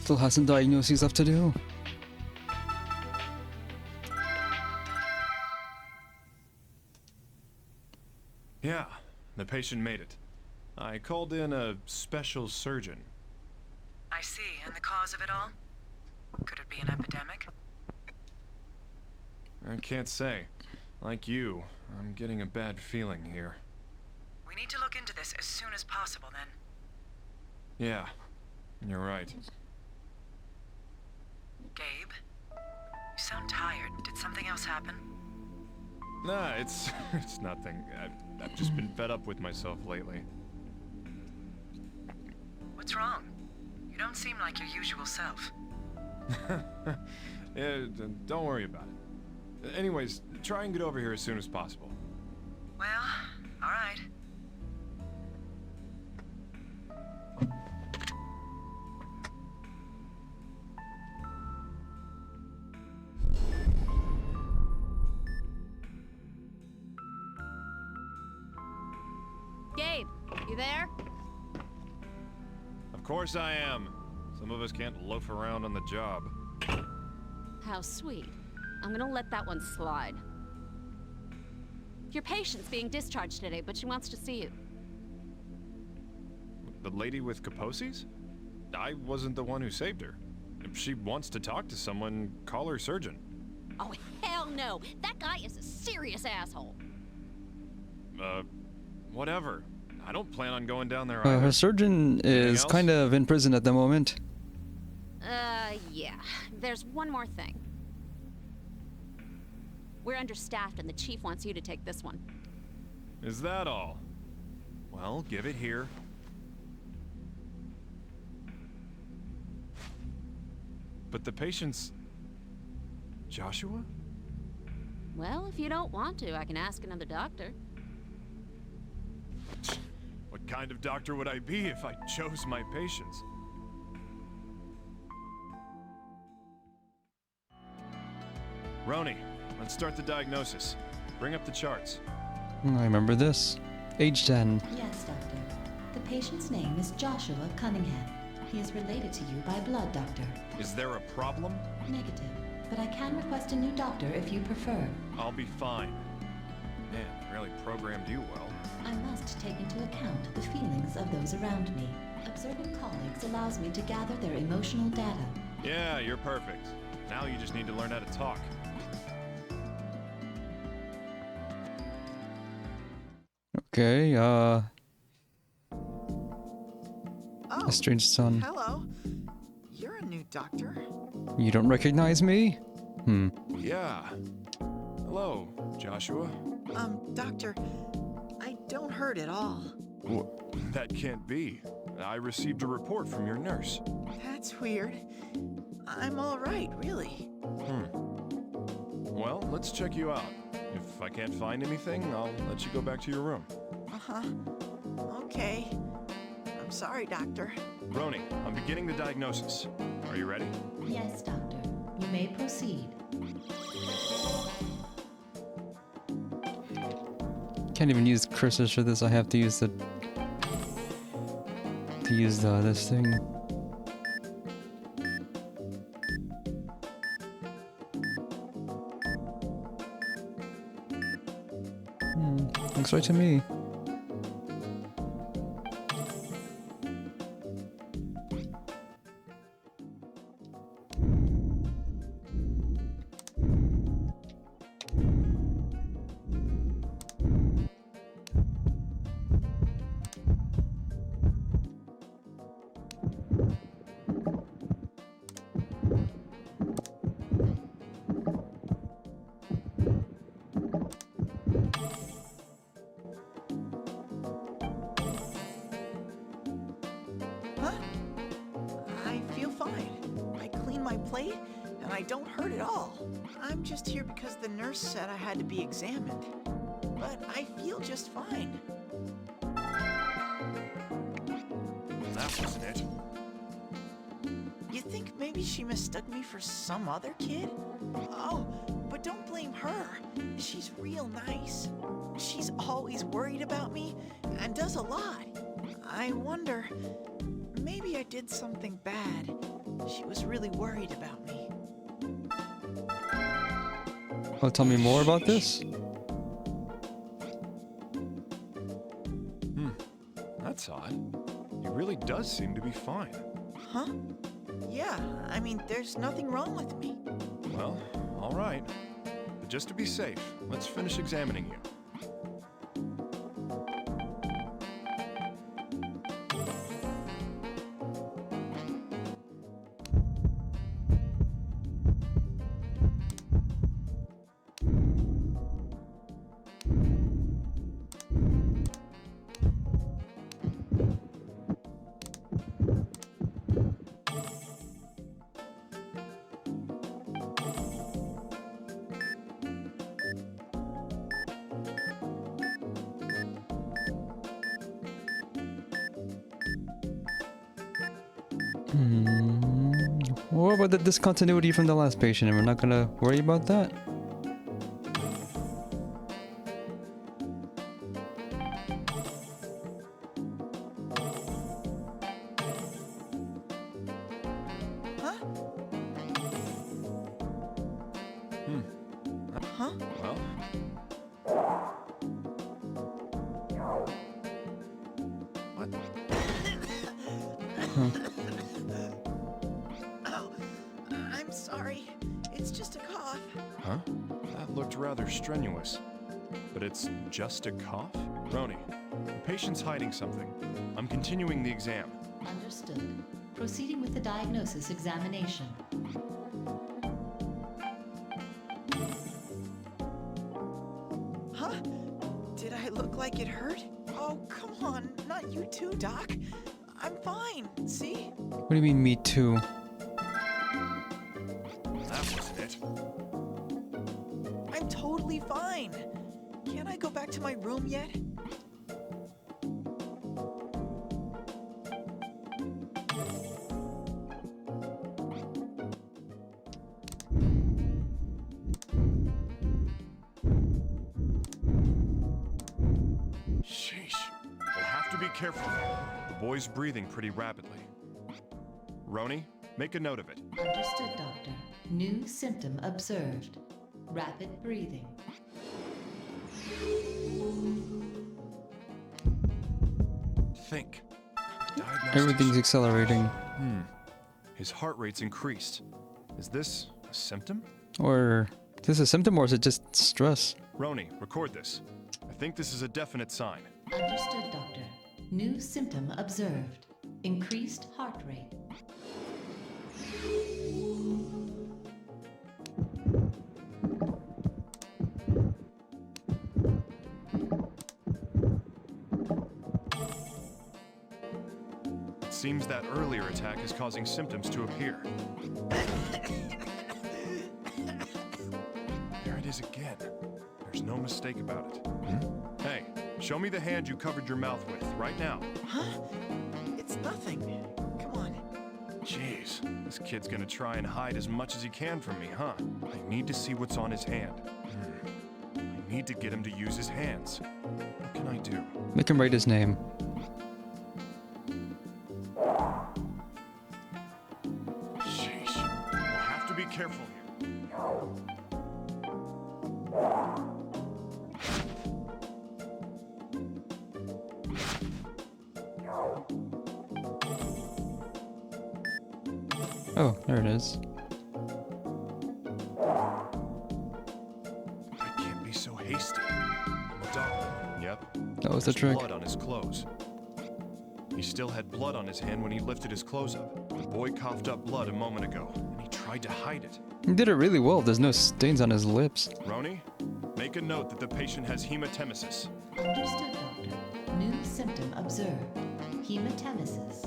Still has some diagnoses left to do. Yeah, the patient made it. I called in a special surgeon. I see. And the cause of it all? Could it be an epidemic? I can't say. Like you, I'm getting a bad feeling here. We need to look into this as soon as possible, then. Yeah, you're right. Gabe? You sound tired. Did something else happen? Nah, it's nothing. I've just been fed up with myself lately. What's wrong? You don't seem like your usual self. Yeah, don't worry about it. Anyways, try and get over here as soon as possible. Well, all right. Gabe, you there? Of course I am. Some of us can't loaf around on the job. How sweet. I'm gonna let that one slide. Your patient's being discharged today, but she wants to see you. The lady with Kaposi's? I wasn't the one who saved her. If she wants to talk to someone, call her surgeon. Oh, hell no! That guy is a serious asshole. Whatever. I don't plan on going down there Her either. surgeon is else? kind of in prison at the moment. Yeah. There's one more thing. We're understaffed and the chief wants you to take this one. Is that all? Well, give it here. But the patient's... Joshua? Well, if you don't want to, I can ask another doctor. What kind of doctor would I be if I chose my patients? Roni, let's start the diagnosis. Bring up the charts. I remember this. Age 10. Yes, Doctor. The patient's name is Joshua Cunningham. He is related to you by blood, Doctor. Is there a problem? Negative. But I can request a new doctor if you prefer. I'll be fine. Man, really programmed you well. I must take into account the feelings of those around me. Observing colleagues allows me to gather their emotional data. Yeah, you're perfect. Now you just need to learn how to talk. Okay, Oh, a strange son. hello. You're a new doctor. You don't recognize me? Yeah. Hello, Joshua. Doctor, I don't hurt at all. That can't be. I received a report from your nurse. That's weird. I'm all right, really. Well, let's check you out. If I can't find anything, I'll let you go back to your room. Uh-huh. Okay. I'm sorry, Doctor. Roni, I'm beginning the diagnosis. Are you ready? Yes, Doctor. You may proceed. Can't even use cursors for this. I have to use the this thing. Looks right to me. Huh? I feel fine. I clean my plate, and I don't hurt at all. I'm just here because the nurse said I had to be examined. But I feel just fine. That wasn't it. You think maybe she mistook me for some other kid? Oh, but don't blame her. She's real nice. She's always worried about me and does a lot. I wonder, maybe I did something bad. She was really worried about me. Oh, tell me more about this? That's odd. He really does seem to be fine. Huh? Yeah, I mean, there's nothing wrong with me. Well, all right. But just to be safe, let's finish examining you. What about the discontinuity from the last patient? And we're not gonna worry about that? Huh? Huh? Well, what? Oh, I'm sorry. It's just a cough. Huh? That looked rather strenuous. But it's just a cough? Roni, the patient's hiding something. I'm continuing the exam. Understood. Proceeding with the diagnosis examination. Huh? Did I look like it hurt? Oh, come on. Not you too, Doc. I'm fine. See? What do you mean, me too? That wasn't it. I'm totally fine. Can't I go back to my room yet? Sheesh. We'll have to be careful. The boy's breathing pretty rapidly. Roni, make a note of it. Understood, Doctor. New symptom observed. Rapid breathing. Think. Diagnostics. Everything's accelerating. His heart rate's increased. Is this a symptom? Or is this a symptom or is it just stress? Roni, record this. I think this is a definite sign. Understood, Doctor. New symptom observed. Increased heart rate. It seems that earlier attack is causing symptoms to appear. There it is again. There's no mistake about it. Hey, show me the hand you covered your mouth with right now. Huh? It's nothing. Come on. Jeez, this kid's gonna try and hide as much as he can from me, huh? I need to see what's on his hand. I need to get him to use his hands. What can I do? Make him write his name. Sheesh. We'll have to be careful here. Oh, there it is. I can't be so hasty. I'm a doctor. Yep. That was the There's trick. blood on his clothes. He still had blood on his hand when he lifted his clothes up. The boy coughed up blood a moment ago, and he tried to hide it. He did it really well. There's no stains on his lips. Roni, make a note that the patient has hematemesis. Understood, Doctor. New symptom observed. Hematemesis.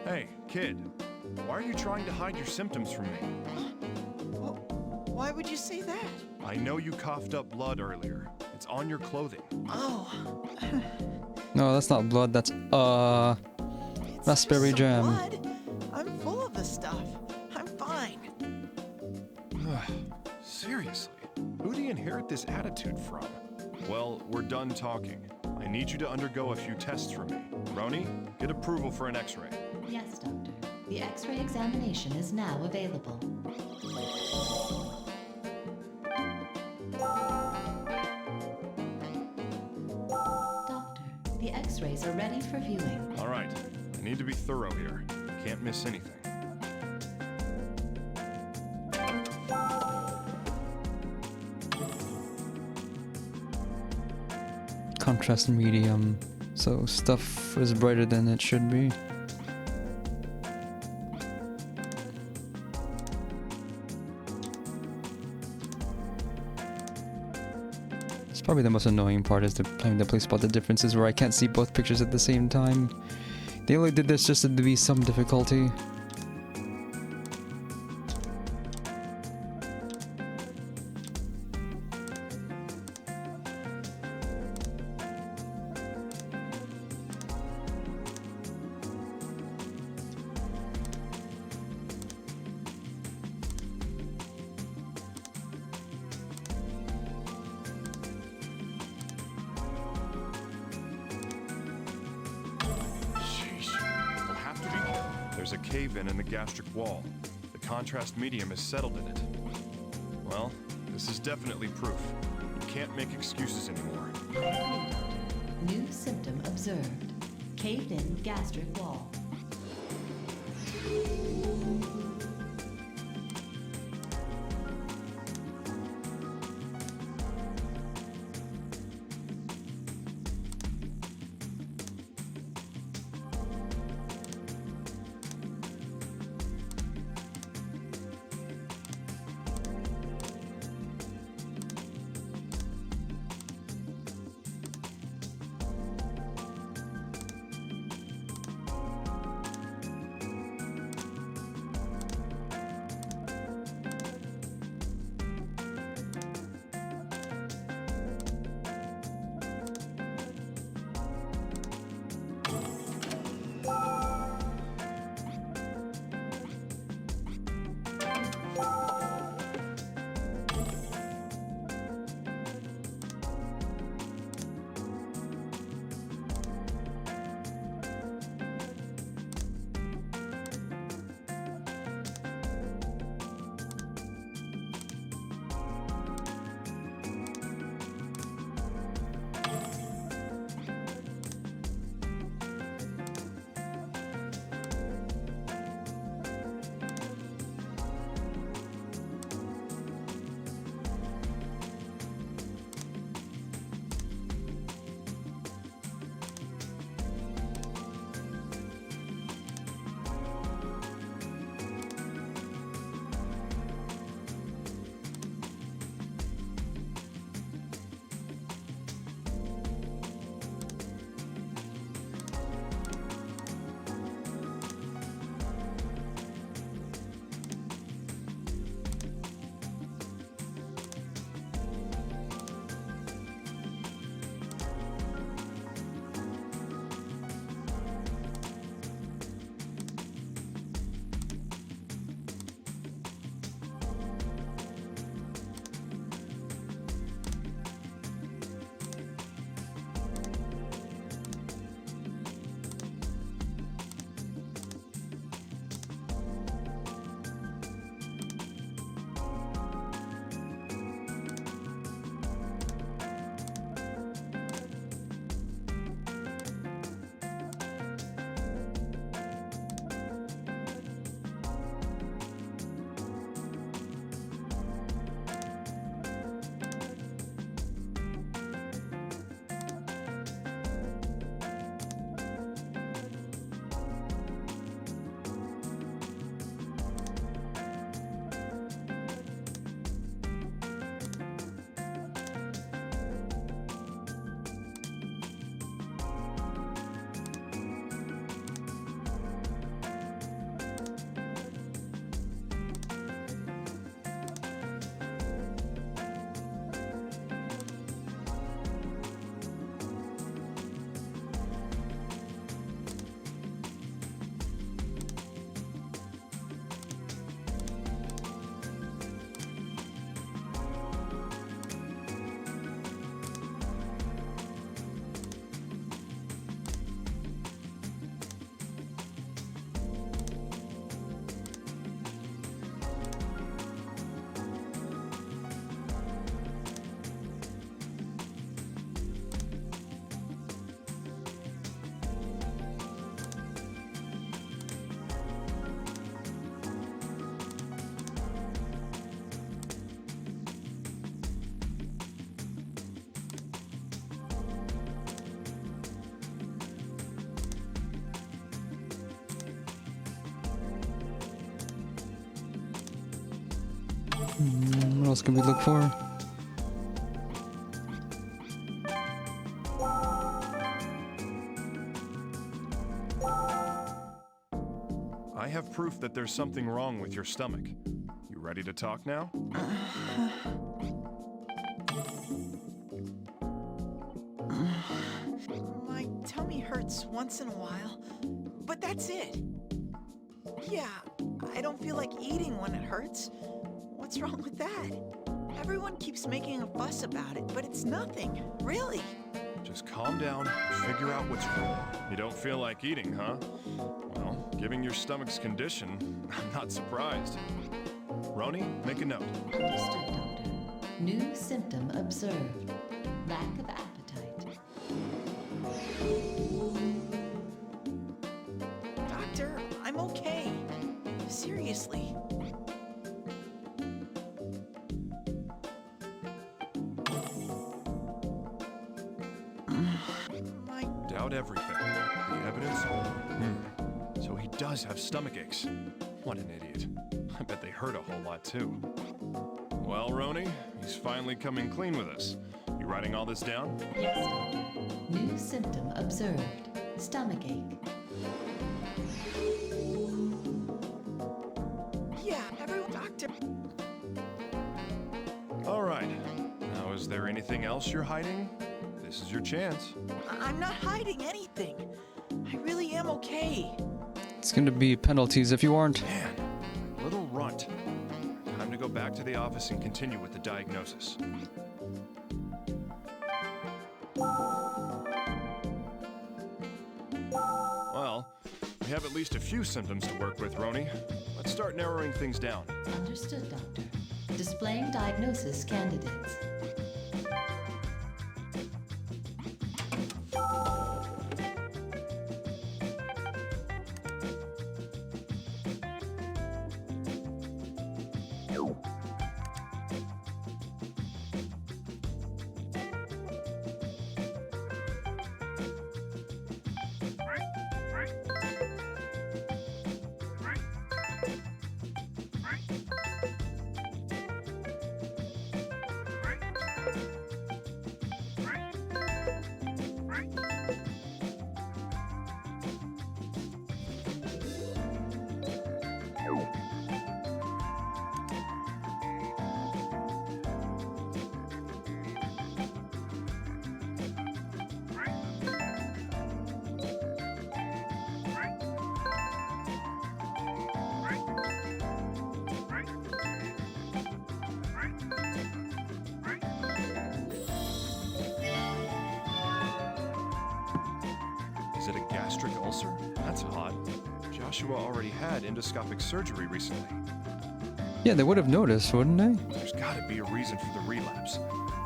Hey, kid, why are you trying to hide your symptoms from me? Well, why would you say that? I know you coughed up blood earlier. It's on your clothing. Oh. No, that's not blood. That's It's raspberry just some jam. blood. I'm full of the stuff. I'm fine. Seriously, who do you inherit this attitude from? Well, we're done talking. I need you to undergo a few tests for me. Roni, get approval for an x-ray. Yes, Doctor. The X-ray examination is now available. Doctor, the X-rays are ready for viewing. All right, I need to be thorough here. Can't miss anything. Contrast medium, so stuff is brighter than it should be. It's probably the most annoying part is having to play spot the differences where I can't see both pictures at the same time. They only did this just to be some difficulty. Sheesh. Will have to be. There's a cave-in in the gastric wall. The contrast medium is settled in it. Well, this is definitely proof. You can't make excuses anymore. New symptom observed. Caved-in gastric wall. What else can we look for? I have proof that there's something wrong with your stomach. You ready to talk now? My tummy hurts once in a while, but that's it. Yeah, I don't feel like eating when it hurts. What's wrong with that? Everyone keeps making a fuss about it, but it's nothing, really. Just calm down and figure out what's wrong. You don't feel like eating, huh? Well, given your stomach's condition, I'm not surprised. Roni, make a note. Understood, Doctor. New symptom observed. Lack of appetite. Doctor, I'm okay. Seriously. My Doubt everything. The evidence? So he does have stomach aches. What an idiot. I bet they hurt a whole lot too. Well, Roni, he's finally coming clean with us. You writing all this down? Yes, Doctor. New symptom observed. Stomachache. Yeah, everyone, Doctor. All right. Now, is there anything else you're hiding? This is your chance. I'm not hiding anything. I really am okay. It's gonna be penalties if you aren't. Man, little runt. Time to go back to the office and continue with the diagnosis. Well, we have at least a few symptoms to work with, Roni. Let's start narrowing things down. Understood, Doctor. Displaying diagnosis candidates. Is it a gastric ulcer? That's hot. Joshua already had endoscopic surgery recently. Yeah, they would have noticed, wouldn't they? There's gotta be a reason for the relapse.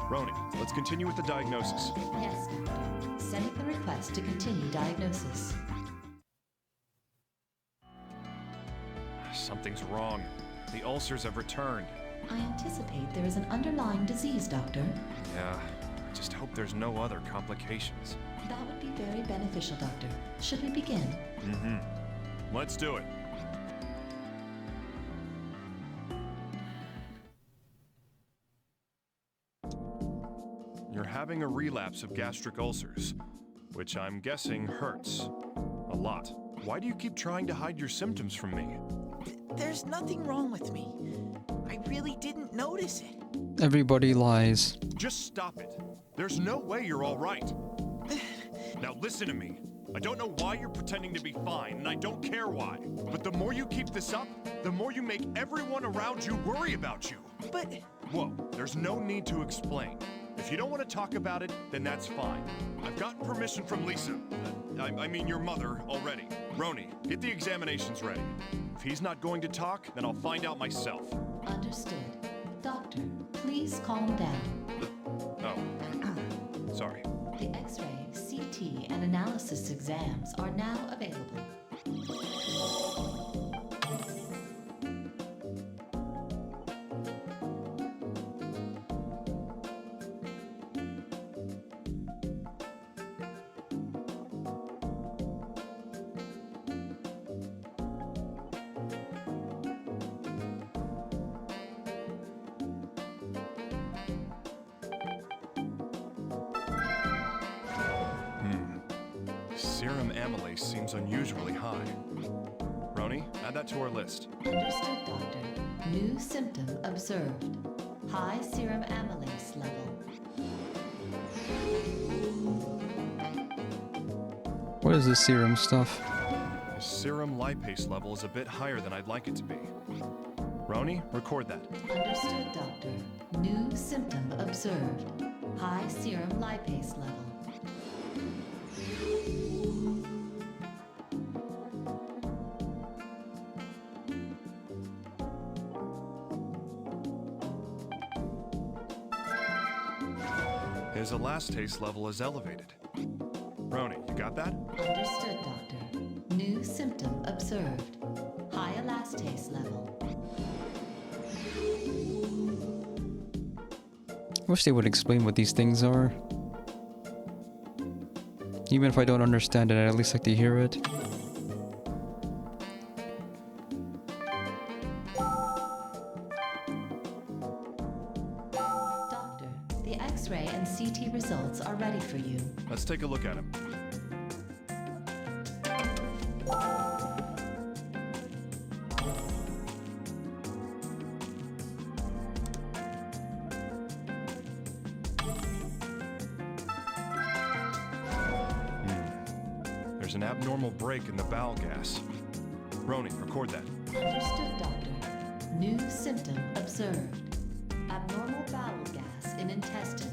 Roni, let's continue with the diagnosis. Yes, Doctor. Sending the request to continue diagnosis. Something's wrong. The ulcers have returned. I anticipate there is an underlying disease, Doctor. Yeah, I just hope there's no other complications. That would be very beneficial, Doctor. Should we begin? Let's do it. You're having a relapse of gastric ulcers, which I'm guessing hurts a lot. Why do you keep trying to hide your symptoms from me? There's nothing wrong with me. I really didn't notice it. Everybody lies. Just stop it. There's no way you're all right. Now listen to me. I don't know why you're pretending to be fine, and I don't care why. But the more you keep this up, the more you make everyone around you worry about you. But Whoa, there's no need to explain. If you don't want to talk about it, then that's fine. I've gotten permission from Lisa. I mean your mother already. Roni, get the examinations ready. If he's not going to talk, then I'll find out myself. Understood. Doctor, please calm down. Oh, sorry. The X-ray, CT, and analysis exams are now available. serum amylase seems unusually high. Roni, add that to our list. Understood, Doctor. New symptom observed. High serum amylase level. What is this serum stuff? His serum lipase level is a bit higher than I'd like it to be. Roni, record that. Understood, Doctor. New symptom observed. High serum lipase level. His elastase level is elevated. Roni, you got that? Understood, Doctor. New symptom observed. High elastase level. I wish they would explain what these things are. Even if I don't understand it, I'd at least like to hear it. Doctor, the X-ray and CT results are ready for you. Let's take a look at him. There's an abnormal break in the bowel gas. Roni, record that. Understood, Doctor. New symptom observed. Abnormal bowel gas in intestine.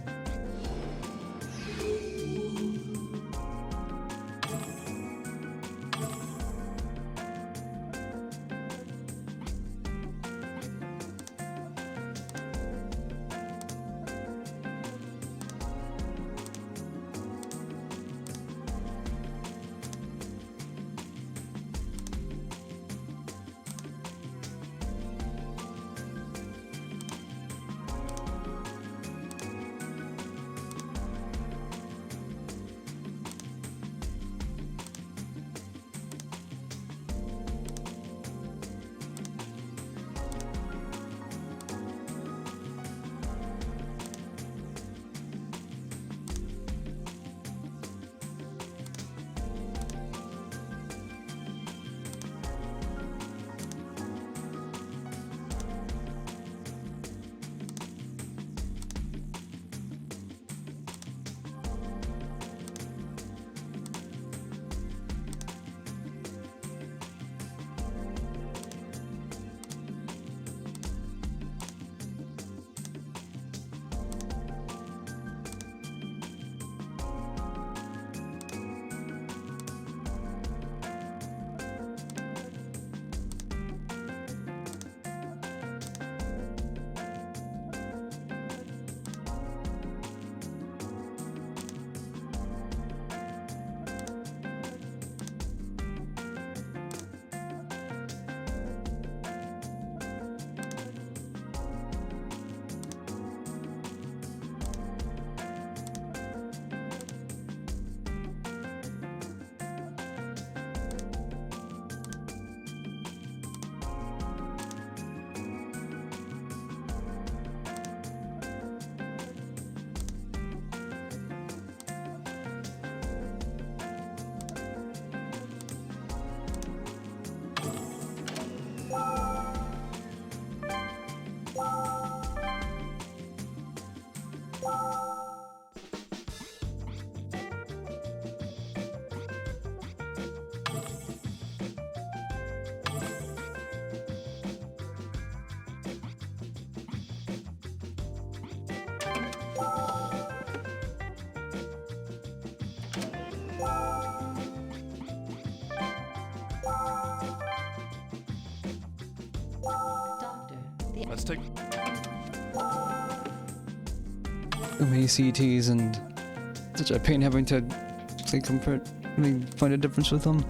Let's take... So many CTs and such a pain having to find a difference with them.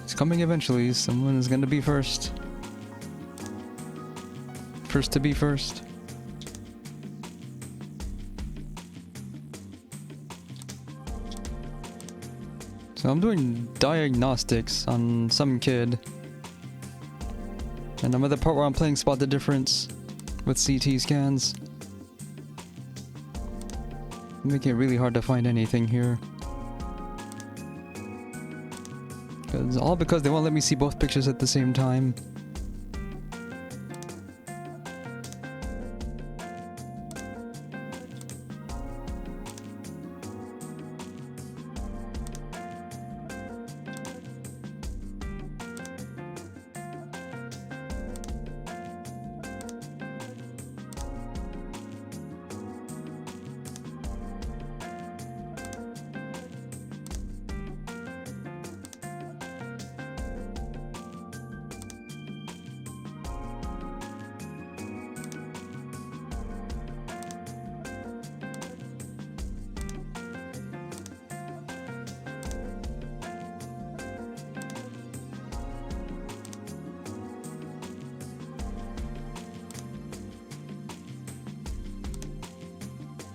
It's coming eventually. Someone is gonna be first. First to be first. So I'm doing diagnostics on some kid. And I'm at the part where I'm playing Spot the Difference with CT scans. Making it really hard to find anything here. All because they won't let me see both pictures at the same time.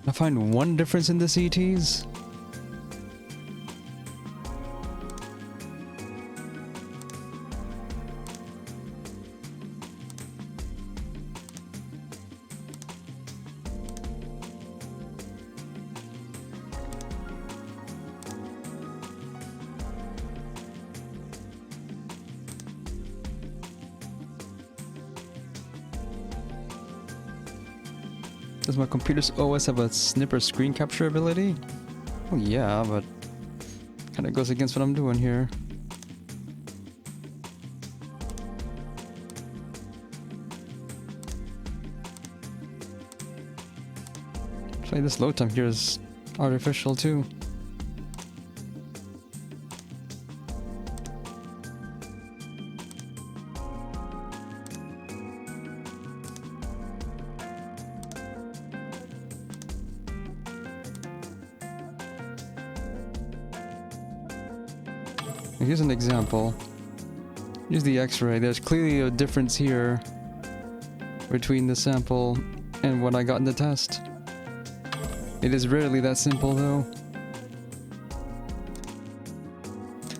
I find one difference in the CTs. Does my computer's OS have a snipper screen capture ability? Well, yeah, but kind of goes against what I'm doing here. Actually, this load time here is artificial too. Here's an example. Here's the X-ray. There's clearly a difference here between the sample and what I got in the test. It is rarely that simple though.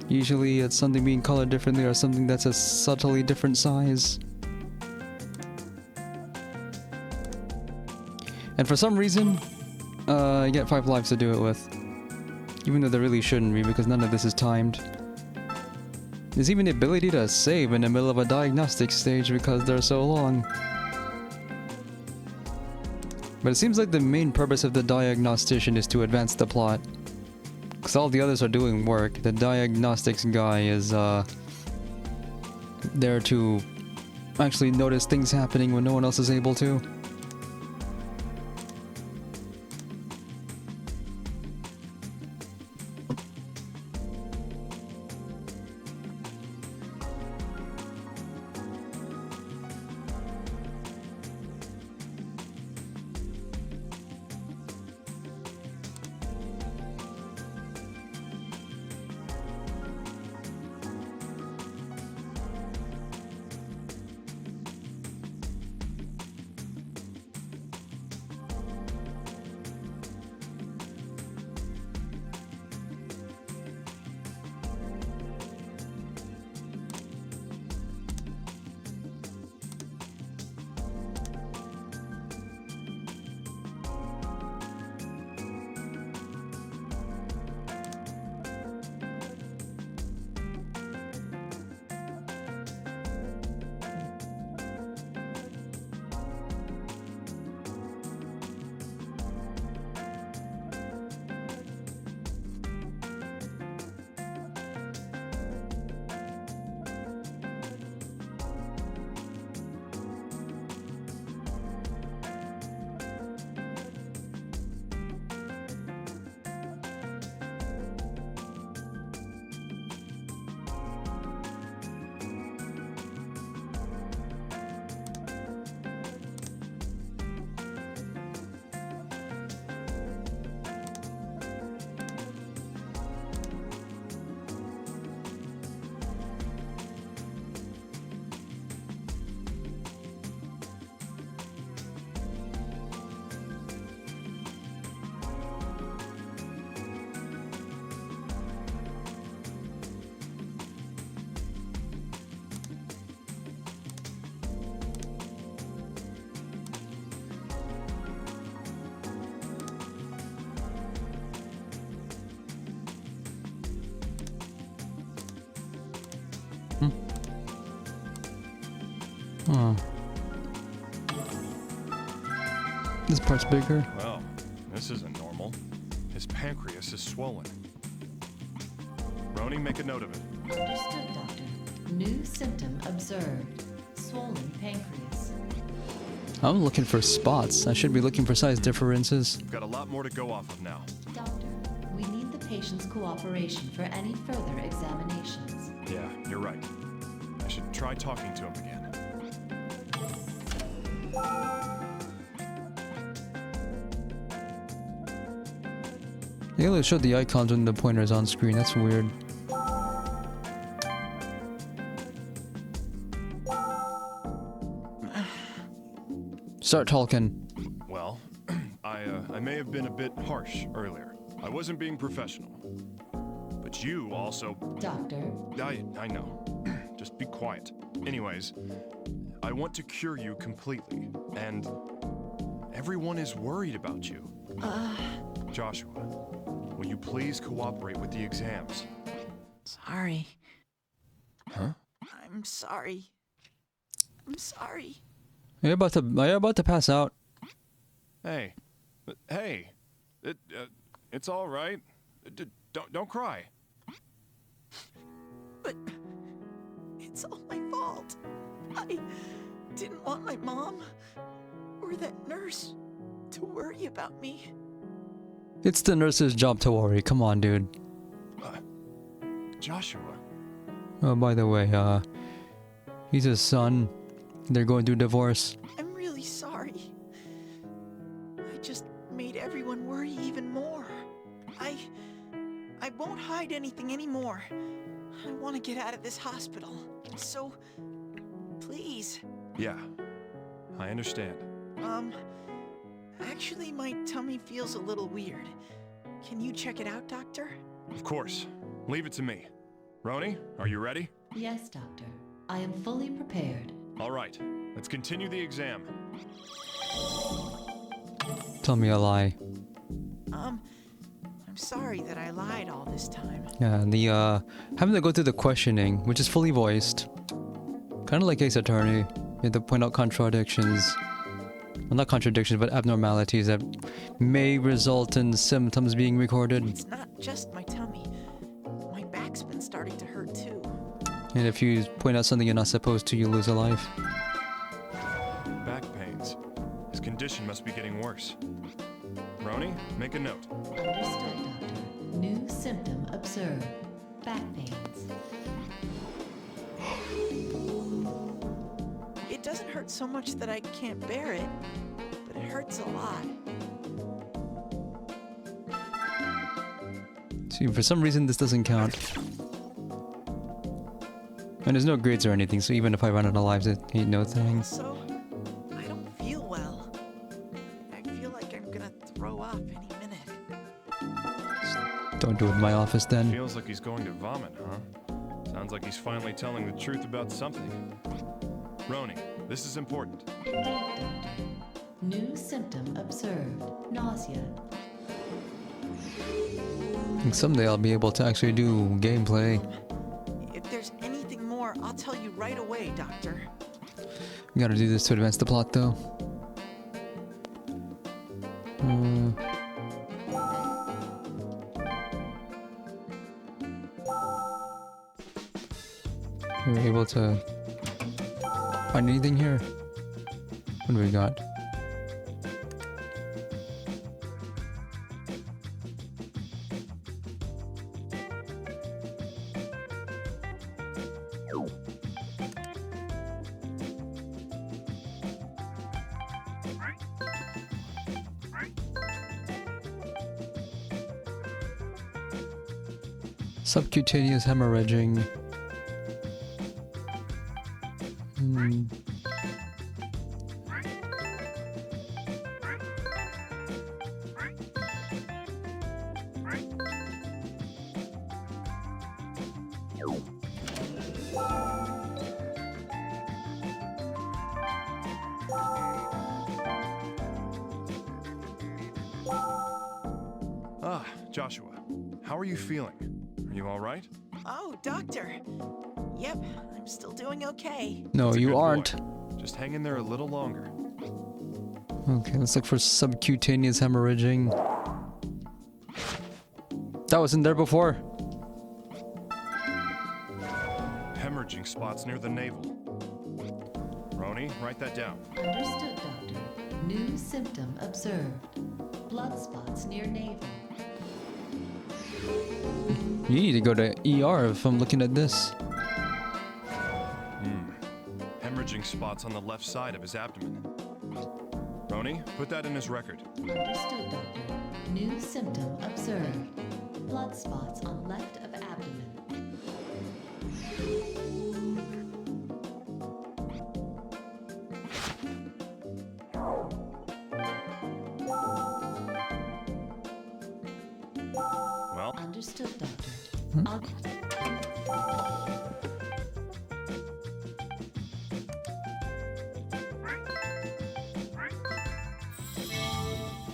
Usually it's something being colored differently or something that's a subtly different size. And for some reason, I get 5 lives to do it with. Even though there really shouldn't be because none of this is timed. There's even the ability to save in the middle of a diagnostic stage because they're so long. But it seems like the main purpose of the diagnostician is to advance the plot. Because all the others are doing work. The diagnostics guy is there to actually notice things happening when no one else is able to. Oh. This part's bigger. Well, this isn't normal. His pancreas is swollen. Roni, make a note of it. Understood, Doctor. New symptom observed. Swollen pancreas. I'm looking for spots. I should be looking for size differences. We've got a lot more to go off of now. Doctor, we need the patient's cooperation for any further examinations. Yeah, you're right. I should try talking to him again. They only showed the icons when the pointer's on screen. That's weird. Start talking. Well, I may have been a bit harsh earlier. I wasn't being professional. But you also... Doctor, I know. Just be quiet. Anyways, I want to cure you completely, and everyone is worried about you. Joshua, will you please cooperate with the exams? Sorry. Huh? I'm sorry. I'm sorry. Are you about to pass out? Hey. Hey. It's all right. Don't cry. But it's all my fault. I didn't want my mom or that nurse to worry about me. It's the nurse's job to worry. Come on, dude. Joshua. Oh, by the way, he's his son. They're going through divorce. I'm really sorry. I just made everyone worry even more. I won't hide anything anymore. I want to get out of this hospital. So, please. Yeah, I understand. Actually, my tummy feels a little weird. Can you check it out, Doctor? Of course. Leave it to me. Roni, are you ready? yes, Doctor. I am fully prepared. All right, let's continue the exam. Tell me a lie. I'm sorry that I lied all this time. Yeah, the having to go through the questioning, which is fully voiced, kind of like Ace Attorney. You have to point out contradictions. Well, not contradictions, but abnormalities that may result in symptoms being recorded. It's not just my tummy. My back's been starting to hurt too. And if you point out something you're not supposed to, you lose a life. Back pains. His condition must be getting worse. Roni, make a note. Understood, Doctor. New symptom observed. Back pains. It doesn't hurt so much that I can't bear it, but it hurts a lot. See, for some reason this doesn't count. And there's no grades or anything, so even if I run out of lives, it ain't no thing. Also, I don't feel well. I feel like I'm gonna throw up any minute. Don't do it in my office then. Feels like he's going to vomit, huh? Sounds like he's finally telling the truth about something. Roni, this is important. Doctor. New symptom observed. Nausea. And someday I'll be able to actually do gameplay. If there's anything more, I'll tell you right away, Doctor. We gotta do this to advance the plot, though. Are we able to find anything here? What do we got? Subcutaneous hemorrhaging. Ah, Joshua, how are you feeling? Are you all right? Oh, Doctor. Yep, I'm still doing okay. No, That's a you good boy. aren't. Just hang in there a little longer. Okay, let's look for subcutaneous hemorrhaging. That was in there before. Hemorrhaging spots near the navel. Roni, write that down. Understood, Doctor. New symptom observed. Blood spots near navel. You need to go to ER if I'm looking at this. Hemorrhaging spots on the left side of his abdomen. Roni, put that in his record. Understood, Doctor. New symptom observed. Blood spots on left of abdomen. Well, Understood, Doctor. I'll...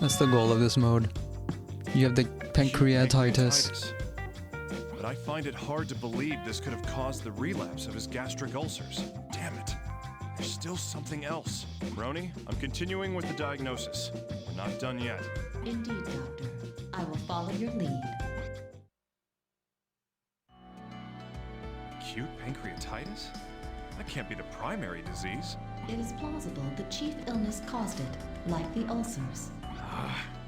That's the goal of this mode. You have the pancreatitis. But I find it hard to believe this could have caused the relapse of his gastric ulcers. Damn it. There's still something else. Roni, I'm continuing with the diagnosis. We're not done yet. Indeed, Doctor. I will follow your lead. Acute pancreatitis? That can't be the primary disease. It is plausible the chief illness caused it, like the ulcers.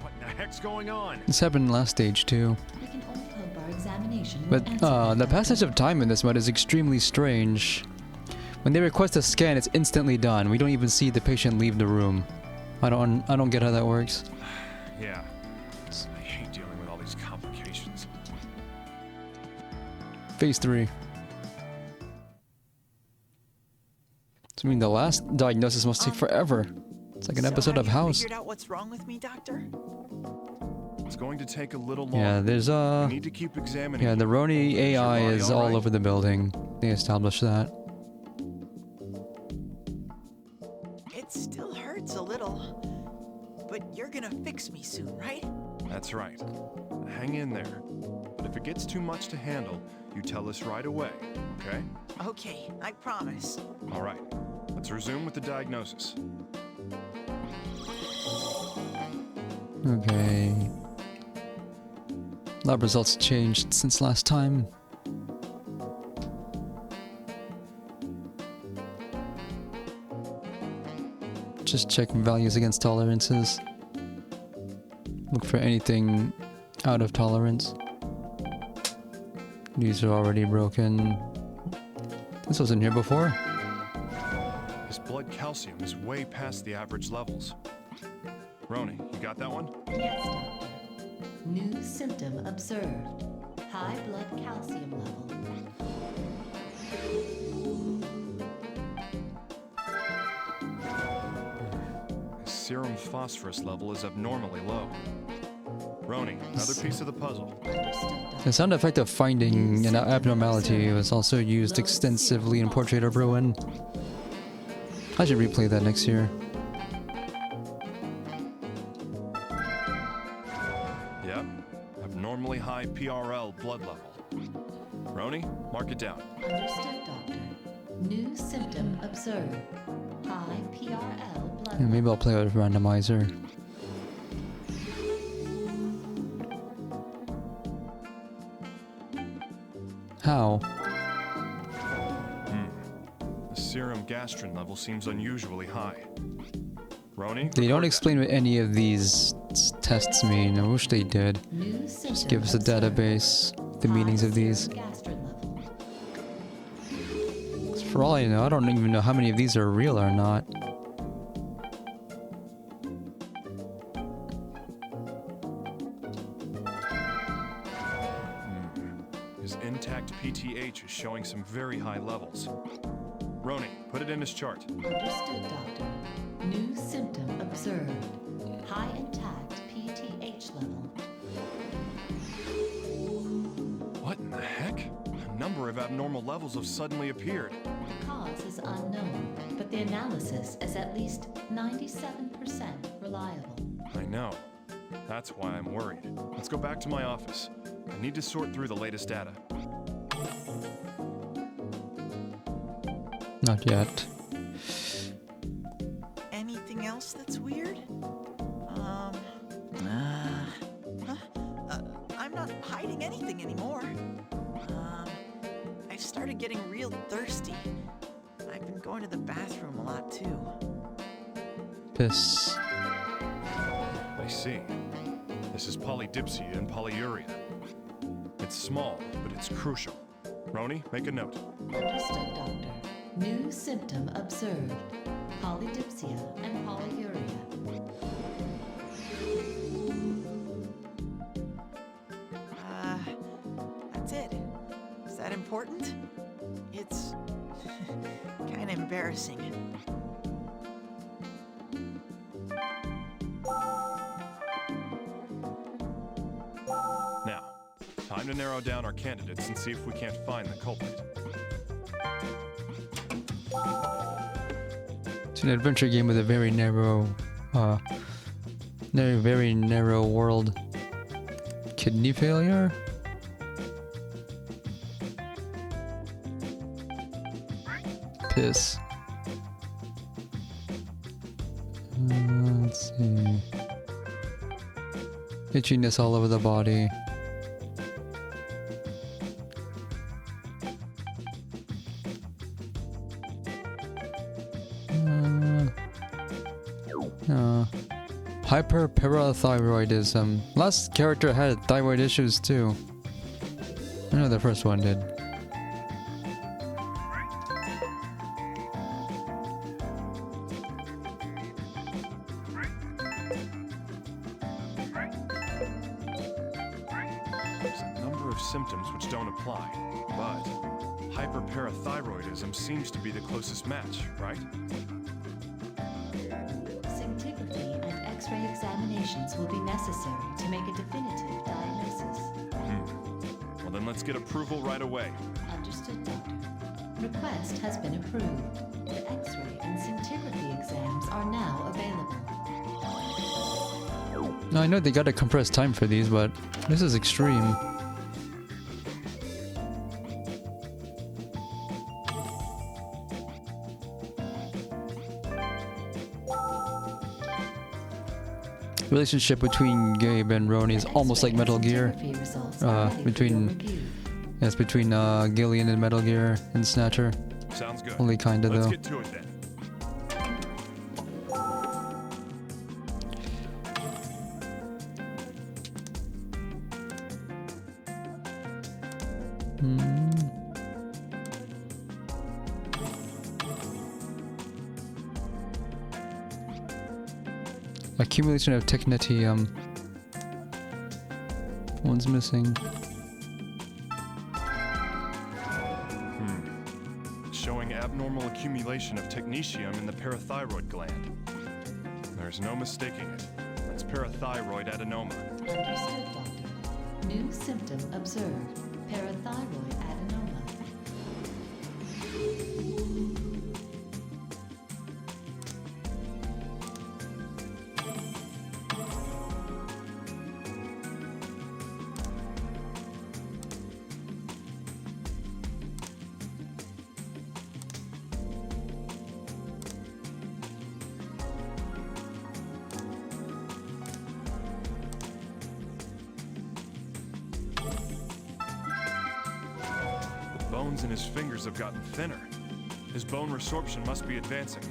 What the heck's going on? This happened in last stage too. We can only hope our examination will But answer that, the Doctor. passage of time in this mode is extremely strange. When they request a scan, it's instantly done. We don't even see the patient leave the room. I don't get how that works. Yeah. I hate dealing with all these complications. Phase 3. So, I mean, the last diagnosis must take forever. It's like an episode of have you House. figured out what's wrong with me, Doctor? It's going to take a little longer. Yeah, there's We need to keep examining. yeah, the Roni AI Is your body is all all right? over the building. They established that. It still hurts a little. But you're gonna fix me soon, right? That's right. Hang in there. But if it gets too much to handle, you tell us right away, okay? Okay, I promise. All right. Let's resume with the diagnosis. Okay. Lab results changed since last time. Just check values against tolerances. Look for anything out of tolerance. These are already broken. This wasn't here before. His blood calcium is way past the average levels. Roni, you got that one? Yes, Doctor. New symptom observed. High blood calcium level. His serum phosphorus level is abnormally low. Roni, another piece of the puzzle. Understood, Doctor. The sound effect of finding an abnormality was also used extensively in Portrait of Ruin. I should replay that next year. Yep. Abnormally high PRL blood level. Roni, mark it down. Understood, Doctor. New symptom observed. High PRL blood Yeah, maybe I'll play with randomizer. How? The serum gastrin level seems unusually high. Roni? They don't record explain what any of these tests mean. I wish they did. New symptom Just give us a observed. database, the meanings of these. High serum gastrin level. For all I know, I don't even know how many of these are real or not. His intact PTH is showing some very high levels. Roni, put it in his chart. Understood, Doctor. New symptom observed. High intact PTH level. What in the heck? A number of abnormal levels have suddenly appeared. The cause is unknown, but the analysis is at least 97% reliable. I know. That's why I'm worried. Let's go back to my office. I need to sort through the latest data. Not yet. thirsty. I've been going to the bathroom a lot too. Piss. I see. This is polydipsia and polyuria. It's small, but it's crucial. Roni, make a note. Understood, Doctor. New symptom observed. Polydipsia and polyuria. That's it. Is that important? It's kind of embarrassing. Now, time to narrow down our candidates and see if we can't find the culprit. It's an adventure game with a very narrow, very narrow world. Kidney failure? Piss. Let's see. Itchiness all over the body. Hyperparathyroidism. Last character had thyroid issues too. I know the first one did. There's a number of symptoms which don't apply, but hyperparathyroidism seems to be the closest match, right? Scintigraphy and X-ray examinations will be necessary to make a definitive diagnosis. Well, then let's get approval right away. Understood, Doctor. Request has been approved. The X-ray and scintigraphy exams are now available. Now I know they gotta compress time for these, but this is extreme. Relationship between Gabe and Roni is almost like Metal Gear. Between Gillian and Metal Gear and Snatcher. Sounds good. Only kinda Let's though. get to it then. Accumulation of technetium. One's missing. Showing abnormal accumulation of technetium in the parathyroid gland. There's no mistaking it. That's parathyroid adenoma. Understood, Doctor. New symptom observed. Parathyroid adenoma. Bones in his fingers have gotten thinner. His bone resorption must be advancing.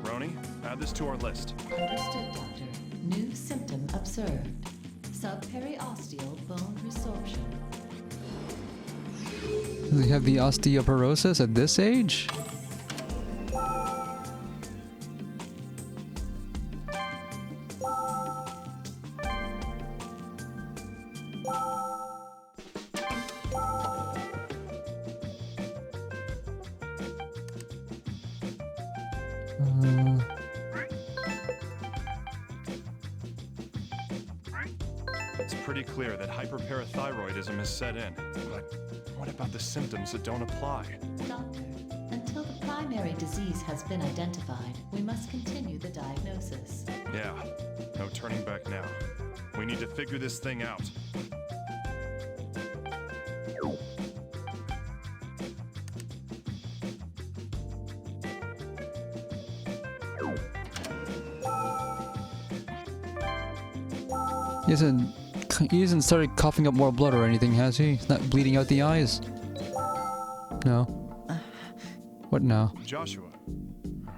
Roni, add this to our list. Understood, Doctor. New symptom observed. Subperiosteal bone resorption. Do they have the osteoporosis at this age? It's pretty clear that hyperparathyroidism has set in. But what about the symptoms that don't apply? Doctor, until the primary disease has been identified, we must continue the diagnosis. Yeah, no turning back now. We need to figure this thing out. He hasn't started coughing up more blood or anything, has he? He's not bleeding out the eyes. No. What now? Joshua,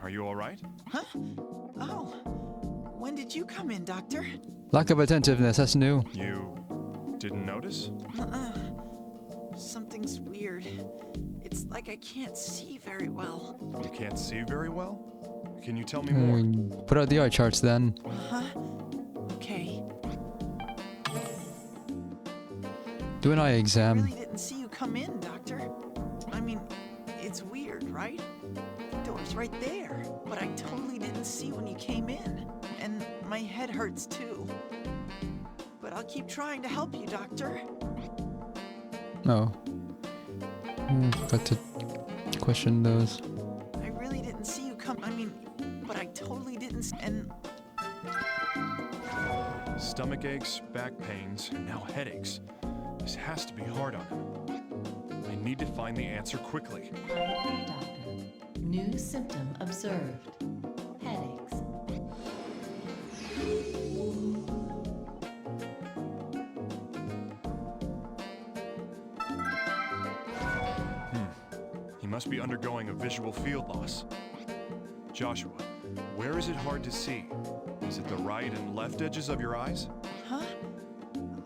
are you alright? Huh? Oh. When did you come in, Doctor? Lack of attentiveness, that's new. You didn't notice? Something's weird. It's like I can't see very well. You can't see very well? Can you tell me more? Put out the eye charts then. Huh? Okay. Do an eye I exam. really didn't see you come in, Doctor. I mean, it's weird, right? The door's right there. But I totally didn't see when you came in. And my head hurts too. But I'll keep trying to help you, Doctor. Oh. Got to question those. I really didn't see you come. I mean, but I totally didn't. And Stomach aches, back pains, and now headaches. This has to be hard on him. I need to find the answer quickly. Doctor. New symptom observed. Headaches. He must be undergoing a visual field loss. Joshua, where is it hard to see? Is it the right and left edges of your eyes? huh?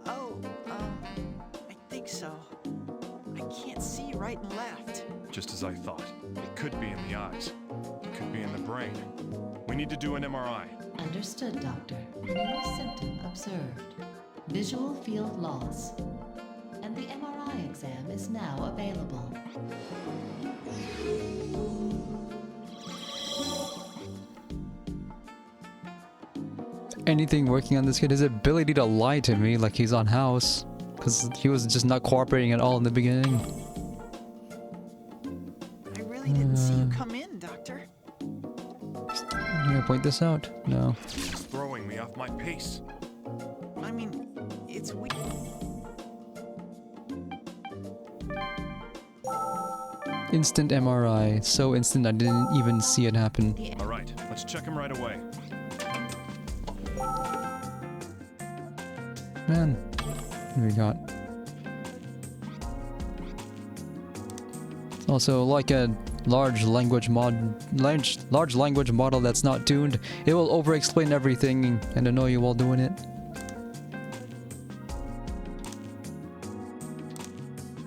Oh, I think so. I can't see right and left. Just as I thought. It could be in the eyes. It could be in the brain. We need to do an MRI. Understood, Doctor. New symptom observed. Visual field loss. And the MRI exam is now available. Anything working on this kid? His ability to lie to me like he's on house. Because he was just not cooperating at all in the beginning. I really didn't see you come in, Doctor. You gonna point this out? No. It's throwing me off my pace. I mean, it's weird. Instant MRI. So instant I didn't even see it happen. All right, let's check him right away. Man. What do we got? Also, like a large language model that's not tuned, it will over-explain everything and annoy you while doing it.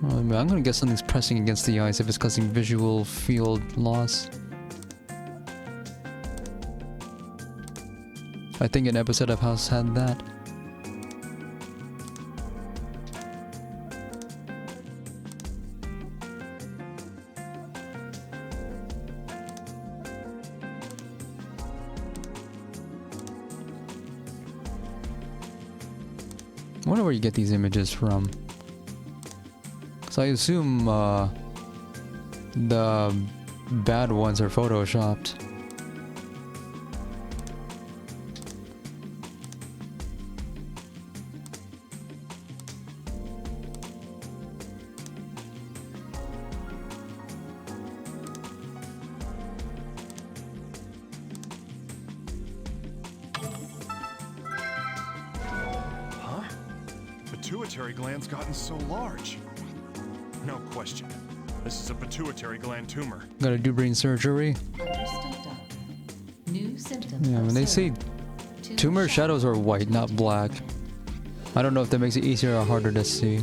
Oh, I'm gonna guess something's pressing against the eyes if it's causing visual field loss. I think an episode of House had that. I wonder where you get these images from. So I assume the bad ones are photoshopped. Huh? Pituitary gland's gotten so large. No question. This is a pituitary gland tumor. Gotta do brain surgery. Understood, Doctor. New symptom Yeah, when they say observed. tumor shadows are white, not black. I don't know if that makes it easier or harder to see.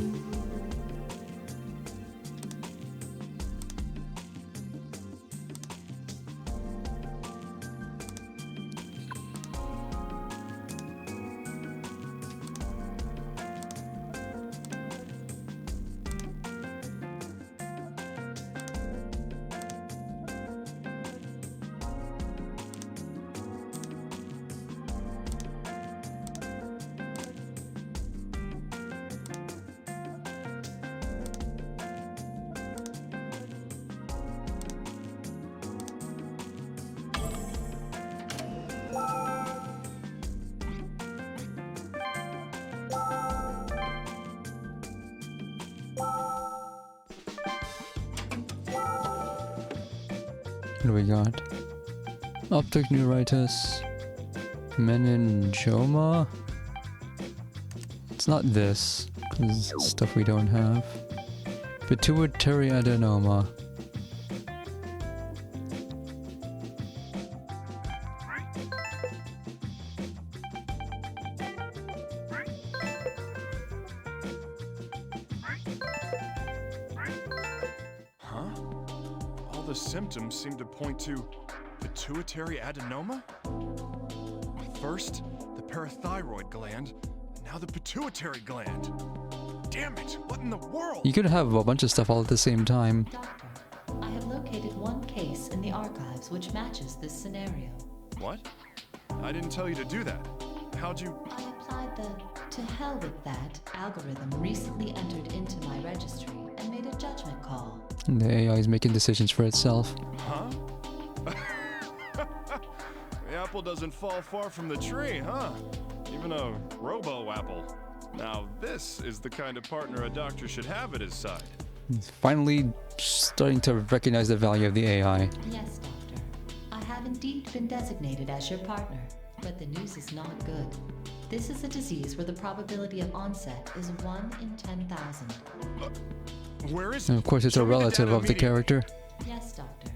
What do we got? Optic neuritis. Meningioma? It's not this, because it's stuff we don't have. Pituitary adenoma. the symptoms seem to point to pituitary adenoma? First, the parathyroid gland, and now the pituitary gland. Damn it, what in the world? You could have a bunch of stuff all at the same time. Doctor, I have located one case in the archives which matches this scenario. What? I didn't tell you to do that. How'd you... I applied the "to hell with that" algorithm recently entered into my registry and made a judgment call. And the AI is making decisions for itself. Huh? The apple doesn't fall far from the tree, huh? Even a robo-apple. Now this is the kind of partner a doctor should have at his side. He's finally starting to recognize the value of the AI. Yes, Doctor. I have indeed been designated as your partner, but the news is not good. This is a disease where the probability of onset is 1 in 10,000. Where is And it? of course, it's Show a me the relative data of the immediately. character. Yes, Doctor.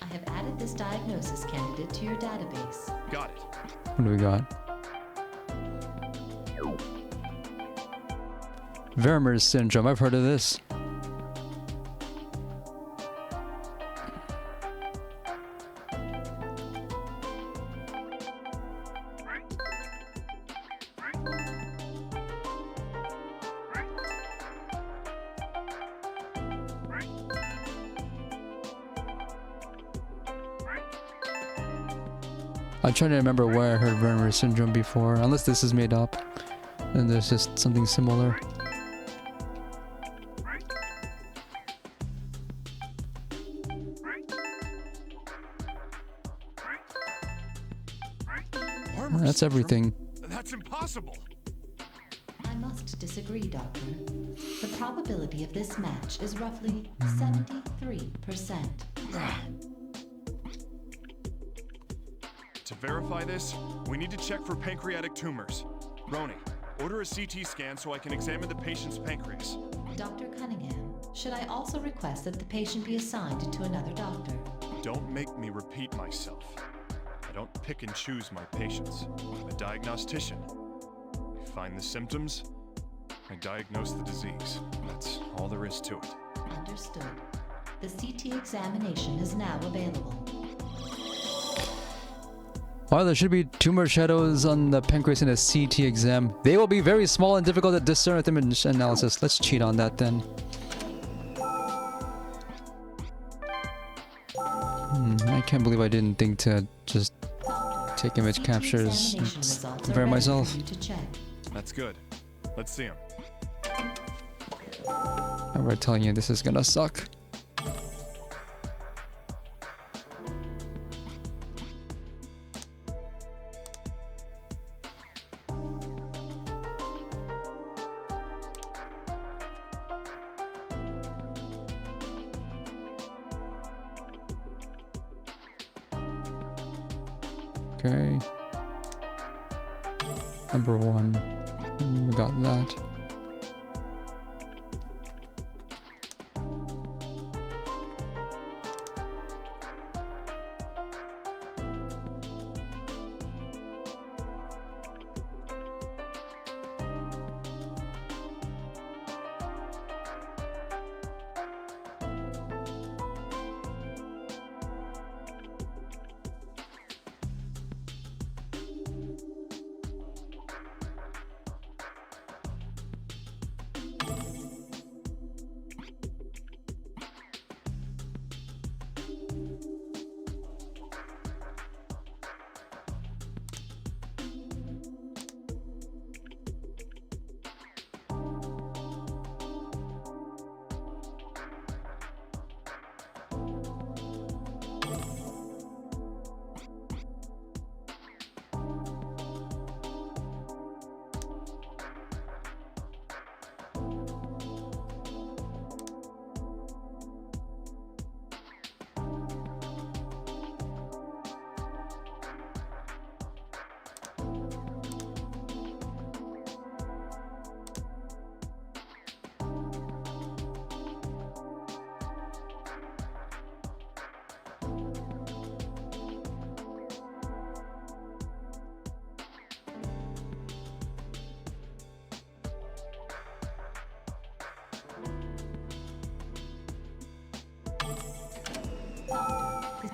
I have added this diagnosis candidate to your database. Got it. What do we got? Vermeer's syndrome. I've heard of this. I'm trying to remember where I heard Vermeer's syndrome before, unless this is made up. And there's just something similar. Farmer's That's syndrome? everything. That's impossible. I must disagree, Doctor. The probability of this match is roughly 73%. To verify this, we need to check for pancreatic tumors. Roni, order a CT scan so I can examine the patient's pancreas. Dr. Cunningham, should I also request that the patient be assigned to another doctor? Don't make me repeat myself. I don't pick and choose my patients. I'm a diagnostician. I find the symptoms, I diagnose the disease. That's all there is to it. Understood. The CT examination is now available. While there should be tumor shadows on the pancreas in a CT exam, they will be very small and difficult to discern with image analysis. Let's cheat on that then. I can't believe I didn't think to just take image CT captures examination results are compare ready myself. for you to check. That's good. Let's see him. And we're telling you this is gonna suck. Okay. Number 1. We got that.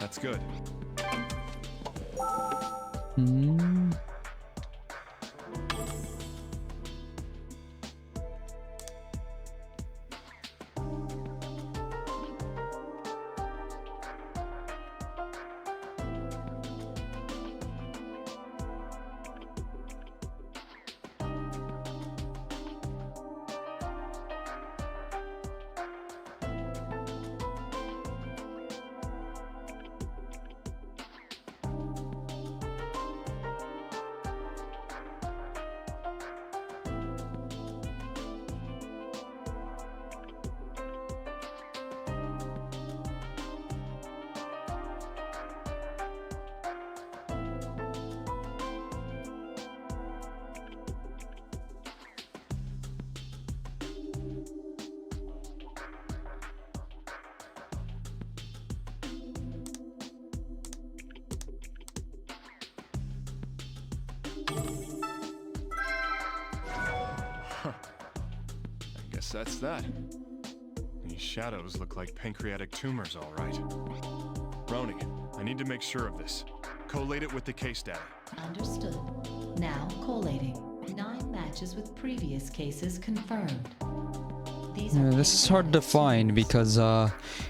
That's good. Hmm. I guess that's that. These shadows look like pancreatic tumors, all right. Roni, I need to make sure of this. Collate it with the case data. Understood. Now collating. 9 matches with previous cases confirmed. These Yeah, are this is hard to find because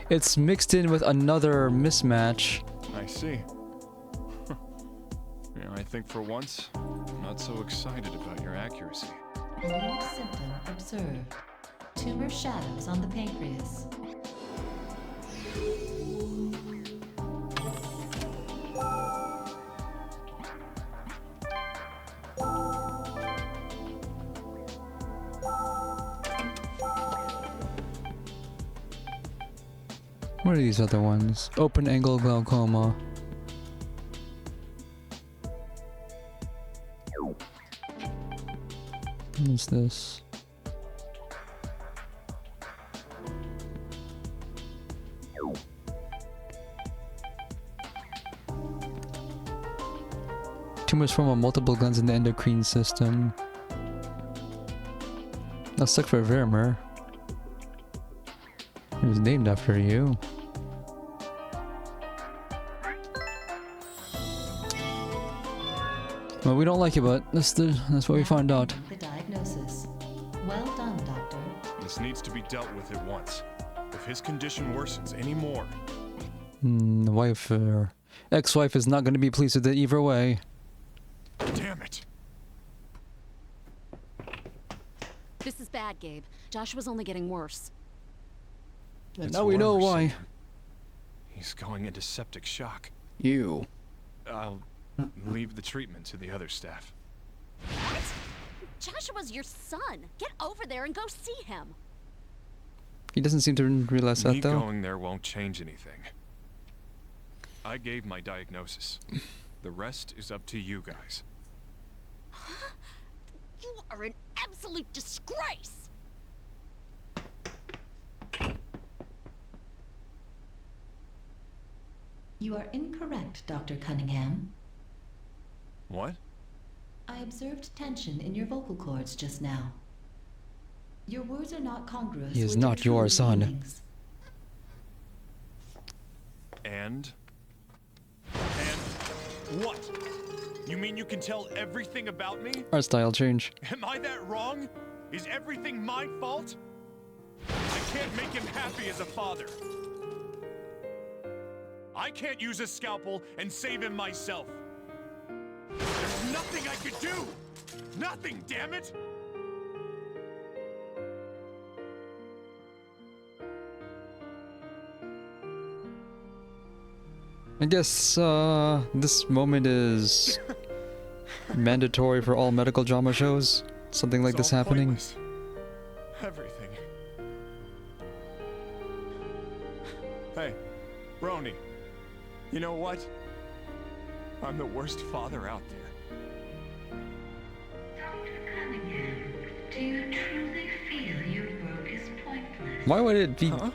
it's mixed in with another mismatch. I see. Yeah, I think for once, I'm not so excited about your accuracy. New symptom observed. Tumor shadows on the pancreas. What are these other ones? Open angle glaucoma. What is this? Tumors form on multiple glands in the endocrine system. Let's look for Vermeer. It was named after you. Well, we don't like it, but that's what we found out. The diagnosis. Well done, doctor. This needs to be dealt with at once. If his condition worsens any more, The wife or ex-wife is not going to be pleased with it either way. damn it. This is bad, Gabe. Joshua's only getting worse. And It's now we know worse. why. He's going into septic shock. You. I'll leave the treatment to the other staff. What? Joshua's your son. Get over there and go see him. He doesn't seem to realize Me that though. going there won't change anything. I gave my diagnosis. The rest is up to you guys. You are an absolute disgrace. You are incorrect, Dr. Cunningham. What? I observed tension in your vocal cords just now. Your words are not congruous He is with not your true son. meanings. And what? You mean you can tell everything about me? Art style change. Am I that wrong? Is everything my fault? I can't make him happy as a father. I can't use a scalpel and save him myself. There's nothing I could do! Nothing, damn it! I guess this moment is mandatory for all medical drama shows. Something like It's this all happening. pointless. Everything. Hey, Roni. You know what? I'm the worst father out there. Dr. Cunningham, do you truly feel your work is pointless? Why would it be? Huh?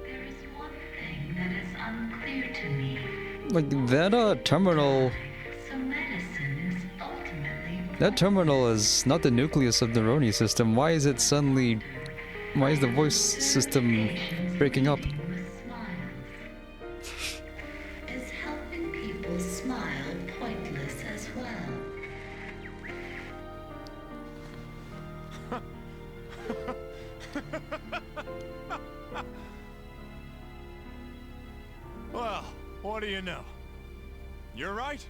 There is one thing that is unclear to me. Like that terminal. So medicine is ultimately That terminal is not the nucleus of the Roni system. Why is it suddenly? Why is the voice system breaking up? with smiles. Well, what do you know? You're right.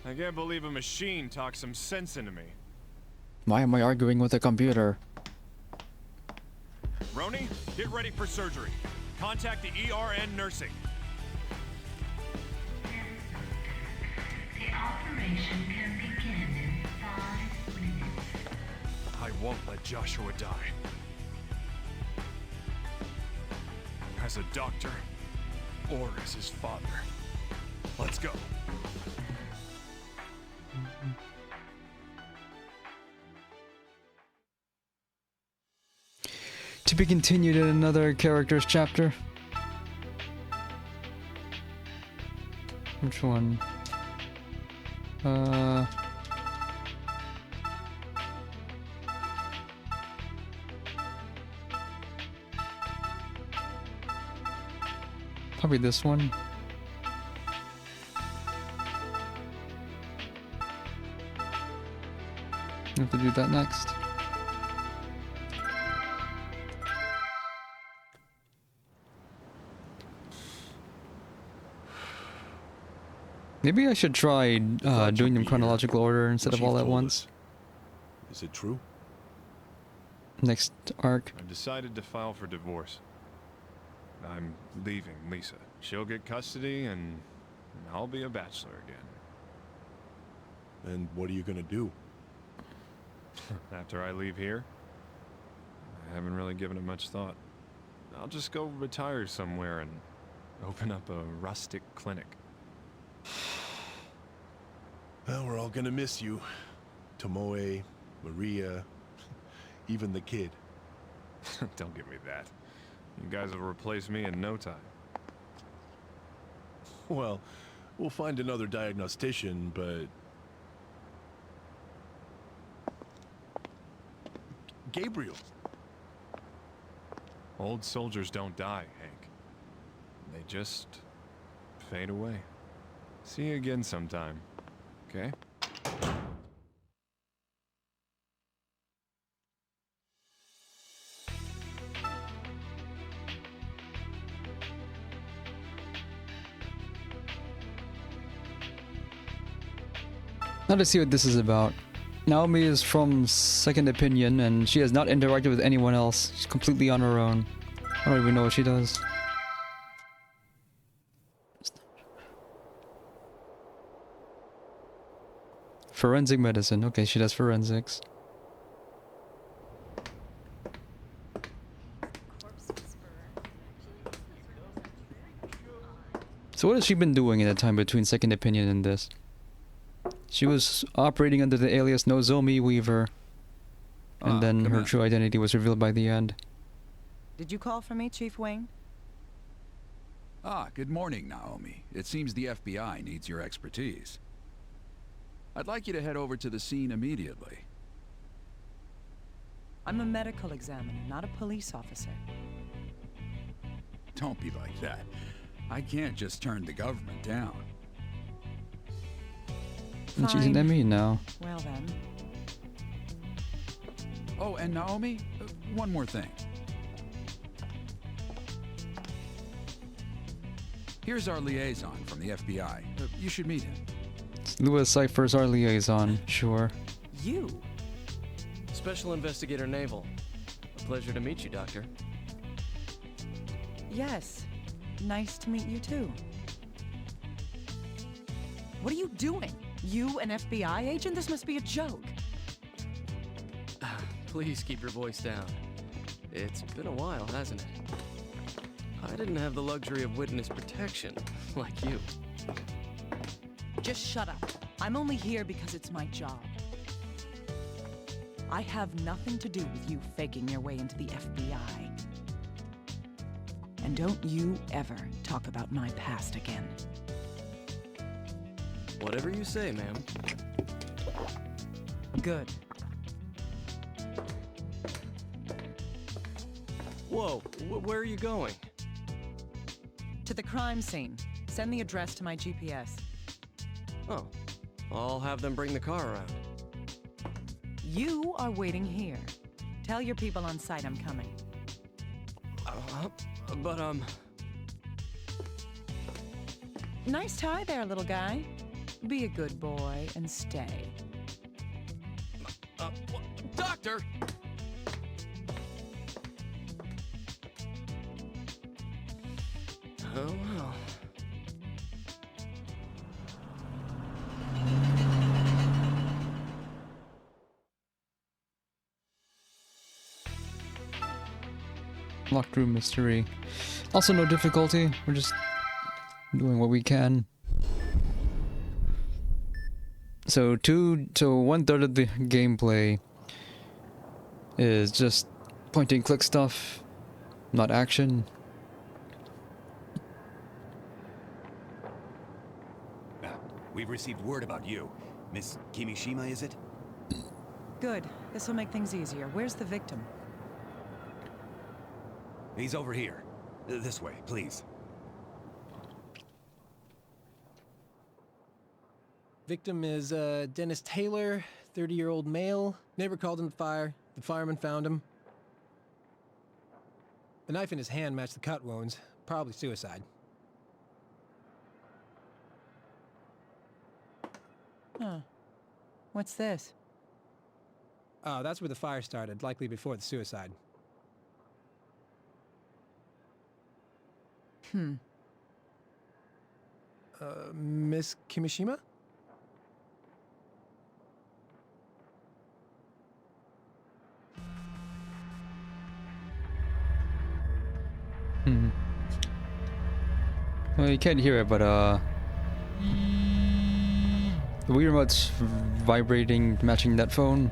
I can't believe a machine talked some sense into me. Why am I arguing with a computer? Roni, get ready for surgery. Contact the ERN nursing. The operation can begin in 5 minutes. I won't let Joshua die. As a doctor, or as his father. Let's go. To be continued in another character's chapter. Which one? Probably this one. I have to do that next. Maybe I should try doing them chronological order instead of all at once. Is it true? Next arc. I've decided to file for divorce. I'm leaving Lisa. She'll get custody and I'll be a bachelor again. And what are you gonna do? After I leave here, I haven't really given it much thought. I'll just go retire somewhere and open up a rustic clinic. Well, we're all gonna miss you. Tomoe, Maria, even the kid. Don't give me that. You guys will replace me in no time. Well, we'll find another diagnostician, but... Gabriel! Old soldiers don't die, Hank. They just fade away. See you again sometime, okay? Now to see what this is about. Naomi is from Second Opinion and she has not interacted with anyone else. She's completely on her own. I don't even know what she does. Forensic medicine. Okay, she does forensics. So what has she been doing in the time between Second Opinion and this? She was operating under the alias Nozomi Weaver. And then her true identity was revealed by the end. Did you call for me, Chief Wayne? Ah, good morning, Naomi. It seems the FBI needs your expertise. I'd like you to head over to the scene immediately. I'm a medical examiner, not a police officer. Don't be like that. I can't just turn the government down. And she's an Fine. ME now. Well then. Oh, and Naomi, one more thing. Here's our liaison from the FBI. You should meet him. Louis Cypher's our liaison, sure. You? Special Investigator Naval. A pleasure to meet you, Doctor. Yes. Nice to meet you too. What are you doing? You an FBI agent? This must be a joke. Please keep your voice down. It's been a while, hasn't it? I didn't have the luxury of witness protection like you. Just shut up. I'm only here because it's my job. I have nothing to do with you faking your way into the FBI. And don't you ever talk about my past again. Whatever you say, ma'am. Good. Whoa, where are you going? To the crime scene. Send the address to my GPS. Oh, I'll have them bring the car around. You are waiting here. Tell your people on site I'm coming. But, Nice tie there, little guy. Be a good boy and stay. Doctor! Oh, well. Locked room mystery. Also no difficulty. We're just doing what we can. So 1/3 of the gameplay is just point and click stuff, not action. We've received word about you. Miss Kimishima, is it? Good. This will make things easier. Where's the victim? He's over here. This way, please. Victim is Dennis Taylor, 30-year-old male. Neighbor called in the fire. The fireman found him. The knife in his hand matched the cut wounds. Probably suicide. Huh. What's this? Oh, that's where the fire started, likely before the suicide. Miss Kimishima? Well, you can't hear it, but the Wii remote's vibrating, matching that phone.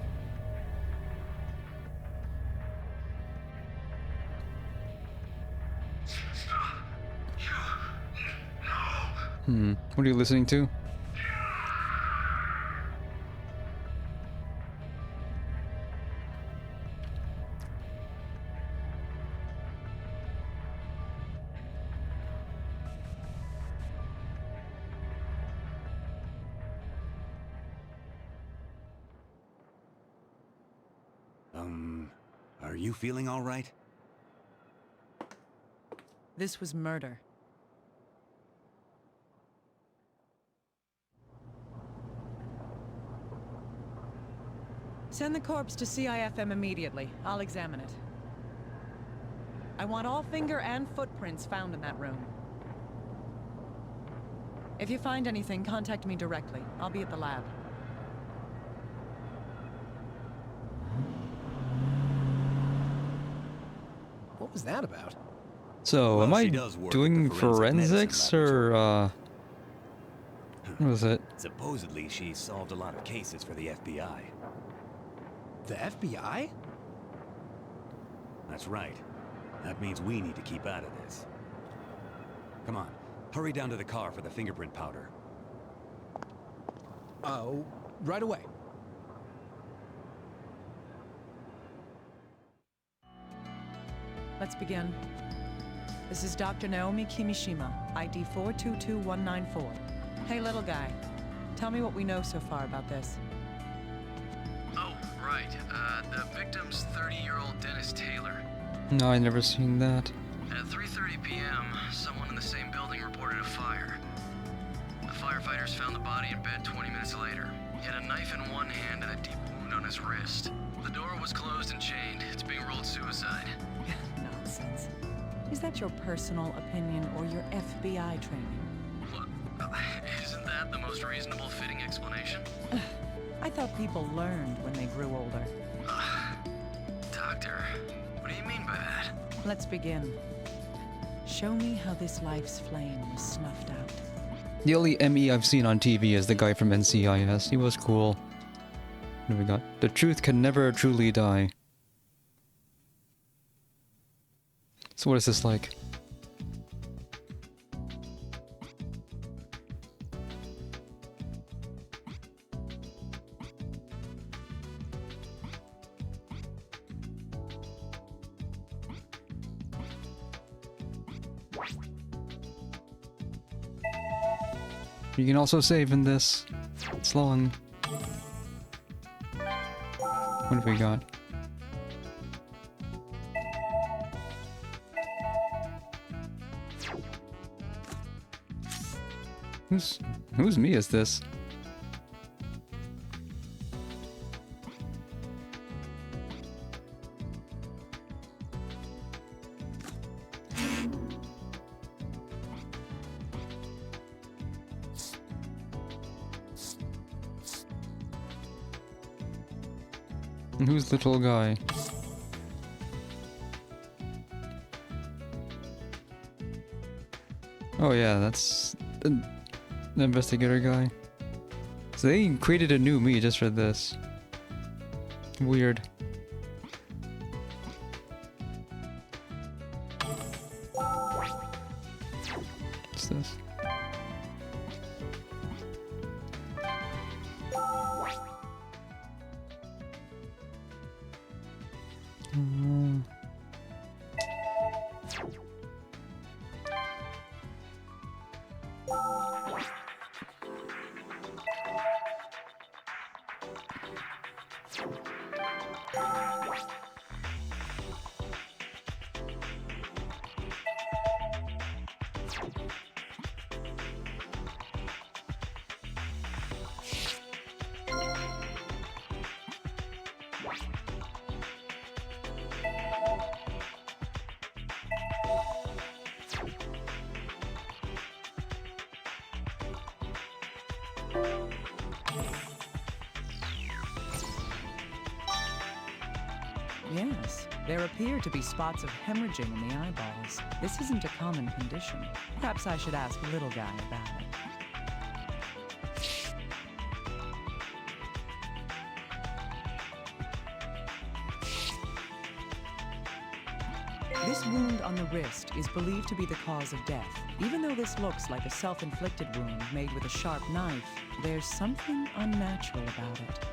What are you listening to? Are you feeling all right? This was murder. Send the corpse to CIFM immediately. I'll examine it. I want all finger and footprints found in that room. If you find anything, contact me directly. I'll be at the lab. What was that about? So, Well, am I she does work at doing the forensic forensics medicine or what was it? Supposedly, she solved a lot of cases for the FBI. The FBI? That's right. That means we need to keep out of this. Come on, hurry down to the car for the fingerprint powder. Oh, right away. Let's begin. This is Dr. Naomi Kimishima, ID 422194. Hey, little guy. Tell me what we know so far about this. Oh, right. The victim's 30-year-old Dennis Taylor. No, I never seen that. At 3:30 p.m., someone in the same building reported a fire. The firefighters found the body in bed 20 minutes later. He had a knife in one hand and a deep wound on his wrist. The door was closed and chained. It's being ruled suicide. Nonsense. Is that your personal opinion or your FBI training? Look, isn't that the most reasonable fitting explanation? I thought people learned when they grew older. Doctor, what do you mean by that? Let's begin. Show me how this life's flame was snuffed out. The only ME I've seen on TV is the guy from NCIS. He was cool. What do we got? The truth can never truly die. So what is this like? You can also save in this. It's long. What have we got? Whose me is this? And who's the little guy? Oh yeah, that's the investigator guy. So they created a new me just for this. Weird. What's this? Yes, there appear to be spots of hemorrhaging in the eyeballs. This isn't a common condition. Perhaps I should ask Little Guy about it. This wound on the wrist is believed to be the cause of death. Even though this looks like a self-inflicted wound made with a sharp knife, there's something unnatural about it.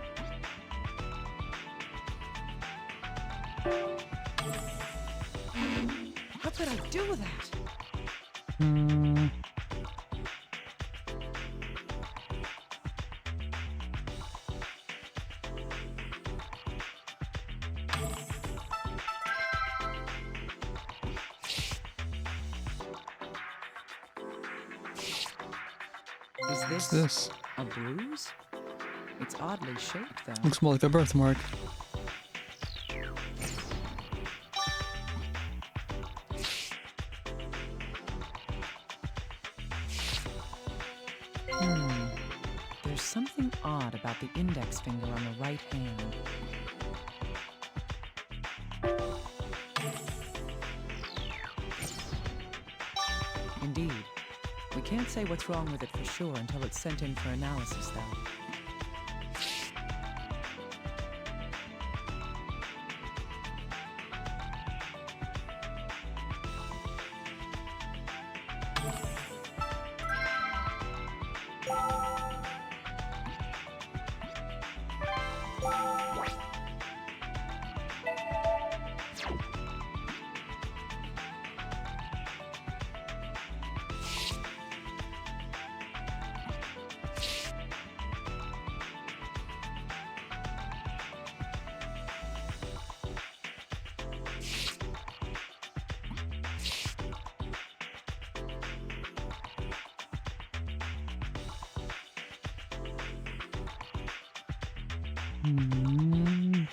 What could I do with that? What's this? A bruise? It's oddly shaped, though. Looks more like a birthmark. There's something odd about the index finger on the right hand. Indeed. We can't say what's wrong with it for sure until it's sent in for analysis, though.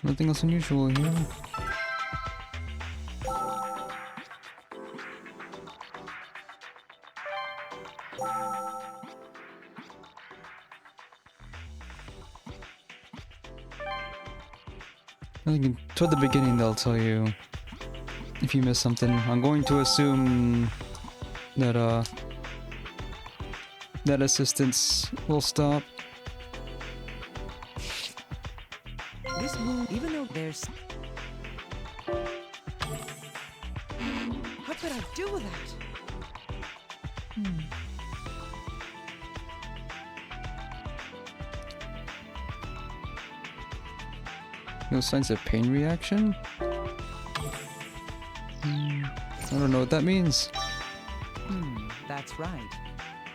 Nothing else unusual here. I think toward the beginning they'll tell you if you miss something. I'm going to assume that that assistance will stop. This wound, even though there's... What could I do with that? No signs of pain reaction? I don't know what that means. That's right.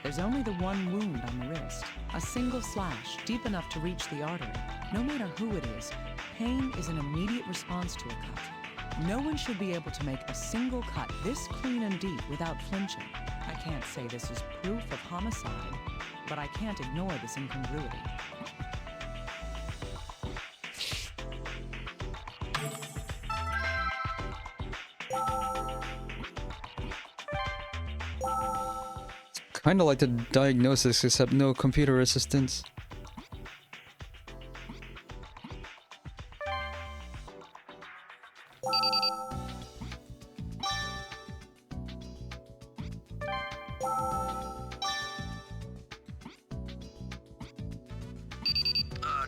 There's only the one wound on the wrist. A single slash, deep enough to reach the artery. No matter who it is, pain is an immediate response to a cut. No one should be able to make a single cut this clean and deep without flinching. I can't say this is proof of homicide, but I can't ignore this incongruity. Kinda like the diagnosis, except no computer assistance.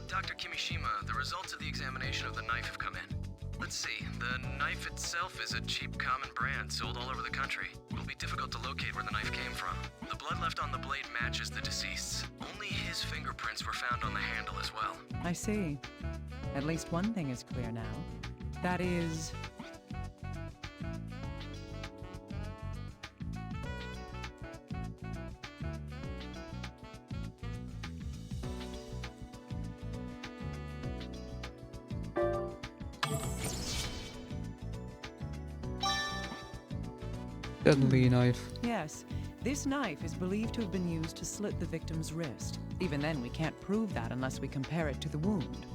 Dr. Kimishima, the results of the examination of the knife have come in. Let's see, the knife itself is a cheap common brand sold all over the country. It'll be difficult to locate where the knife came from. The blood left on the blade matches the deceased's. Only his fingerprints were found on the handle as well. I see. At least one thing is clear now. That is... Deadly knife. Yes, this knife is believed to have been used to slit the victim's wrist. Even then, we can't prove that unless we compare it to the wound.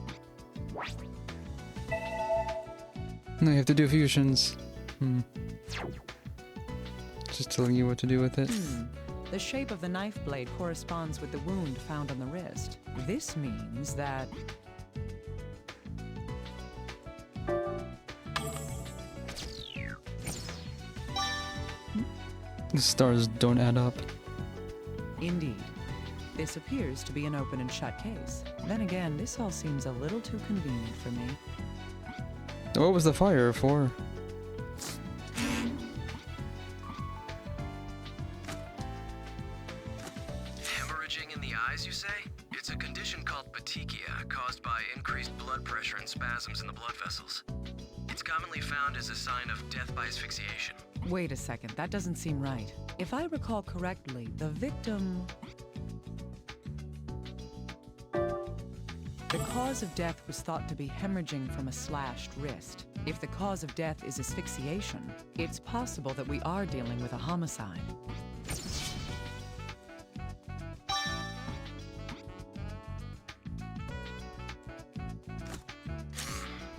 No, you have to do fusions. Just telling you what to do with it. The shape of the knife blade corresponds with the wound found on the wrist. This means that... The stars don't add up. Indeed. This appears to be an open and shut case. Then again, this all seems a little too convenient for me. What was the fire for? Hemorrhaging in the eyes, you say? It's a condition called petechia, caused by increased blood pressure and spasms in the blood vessels. It's commonly found as a sign of death by asphyxiation. Wait a second, that doesn't seem right. If I recall correctly, the victim... The cause of death was thought to be hemorrhaging from a slashed wrist. If the cause of death is asphyxiation, it's possible that we are dealing with a homicide.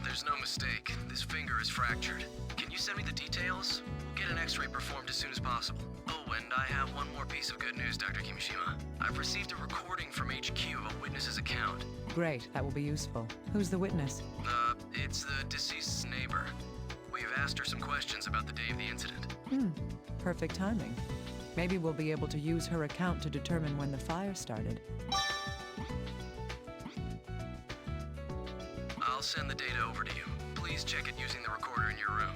There's no mistake. This finger is fractured. Can you send me the details? We'll get an x-ray performed as soon as possible. Oh, and I have one more piece of good news, Dr. Kimishima. I've received a recording from HQ of a witness's account. Great, that will be useful. Who's the witness? It's the deceased's neighbor. We've asked her some questions about the day of the incident. Perfect timing. Maybe we'll be able to use her account to determine when the fire started. I'll send the data over to you. Please check it using the recorder in your room.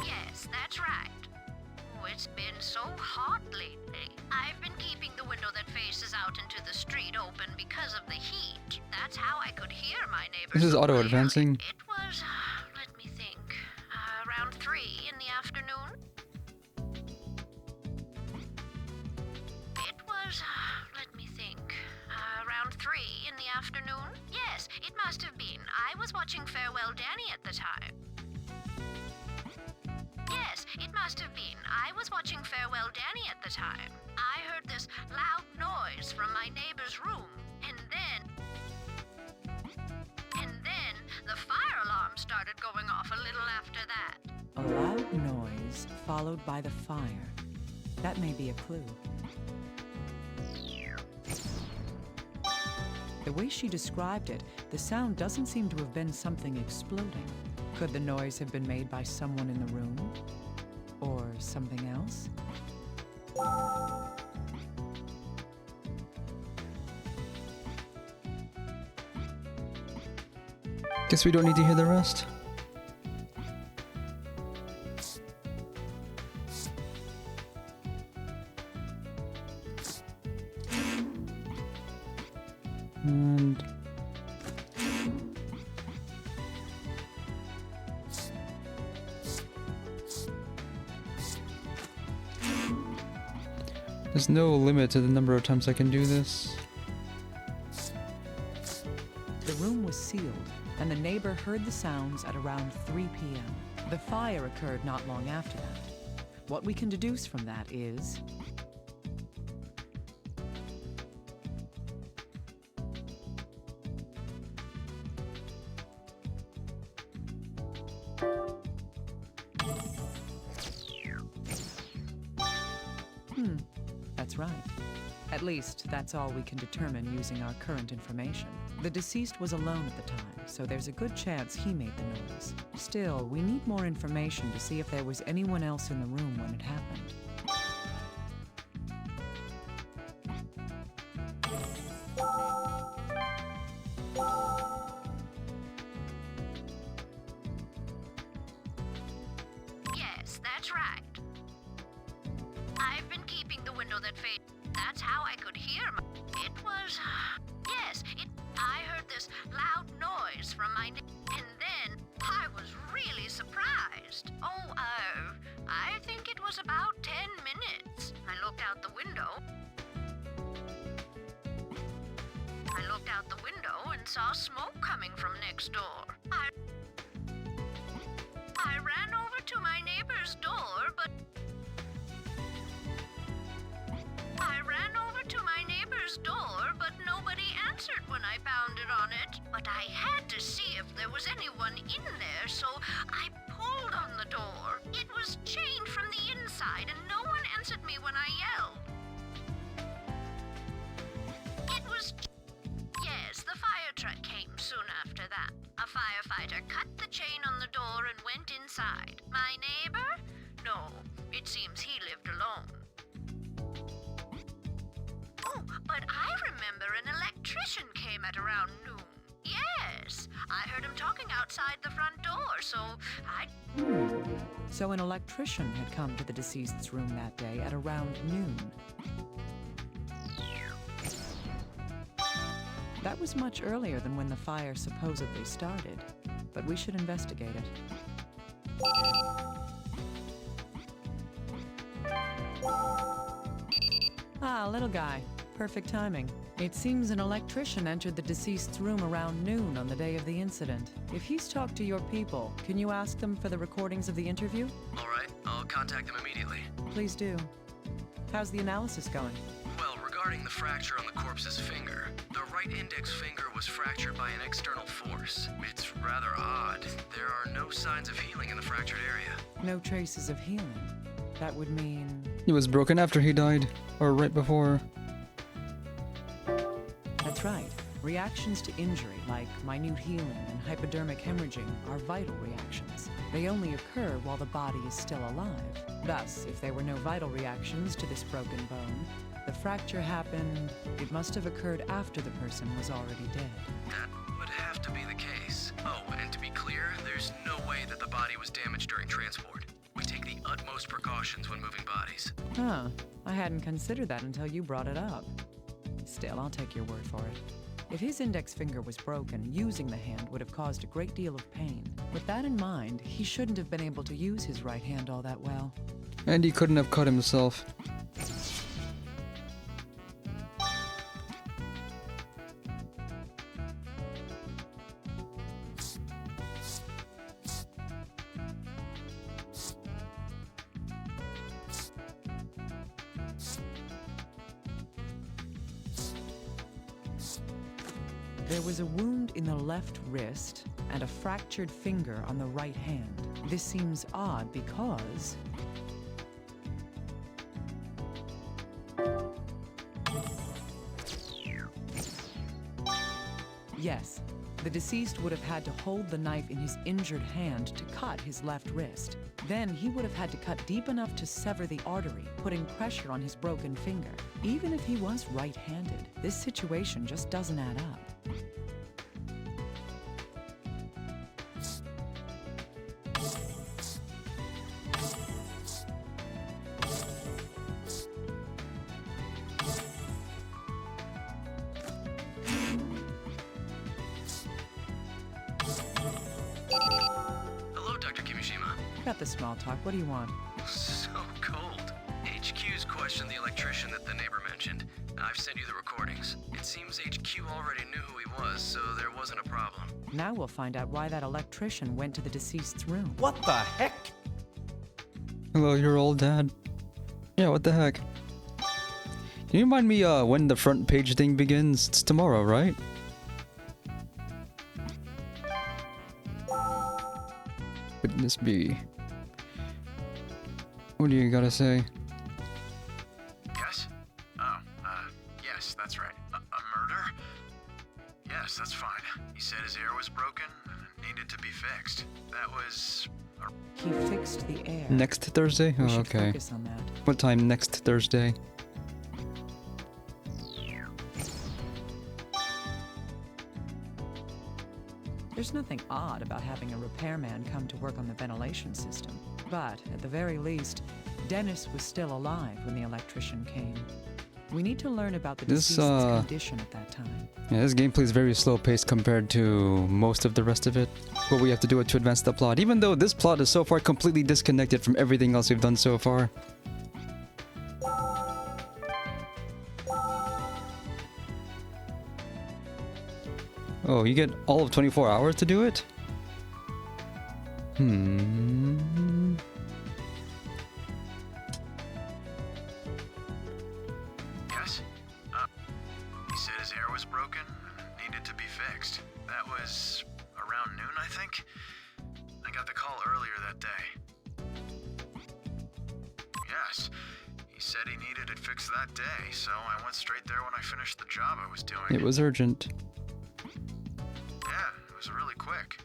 Yes, that's right. Oh, it's been so hot lately. I've been keeping the window that faces out into the street open because of the heat. That's how I could hear my neighbors. This is auto-advancing. It was, let me think, around 3 in the afternoon. It was, let me think, around 3 in the afternoon. Yes, it must have been. I was watching Farewell Danny at the time. Yes, it must have been. I was watching Farewell Danny at the time. I heard this loud noise from my neighbor's room, and then the fire alarm started going off a little after that. A loud noise followed by the fire. That may be a clue. The way she described it, the sound doesn't seem to have been something exploding. Could the noise have been made by someone in the room? Or something else? Guess we don't need to hear the rest. And There's no limit to the number of times I can do this. The room was sealed, and the neighbor heard the sounds at around 3 p.m. The fire occurred not long after that. What we can deduce from that is... That's right. At least, that's all we can determine using our current information. The deceased was alone at the time, so there's a good chance he made the noise. Still, we need more information to see if there was anyone else in the room when it happened. Yes, that's right. I've been keeping the window that faced. That's how I could hear it was... Yes, I heard this loud noise from my... And then I was really surprised. Oh, I think it was about 10 minutes. I looked out the window. And saw smoke coming from next door. I ran over to my neighbor's door, but... nobody answered when I pounded on it. But I had to see if there was anyone in there, so I pulled on the door. It was chained from the inside, and no one answered me when I yelled. It was... Yes, the fire truck came soon after that. A firefighter cut the chain on the door and went inside. My neighbor? No, it seems he lived alone. Oh, but I remember an electrician came at around noon. Yes, I heard him talking outside the front door, so I... So an electrician had come to the deceased's room that day at around noon. That was much earlier than when the fire supposedly started, but we should investigate it. Ah, little guy. Perfect timing. It seems an electrician entered the deceased's room around noon on the day of the incident. If he's talked to your people, can you ask them for the recordings of the interview? All right, I'll contact them immediately. Please do. How's the analysis going? Well, regarding the fracture on the corpse's finger, the right index finger was fractured by an external force. It's rather odd. There are no signs of healing in the fractured area. No traces of healing. That would mean... It was broken after he died, or right before. That's right. Reactions to injury, like minute healing and hypodermic hemorrhaging, are vital reactions. They only occur while the body is still alive. Thus, if there were no vital reactions to this broken bone, the fracture happened... It must have occurred after the person was already dead. That would have to be the case. Oh, and to be clear, there's no way that the body was damaged during transport. We take the utmost precautions when moving bodies. Huh. I hadn't considered that until you brought it up. Still, I'll take your word for it. If his index finger was broken, using the hand would have caused a great deal of pain. With that in mind, he shouldn't have been able to use his right hand all that well. And he couldn't have cut himself. There was a wound in the left wrist and a fractured finger on the right hand. This seems odd because... Yes, the deceased would have had to hold the knife in his injured hand to cut his left wrist. Then he would have had to cut deep enough to sever the artery, putting pressure on his broken finger. Even if he was right-handed, this situation just doesn't add up. Hello, Dr. Kimishima. Got the small talk. What do you want? So cold. HQ's questioned the electrician that the Now we'll find out why that electrician went to the deceased's room. What the heck? Hello, your old dad. Yeah, what the heck? Can you remind me when the front page thing begins? It's tomorrow, right? Witness B. What do you gotta say? Yes? Oh, yes, that's right. A murder? Yes, that's fine. He said his air was broken and needed to be fixed. That was... He fixed the air. Next Thursday? We Oh, should okay. focus on that. What time next Thursday? There's nothing odd about having a repairman come to work on the ventilation system. But, at the very least, Dennis was still alive when the electrician came. We need to learn about the This, deceased's condition at that time. Yeah, this gameplay is very slow paced compared to most of the rest of it. What we have to do to advance the plot, even though this plot is so far completely disconnected from everything else we've done so far. Oh, you get all of 24 hours to do it? Yes? He said his air was broken and needed to be fixed. That was around noon, I think? I got the call earlier that day. Yes. He said he needed it fixed that day, so I went straight there when I finished the job I was doing. It was urgent. Yeah, it was really quick.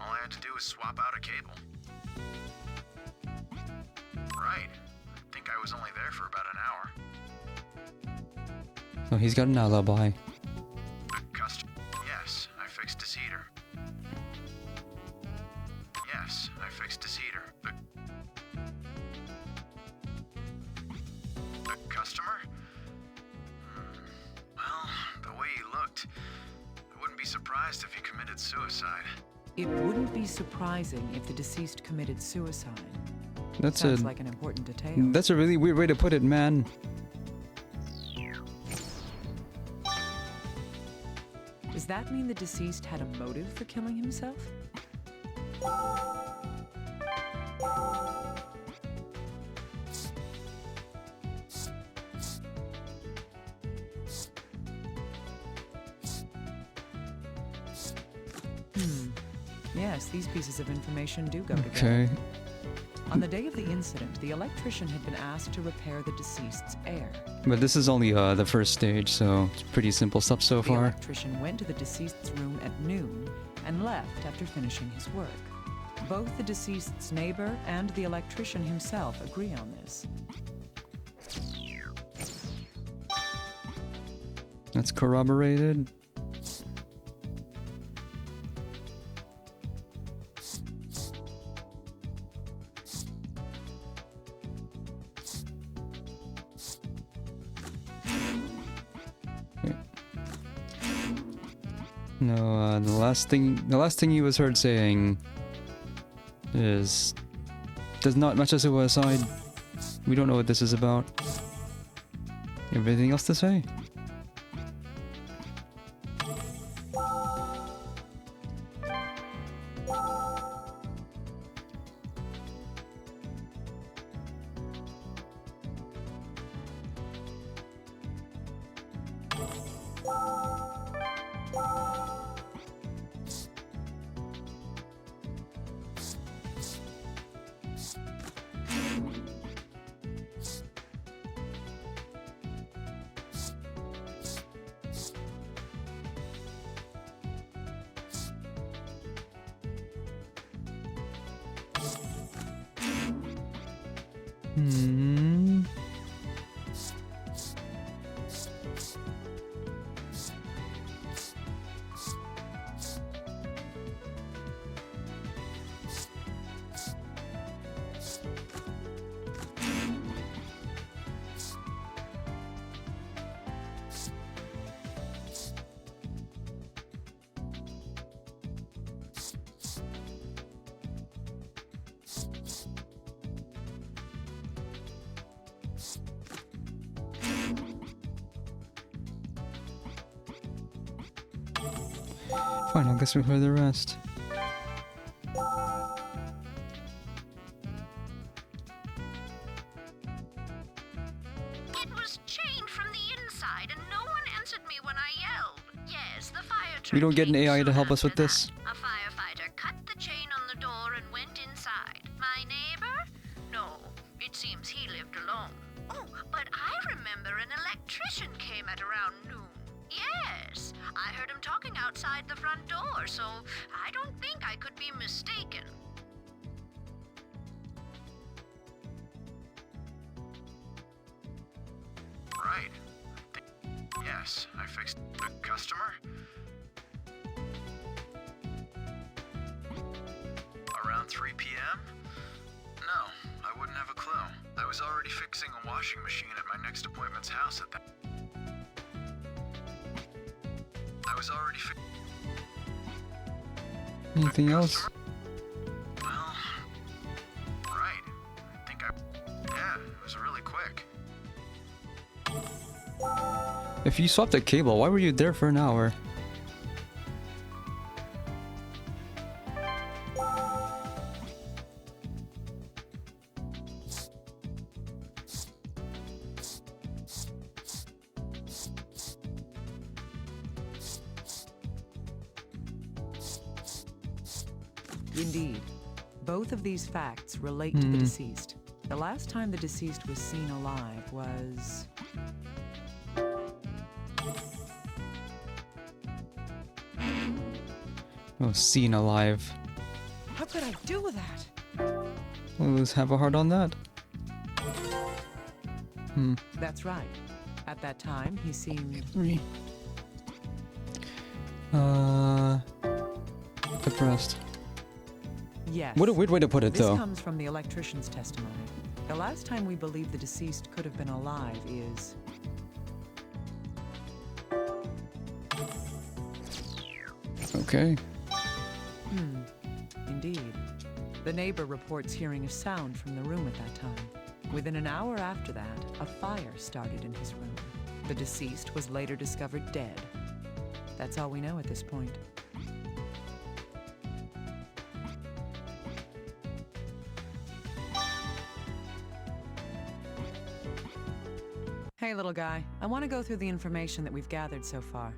All I had to do was swap out a cable. Right. I think I was only there for about an hour. So he's got an alibi. Yes, I fixed his heater. Yes, I fixed his heater. The customer? Well, the way he looked, I wouldn't be surprised if he committed suicide. It wouldn't be surprising if the deceased committed suicide. That's Sounds like an important detail. That's a really weird way to put it, man. Does that mean the deceased had a motive for killing himself? Yes, these pieces of information do go together. Okay. On the day of the incident, the electrician had been asked to repair the deceased's air. But this is only the first stage, so it's pretty simple stuff so The far. electrician went to the deceased's room at noon and left after finishing his work. Both the deceased's neighbor and the electrician himself agree on this. That's corroborated. No, the last thing he was heard saying is does not match us suicide. We don't know what this is about. You have anything else to say? Fine, I guess we heard the rest. It was chained from the inside, and no one answered me when I yelled. Yes, the fire truck. We don't get an came AI to soon help us with after this. that. A firefighter cut the chain on the door and went inside. My neighbor? No, it seems he lived alone. Oh, but I remember an electrician came at around noon. Yes, I heard him talking outside the front door, so I don't think I could be mistaken. Right. Yes, I fixed the customer. Around 3 p.m.? No, I wouldn't have a clue. I was already fixing a washing machine at my next appointment's house at that. I was already Anything else? Well, right. I think yeah, it was really quick. If you swapped the cable, why were you there for an hour? Indeed. Both of these facts relate to the deceased. The last time the deceased was seen alive was... Oh, seen alive. How could I do that? Let's have a heart on that. That's right. At that time, he seemed... Depressed. Yes. What a weird way to put it, This though. comes from the electrician's testimony. The last time we believe the deceased could have been alive is... Okay. Indeed. The neighbor reports hearing a sound from the room at that time. Within an hour after that, a fire started in his room. The deceased was later discovered dead. That's all we know at this point. Hey, little guy. I want to go through the information that we've gathered so far.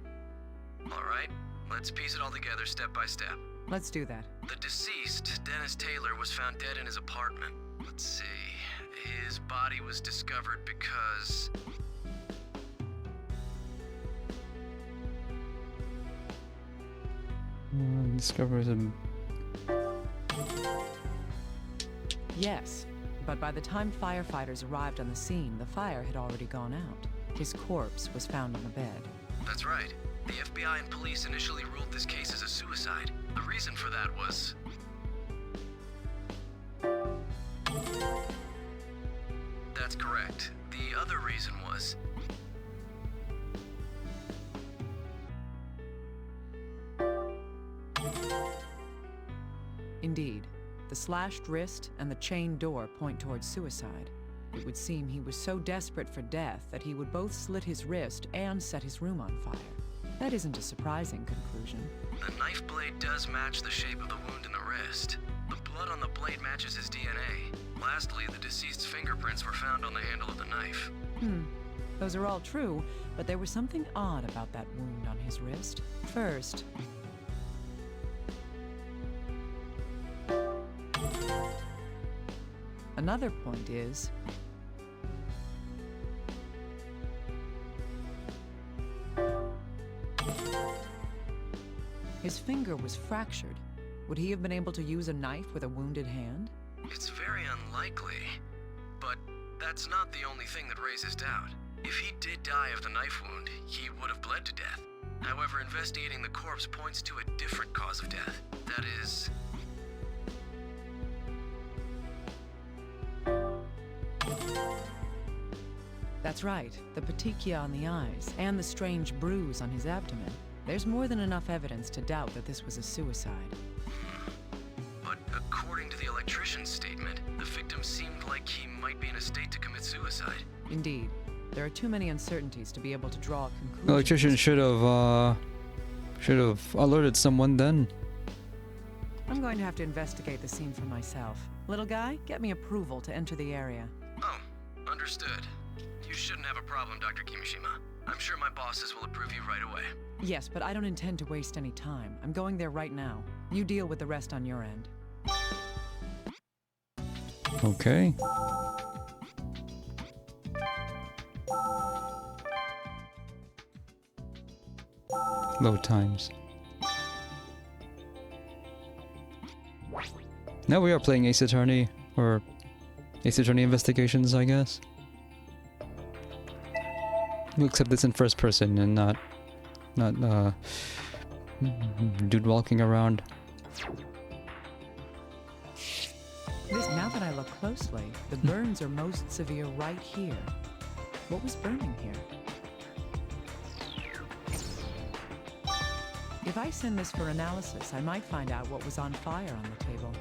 All right, let's piece it all together step by step. Let's do that. The deceased, Dennis Taylor, was found dead in his apartment. Let's see. His body was discovered because... Discovers him. Yes, but by the time firefighters arrived on the scene, the fire had already gone out. His corpse was found on the bed. That's right. The FBI and police initially ruled this case as a suicide. The reason for that was... That's correct. The other reason was... Indeed, the slashed wrist and the chained door point towards suicide. It would seem he was so desperate for death that he would both slit his wrist and set his room on fire. That isn't a surprising conclusion. The knife blade does match the shape of the wound in the wrist. The blood on the blade matches his DNA. Lastly, the deceased's fingerprints were found on the handle of the knife. Those are all true, but there was something odd about that wound on his wrist. First, another point is... his finger was fractured. Would he have been able to use a knife with a wounded hand? It's very unlikely, but that's not the only thing that raises doubt. If he did die of the knife wound, he would have bled to death. However, investigating the corpse points to a different cause of death. That is... That's right, the petechia on the eyes, and the strange bruise on his abdomen. There's more than enough evidence to doubt that this was a suicide. But according to the electrician's statement, the victim seemed like he might be in a state to commit suicide. Indeed. There are too many uncertainties to be able to draw a conclusion. The electrician Should have alerted someone then. I'm going to have to investigate the scene for myself. Little guy, get me approval to enter the area. Oh, understood. You shouldn't have a problem, Dr. Kimishima. I'm sure my bosses will approve you right away. Yes, but I don't intend to waste any time. I'm going there right now. You deal with the rest on your end. Okay. Load times. Now we are playing Ace Attorney, or Ace Attorney Investigations, I guess. Except it's in first person and not dude walking around. Now that I look closely, the burns are most severe right here. What was burning here? If I send this for analysis, I might find out what was on fire on the table.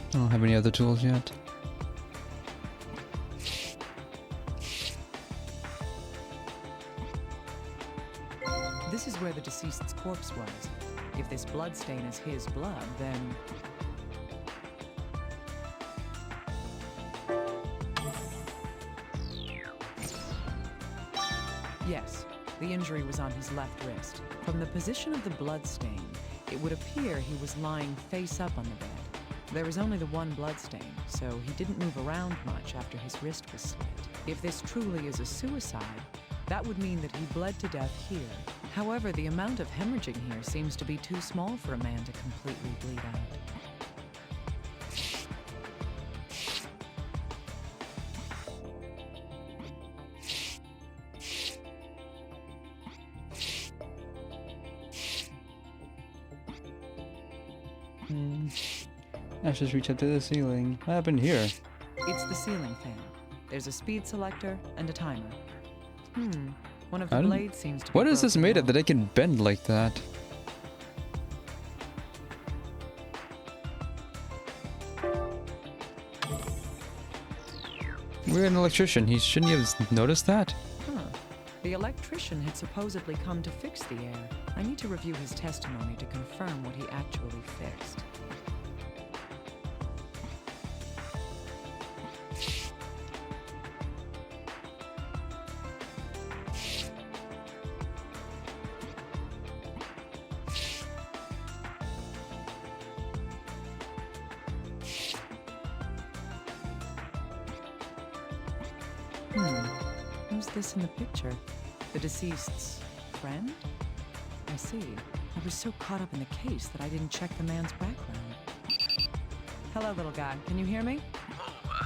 I don't have any other tools yet. This is where the deceased's corpse was. If this blood stain is his blood, then... Yes, the injury was on his left wrist. From the position of the blood stain, it would appear he was lying face up on the bed. There was only the one blood stain, so he didn't move around much after his wrist was slit. If this truly is a suicide, that would mean that he bled to death here. However, the amount of hemorrhaging here seems to be too small for a man to completely bleed out. Ashes reach up to the ceiling. What happened here? It's the ceiling fan. There's a speed selector and a timer. One of the I don't- blades seems to be What is this broken made of off. that it can bend like that? We're an electrician. He shouldn't have noticed that. Huh. The electrician had supposedly come to fix the air. I need to review his testimony to confirm what he actually fixed. Who's this in the picture? The deceased's friend? I see. I was so caught up in the case that I didn't check the man's background. Hello, little guy. Can you hear me?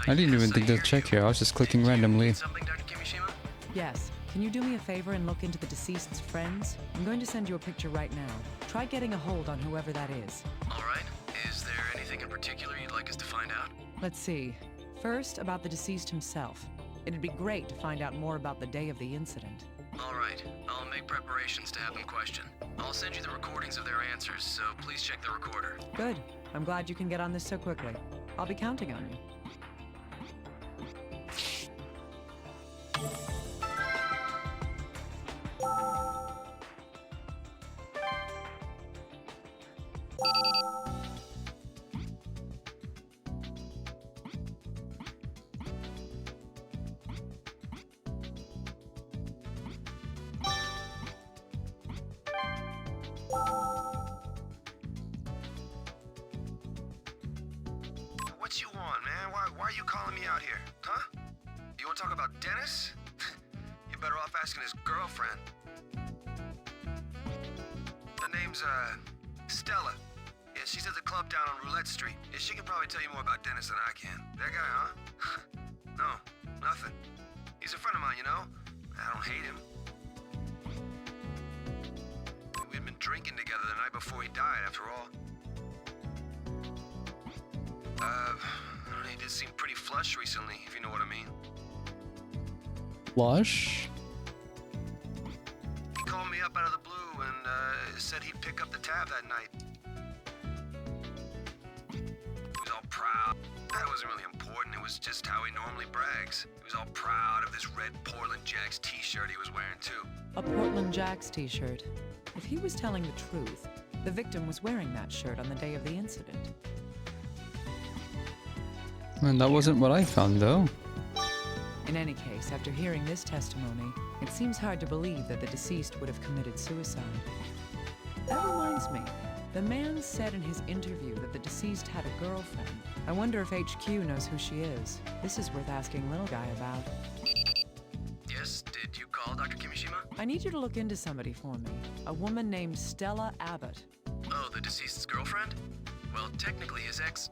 I didn't even think to check here. I was just clicking randomly. Something, Dr. Kimishima? Yes. Can you do me a favor and look into the deceased's friends? I'm going to send you a picture right now. Try getting a hold on whoever that is. All right. Is there anything in particular you'd like us to find out? Let's see. First, about the deceased himself. It'd be great to find out more about the day of the incident. All right. I'll make preparations to have them question. I'll send you the recordings of their answers, so please check the recorder. Good. I'm glad you can get on this so quickly. I'll be counting on you. What you want, man? Why are you calling me out here? Huh? You want to talk about Dennis? You're better off asking his girlfriend. Her name's, Stella. Yeah, she's at the club down on Roulette Street. Yeah, she can probably tell you more about Dennis than I can. That guy, huh? No, nothing. He's a friend of mine, you know? I don't hate him. We'd been drinking together the night before he died, after all. He did seem pretty flush recently, if you know what I mean. Flush? He called me up out of the blue and said he'd pick up the tab that night. He was all proud. That wasn't really important. It was just how he normally brags. He was all proud of this red Portland Jacks t-shirt he was wearing too. A Portland Jacks t-shirt. If he was telling the truth, the victim was wearing that shirt on the day of the incident. And that wasn't what I found, though. In any case, after hearing this testimony, it seems hard to believe that the deceased would have committed suicide. That reminds me, the man said in his interview that the deceased had a girlfriend. I wonder if HQ knows who she is. This is worth asking Little Guy about. Yes, did you call Dr. Kimishima? I need you to look into somebody for me. A woman named Stella Abbott. Oh, the deceased's girlfriend? Well, technically his ex...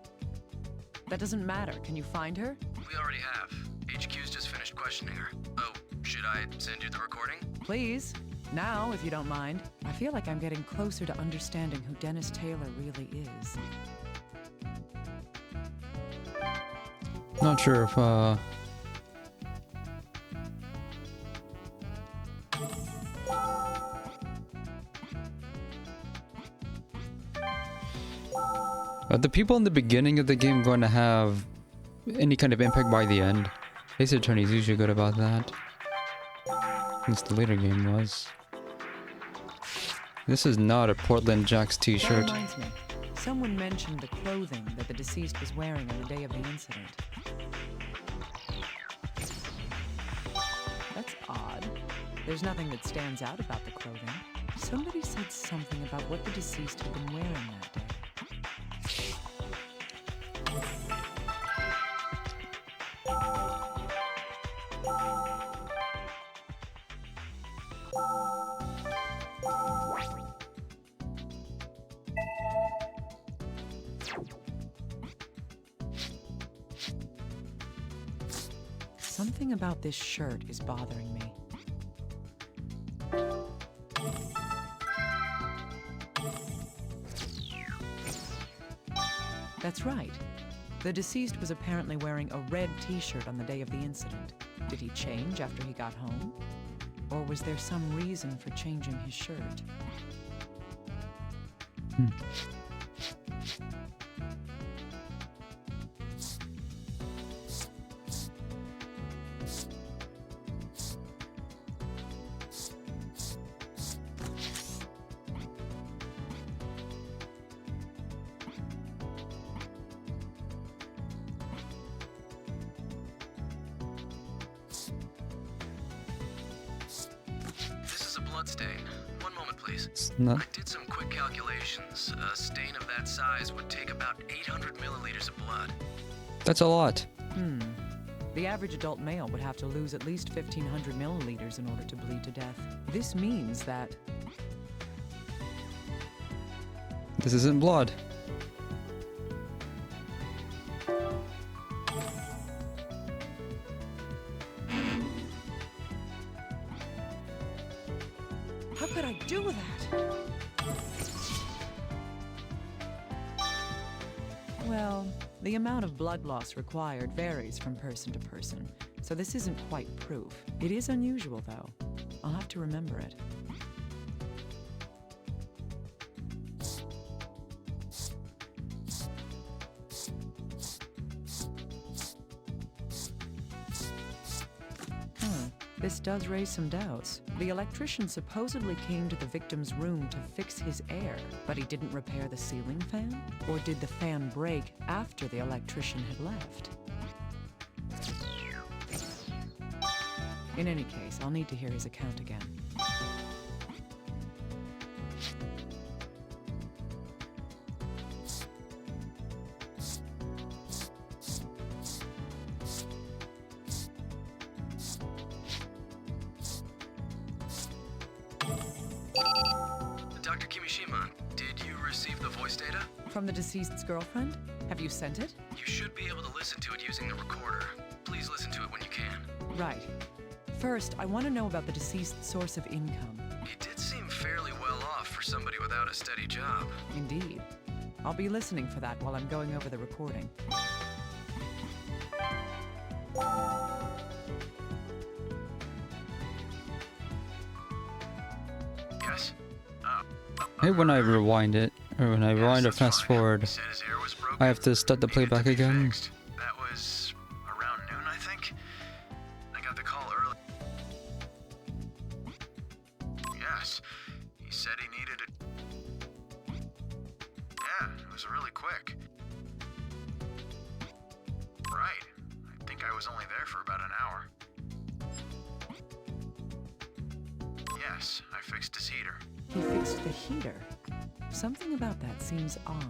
That doesn't matter. Can you find her? We already have. HQ's just finished questioning her. Oh, should I send you the recording? Please. Now, if you don't mind. I feel like I'm getting closer to understanding who Dennis Taylor really is. Not sure if, Are the people in the beginning of the game going to have any kind of impact by the end? Ace Attorney's usually good about that. At least the later game was. This is not a Portland Jacks t-shirt. That reminds me. Someone mentioned the clothing that the deceased was wearing on the day of the incident. That's odd. There's nothing that stands out about the clothing. Somebody said something about what the deceased had been wearing that day. Something about this shirt is bothering me. That's right. The deceased was apparently wearing a red t-shirt on the day of the incident. Did he change after he got home? Or was there some reason for changing his shirt? Bloodstain. One moment, please. No. I did some quick calculations. A stain of that size would take about 800 milliliters of blood. That's a lot. The average adult male would have to lose at least 1,500 milliliters in order to bleed to death. This means that... This isn't blood. How could I do that? Well, the amount of blood loss required varies from person to person, so this isn't quite proof. It is unusual, though. I'll have to remember it. This does raise some doubts. The electrician supposedly came to the victim's room to fix his air, but he didn't repair the ceiling fan? Or did the fan break after the electrician had left? In any case, I'll need to hear his account again. Dr. Kimishima, did you receive the voice data? From the deceased's girlfriend? Have you sent it? You should be able to listen to it using the recorder. Please listen to it when you can. Right. First, I want to know about the deceased's source of income. He did seem fairly well off for somebody without a steady job. Indeed. I'll be listening for that while I'm going over the recording. Yes. Hey, when I rewind it, or when I rewind or fast forward, I have to start the playback again. That was got the call early. Yes, he said he needed it. Yeah, it was really quick. Right. I think I was only there for about an hour. Yes, I fixed his heater. He fixed the heater. Something about that seems odd.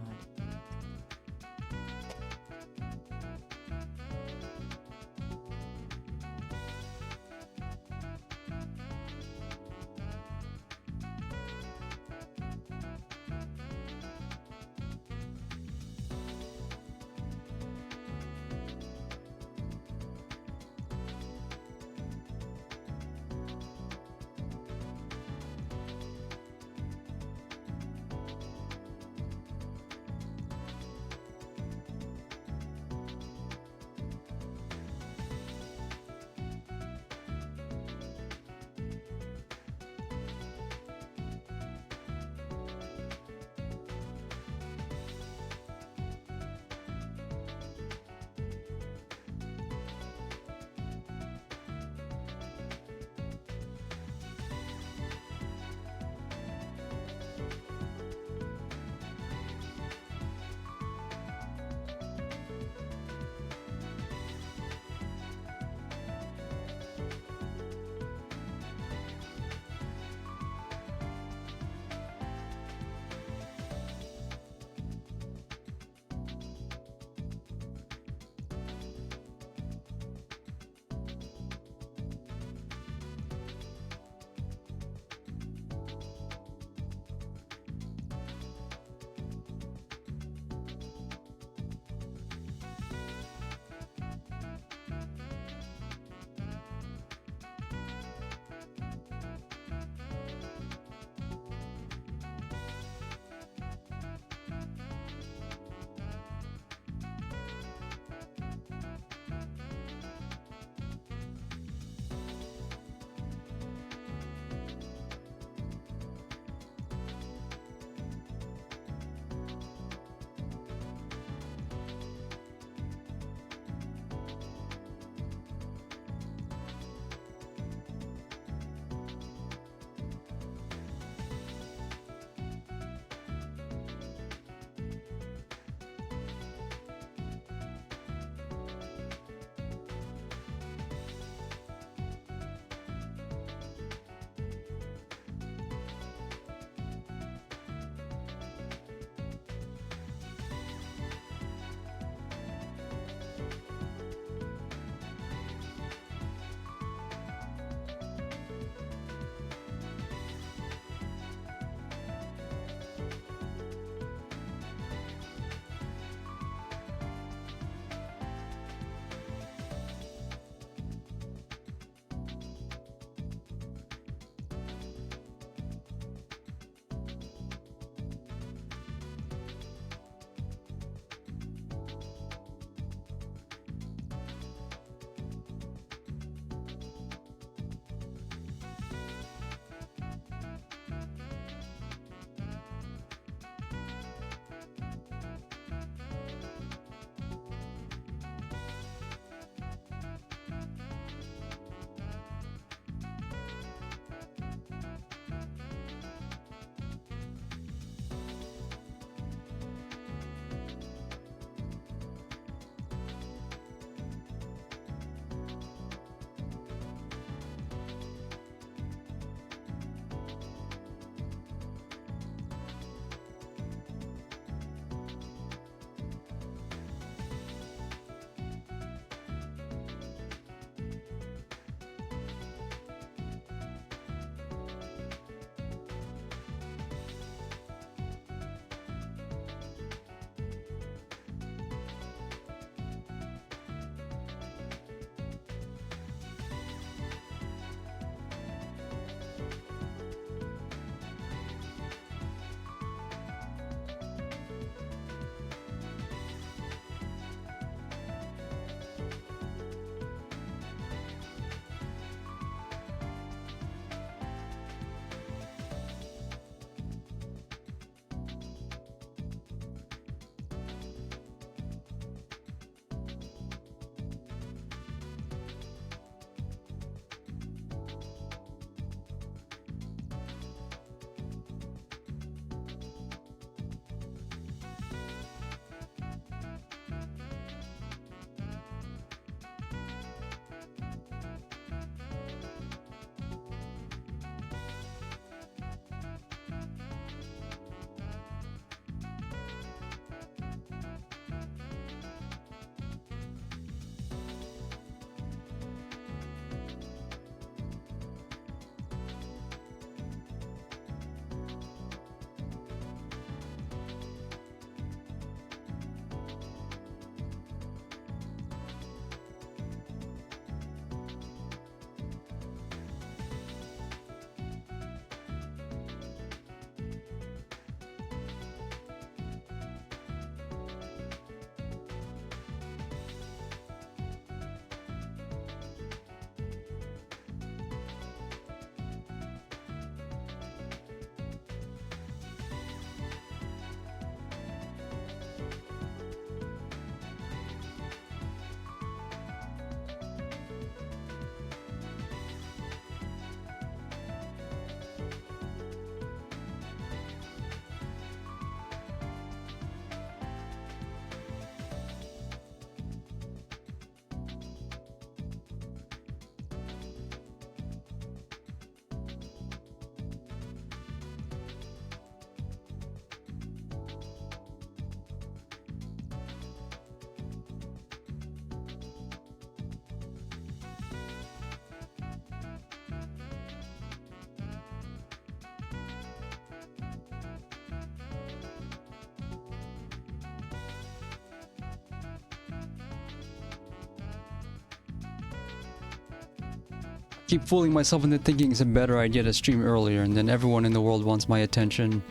keep fooling myself into thinking it's a better idea to stream earlier, and then everyone in the world wants my attention.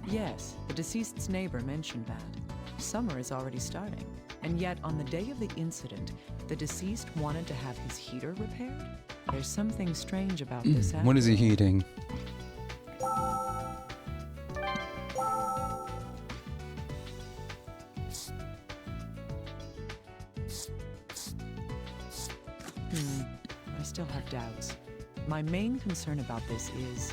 Yes, the deceased's neighbor mentioned that. Summer is already starting, and yet on the day of the incident, the deceased wanted to have his heater repaired? There's something strange about this. What is he heating? I still have doubts. My main concern about this is...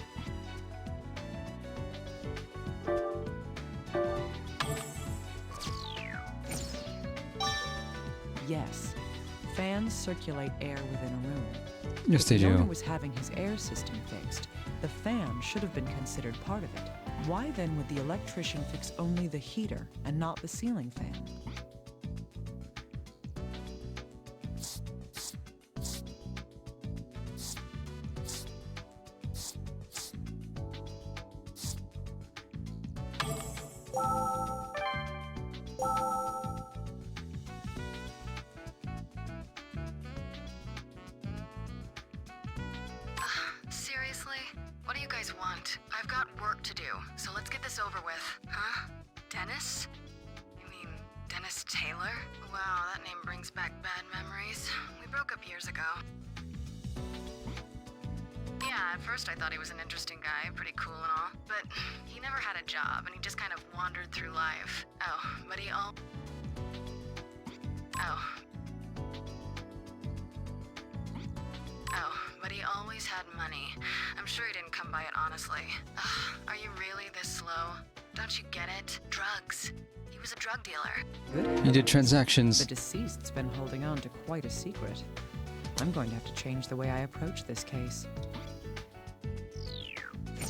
Yes, fans circulate air within a room. Yes, they If the do. owner was having his air system fixed, the fan should have been considered part of it. Why then would the electrician fix only the heater and not the ceiling fan? Seriously? What do you guys want? I've got work to do, so let's get this over with. Huh? Dennis? You mean Dennis Taylor? Wow, that name brings back bad memories. We broke up years ago. Yeah, at first I thought he was an interesting guy, pretty cool and all, but he never had a job and he just kind of wandered through life. Oh, but he all... Oh, but he always had money. I'm sure he didn't come by it honestly. Ugh, are you really this slow? Don't you get it? Drugs. He was a drug dealer. He did transactions. The deceased's been holding on to quite a secret. I'm going to have to change the way I approach this case.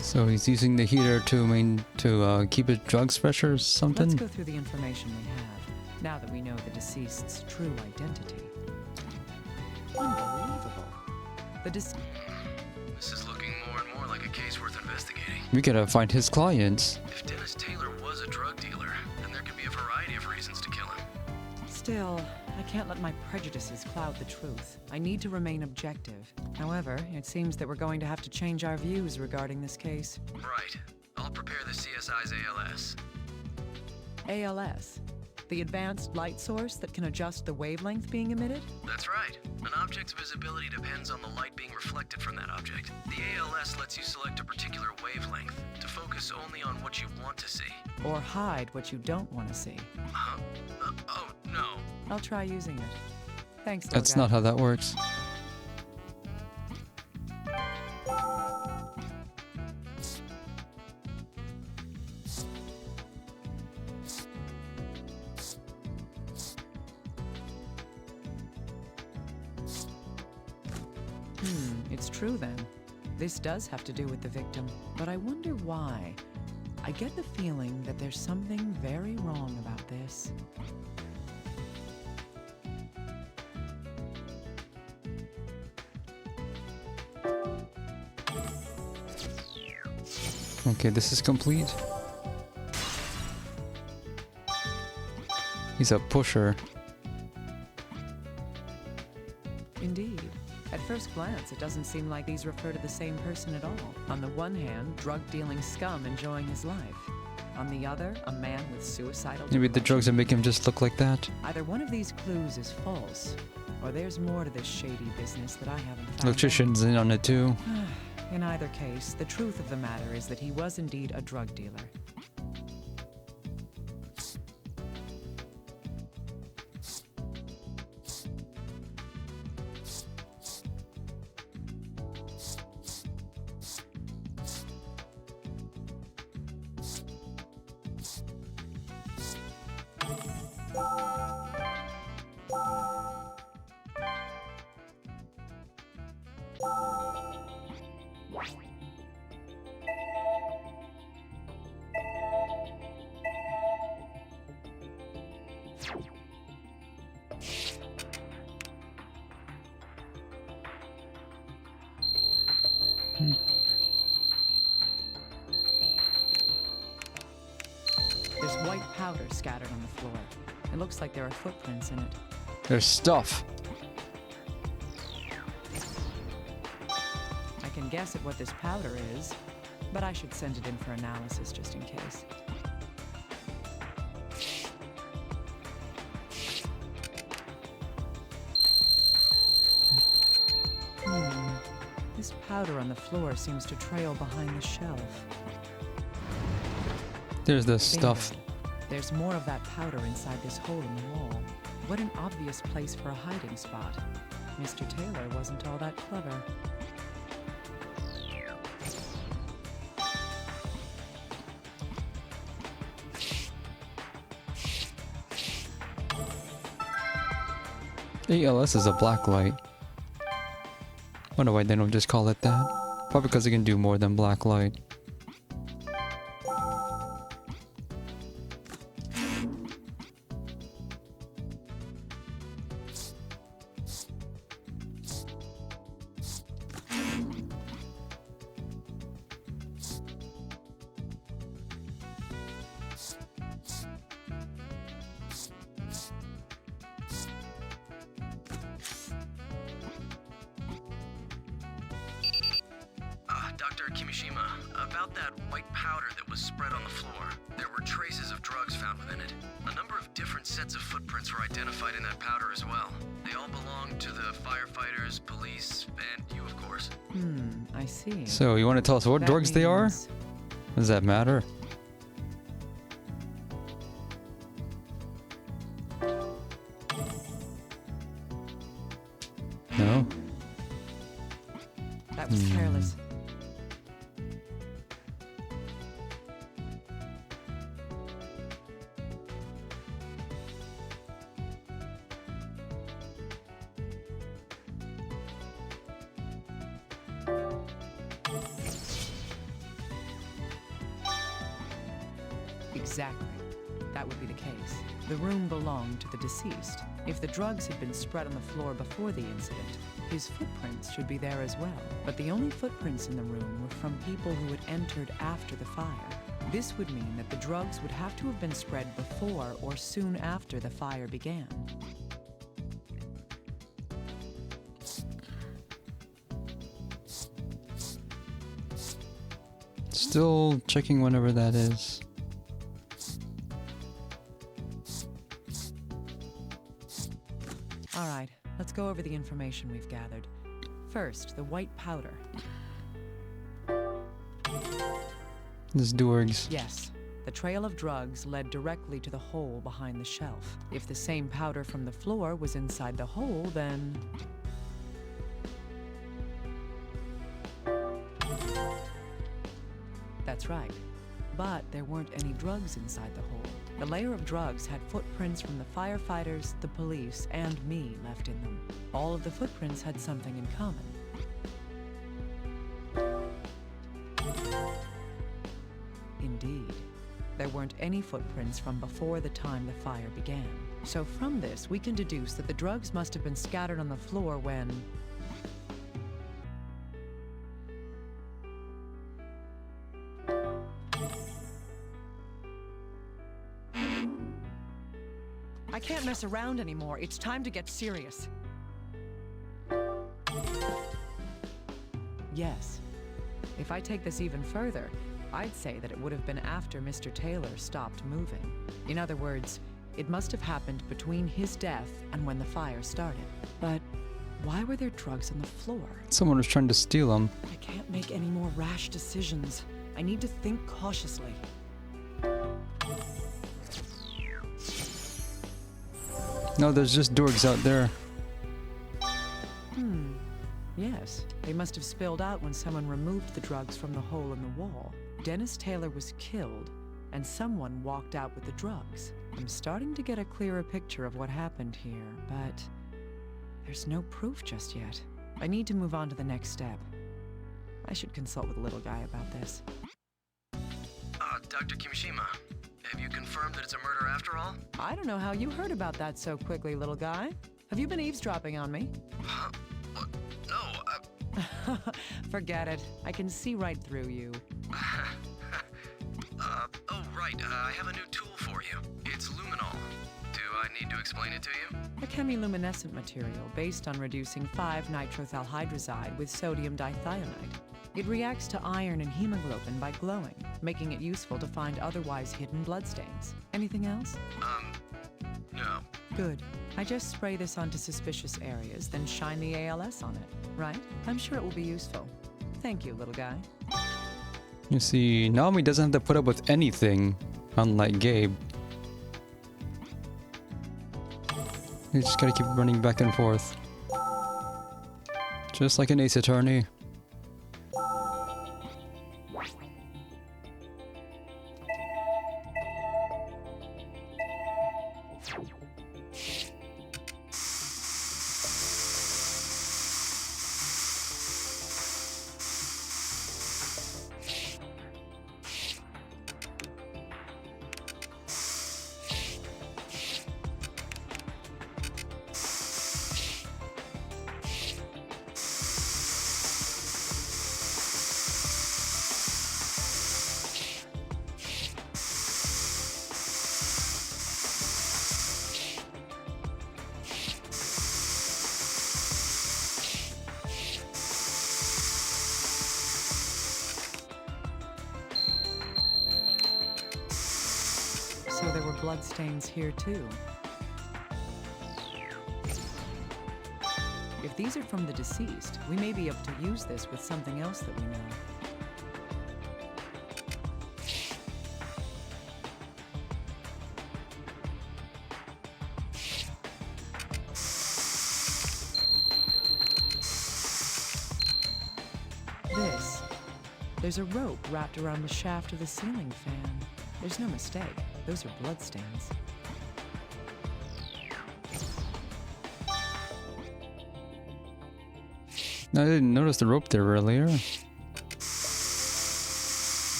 So he's using the heater to keep his drugs fresh or something? Let's go through the information we have, now that we know the deceased's true identity. Unbelievable. This is looking more and more like a case worth investigating. We gotta find his clients. If Dennis Taylor was a drug dealer, then there could be a variety of reasons to kill him. Still, I can't let my prejudices cloud the truth. I need to remain objective. However, it seems that we're going to have to change our views regarding this case. Right. I'll prepare the CSI's ALS. ALS? The advanced light source that can adjust the wavelength being emitted? That's right. An object's visibility depends on the light being reflected from that object. The ALS lets you select a particular wavelength to focus only on what you want to see. Or hide what you don't want to see. Oh, no. I'll try using it. Thanks, little That's guy. not how that works. It's true then. This does have to do with the victim, but I wonder why. I get the feeling that there's something very wrong about this. Okay, this is complete. He's a pusher. Indeed. At first glance, it doesn't seem like these refer to the same person at all. On the one hand, drug-dealing scum enjoying his life. On the other, a man with suicidal... Maybe the drugs that make him just look like that. Either one of these clues is false, or there's more to this shady business that I haven't found out. Electrician's in on it too. In either case, the truth of the matter is that he was indeed a drug dealer. white powder scattered on the floor. It looks like there are footprints in it. There's stuff. I can guess at what this powder is, but I should send it in for analysis just in case. This powder on the floor seems to trail behind the shelf. There's this stuff. Bingo. There's more of that powder inside this hole in the wall. What an obvious place for a hiding spot. Mr. Taylor wasn't all that clever. ALS is a black light. Wonder why they don't just call it that. Probably because it can do more than black light. Dr. Kimishima, about that white powder that was spread on the floor, there were traces of drugs found within it. A number of different sets of footprints were identified in that powder as well. They all belonged to the firefighters, police, and you, of course. I see. So, you want to tell us what That drugs they are? means- Does that matter? No? That was careless. Exactly. That would be the case. The room belonged to the deceased. If the drugs had been spread on the floor before the incident, his footprints should be there as well. But the only footprints in the room were from people who had entered after the fire. This would mean that the drugs would have to have been spread before or soon after the fire began. Still checking whenever that is. All right, let's go over the information we've gathered. First, the white powder. This Durgs. Yes, the trail of drugs led directly to the hole behind the shelf. If the same powder from the floor was inside the hole, then... That's right. But there weren't any drugs inside the hole. The layer of drugs had footprints from the firefighters, the police, and me left in them. All of the footprints had something in common. Indeed. There weren't any footprints from before the time the fire began. So from this, we can deduce that the drugs must have been scattered on the floor when... I can't mess around anymore. It's time to get serious. Yes. If I take this even further, I'd say that it would have been after Mr. Taylor stopped moving. In other words, it must have happened between his death and when the fire started. But why were there drugs on the floor? Someone was trying to steal them. I can't make any more rash decisions. I need to think cautiously. No, there's just Durgs out there. Yes, they must have spilled out when someone removed the drugs from the hole in the wall. Dennis Taylor was killed, and someone walked out with the drugs. I'm starting to get a clearer picture of what happened here, but there's no proof just yet. I need to move on to the next step. I should consult with the little guy about this. Dr. Kimishima, have you confirmed that it's a murder after all? I don't know how you heard about that so quickly, little guy. Have you been eavesdropping on me? What? No, Forget it. I can see right through you. Oh, right. I have a new tool for you. It's luminol. Do I need to explain it to you? A chemiluminescent material based on reducing 5-nitrophthalhydrazide with sodium dithionite. It reacts to iron and hemoglobin by glowing, making it useful to find otherwise hidden bloodstains. Anything else? No. Good. I just spray this onto suspicious areas, then shine the ALS on it, right? I'm sure it will be useful. Thank you, little guy. You see, Naomi doesn't have to put up with anything, unlike Gabe. You just gotta keep running back and forth. Just like an Ace Attorney. So there were bloodstains here too. If these are from the deceased, we may be able to use this with something else that we know. There's a rope wrapped around the shaft of the ceiling fan. There's no mistake. Those are bloodstains. I didn't notice the rope there earlier.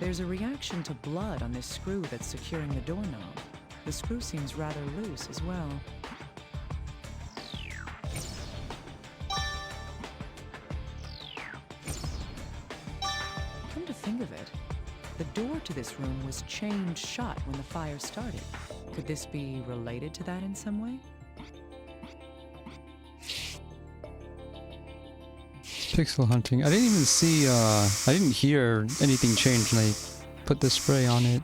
There's a reaction to blood on this screw that's securing the doorknob. The screw seems rather loose as well. Come to think of it, the door to this room was chained shut when the fire started. Could this be related to that in some way? Pixel hunting. I didn't even see, I didn't hear anything change when I put the spray on it.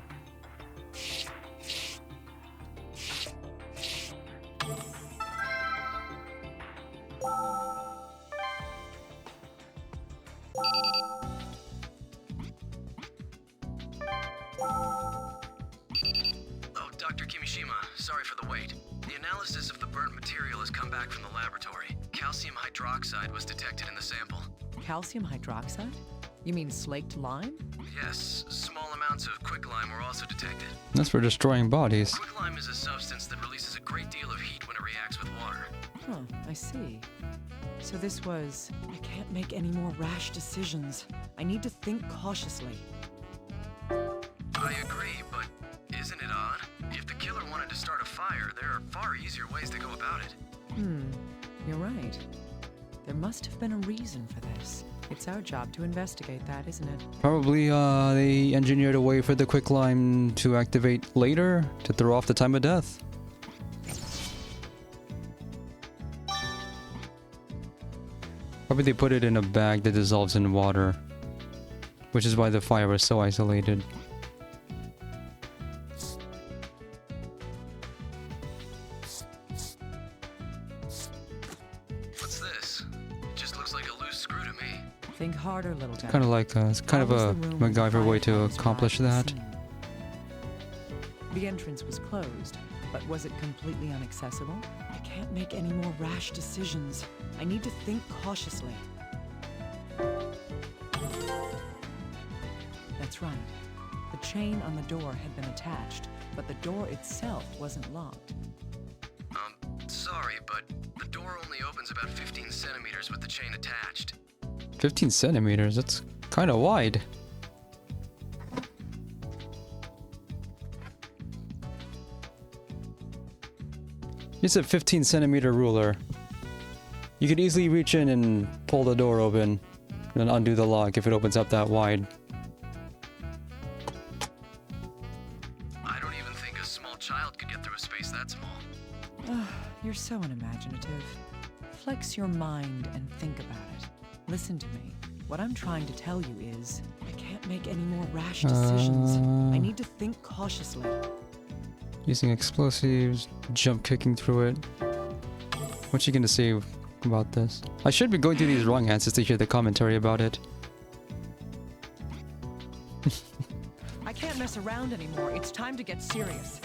Oh, Dr. Kimishima, sorry for the wait. The analysis of the burnt material has come back from the laboratory. Calcium hydroxide was detected in the sample. Calcium hydroxide? You mean slaked lime? Yes, small amounts of quicklime were also detected. That's for destroying bodies. Quicklime is a substance that releases a great deal of heat when it reacts with water. Huh, I see. So this was... I can't make any more rash decisions. I need to think cautiously. I agree, but isn't it odd? If the killer wanted to start a fire, there are far easier ways to go about it. You're right. There must have been a reason for this. It's our job to investigate that, isn't it? Probably, they engineered a way for the quicklime to activate later to throw off the time of death. Probably they put it in a bag that dissolves in water, which is why the fire was so isolated. Think harder, little guy. Kind of like it's kind of a MacGyver way to accomplish that. The entrance was closed, but was it completely inaccessible? I can't make any more rash decisions. I need to think cautiously. That's right. The chain on the door had been attached, but the door itself wasn't locked. Sorry, but the door only opens about 15 centimeters with the chain attached. 15 centimeters? That's kind of wide. It's a 15 centimeter ruler. You could easily reach in and pull the door open and undo the lock if it opens up that wide. I don't even think a small child could get through a space that small. You're so unimaginative. Flex your mind and think about it. Listen to me. What I'm trying to tell you is, I can't make any more rash decisions. I need to think cautiously. Using explosives, jump kicking through it. What you gonna say about this? I should be going through these wrong answers to hear the commentary about it. I can't mess around anymore. It's time to get serious.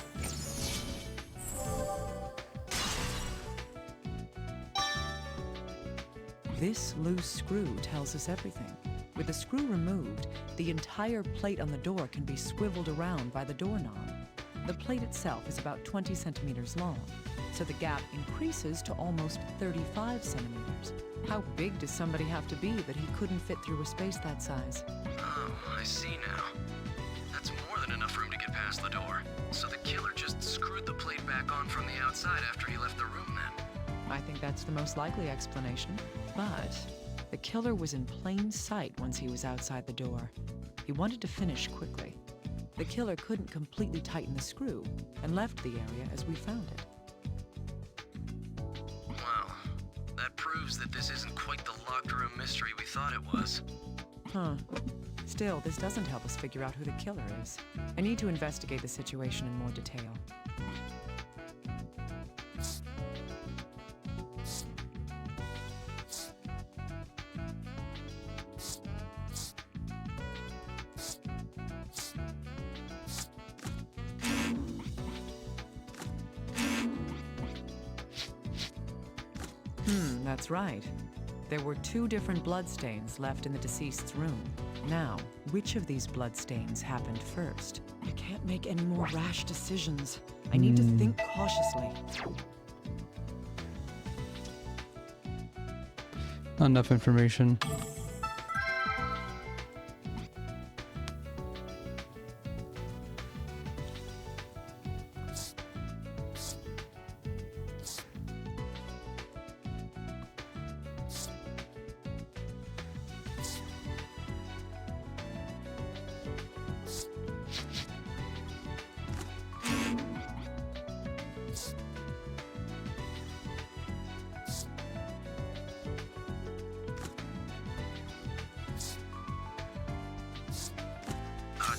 This loose screw tells us everything. With the screw removed, the entire plate on the door can be swiveled around by the doorknob. The plate itself is about 20 centimeters long, so the gap increases to almost 35 centimeters. How big does somebody have to be that he couldn't fit through a space that size? Oh, I see now. That's more than enough room to get past the door. So the killer just screwed the plate back on from the outside after he left the room then. I think that's the most likely explanation. But the killer was in plain sight once he was outside the door. He wanted to finish quickly. The killer couldn't completely tighten the screw and left the area as we found it. Well, that proves that this isn't quite the locked room mystery we thought it was. Huh. Still, this doesn't help us figure out who the killer is. I need to investigate the situation in more detail. That's right. There were 2 different bloodstains left in the deceased's room. Now, which of these bloodstains happened first? I can't make any more rash decisions. I need to think cautiously. Not enough information.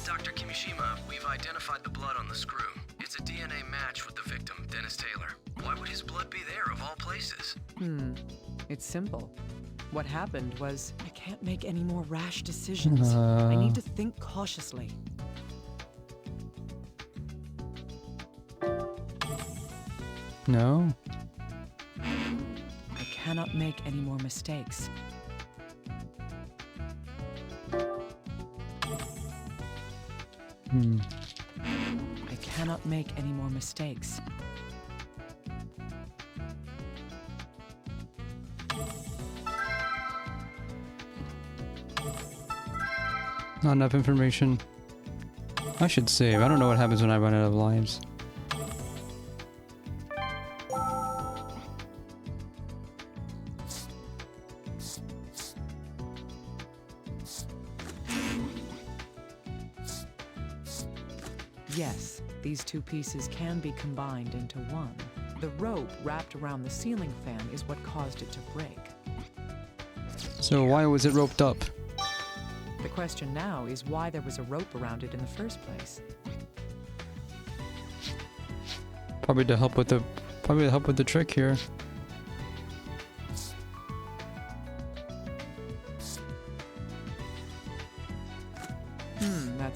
Dr. Kimishima, we've identified the blood on the screw. It's a DNA match with the victim, Dennis Taylor. Why would his blood be there, of all places? It's simple. What happened was, I can't make any more rash decisions. I need to think cautiously. No? I cannot make any more mistakes. I cannot make any more mistakes. Not enough information. I should save. I don't know what happens when I run out of lives. Yes, these 2 pieces can be combined into one. The rope wrapped around the ceiling fan is what caused it to break. So why was it roped up? The question now is why there was a rope around it in the first place. Probably to help with the trick here.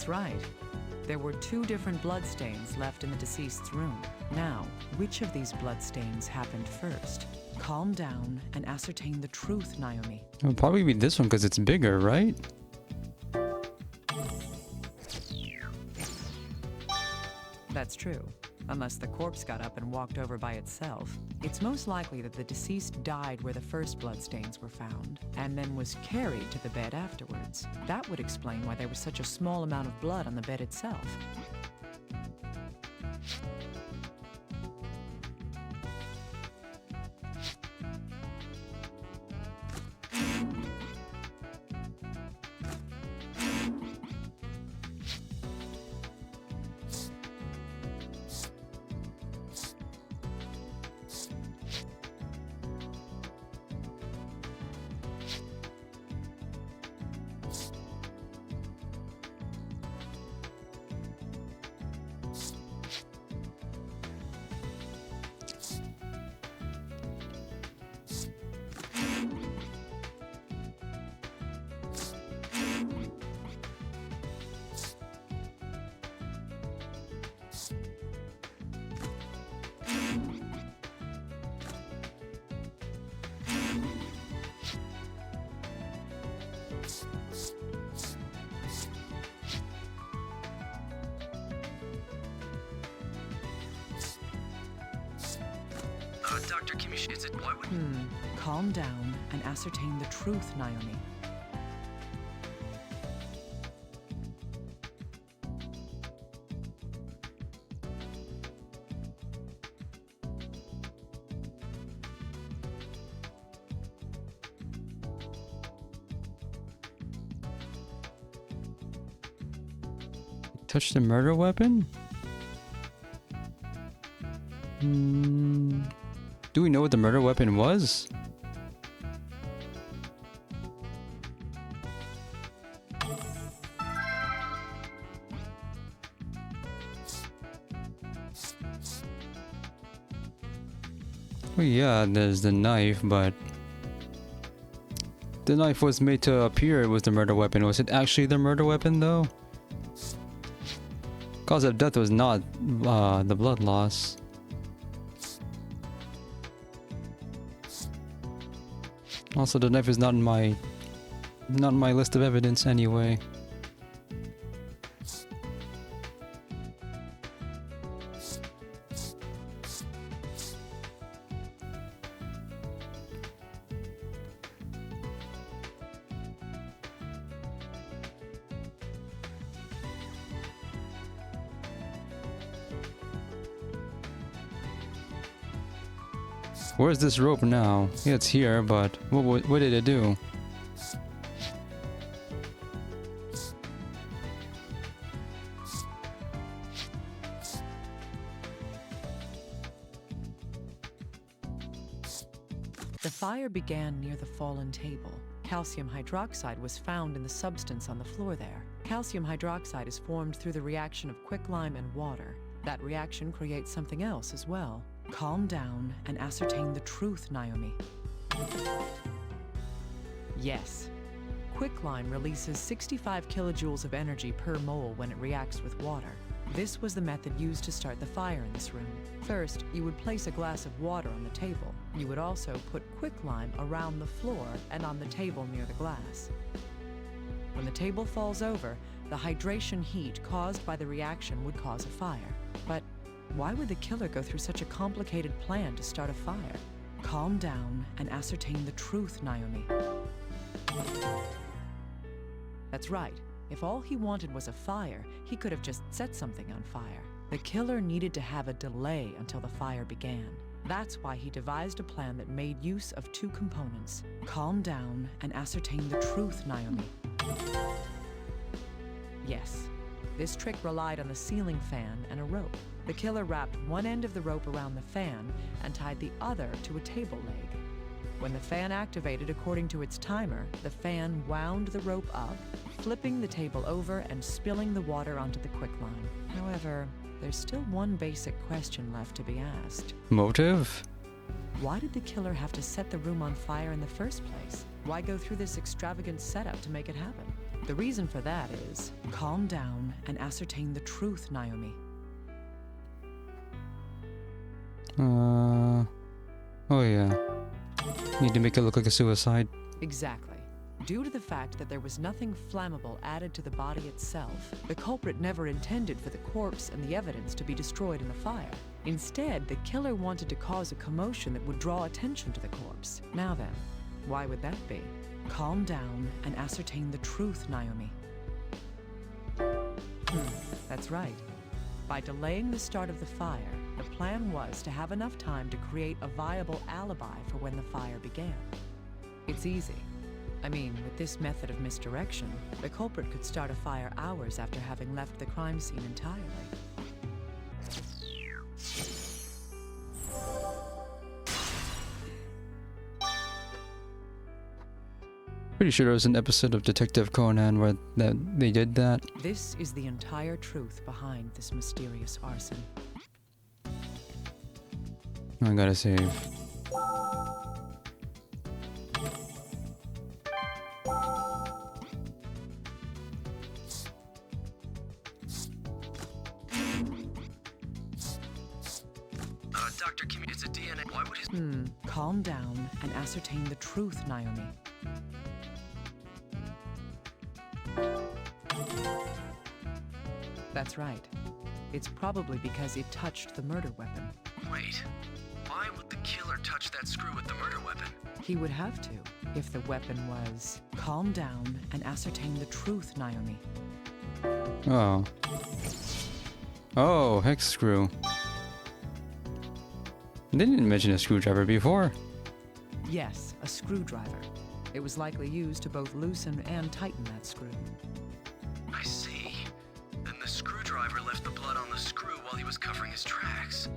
That's right. There were 2 different bloodstains left in the deceased's room. Now, which of these bloodstains happened first? Calm down and ascertain the truth, Naomi. It'll probably be this one because it's bigger, right? That's true. Unless the corpse got up and walked over by itself. It's most likely that the deceased died where the first bloodstains were found, and then was carried to the bed afterwards. That would explain why there was such a small amount of blood on the bed itself. Dr. Kimish, is it... Why would... Calm down and ascertain the truth, Naomi. Touch the murder weapon? Do we know what the murder weapon was? Well, yeah, there's the knife, but the knife was made to appear it was the murder weapon. Was it actually the murder weapon, though? Cause of death was not the blood loss. Also, the knife is not in my list of evidence anyway. Where's this rope now? Yeah, it's here, but what did it do? The fire began near the fallen table. Calcium hydroxide was found in the substance on the floor there. Calcium hydroxide is formed through the reaction of quicklime and water. That reaction creates something else as well. Calm down and ascertain the truth, Naomi. Yes. Quicklime releases 65 kilojoules of energy per mole when it reacts with water. This was the method used to start the fire in this room. First, you would place a glass of water on the table. You would also put quicklime around the floor and on the table near the glass. When the table falls over, the hydration heat caused by the reaction would cause a fire. But why would the killer go through such a complicated plan to start a fire? Calm down and ascertain the truth, Naomi. That's right. If all he wanted was a fire, he could have just set something on fire. The killer needed to have a delay until the fire began. That's why he devised a plan that made use of 2 components. Calm down and ascertain the truth, Naomi. Yes. This trick relied on the ceiling fan and a rope. The killer wrapped one end of the rope around the fan and tied the other to a table leg. When the fan activated according to its timer, the fan wound the rope up, flipping the table over and spilling the water onto the quicklime. However, there's still one basic question left to be asked. Motive? Why did the killer have to set the room on fire in the first place? Why go through this extravagant setup to make it happen? The reason for that is, calm down and ascertain the truth, Naomi. Oh yeah. Need to make it look like a suicide. Exactly. Due to the fact that there was nothing flammable added to the body itself, the culprit never intended for the corpse and the evidence to be destroyed in the fire. Instead, the killer wanted to cause a commotion that would draw attention to the corpse. Now then, why would that be? Calm down and ascertain the truth, Naomi. That's right. By delaying the start of the fire, the plan was to have enough time to create a viable alibi for when the fire began. It's easy. I mean, with this method of misdirection, the culprit could start a fire hours after having left the crime scene entirely. Pretty sure there was an episode of Detective Conan where they did that. This is the entire truth behind this mysterious arson. I gotta save. Dr. Kimi, it's a DNA. Why would his... Calm down and ascertain the truth, Naomi. That's right. It's probably because it touched the murder weapon. Wait. Why would the killer touch that screw with the murder weapon? He would have to, if the weapon was... Calm down and ascertain the truth, Naomi. Oh. Oh, hex screw. They didn't mention a screwdriver before. Yes, a screwdriver. It was likely used to both loosen and tighten that screw. I see. Then the screwdriver left the blood on the screw while he was covering his tracks.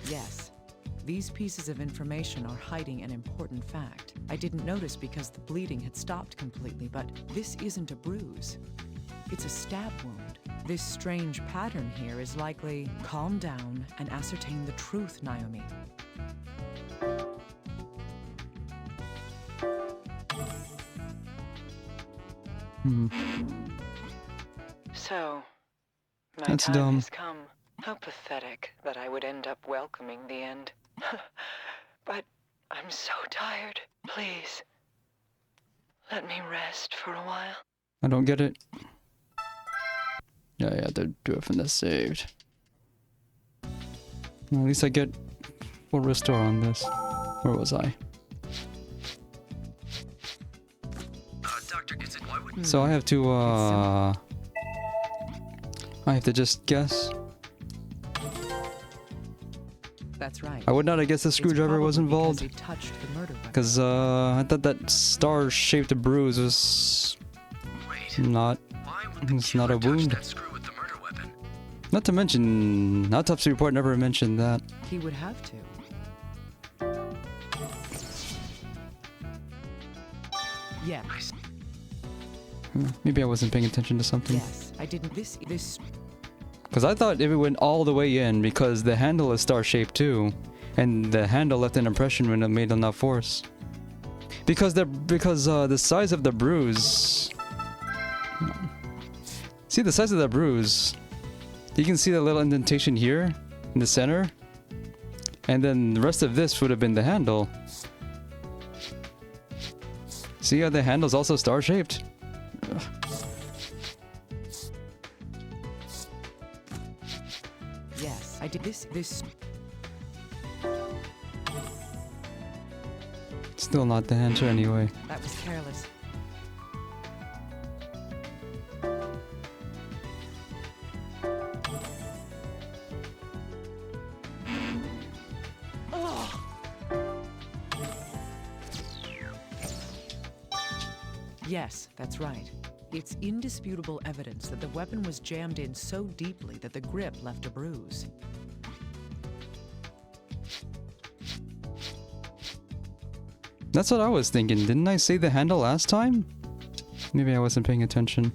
Yes. These pieces of information are hiding an important fact. I didn't notice because the bleeding had stopped completely, but this isn't a bruise. It's a stab wound. This strange pattern here is likely... Calm down and ascertain the truth, Naomi. So, my That's time dumb. has come. How pathetic that I would end up welcoming the end. But I'm so tired. Please, let me rest for a while. I don't get it. Yeah, I had to do it from the saved. Well, at least I get full restore on this. Where was I? Doctor, why would... So I have to, I have to just guess. That's right. I would not have guessed the screwdriver was involved. He touched the murder weapon. Because, I thought that star-shaped bruise was... not... it's not a wound. Not to mention... autopsy report never mentioned that. He would have to. Yeah. Maybe I wasn't paying attention to something. Yes, I didn't. This. Because I thought if it went all the way in, because the handle is star-shaped too, and the handle left an impression when it made enough force. Because the size of the bruise. See the size of the bruise. You can see the little indentation here in the center, and then the rest of this would have been the handle. See how the handle's also star-shaped? Yes, I did this. Still not the answer anyway. That was careless. Yes, that's right. It's indisputable evidence that the weapon was jammed in so deeply that the grip left a bruise. That's what I was thinking. Didn't I say the handle last time? Maybe I wasn't paying attention.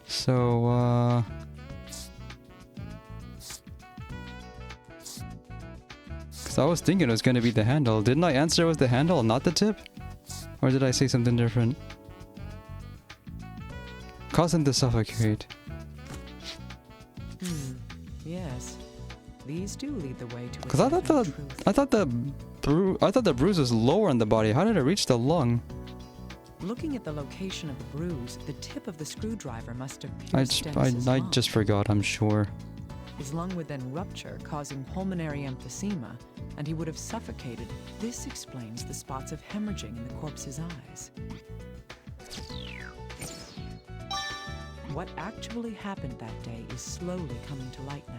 So, because I was thinking it was going to be the handle. Didn't I answer it was the handle, not the tip? Or did I say something different? Cause him to suffocate. Yes. These do lead the way to Because I thought the bruise was lower in the body. How did it reach the lung? Looking at the location of the bruise, the tip of the screwdriver must have I pierced Dennis's lung. just forgot, I'm sure. His lung would then rupture, causing pulmonary emphysema, and he would have suffocated. This explains the spots of hemorrhaging in the corpse's eyes. What actually happened that day is slowly coming to light now.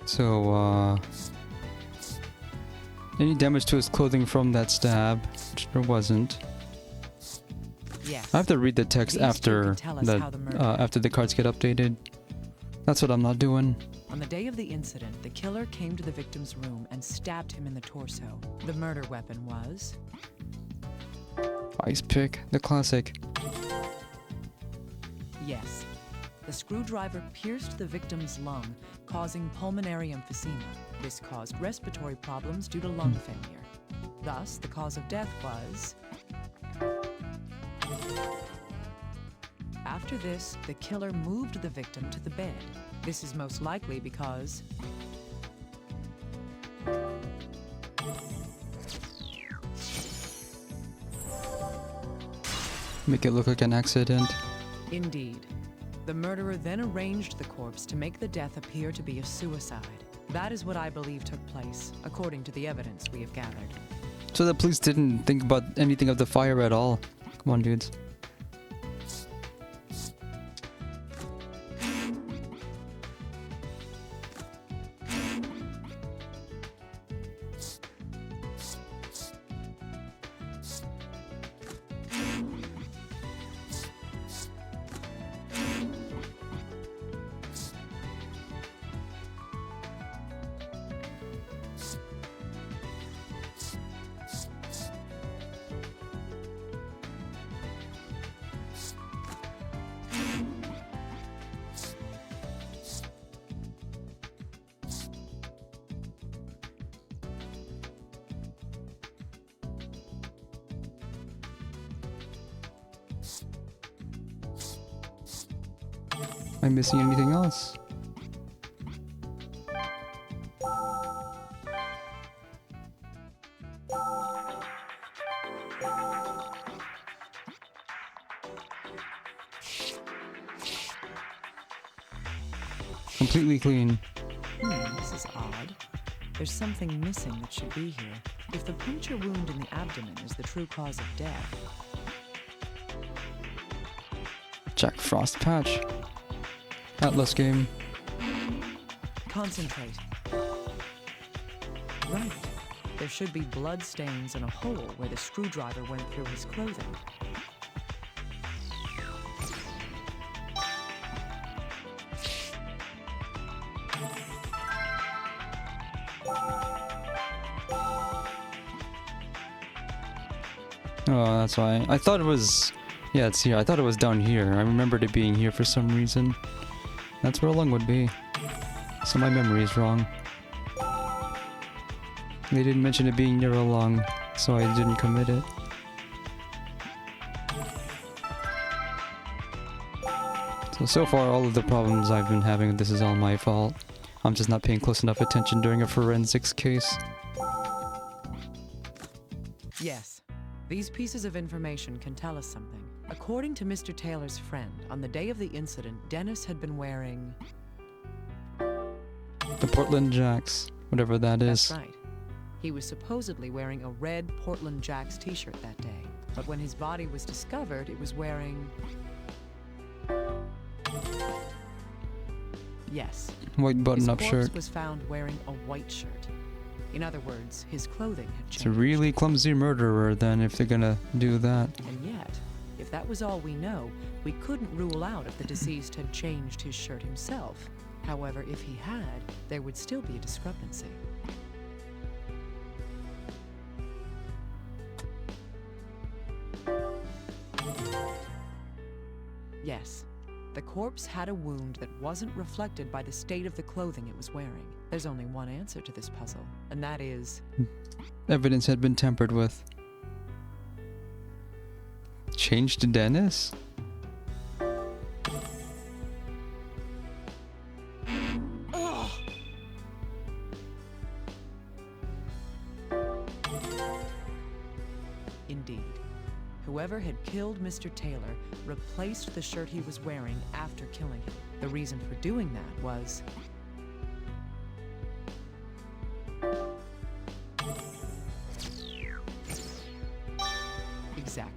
So, any damage to his clothing from that stab? Which there wasn't. Yes. I have to read the text These two after can tell us how the murder after the cards get updated. That's what I'm not doing. On the day of the incident, the killer came to the victim's room and stabbed him in the torso. The murder weapon was... Ice pick, the classic. Yes. The screwdriver pierced the victim's lung, causing pulmonary emphysema. This caused respiratory problems due to lung failure. Thus, the cause of death was... After this, the killer moved the victim to the bed. This is most likely because... Make it look like an accident. Indeed. The murderer then arranged the corpse to make the death appear to be a suicide. That is what I believe took place, according to the evidence we have gathered. So the police didn't think about anything of the fire at all. Come on, dudes. Am I missing anything else? Completely clean. This is odd. There's something missing that should be here. If the puncture wound in the abdomen is the true cause of death... Jack Frost patch. Atlas game. Concentrate. Right. There should be blood stains and a hole where the screwdriver went through his clothing. Oh, that's why. I thought it was... Yeah, it's here. I thought it was down here. I remembered it being here for some reason. That's where a lung would be. So my memory is wrong. They didn't mention it being near a lung, so I didn't commit it. So far, all of the problems I've been having, this is all my fault. I'm just not paying close enough attention during a forensics case. Yes. These pieces of information can tell us something. According to Mr. Taylor's friend, on the day of the incident, Dennis had been wearing... The Portland Jacks, whatever that is. That's right. He was supposedly wearing a red Portland Jacks t-shirt that day, but when his body was discovered, it was wearing... Yes. White button-up his corpse shirt. was found wearing a white shirt. In other words, his clothing had It's a changed. really clumsy murderer then if they're gonna do that. And yet, if that was all we know, we couldn't rule out if the deceased had changed his shirt himself. However, if he had, there would still be a discrepancy. Yes, the corpse had a wound that wasn't reflected by the state of the clothing it was wearing. There's only one answer to this puzzle, and that is... Evidence had been tampered with. Changed to Dennis? Indeed. Whoever had killed Mr. Taylor replaced the shirt he was wearing after killing him. The reason for doing that was... Exactly.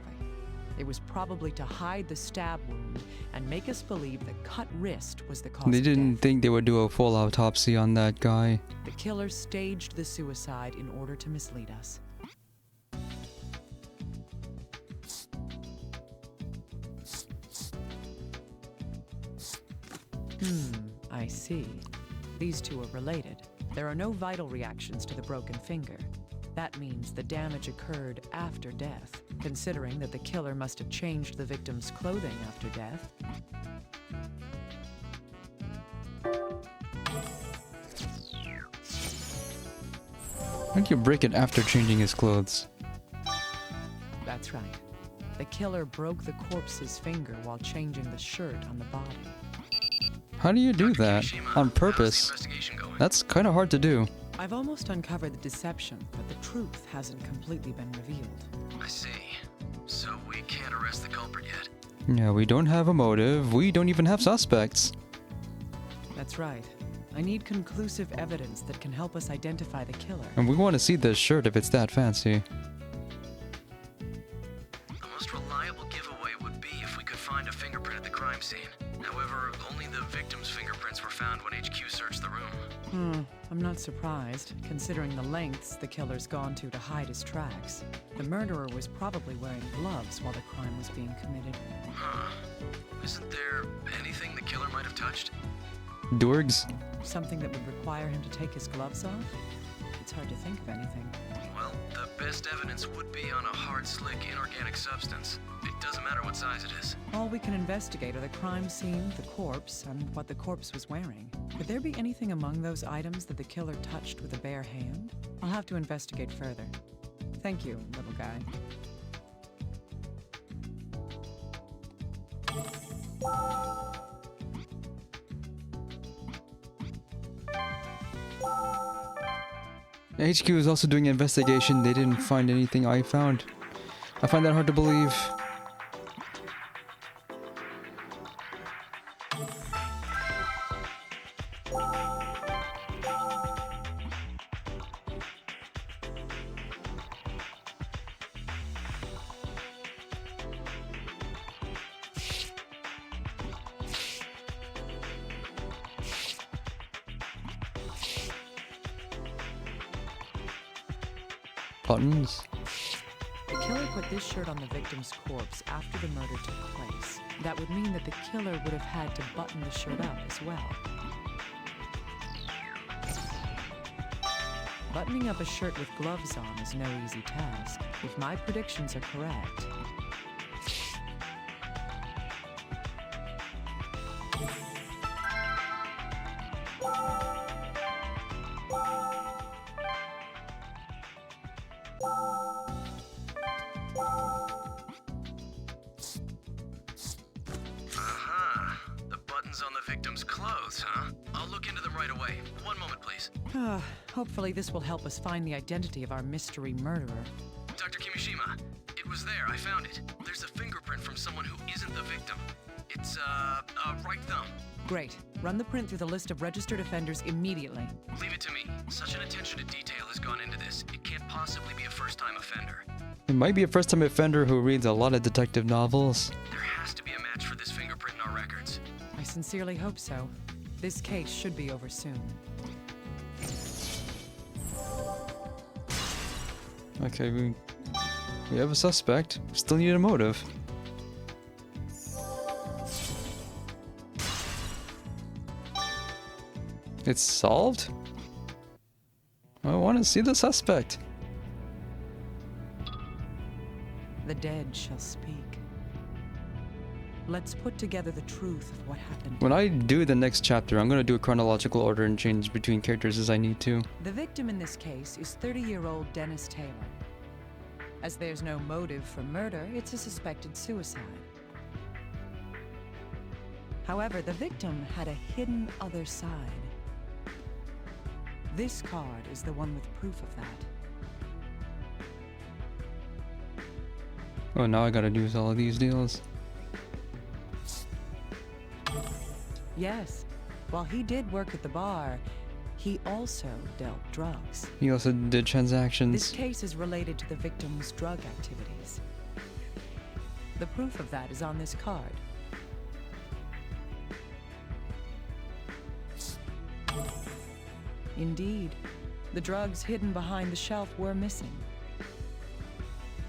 It was probably to hide the stab wound and make us believe the cut wrist was the cause They of didn't death. think they would do a full autopsy on that guy. The killer staged the suicide in order to mislead us. I see. These two are related. There are no vital reactions to the broken finger. That means the damage occurred after death, considering that the killer must have changed the victim's clothing after death. How'd you break it after changing his clothes? That's right. The killer broke the corpse's finger while changing the shirt on the body. How do you do that? On purpose? That's kind of hard to do. I've almost uncovered the deception, but the truth hasn't completely been revealed. I see. So we can't arrest the culprit yet. Yeah, we don't have a motive. We don't even have suspects. That's right. I need conclusive evidence that can help us identify the killer. And we want to see this shirt if it's that fancy. The most reliable giveaway would be if we could find a fingerprint at the crime scene. However, only the victim's fingerprints were found when HQ searched the room. I'm not surprised, considering the lengths the killer's gone to hide his tracks. The murderer was probably wearing gloves while the crime was being committed. Huh. Isn't there anything the killer might have touched? Dorgs? Something that would require him to take his gloves off? It's hard to think of anything. Well, the best evidence would be on a hard, slick, inorganic substance. It doesn't matter what size it is. All we can investigate are the crime scene, the corpse, and what the corpse was wearing. Could there be anything among those items that the killer touched with a bare hand? I'll have to investigate further. Thank you, little guy. HQ is also doing an investigation. They didn't find anything I found. I find that hard to believe. Buttons? The killer put this shirt on the victim's corpse after the murder took place. That would mean that the killer would have had to button the shirt up as well. Buttoning up a shirt with gloves on is no easy task. If my predictions are correct, The buttons on the victim's clothes, huh? I'll look into them right away. One moment, please. hopefully this will help us find the identity of our mystery murderer. Dr. Kimishima, it was there. I found it. There's a fingerprint from someone who isn't the victim. It's, a right thumb. Great. Run the print through the list of registered offenders immediately. Leave it to me. Such an attention to detail has gone into this. It can't possibly be a first-time offender. It might be a first-time offender who reads a lot of detective novels. There has to be a match for this fingerprint in our records. I sincerely hope so. This case should be over soon. Okay, we have a suspect. Still need a motive. It's solved? I want to see the suspect. The dead shall speak. Let's put together the truth of what happened. When I do the next chapter, I'm going to do a chronological order and change between characters as I need to. The victim in this case is 30-year-old Dennis Taylor. As there's no motive for murder, it's a suspected suicide. However, the victim had a hidden other side. This card is the one with proof of that. Oh, now I gotta use all of these deals. Yes, while he did work at the bar, he also dealt drugs. He also did transactions. This case is related to the victim's drug activities. The proof of that is on this card. Indeed, the drugs hidden behind the shelf were missing.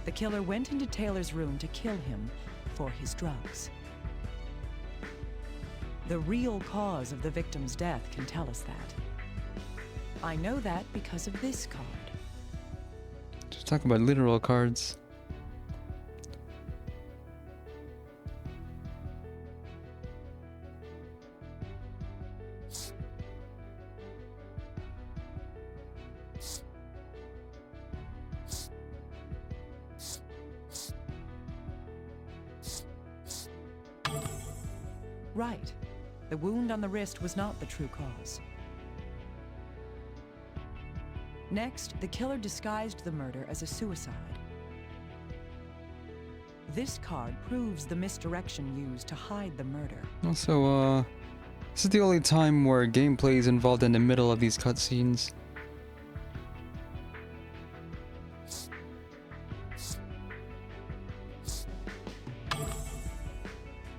The killer went into Taylor's room to kill him for his drugs. The real cause of the victim's death can tell us that. I know that because of this card. Just talk about literal cards. Right. The wound on the wrist was not the true cause. Next, the killer disguised the murder as a suicide. This card proves the misdirection used to hide the murder. Also, this is the only time where gameplay is involved in the middle of these cutscenes.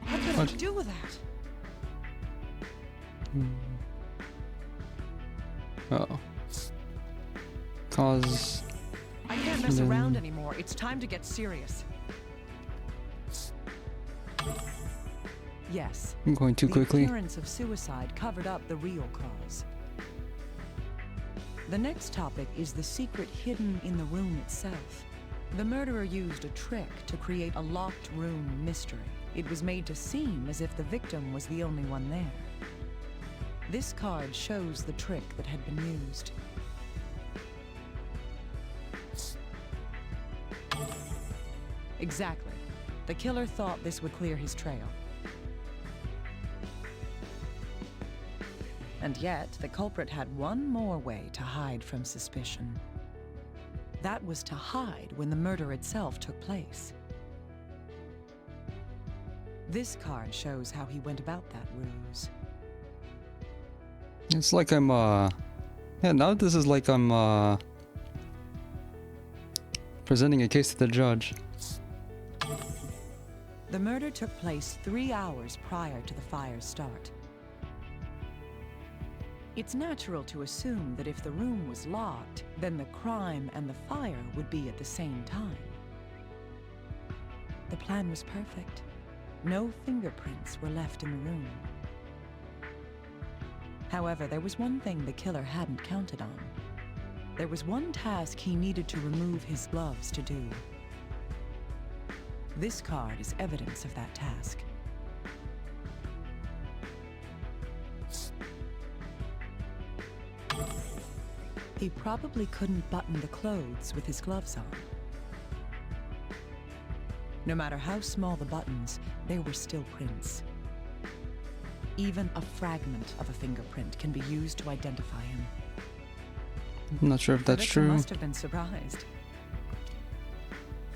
What did I do with that? Uh-oh. Cause... I can't mess around anymore. It's time to get serious. Yes. I'm going too quickly. The appearance of suicide covered up the real cause. The next topic is the secret hidden in the room itself. The murderer used a trick to create a locked room mystery. It was made to seem as if the victim was the only one there. This card shows the trick that had been used. Exactly. The killer thought this would clear his trail. And yet, the culprit had one more way to hide from suspicion. That was to hide when the murder itself took place. This card shows how he went about that ruse. It's like I'm, yeah, now this is like I'm, presenting a case to the judge. The murder took place 3 hours prior to the fire's start. It's natural to assume that if the room was locked, then the crime and the fire would be at the same time. The plan was perfect. No fingerprints were left in the room. However, there was one thing the killer hadn't counted on. There was one task he needed to remove his gloves to do. This card is evidence of that task. He probably couldn't button the clothes with his gloves on. No matter how small the buttons, they were still prints. Even a fragment of a fingerprint can be used to identify him. I'm not sure if that's The victim true. must have been surprised.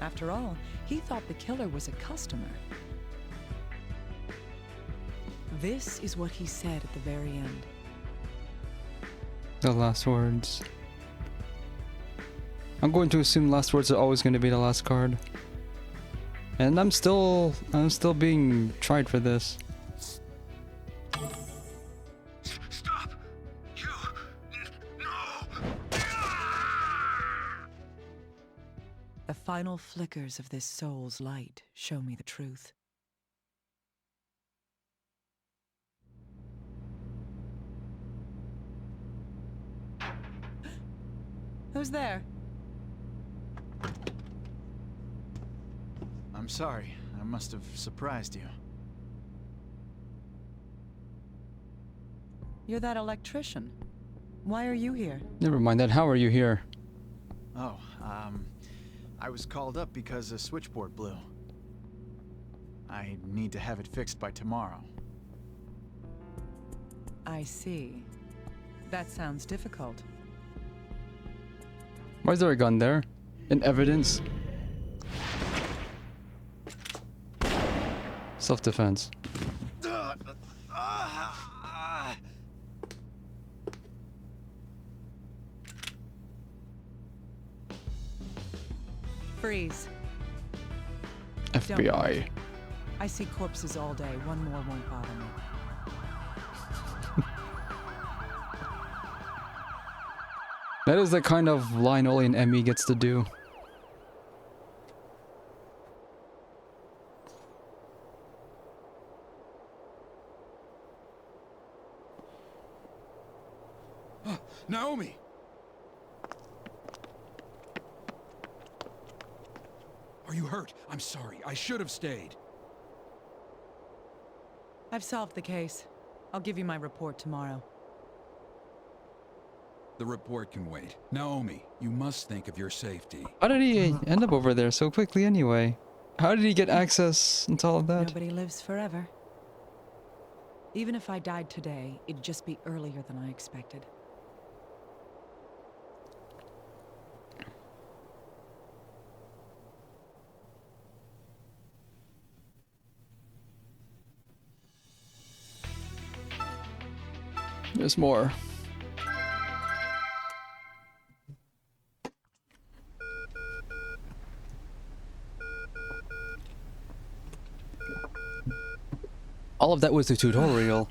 After all, he thought the killer was a customer. This is what he said at the very end. The last words. I'm going to assume last words are always going to be the last card. And I'm still being tried for this. Stop! You... No! The final flickers of this soul's light show me the truth. Who's there? I'm sorry. I must have surprised you. You're that electrician. Why are you here? Never mind that. How are you here? Oh, I was called up because a switchboard blew. I need to have it fixed by tomorrow. I see. That sounds difficult. Why is there a gun there? In evidence? Self-defense. Freeze. FBI. I see corpses all day. One more won't bother me. That is the kind of line only an Emmy gets to do. Naomi! Are you hurt? I'm sorry. I should have stayed. I've solved the case. I'll give you my report tomorrow. The report can wait. Naomi, you must think of your safety. How did he end up over there so quickly anyway? How did he get access into all of that? Nobody lives forever. Even if I died today, it'd just be earlier than I expected. There's more. All of that was the tutorial.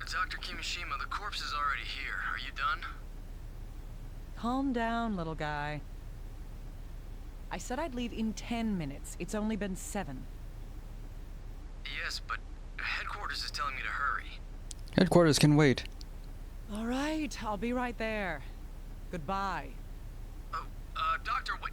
Dr. Kimishima, the corpse is already here. Are you done? Calm down, little guy. I said I'd leave in 10 minutes. It's only been 7. Yes, but headquarters is telling me to hurry. Headquarters can wait. All right, I'll be right there. Goodbye. Doctor, what?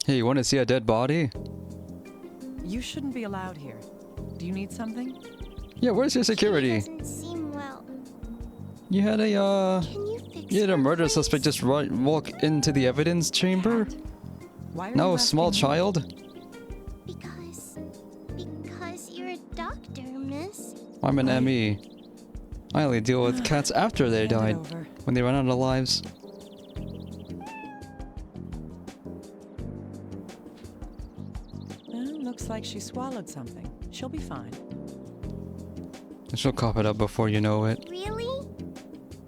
Hey, you want to see a dead body? You shouldn't be allowed here. Do you need something? Yeah, where's your security? Doesn't seem well. You had a Can you fix you had a her, murder please? suspect just walk into the evidence chamber? Why are No, you a small asking me? child? Because you're a doctor, miss. I'm an ME. I only deal with cats after they Hand it died, over. when they run out of lives. Well, looks like she swallowed something. She'll be fine. She'll cough it up before you know it. Really?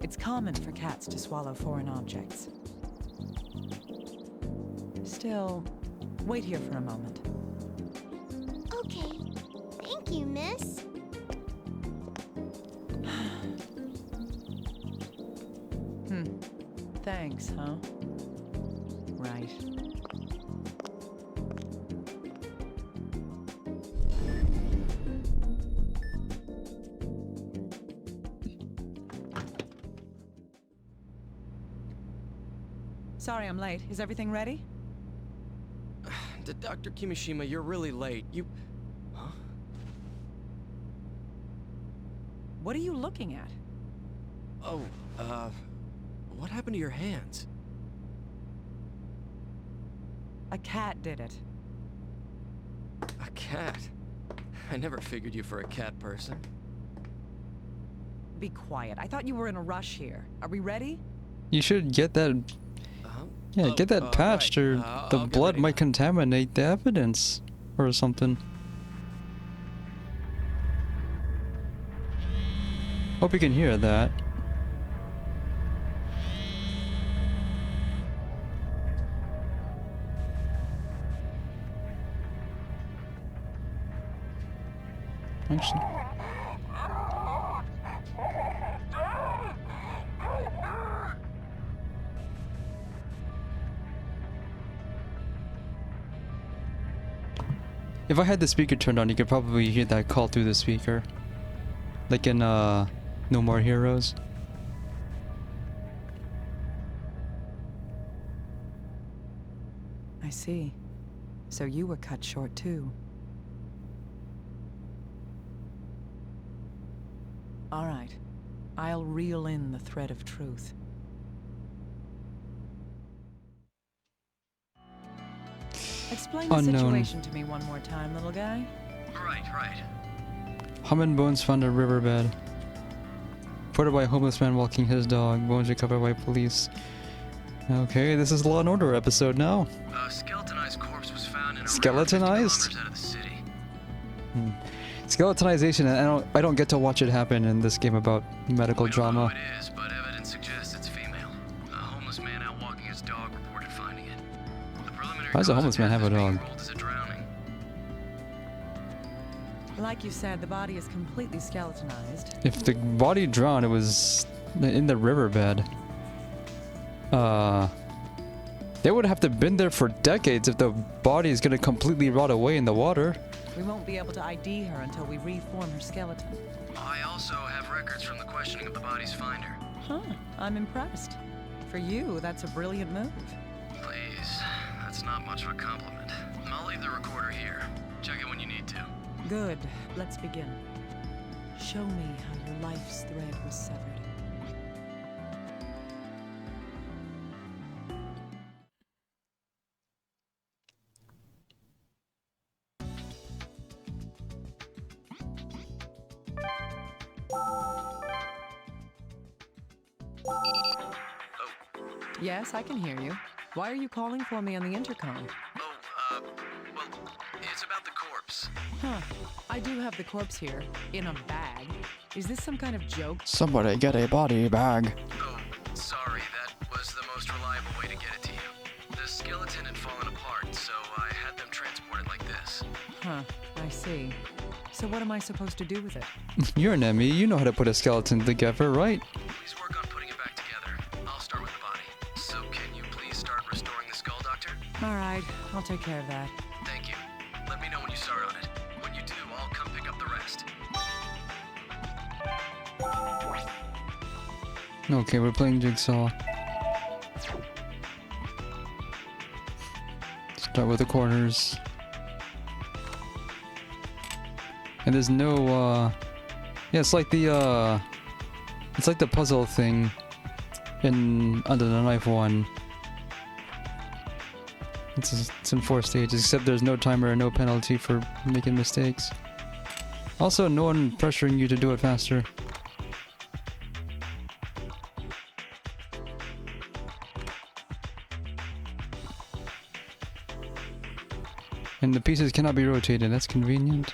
It's common for cats to swallow foreign objects. Still, wait here for a moment. Okay. Thank you, miss. Thanks, huh? Right. Sorry I'm late. Is everything ready? Dr. Kimishima, you're really late. Huh? What are you looking at? Oh, What happened to your hands? A cat did it. A cat? I never figured you for a cat person. Be quiet. I thought you were in a rush here. Are we ready? You should get that. Yeah, get that patched, or the blood might contaminate the evidence, or something. Hope you can hear that. Actually. If I had the speaker turned on, you could probably hear that call through the speaker. Like in No More Heroes. I see. So you were cut short too. All right. I'll reel in the thread of truth. Explain the Unknown. situation to me one more time, little guy. Right. Human bones found in a riverbed. Reported by a homeless man walking his dog. Bones recovered by police. Okay, this is Law and Order episode now. A skeletonized corpse was found in a Skeletonized? river 50 kilometers out of the city. Skeletonization, and I don't get to watch it happen in this game about medical drama. It is, but evidence suggests it's female. A homeless man out walking his dog reported finding it. The preliminary Why does a cause of homeless man death have a is being dog? ruled as a drowning. Like you said, the body is completely skeletonized. If the body drowned, it was in the riverbed. They would have to been there for decades if the body is gonna completely rot away in the water. We won't be able to ID her until we reform her skeleton. I also have records from the questioning of the body's finder. Huh, I'm impressed. For you, that's a brilliant move. Please, that's not much of a compliment. I'll leave the recorder here. Check it when you need to. Good, let's begin. Show me how your life's thread was severed. Yes, I can hear you. Why are you calling for me on the intercom? Well, it's about the corpse. Huh. I do have the corpse here, in a bag. Is this some kind of joke? Somebody get a body bag. Oh, sorry, that was the most reliable way to get it to you. The skeleton had fallen apart, so I had them transport it like this. Huh, I see. So what am I supposed to do with it? You're an Emmy, you know how to put a skeleton together, right? Please work on putting it back together. I'll start with the body. So can you please start restoring the skull, Doctor? All right, I'll take care of that. Thank you. Let me know when you start on it. When you do, I'll come pick up the rest. Okay, we're playing Jigsaw. Start with the corners. And there's no, yeah, it's like the puzzle thing in Under the Knife 1. It's in 4 stages, except there's no timer and no penalty for making mistakes. Also, no one pressuring you to do it faster. And the pieces cannot be rotated, that's convenient.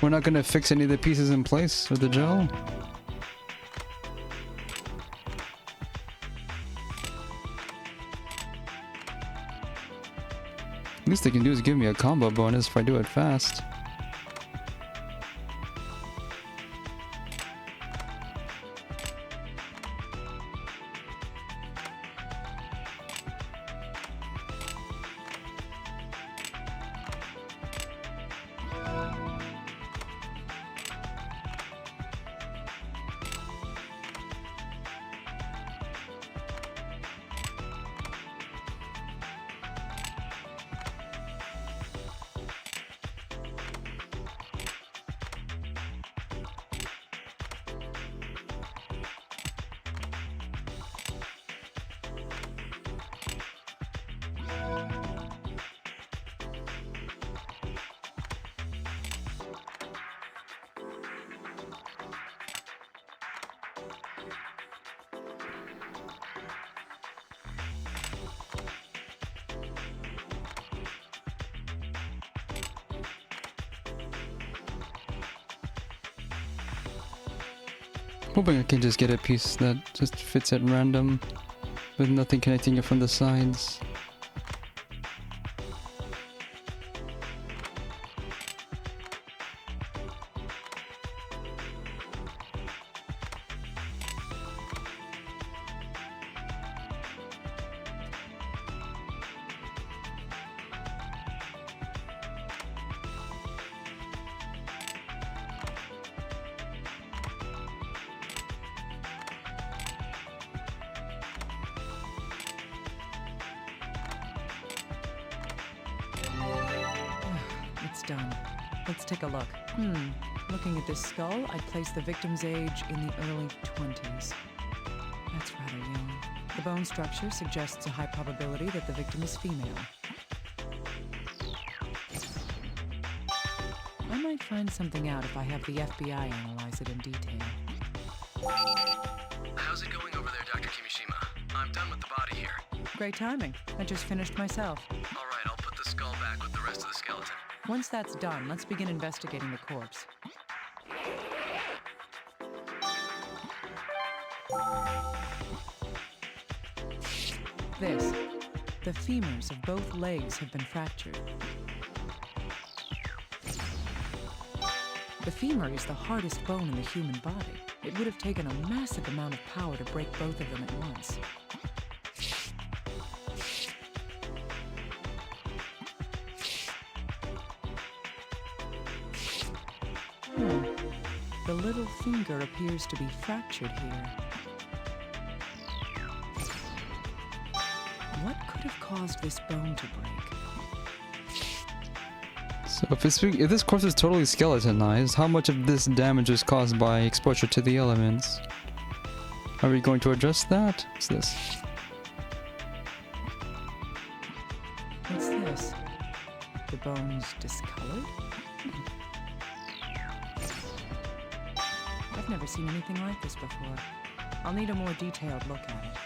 We're not gonna fix any of the pieces in place with the gel. At least they can do is give me a combo bonus if I do it fast. Hoping I can just get a piece that just fits at random, with nothing connecting it from the sides. It's done. Let's take a look. Looking at this skull, I'd place the victim's age in the early 20s. That's rather young. The bone structure suggests a high probability that the victim is female. I might find something out if I have the FBI analyze it in detail. How's it going over there, Dr. Kimishima? I'm done with the body here. Great timing. I just finished myself. All right, I'll put the skull back with the rest of the skeleton. Once that's done, let's begin investigating the corpse. This. The femurs of both legs have been fractured. The femur is the hardest bone in the human body. It would have taken a massive amount of power to break both of them at once. The little finger appears to be fractured here. What could have caused this bone to break? So if this corpse is totally skeletonized, how much of this damage is caused by exposure to the elements? Are we going to address that? What's this? What's this? The bone's discolored? I've never seen anything like this before. I'll need a more detailed look at it.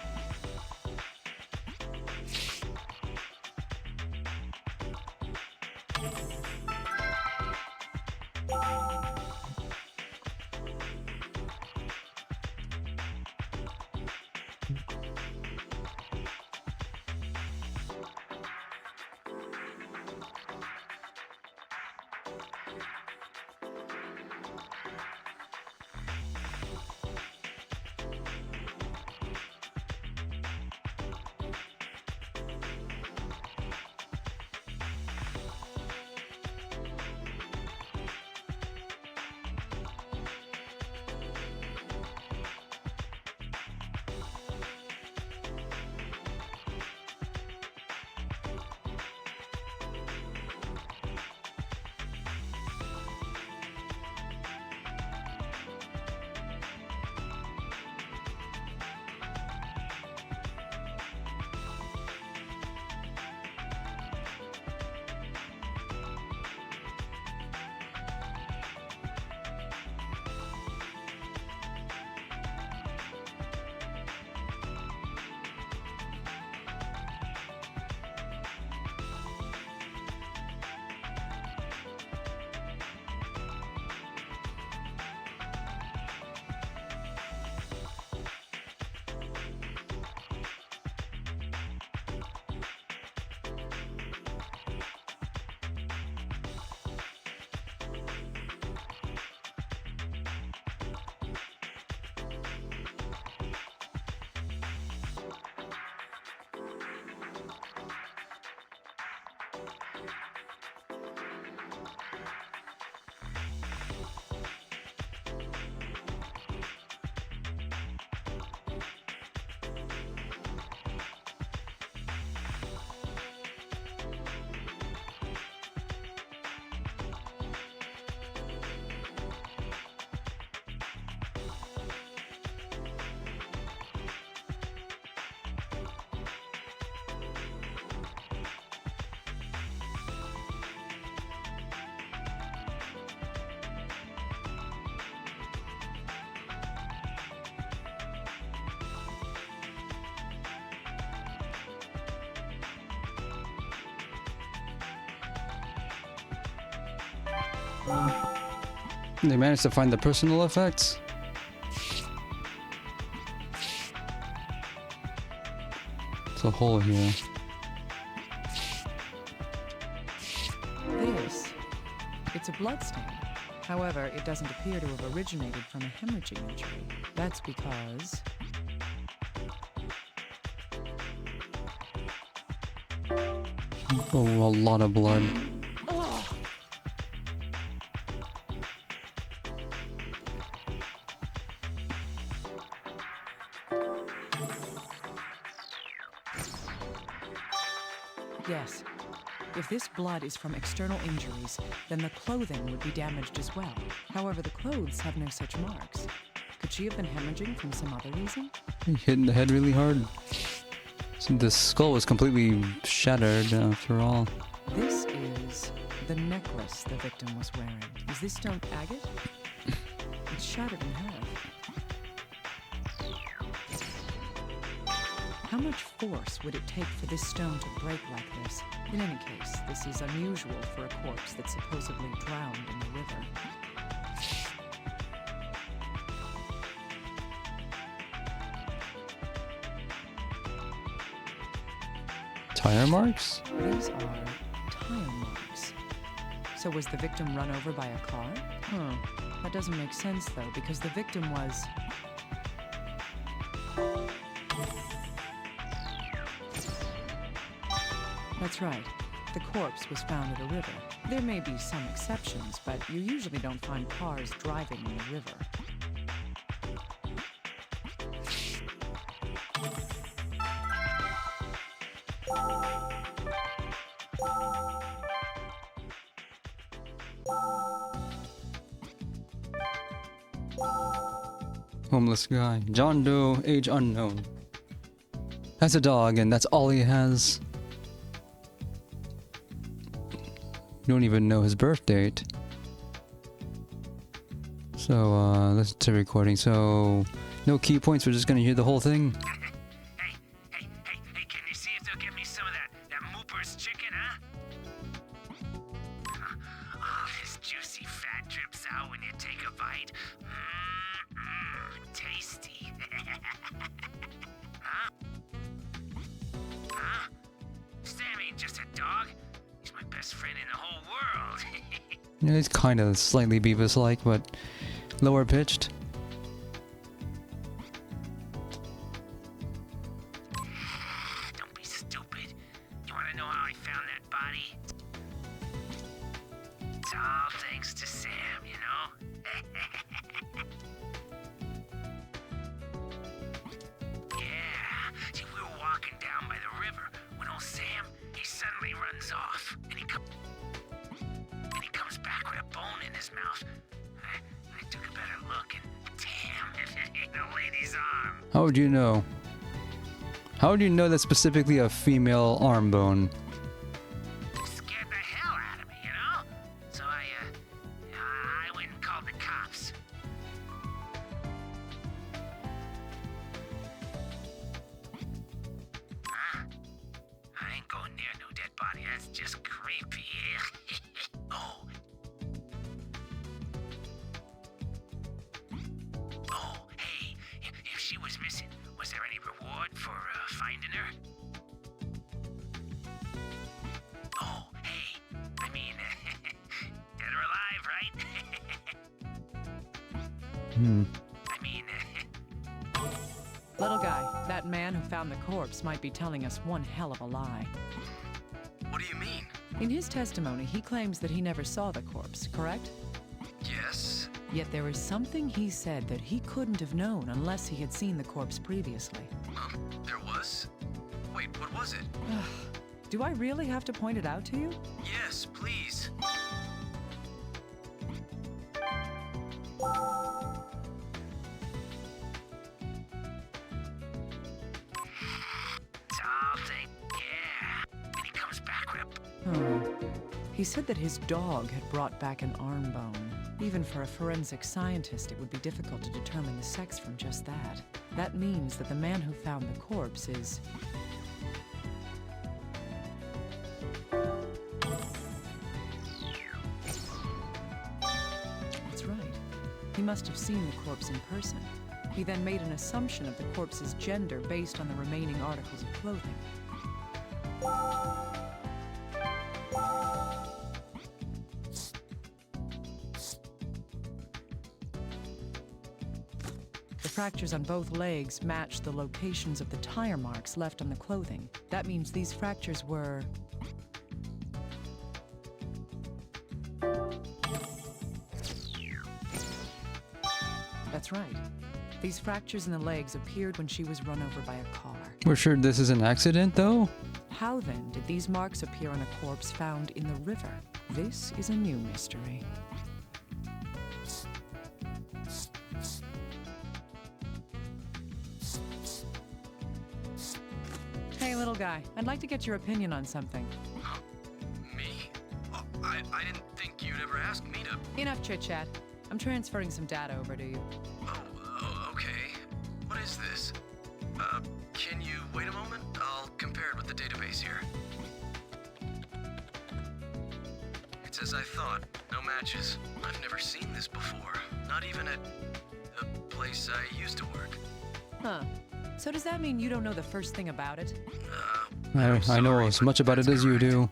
They managed to find the personal effects. It's a hole here. It's a bloodstain. However, it doesn't appear to have originated from a hemorrhaging injury. That's because... Oh, a lot of blood. Yes. If this blood is from external injuries, then the clothing would be damaged as well. However, the clothes have no such marks. Could she have been hemorrhaging from some other reason? Hit in the head really hard. So the skull was completely shattered after all. This is the necklace the victim was wearing. Is this stone agate? It's shattered in half. How much force would it take for this stone to break like this? In any case, this is unusual for a corpse that's supposedly drowned in the river. Tire marks? These are tire marks. So was the victim run over by a car? That doesn't make sense though, because the victim was... That's right. The corpse was found at a river. There may be some exceptions, but you usually don't find cars driving in a river. Homeless guy. John Doe, age unknown. Has a dog, and that's all he has. You don't even know his birth date. So, listen to the recording. So, no key points, we're just gonna hear the whole thing. Hey, can you see if they'll get me some of that Mooper's chicken, huh? Oh, this juicy fat drips out when you take a bite. Tasty. Huh? Huh? Sam ain't just a dog. He's my best friend in the whole world. Yeah, it's kind of slightly Beavis-like, but lower pitched. Don't be stupid. You want to know how I found that body? It's all thanks to Sam, you know? Yeah, see, we were walking down by the river when old Sam, he suddenly runs off, and he comes back with a bone in his mouth. I took a better look, and damn, it ain't no lady's arm. How would you know? How would you know that's specifically a female arm bone? Scared the hell out of me, you know? So I went and called the cops. Huh? I ain't going near no dead body. That's just creepy. Oh, hey, if she was missing, was there any reward for finding her? Oh, hey, I mean, dead or alive, right? I mean, Little guy, that man who found the corpse might be telling us one hell of a lie. what do you mean? In his testimony, he claims that he never saw the corpse, correct? Yes. Yet there is something he said that he couldn't have known unless he had seen the corpse previously. There was? Wait, what was it? Do I really have to point it out to you? Yes, please. Yeah. And he comes back with a... He said that his dog had brought back an arm bone. Even for a forensic scientist, it would be difficult to determine the sex from just that. That means that the man who found the corpse is... must have seen the corpse in person. He then made an assumption of the corpse's gender based on the remaining articles of clothing. The fractures on both legs match the locations of the tire marks left on the clothing. That means these fractures were... That's right. These fractures in the legs appeared when she was run over by a car. We're sure this is an accident, though? How then did these marks appear on a corpse found in the river? This is a new mystery. Hey, little guy, I'd like to get your opinion on something. Me? Oh, I didn't think you'd ever ask me to... Enough chit-chat. I'm transferring some data over to you. Oh, okay. What is this? Can you wait a moment? I'll compare it with the database here. It says I thought. No matches. I've never seen this before. Not even at the place I used to work. Huh. So does that mean you don't know the first thing about it? I know as much about it as you do.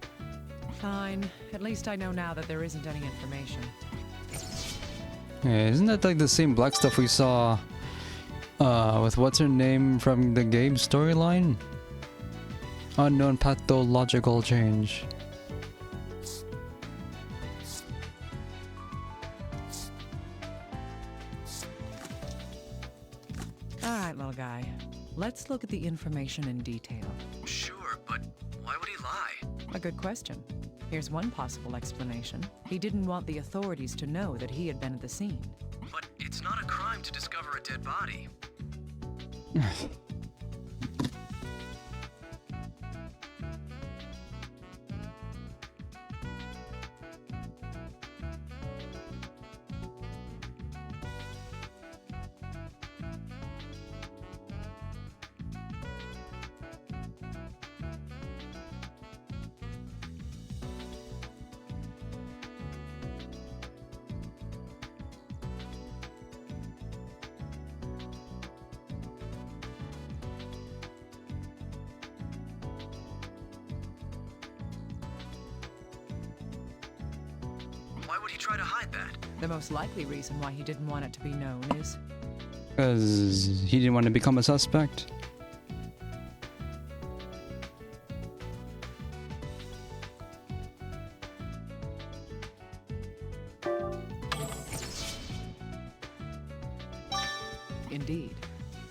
Fine. At least I know now that there isn't any information. Yeah, isn't that like the same black stuff we saw with what's her name from the game storyline? Unknown pathological change. Alright, little guy. Let's look at the information in detail. Sure, but why would he lie? A good question. Here's one possible explanation. He didn't want the authorities to know that he had been at the scene. But it's not a crime to discover a dead body. Why would he try to hide that? The most likely reason why he didn't want it to be known is... Because he didn't want to become a suspect. Indeed.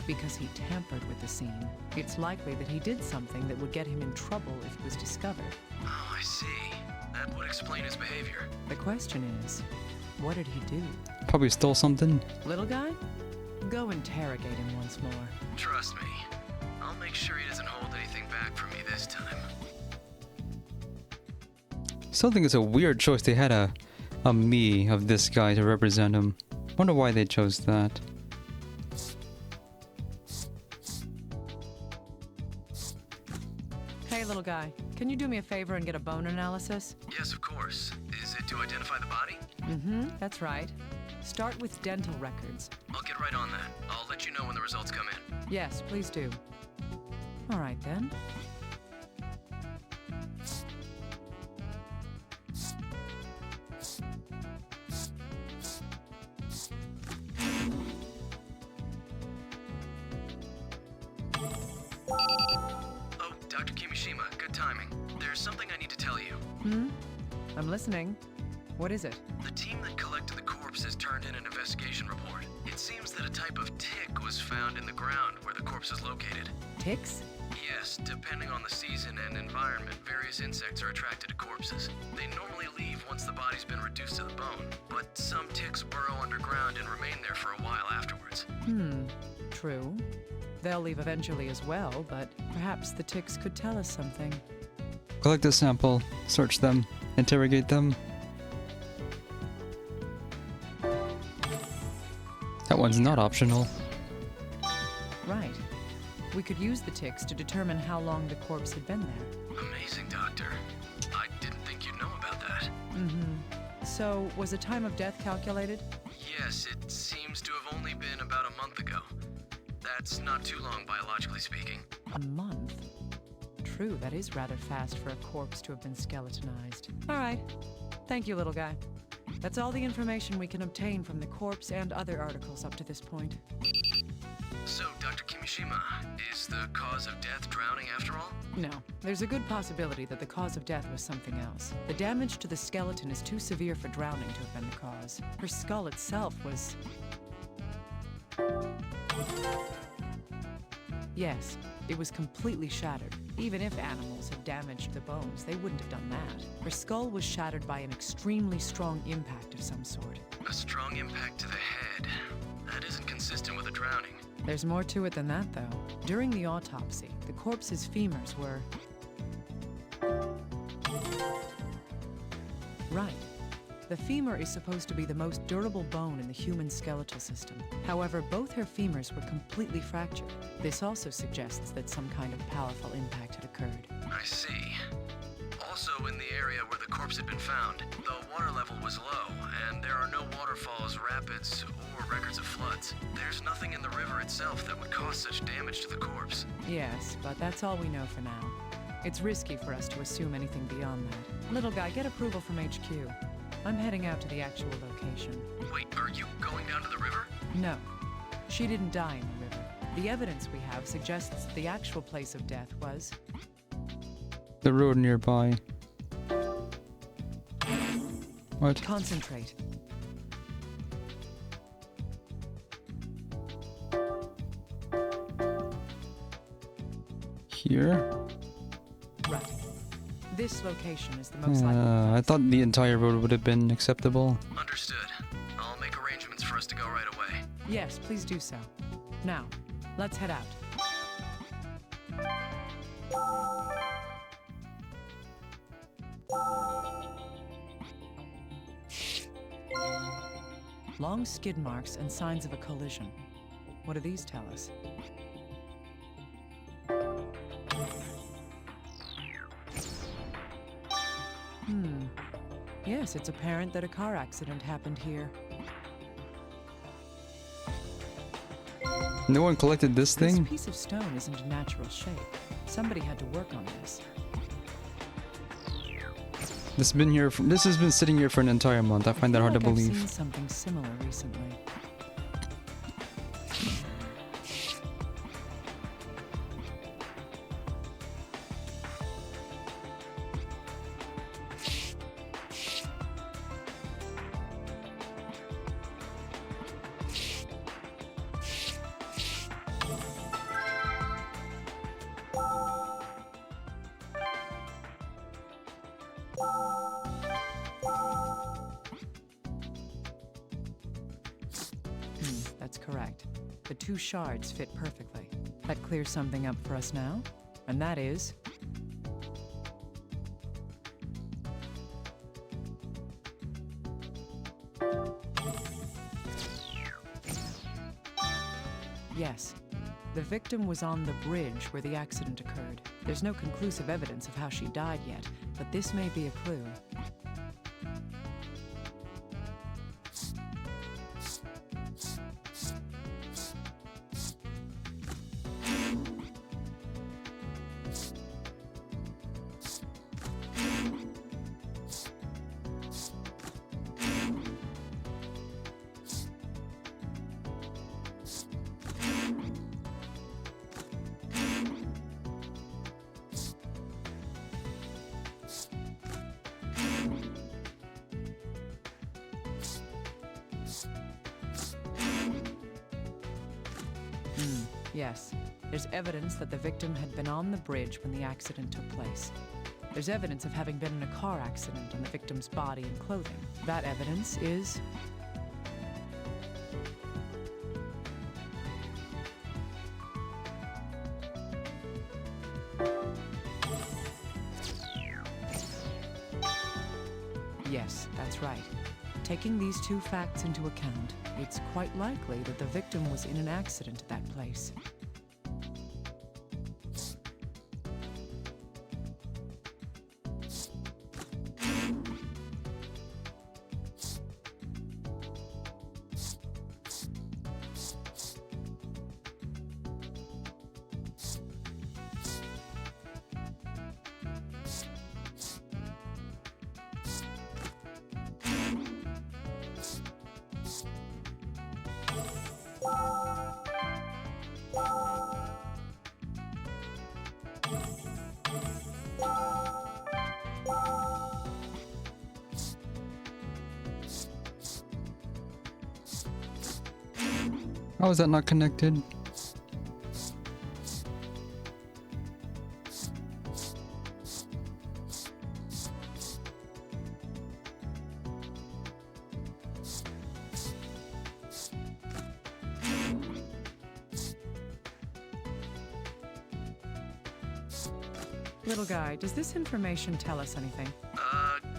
Because he tampered with the scene. It's likely that he did something that would get him in trouble if it was discovered. Oh, I see. That would explain his behavior. The question is, what did he do? Probably stole something. Little guy? Go interrogate him once more. Trust me. I'll make sure he doesn't hold anything back from me this time. Still think it's a weird choice. They had a me of this guy to represent him. Wonder why they chose that. Hey, little guy, can you do me a favor and get a bone analysis? Yes, of course. Is it to identify the body? Mm-hmm, that's right. Start with dental records. I'll get right on that. I'll let you know when the results come in. Yes, please do. All right, then. Oh, Dr. Kimishima, good timing. There's something I need to tell you. Hmm? I'm listening. What is it? The team that collected the corpse has turned in an investigation report. It seems that a type of tick was found in the ground where the corpse is located. Ticks? Yes, depending on the season and environment, various insects are attracted to corpses. They normally leave once the body's been reduced to the bone, but some ticks burrow underground and remain there for a while afterwards. True. They'll leave eventually as well, but perhaps the ticks could tell us something. Collect a sample, search them, interrogate them. That one's not optional. Right. We could use the ticks to determine how long the corpse had been there. Amazing, Doctor. I didn't think you'd know about that. Mm-hmm. So, was the time of death calculated? Yes, it seemed That's not too long, biologically speaking. A month? True, that is rather fast for a corpse to have been skeletonized. All right. Thank you, little guy. That's all the information we can obtain from the corpse and other articles up to this point. So, Dr. Kimishima, is the cause of death drowning after all? No, there's a good possibility that the cause of death was something else. The damage to the skeleton is too severe for drowning to have been the cause. Her skull itself was... Yes, it was completely shattered. Even if animals had damaged the bones, they wouldn't have done that. Her skull was shattered by an extremely strong impact of some sort. A strong impact to the head. That isn't consistent with a drowning. There's more to it than that, though. During the autopsy, the corpse's femurs were... Right. The femur is supposed to be the most durable bone in the human skeletal system. However, both her femurs were completely fractured. This also suggests that some kind of powerful impact had occurred. I see. Also, in the area where the corpse had been found, the water level was low, and there are no waterfalls, rapids, or records of floods. There's nothing in the river itself that would cause such damage to the corpse. Yes, but that's all we know for now. It's risky for us to assume anything beyond that. Little guy, get approval from HQ. I'm heading out to the actual location. Wait, are you going down to the river? No. She didn't die in the river. The evidence we have suggests that the actual place of death was... The road nearby. What? Concentrate. Here? Right. This location is the most likely. I thought the entire road would have been acceptable. Understood. I'll make arrangements for us to go right away. Yes, please do so. Now, let's head out. Long skid marks and signs of a collision. What do these tell us? Yes, it's apparent that a car accident happened here. No one collected this thing? This piece of stone isn't a natural shape. Somebody had to work on this. This has been sitting here for an entire month. I find that hard to I've believe. seen something similar recently. That's correct. The two shards fit perfectly. That clears something up for us now, and that is... Yes. The victim was on the bridge where the accident occurred. There's no conclusive evidence of how she died yet, but this may be a clue. Yes, there's evidence that the victim had been on the bridge when the accident took place. There's evidence of having been in a car accident on the victim's body and clothing. That evidence is... Yes, that's right. Taking these two facts into account, it's quite likely that the victim was in an accident at that place. How is that not connected? Little guy, does this information tell us anything?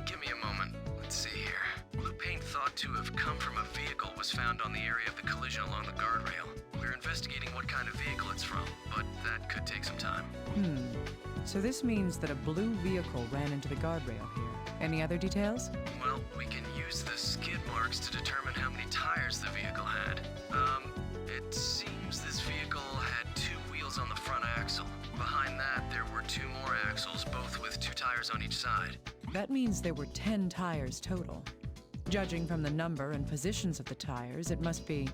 Give me a moment. Let's see here. Blue paint thought to have come from a vehicle was found on the area of the collision along the guardrail. We're investigating what kind of vehicle it's from, but that could take some time. So this means that a blue vehicle ran into the guardrail here. Any other details? Well, we can use the skid marks to determine how many tires the vehicle had. It seems this vehicle had 2 wheels on the front axle. Behind that, there were 2 more axles, both with 2 tires on each side. That means there were 10 tires total. Judging from the number and positions of the tires, it must be...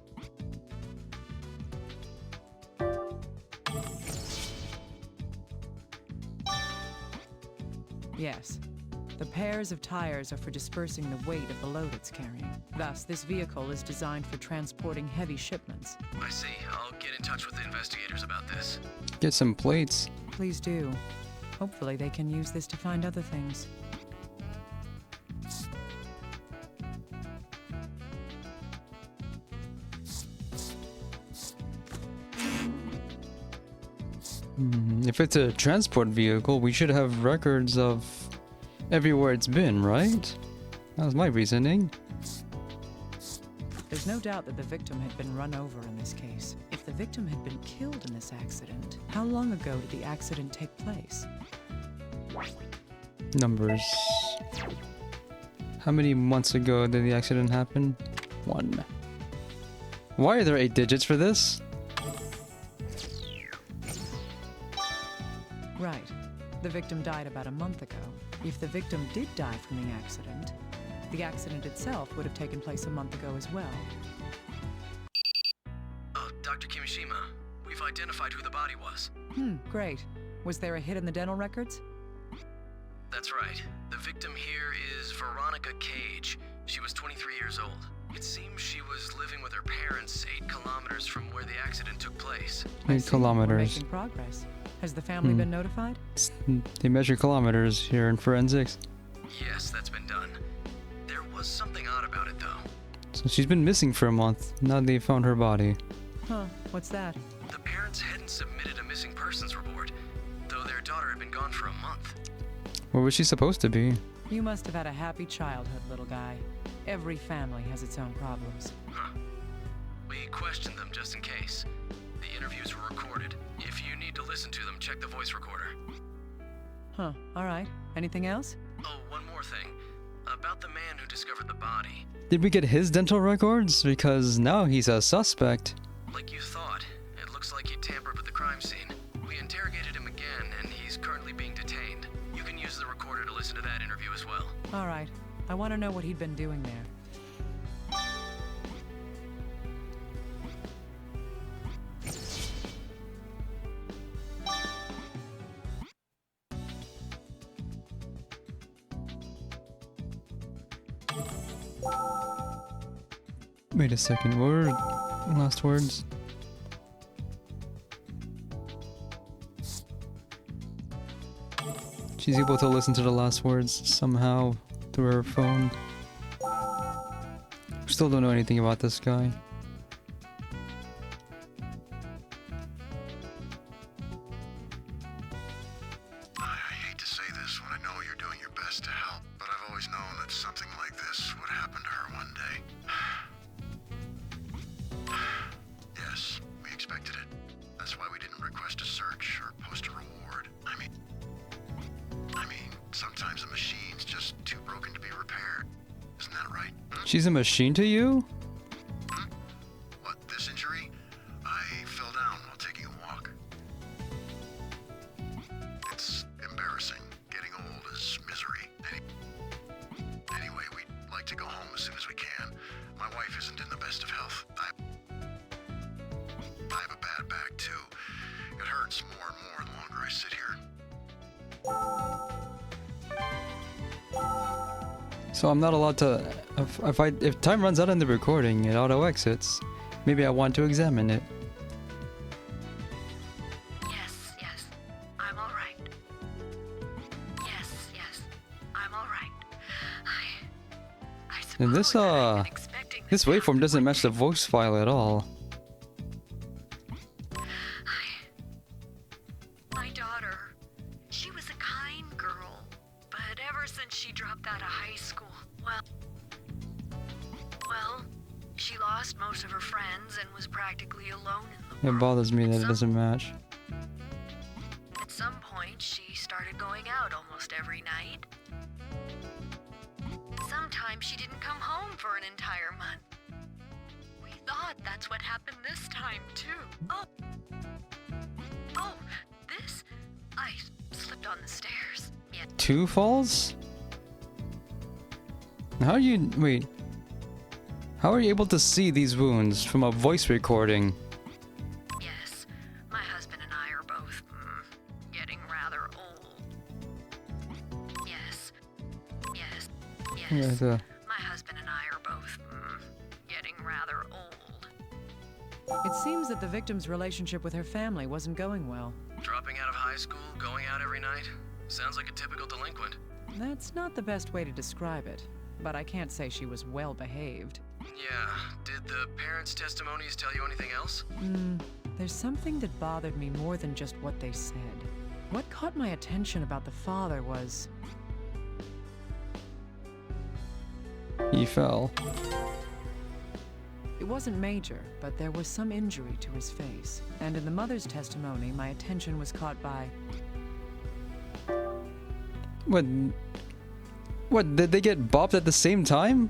Yes. The pairs of tires are for dispersing the weight of the load it's carrying. Thus, this vehicle is designed for transporting heavy shipments. I see. I'll get in touch with the investigators about this. Get some plates. Please do. Hopefully they can use this to find other things. If it's a transport vehicle, we should have records of everywhere it's been, right? That was my reasoning. There's no doubt that the victim had been run over in this case. If the victim had been killed in this accident, how long ago did the accident take place? Numbers. How many months ago did the accident happen? 1. Why are there 8 digits for this? Right. The victim died about a month ago. If the victim did die from the accident itself would have taken place a month ago as well. Dr. Kimishima, we've identified who the body was. Great. Was there a hit in the dental records? That's right. The victim here is Veronica Cage. She was 23 years old. It seems she was living with her parents 8 kilometers from where the accident took place. 8 kilometers. We're making progress. Has the family been notified? They measure kilometers here in forensics. Yes, that's been done. There was something odd about it, though. So she's been missing for a month. Now they found her body. Huh, what's that? The parents hadn't submitted a missing persons report, though their daughter had been gone for a month. Where was she supposed to be? You must have had a happy childhood, little guy. Every family has its own problems. We questioned them just in case. The interviews were recorded. If you need to listen to them, check the voice recorder. Huh, alright. Anything else? Oh, one more thing. About the man who discovered the body. Did we get his dental records? Because now he's a suspect. Like you thought, it looks like he tampered with the crime scene. We interrogated him again, and he's currently being detained. You can use the recorder to listen to that interview as well. Alright. I want to know what he'd been doing there. Wait a second, what were last words? She's able to listen to the last words somehow through her phone. Still don't know anything about this guy. I hate to say this when I know you're doing your best to help, but I've always known that something like this would happen to her one day. Yes, we expected it. That's why we didn't request a search or post a reward. I mean, sometimes the machine's just too broken to be repaired. Isn't that right? She's a machine to you? What, this injury? I fell down while taking a walk. It's embarrassing. Getting old is misery. Anyway, we'd like to go home as soon as we can. My wife isn't in the best of health. I have a bad back, too. It hurts more and more the longer I sit here. So I'm not allowed to... If time runs out in the recording, it auto-exits. Maybe I want to examine it. Yes, yes, I'm all right. Yes, yes, I'm all right. And this this waveform doesn't match the voice file at all. My daughter, she was a kind girl, but ever since she dropped out of high school, well, she lost most of her friends and was practically alone in the It bothers me that it doesn't match. At some point, she started going out almost every night. Sometimes she didn't come home for an entire month. We thought that's what happened this time, too. Oh, this? I slipped on the stairs. Yeah. 2 falls? How are you... wait. How are you able to see these wounds from a voice recording? Yes, my husband and I are both getting rather old. Yes, yes, yes. Yeah, My husband and I are both getting rather old. It seems that the victim's relationship with her family wasn't going well. Dropping out of high school, going out every night? Sounds like a typical delinquent. That's not the best way to describe it, but I can't say she was well behaved. Yeah, did the parents' testimonies tell you anything else? There's something that bothered me more than just what they said. What caught my attention about the father was... he fell. It wasn't major, but there was some injury to his face. And in the mother's testimony, my attention was caught by... What, did they get bopped at the same time?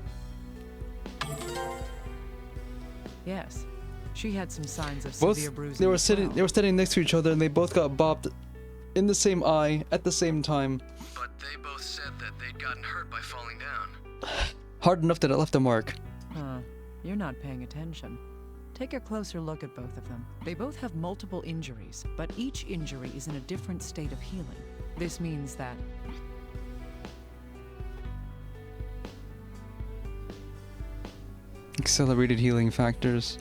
Yes. She had some signs of Both, severe bruising. they were as well. they were standing next to each other and they both got bopped in the same eye at the same time. But they both said that they'd gotten hurt by falling down. Hard enough that it left a mark. Huh. You're not paying attention. Take a closer look at both of them. They both have multiple injuries, but each injury is in a different state of healing. This means that... Accelerated healing factors.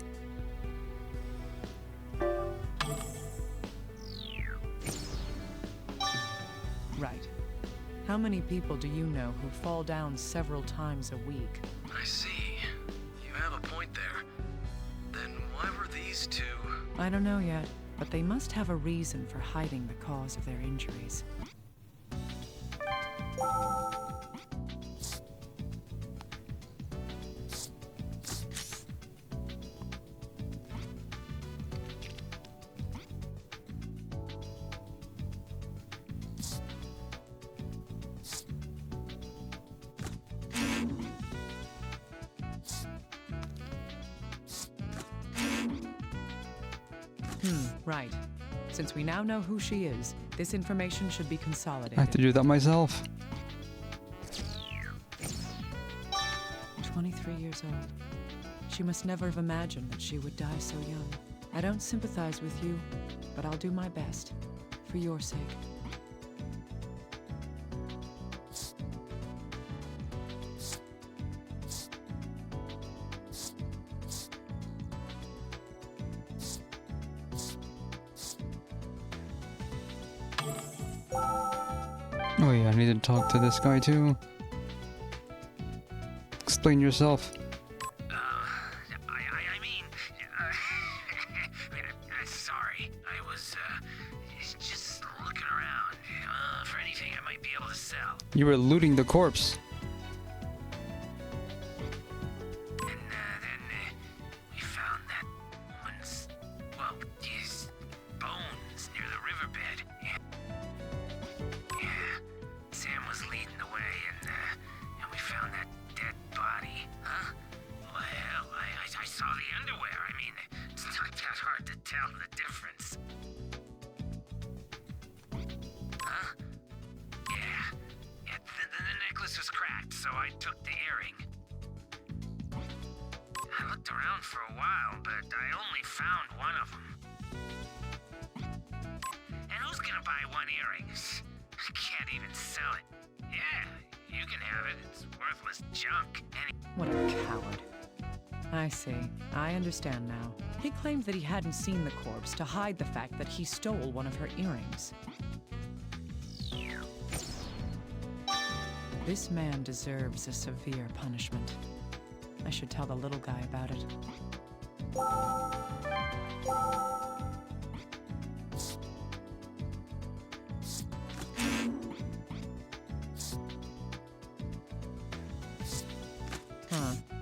Right. How many people do you know who fall down several times a week? I see. You have a point there. Then why were these two... I don't know yet, but they must have a reason for hiding the cause of their injuries. Right. Since we now know who she is, this information should be consolidated. I have to do that myself. 23 years old. She must never have imagined that she would die so young. I don't sympathize with you, but I'll do my best. For your sake. Oh yeah, I need to talk to this guy too. Explain yourself. Sorry. I was, just looking around for anything I might be able to sell. You were looting the corpse. And then we found that woman's, well, his bones near the riverbed. Yeah, Sam was leading the way, and we found that dead body. Huh? Well, I saw the underwear. I mean, it's not that hard to tell the difference. Huh? Yeah. The necklace was cracked, so I took the earring. I looked around for a while, but I only found one of them. And who's gonna buy one earring? I can't even sell it. Yeah, you can have it. It's worthless junk. What a coward. I see. I understand now. He claimed that he hadn't seen the corpse to hide the fact that he stole one of her earrings. This man deserves a severe punishment. I should tell the little guy about it.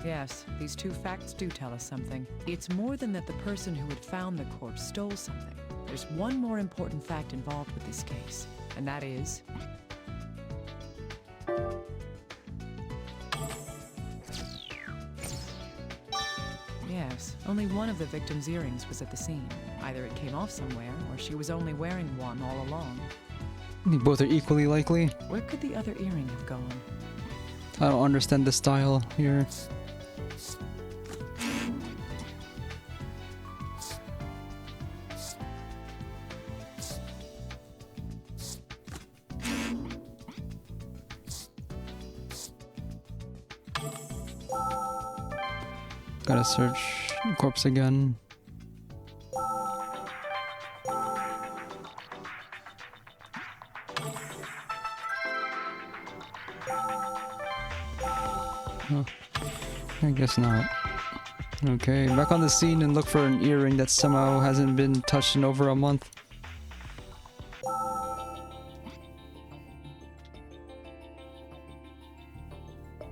Yes, these two facts do tell us something. It's more than that the person who had found the corpse stole something. There's one more important fact involved with this case, and that is... Yes, only one of the victim's earrings was at the scene. Either it came off somewhere, or she was only wearing one all along. Both are equally likely. Where could the other earring have gone? I don't understand the style here. Gotta search the corpse again. Oh, I guess not. Okay, back on the scene and look for an earring that somehow hasn't been touched in over a month.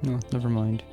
No, never mind.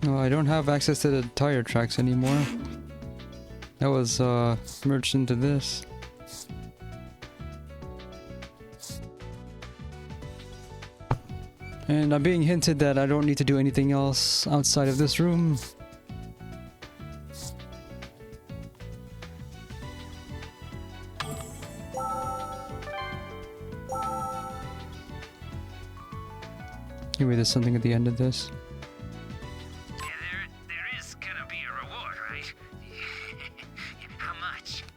No, I don't have access to the tire tracks anymore. That was merged into this. And I'm being hinted that I don't need to do anything else outside of this room. Maybe there's something at the end of this.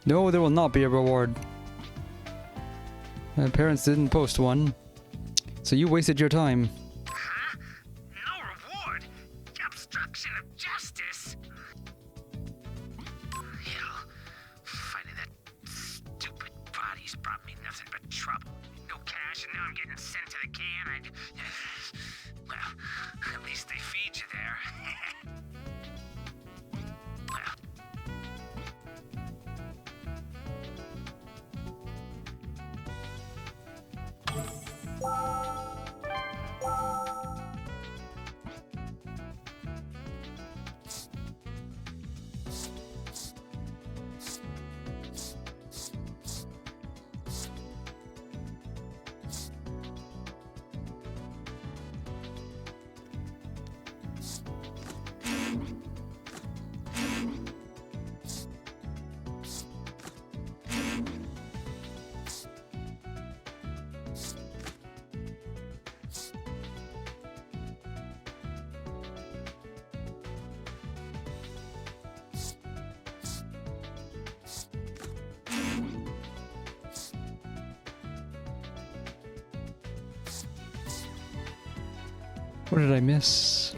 No, there will not be a reward. My parents didn't post one, so you wasted your time. Huh? No reward? Obstruction of justice? Hell, finding that stupid body's brought me nothing but trouble. No cash, and now I'm getting sent to the can. Well, at least they feed you there. What did I miss?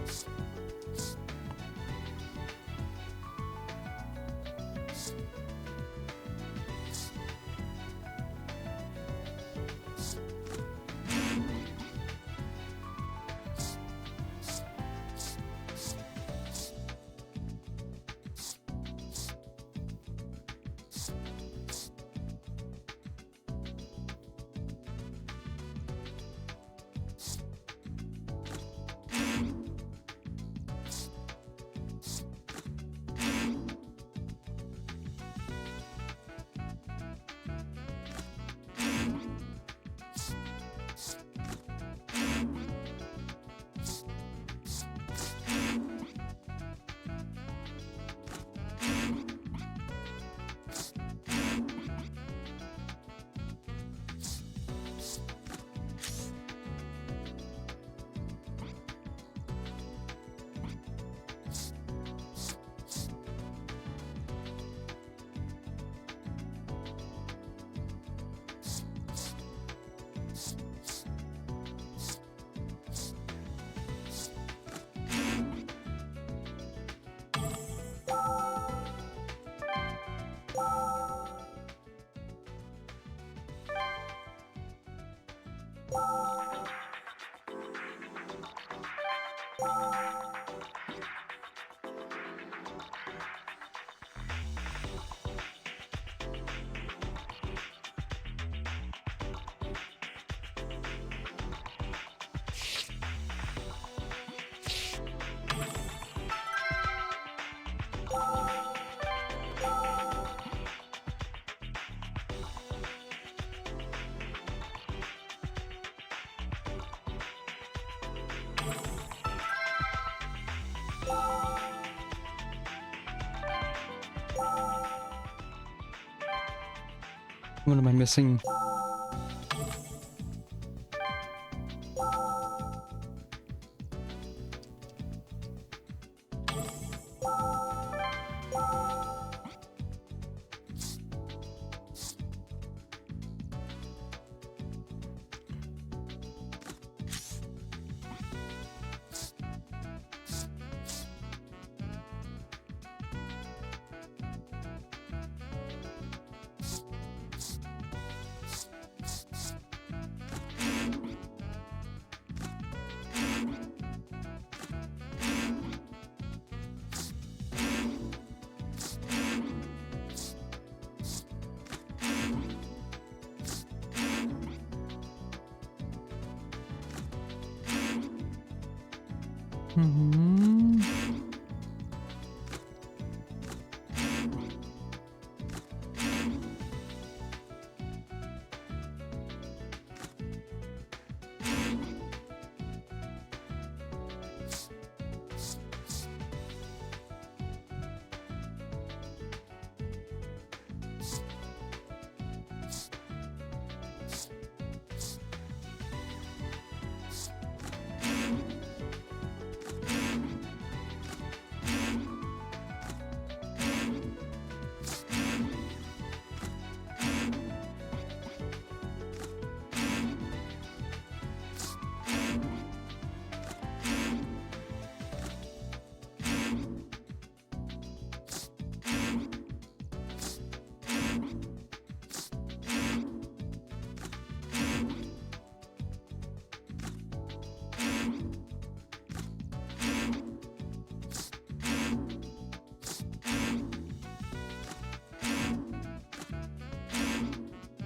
What am I missing?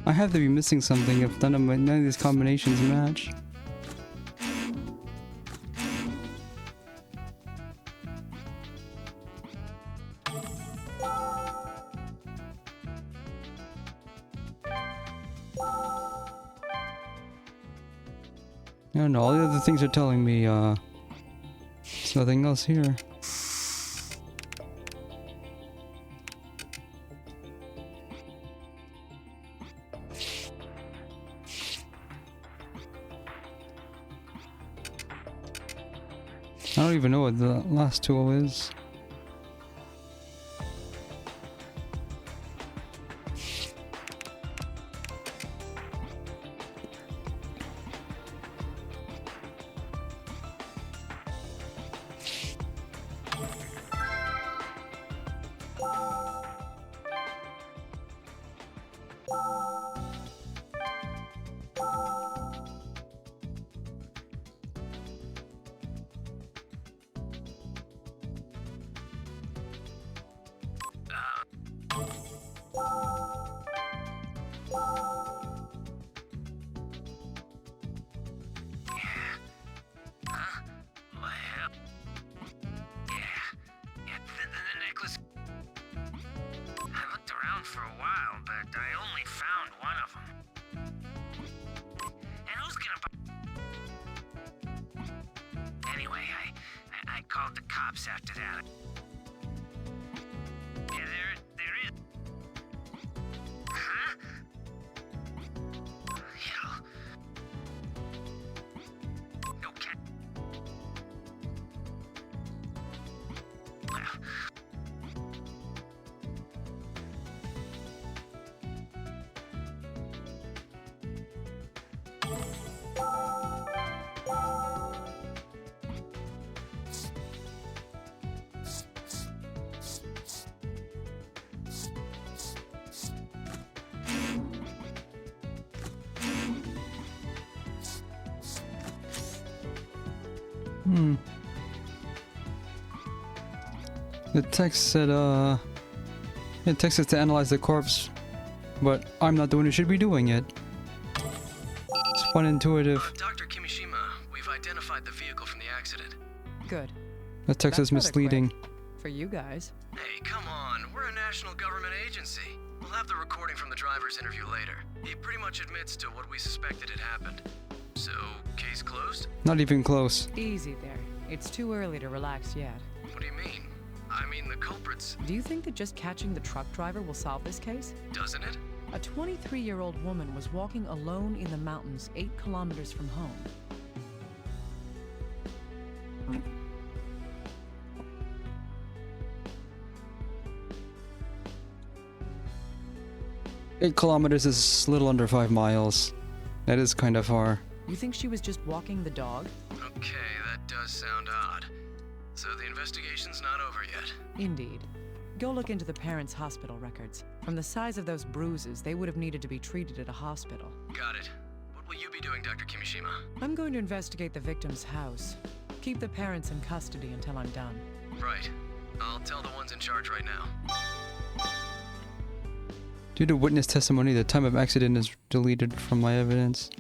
I have to be missing something if none of these combinations match. I don't know, all the other things are telling me, there's nothing else here. I don't even know what the last tool is. After that. Yeah, there is. Huh? Hell. No cat. Well. The text said, it text us to analyze the corpse, but I'm not the one who should be doing it. It's fun, intuitive. Dr. Kimishima, we've identified the vehicle from the accident. Good. The text is misleading. For you guys. Hey, come on. We're a national government agency. We'll have the recording from the driver's interview later. He pretty much admits to what we suspected had happened. So, case closed? Not even close. Easy there. It's too early to relax yet. What do you mean? I mean the culprits. Do you think that just catching the truck driver will solve this case? Doesn't it? A 23-year-old woman was walking alone in the mountains 8 kilometers from home. 8 kilometers is a little under 5 miles. That is kind of far. You think she was just walking the dog? Okay, that does sound odd. So the investigation's not over yet. Indeed. Go look into the parents' hospital records. From the size of those bruises, they would have needed to be treated at a hospital. Got it. What will you be doing, Dr. Kimishima? I'm going to investigate the victim's house. Keep the parents in custody until I'm done. Right. I'll tell the ones in charge right now. Due to witness testimony, the time of accident is deleted from my evidence.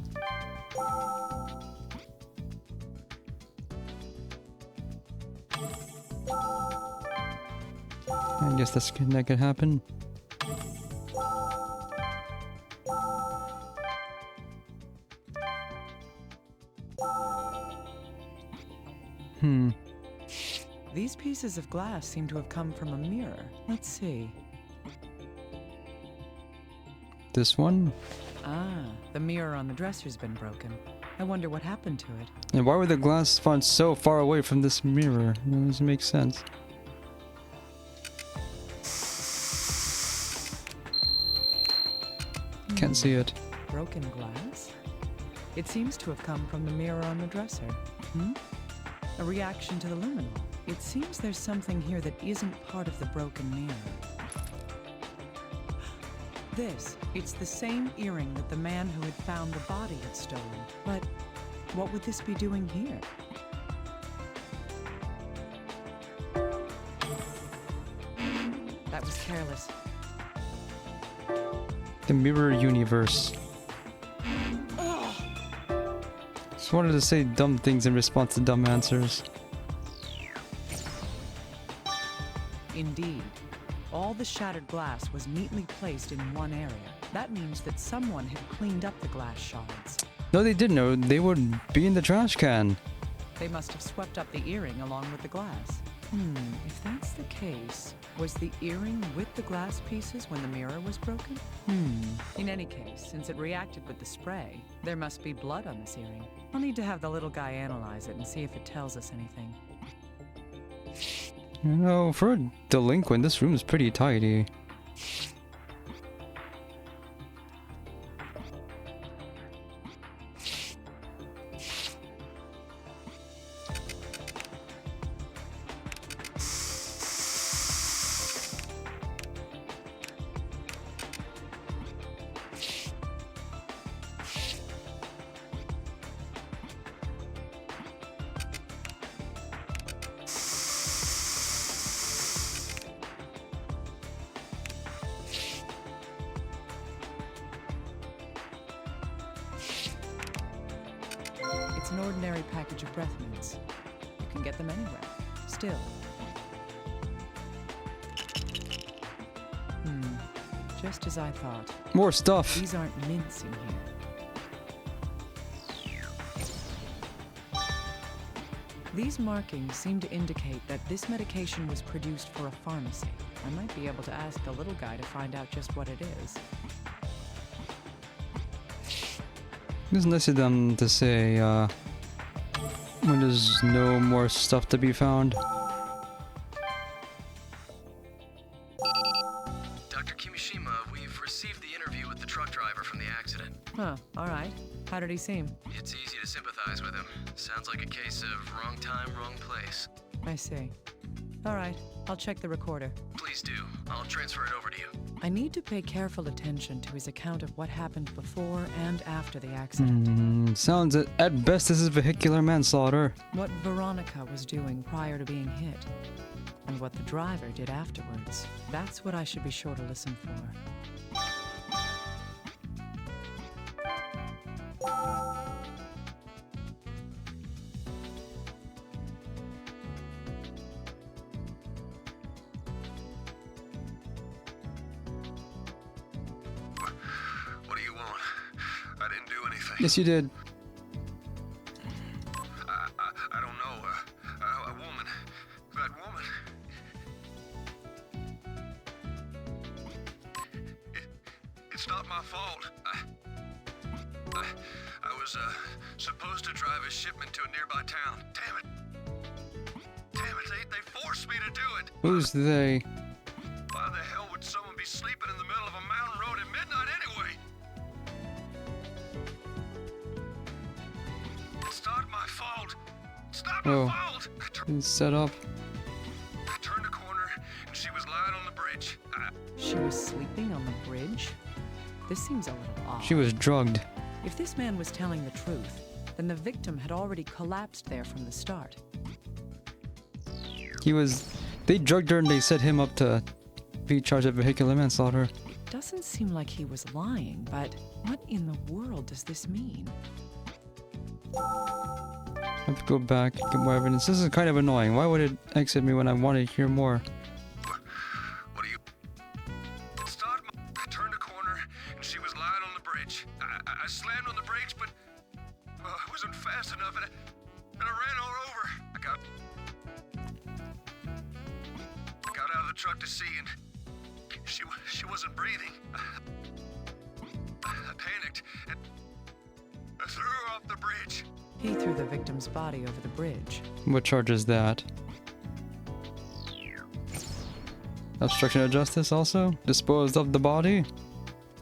I guess that could happen. These pieces of glass seem to have come from a mirror. Let's see. This one? Ah, the mirror on the dresser's been broken. I wonder what happened to it. And why were the glass found so far away from this mirror? It doesn't make sense. Can't see it. Broken glass? It seems to have come from the mirror on the dresser. A reaction to the luminol. It seems there's something here that isn't part of the broken mirror. It's the same earring that the man who had found the body had stolen. But what would this be doing here? That was careless. The mirror universe. Just wanted to say dumb things in response to dumb answers. Indeed. All the shattered glass was neatly placed in one area. That means that someone had cleaned up the glass shards. No, they didn't know. They would be in the trash can. They must have swept up the earring along with the glass. If that's the case, was the earring with the glass pieces when the mirror was broken? In any case, since it reacted with the spray, there must be blood on this earring. I'll need to have the little guy analyze it and see if it tells us anything. You know, for a delinquent, this room is pretty tidy. It's an ordinary package of breath mints. You can get them anywhere. Still. Just as I thought. More stuff. These aren't mints in here. These markings seem to indicate that this medication was produced for a pharmacy. I might be able to ask the little guy to find out just what it is. It's nice of them to say, when there's no more stuff to be found. Dr. Kimishima, we've received the interview with the truck driver from the accident. Huh, alright. How did he seem? It's easy to sympathize with him. Sounds like a case of wrong time, wrong place. I see. Alright, I'll check the recorder. Please do. I'll transfer it over to you. I need to pay careful attention to his account of what happened before and after the accident. Sounds at best this is vehicular manslaughter. What Veronica was doing prior to being hit. And what the driver did afterwards. That's what I should be sure to listen for. What do you want? I didn't do anything. Yes, you did. I don't know. A woman. That woman. It's It's not my fault. I was supposed to drive a shipment to a nearby town. Damn it. They forced me to do it. Who's they? Why the hell would someone be sleeping in the middle of a mountain road at midnight anyway? It's not my fault. It's not my fault. It's set up. I turned a corner and she was lying on the bridge. She was sleeping on the bridge? This seems a little odd. She was drugged. If this man was telling the truth, then the victim had already collapsed there from the start. They drugged her and they set him up to be charged of vehicular manslaughter. Doesn't seem like he was lying, but what in the world does this mean? I have to go back, get more evidence. This is kind of annoying. Why would it exit me when I want to hear more? What are you? It's not my... I turned a corner and she was lying on the bridge. I slammed on the brakes, but I wasn't fast enough and I ran her over. I got out of the truck to see and she wasn't breathing. I panicked and I threw her off the bridge. He threw the victim's body over the bridge. What charge is that? Obstruction of justice also? Disposed of the body?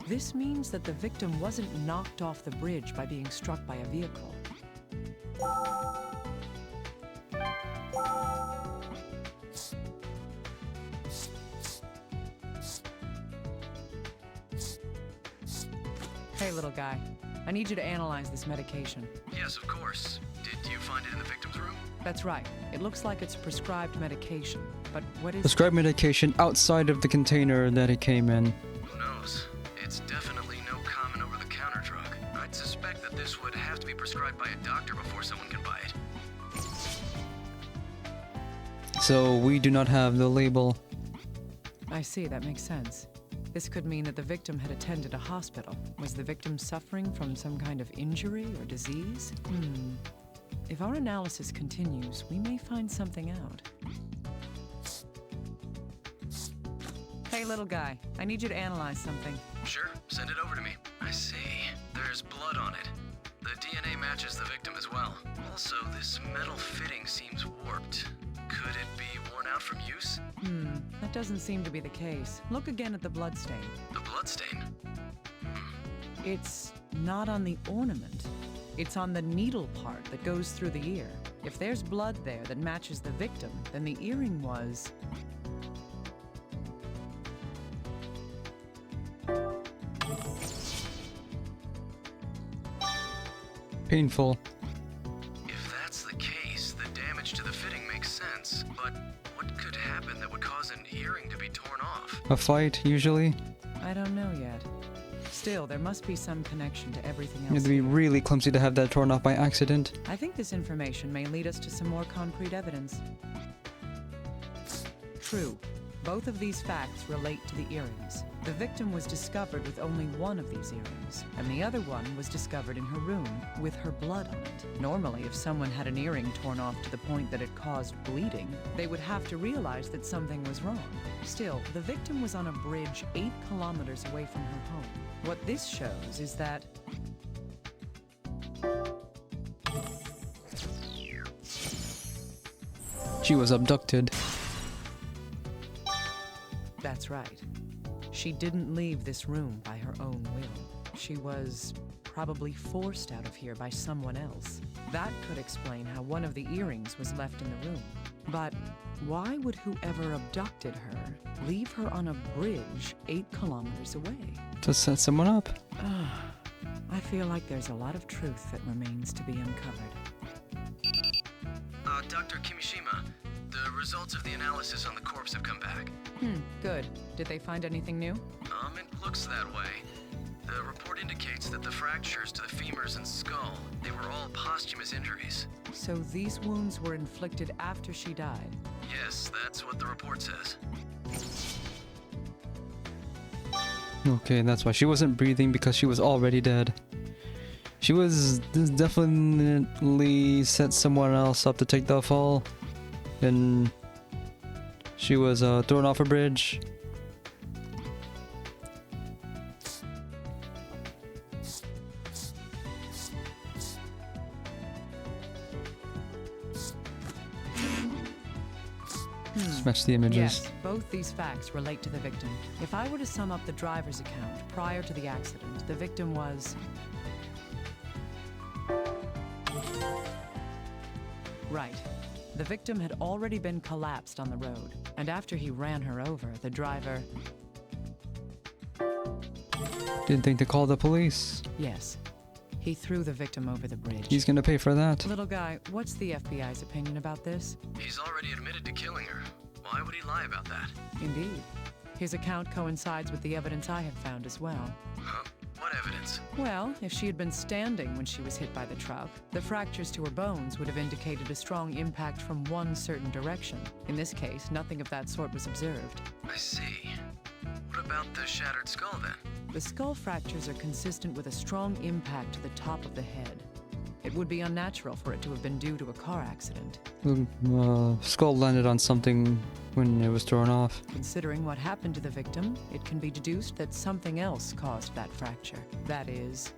This means that the victim wasn't knocked off the bridge by being struck by a vehicle. Hey, little guy. I need you to analyze this medication. Yes, of course. Did you find it in the victim's room? That's right. It looks like it's prescribed medication. But what is... Prescribed medication outside of the container that it came in. Who knows? It's definitely no common over-the-counter drug. I'd suspect that this would have to be prescribed by a doctor before someone can buy it. So we do not have the label. I see, that makes sense. This could mean that the victim had attended a hospital. Was the victim suffering from some kind of injury or disease? If our analysis continues, we may find something out. Hey, little guy, I need you to analyze something. Sure, send it over to me. I see. There's blood on it. The DNA matches the victim as well. Also, this metal fitting seems warped. Could it be worn out from use? That doesn't seem to be the case. Look again at the bloodstain. The bloodstain? It's not on the ornament. It's on the needle part that goes through the ear. If there's blood there that matches the victim, then the earring was... Painful. If that's the case, the damage to the fitting makes sense. But what could happen that would cause an earring to be torn off? A fight, usually? I don't know yet. Still, there must be some connection to everything You else. have to be really clumsy to have that torn off by accident. I think this information may lead us to some more concrete evidence. True. Both of these facts relate to the earrings. The victim was discovered with only one of these earrings, and the other one was discovered in her room with her blood on it. Normally, if someone had an earring torn off to the point that it caused bleeding, they would have to realize that something was wrong. Still, the victim was on a bridge 8 kilometers away from her home. What this shows is that she was abducted. That's right. She didn't leave this room by her own will. She was probably forced out of here by someone else. That could explain how one of the earrings was left in the room. But why would whoever abducted her leave her on a bridge 8 kilometers away? To set someone up. I feel like there's a lot of truth that remains to be uncovered. Dr. Kimishima, the results of the analysis on the corpse have come back. Good. Did they find anything new? It looks that way. The report indicates that the fractures to the femurs and skull, they were all posthumous injuries. So these wounds were inflicted after she died? Yes, that's what the report says. Okay, that's why she wasn't breathing, because she was already dead. She was definitely set someone else up to take the fall. And she was thrown off a bridge. Match the images. Yes, both these facts relate to the victim. If I were to sum up the driver's account prior to the accident, the victim was... Right. The victim had already been collapsed on the road, and after he ran her over, the driver... Didn't think to call the police. Yes. He threw the victim over the bridge. He's gonna pay for that. Little guy, what's the FBI's opinion about this? He's already admitted to killing her. Why would he lie about that? Indeed. His account coincides with the evidence I have found as well. Huh? What evidence? Well, if she had been standing when she was hit by the truck, the fractures to her bones would have indicated a strong impact from one certain direction. In this case, nothing of that sort was observed. I see. What about the shattered skull then? The skull fractures are consistent with a strong impact to the top of the head. It would be unnatural for it to have been due to a car accident. The skull landed on something when it was thrown off. Considering what happened to the victim, it can be deduced that something else caused that fracture. That is...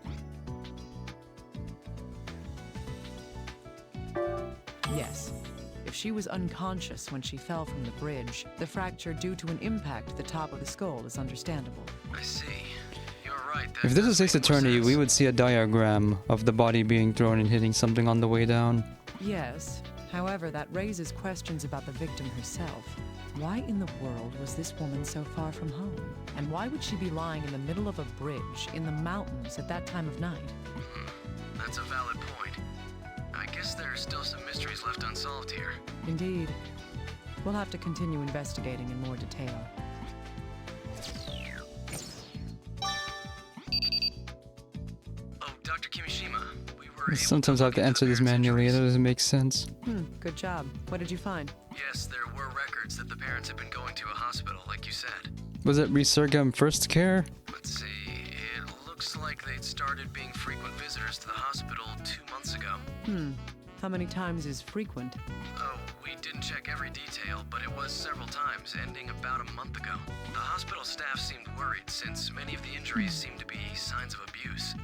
Yes. If she was unconscious when she fell from the bridge, the fracture due to an impact to the top of the skull is understandable. I see. You're right. If this is Ace Attorney, we would see a diagram of the body being thrown and hitting something on the way down. Yes. However, that raises questions about the victim herself. Why in the world was this woman so far from home? And why would she be lying in the middle of a bridge in the mountains at that time of night? That's a valid point. I guess there are still some mysteries left unsolved here. Indeed. We'll have to continue investigating in more detail. Oh, Dr. Kimishima, we were Sometimes I have to answer this manually. It doesn't make sense. Good job. What did you find? Yes, there were records that the parents had been going to a hospital, like you said. Was it Resurgam First Care? Let's see, it looks like they'd started being frequent visitors to the hospital 2 months ago. How many times is frequent? Oh, we didn't check every detail, but it was several times, ending about a month ago. The hospital staff seemed worried since many of the injuries seemed to be signs of abuse.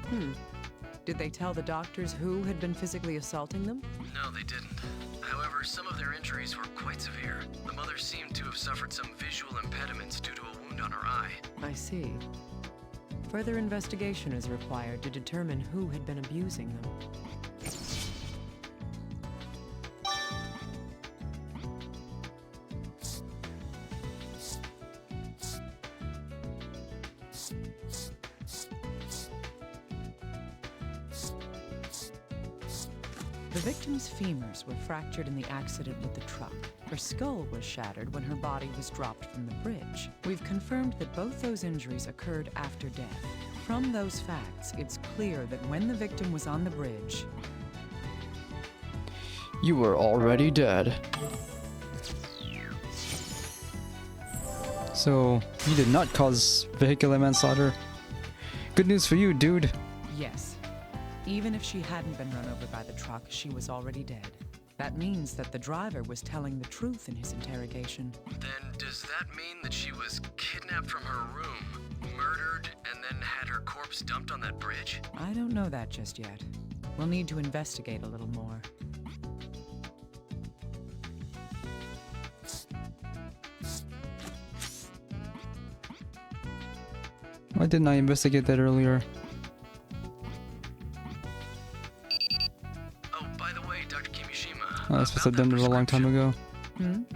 Did they tell the doctors who had been physically assaulting them? No, they didn't. However, some of their injuries were quite severe. The mother seemed to have suffered some visual impediments due to a wound on her eye. I see. Further investigation is required to determine who had been abusing them. The victim's femurs were fractured in the accident with the truck. Her skull was shattered when her body was dropped from the bridge. We've confirmed that both those injuries occurred after death. From those facts, it's clear that when the victim was on the bridge, You were already dead. So, you did not cause vehicular manslaughter. Good news for you, dude. yes. Even if she hadn't been run over by the truck, she was already dead. That means that the driver was telling the truth in his interrogation. Then does that mean that she was kidnapped from her room, murdered, and then had her corpse dumped on that bridge? I don't know that just yet. We'll need to investigate a little more. Why didn't I investigate that earlier? Oh, by the way, Dr. Kimishima. I was supposed to have done it a long time ago.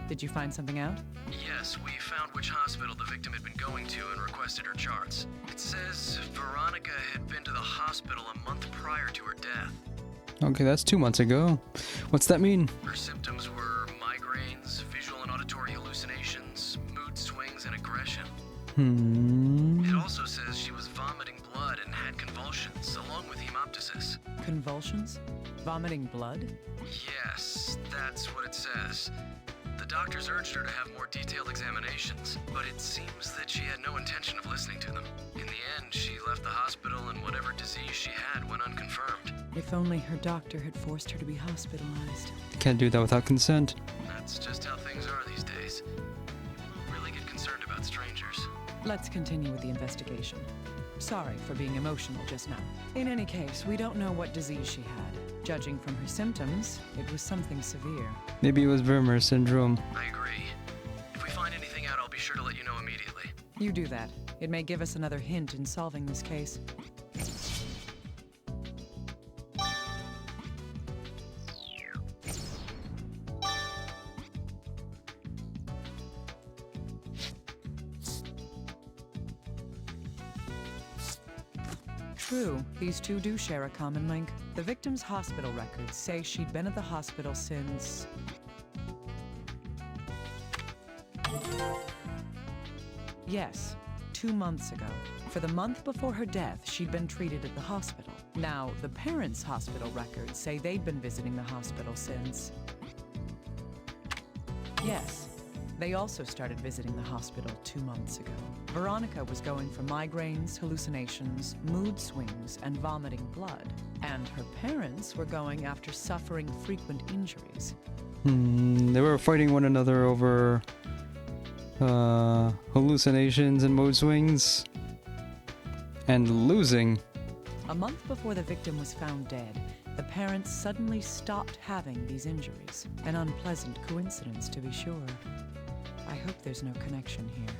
Did you find something out? Yes, we found which hospital the victim had been going to and requested her charts. It says Veronica had been to the hospital a month prior to her death. Okay, that's 2 months ago. What's that mean? Her symptoms were migraines, visual and auditory hallucinations, mood swings, and aggression. It also says she was vomiting blood and had convulsions, along with hemoptysis. Convulsions? Vomiting blood? Yes, that's what it says. The doctors urged her to have more detailed examinations, but it seems that she had no intention of listening to them. In the end, she left the hospital and whatever disease she had went unconfirmed. If only her doctor had forced her to be hospitalized. Can't do that without consent. That's just how things are these days. People don't really get concerned about strangers. Let's continue with the investigation. Sorry for being emotional just now. In any case, we don't know what disease she had. Judging from her symptoms, it was something severe. Maybe it was Vermeer syndrome. I agree. know immediately. You do that. It may give us another hint in solving this case. True, these two do share a common link. The victim's hospital records say she'd been at the hospital since... Yes, 2 months ago. For the month before her death, she'd been treated at the hospital. Now, the parents' hospital records say they'd been visiting the hospital since... Yes, they also started visiting the hospital 2 months ago. Veronica was going for migraines, hallucinations, mood swings, and vomiting blood. And her parents were going after suffering frequent injuries. They were fighting one another over hallucinations and mood swings. And losing. A month before the victim was found dead, the parents suddenly stopped having these injuries. An unpleasant coincidence, to be sure. I hope there's no connection here.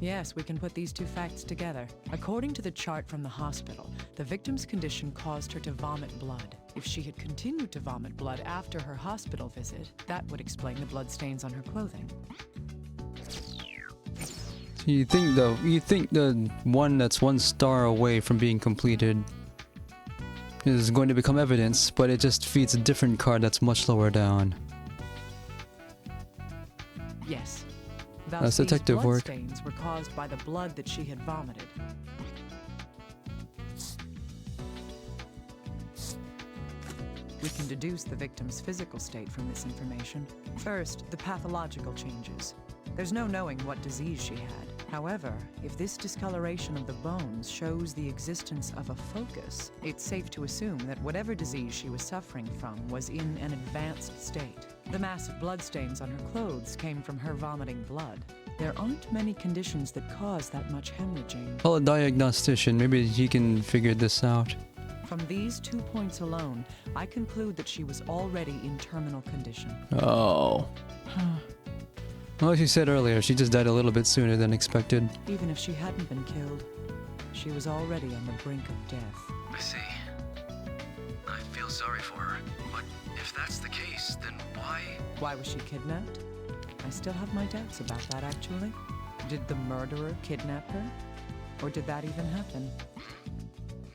Yes, we can put these two facts together. According to the chart from the hospital, the victim's condition caused her to vomit blood. If she had continued to vomit blood after her hospital visit, that would explain the bloodstains on her clothing. You think the one that's 1 star away from being completed is going to become evidence, but it just feeds a different card that's much lower down. Yes. That's Thus, detective these work. bloodstains were caused by the blood that she had vomited. We can deduce the victim's physical state from this information. First, the pathological changes. There's no knowing what disease she had. However, if this discoloration of the bones shows the existence of a focus, it's safe to assume that whatever disease she was suffering from was in an advanced state. The massive bloodstains on her clothes came from her vomiting blood. There aren't many conditions that cause that much hemorrhaging. Call a diagnostician, maybe he can figure this out. From these 2 points alone, I conclude that she was already in terminal condition. Oh. Well, as you said earlier, she just died a little bit sooner than expected. Even if she hadn't been killed, she was already on the brink of death. I see. I feel sorry for her, but if that's the case, then why? Why was she kidnapped? I still have my doubts about that, actually. Did the murderer kidnap her? Or did that even happen?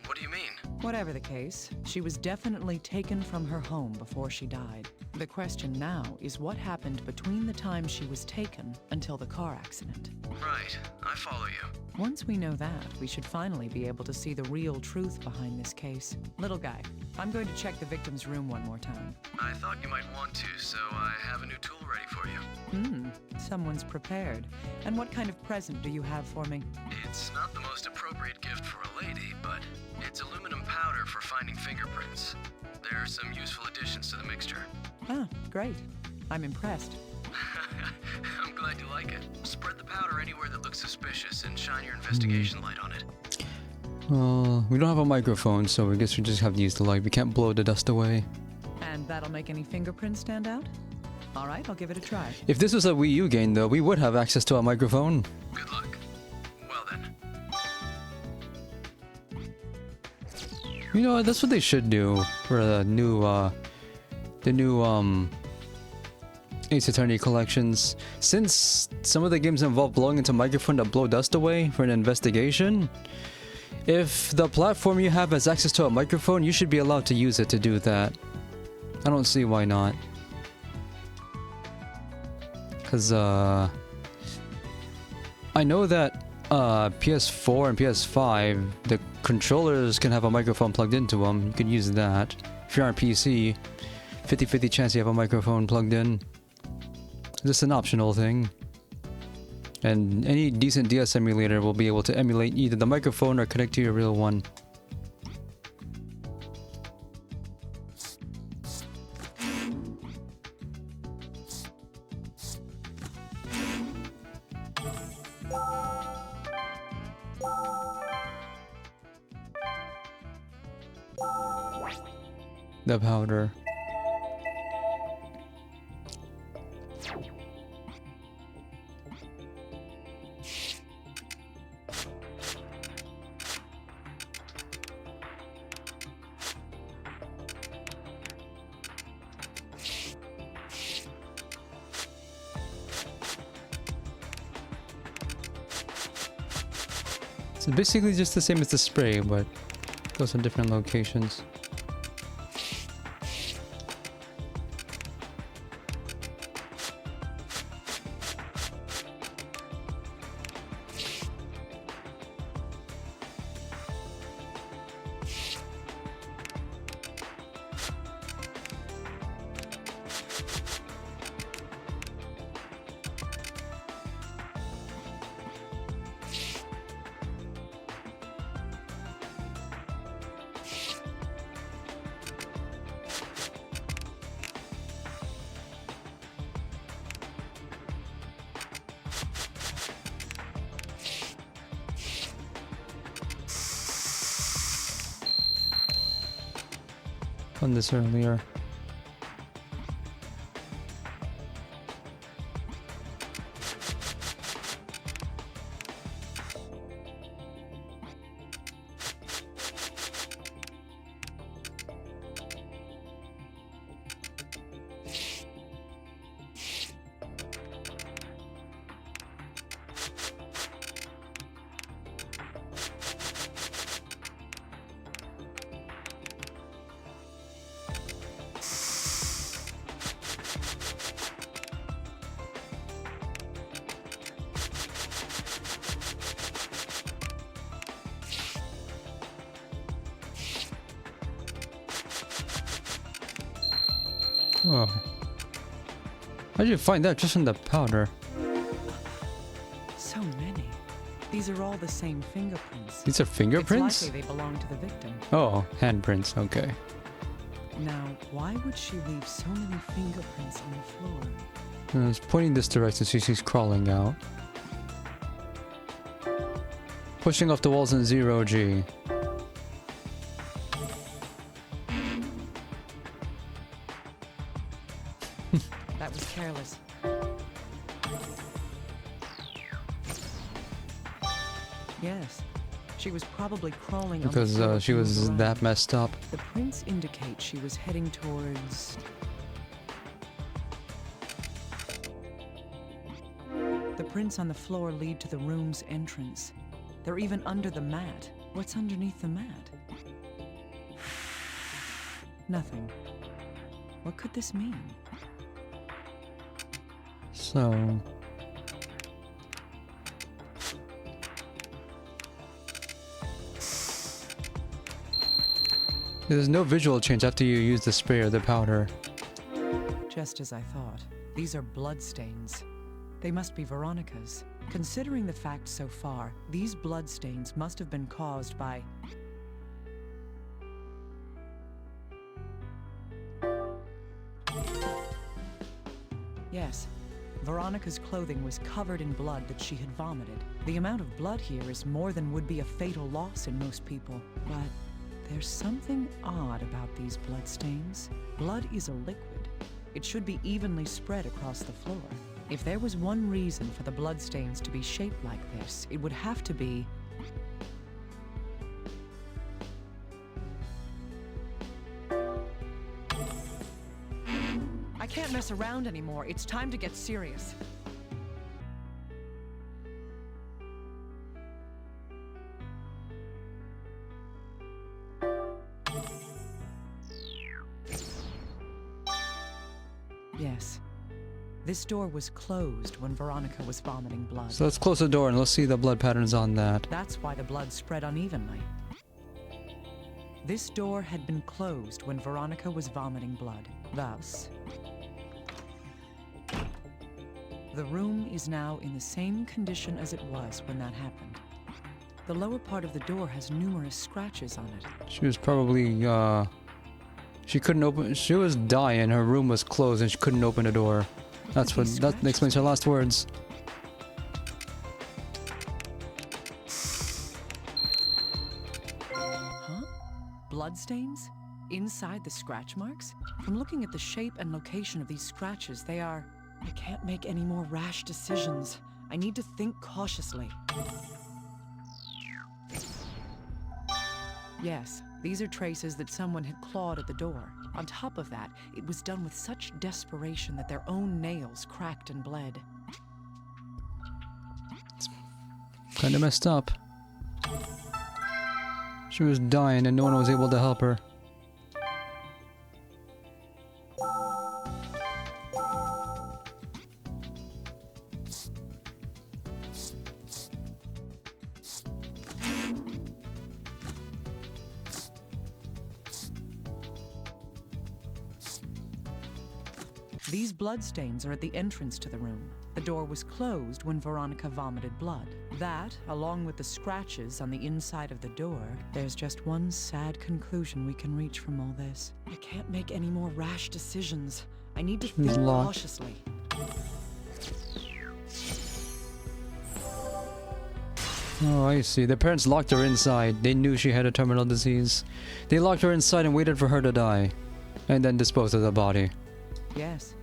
What do you mean? Whatever the case, she was definitely taken from her home before she died. The question now is what happened between the time she was taken until the car accident. Right, I follow you. Once we know that, we should finally be able to see the real truth behind this case. Little guy, I'm going to check the victim's room one more time. I thought you might want to, so I have a new tool ready for you. Someone's prepared. And what kind of present do you have for me? It's not the most appropriate gift for a lady, but it's aluminum powder for finding fingerprints. There are some useful additions to the mixture. Ah, great. I'm impressed. I'm glad you like it. Spread the powder anywhere that looks suspicious and shine your investigation light on it. Well, we don't have a microphone, so I guess we just have to use the light. We can't blow the dust away. And that'll make any fingerprints stand out? All right, I'll give it a try. If this was a Wii U game, though, we would have access to a microphone. Good luck. Well then. You know, that's what they should do for the new Ace Attorney collections. Since some of the games involve blowing into a microphone to blow dust away for an investigation, if the platform you have has access to a microphone, you should be allowed to use it to do that. I don't see why not. Cause I know that PS4 and PS5, the controllers can have a microphone plugged into them. You can use that. If you're on PC, 50-50 chance you have a microphone plugged in. Just an optional thing. And any decent DS emulator will be able to emulate either the microphone or connect to your real one. the powder. It's basically just the same as the spray, but goes in different locations. On this earlier. Oh. How'd you find that just in the powder? So many. These are all the same fingerprints. These are fingerprints? It's likely they belong to the victim. Oh, handprints, okay. Now, why would she leave so many fingerprints on the floor? I was pointing this direction so she's crawling out. Pushing off the walls in 0G. That was careless. Yes, she was probably crawling Because on the she was that messed up. The prints indicate she was heading towards... The prints on the floor lead to the room's entrance. They're even under the mat. What's underneath the mat? Nothing. What could this mean? So... There's no visual change after you use the spray or the powder. Just as I thought. These are bloodstains. They must be Veronica's. Considering the facts so far, these bloodstains must have been caused by... Yes, Veronica's clothing was covered in blood that she had vomited. The amount of blood here is more than would be a fatal loss in most people. But there's something odd about these bloodstains. Blood is a liquid. It should be evenly spread across the floor. If there was one reason for the bloodstains to be shaped like this, it would have to be... I can't mess around anymore. It's time to get serious. Yes. This door was closed when Veronica was vomiting blood. So let's close the door and let's see the blood patterns on that. That's why the blood spread unevenly. This door had been closed when Veronica was vomiting blood. Thus, the room is now in the same condition as it was when that happened. The lower part of the door has numerous scratches on it. She was probably, she couldn't open, she was dying, her room was closed and she couldn't open the door. That's what, that explains her last words. Huh? Bloodstains? Inside inside the scratch marks? From looking at the shape and location of these scratches, they are... I can't make any more rash decisions. I need to think cautiously. Yes, these are traces that someone had clawed at the door. On top of that, it was done with such desperation that their own nails cracked and bled. Kinda messed up. She was dying and no one was able to help her. These bloodstains are at the entrance to the room. The door was closed when Veronica vomited blood. That, along with the scratches on the inside of the door, there's just one sad conclusion we can reach from all this. I can't make any more rash decisions. I need to think cautiously. Oh, I see. The parents locked her inside. They knew she had a terminal disease. They locked her inside and waited for her to die. And then disposed of the body. Yes.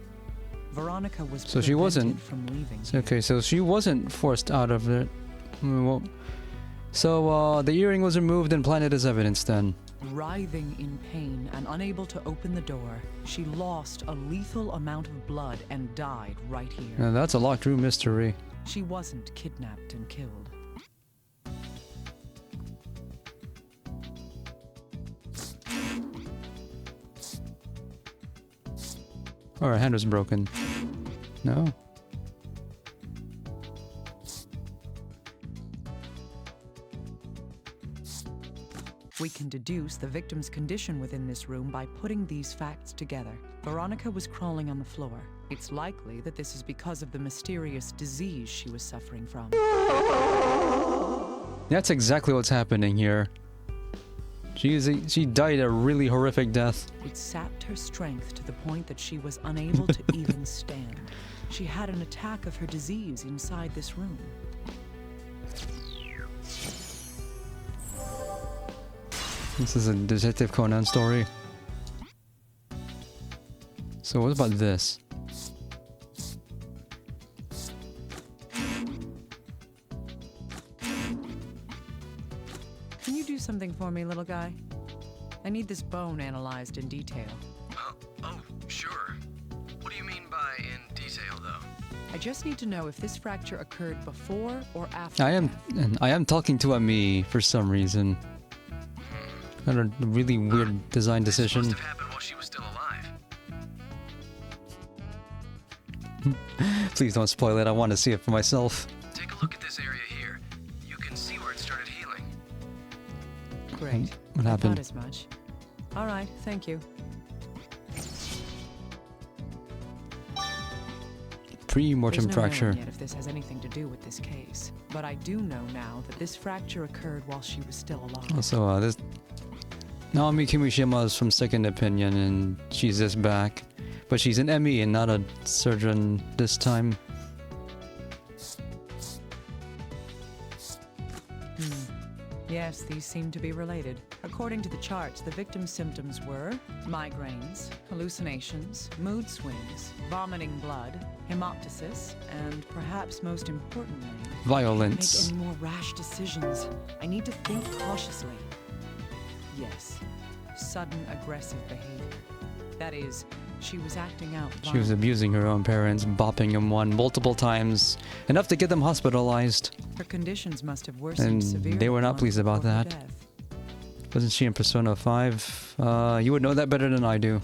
Veronica was So she wasn't... from leaving. Okay, so she wasn't forced out of it. Well, so, the earring was removed and planted as evidence then. Writhing in pain and unable to open the door, she lost a lethal amount of blood and died right here. Now that's a locked room mystery. She wasn't kidnapped and killed. Or her hand was broken. No. We can deduce the victim's condition within this room by putting these facts together. Veronica was crawling on the floor. It's likely that this is because of the mysterious disease she was suffering from. That's exactly what's happening here. She died a really horrific death. It sapped her strength to the point that she was unable to even stand. She had an attack of her disease inside this room. This is a Detective Conan story. So what about this? Can you do something for me, little guy? I need this bone analyzed in detail. Oh, sure. What do you mean by in detail, though? I just need to know if this fracture occurred before or after. I am talking to a me for some reason. Got a really weird design decision. Must have happened while she was still alive. Please don't spoil it. I want to see it for myself. Take a look at this area here. You can see where it started healing. Great. What happened? I thought as much. All right, thank you. Pre-mortem There's no fracture. knowing yet if this has anything to do with this case, but I do know now that this fracture occurred while she was still alive. Also, this Naomi Kimishima is from Second Opinion, and she's just back, but she's an ME and not a surgeon this time. Yes, these seem to be related. According to the charts, the victim's symptoms were migraines, hallucinations, mood swings, vomiting blood, hemoptysis, and perhaps most importantly, Violence. I can't make any more rash decisions. I need to think cautiously. Yes, sudden aggressive behavior. That is, she was acting out violently. She was abusing her own parents, bopping them multiple times, enough to get them hospitalized. Her conditions must have worsened And severely. they were not months pleased about before her that. death. Wasn't she in Persona 5? You would know that better than I do.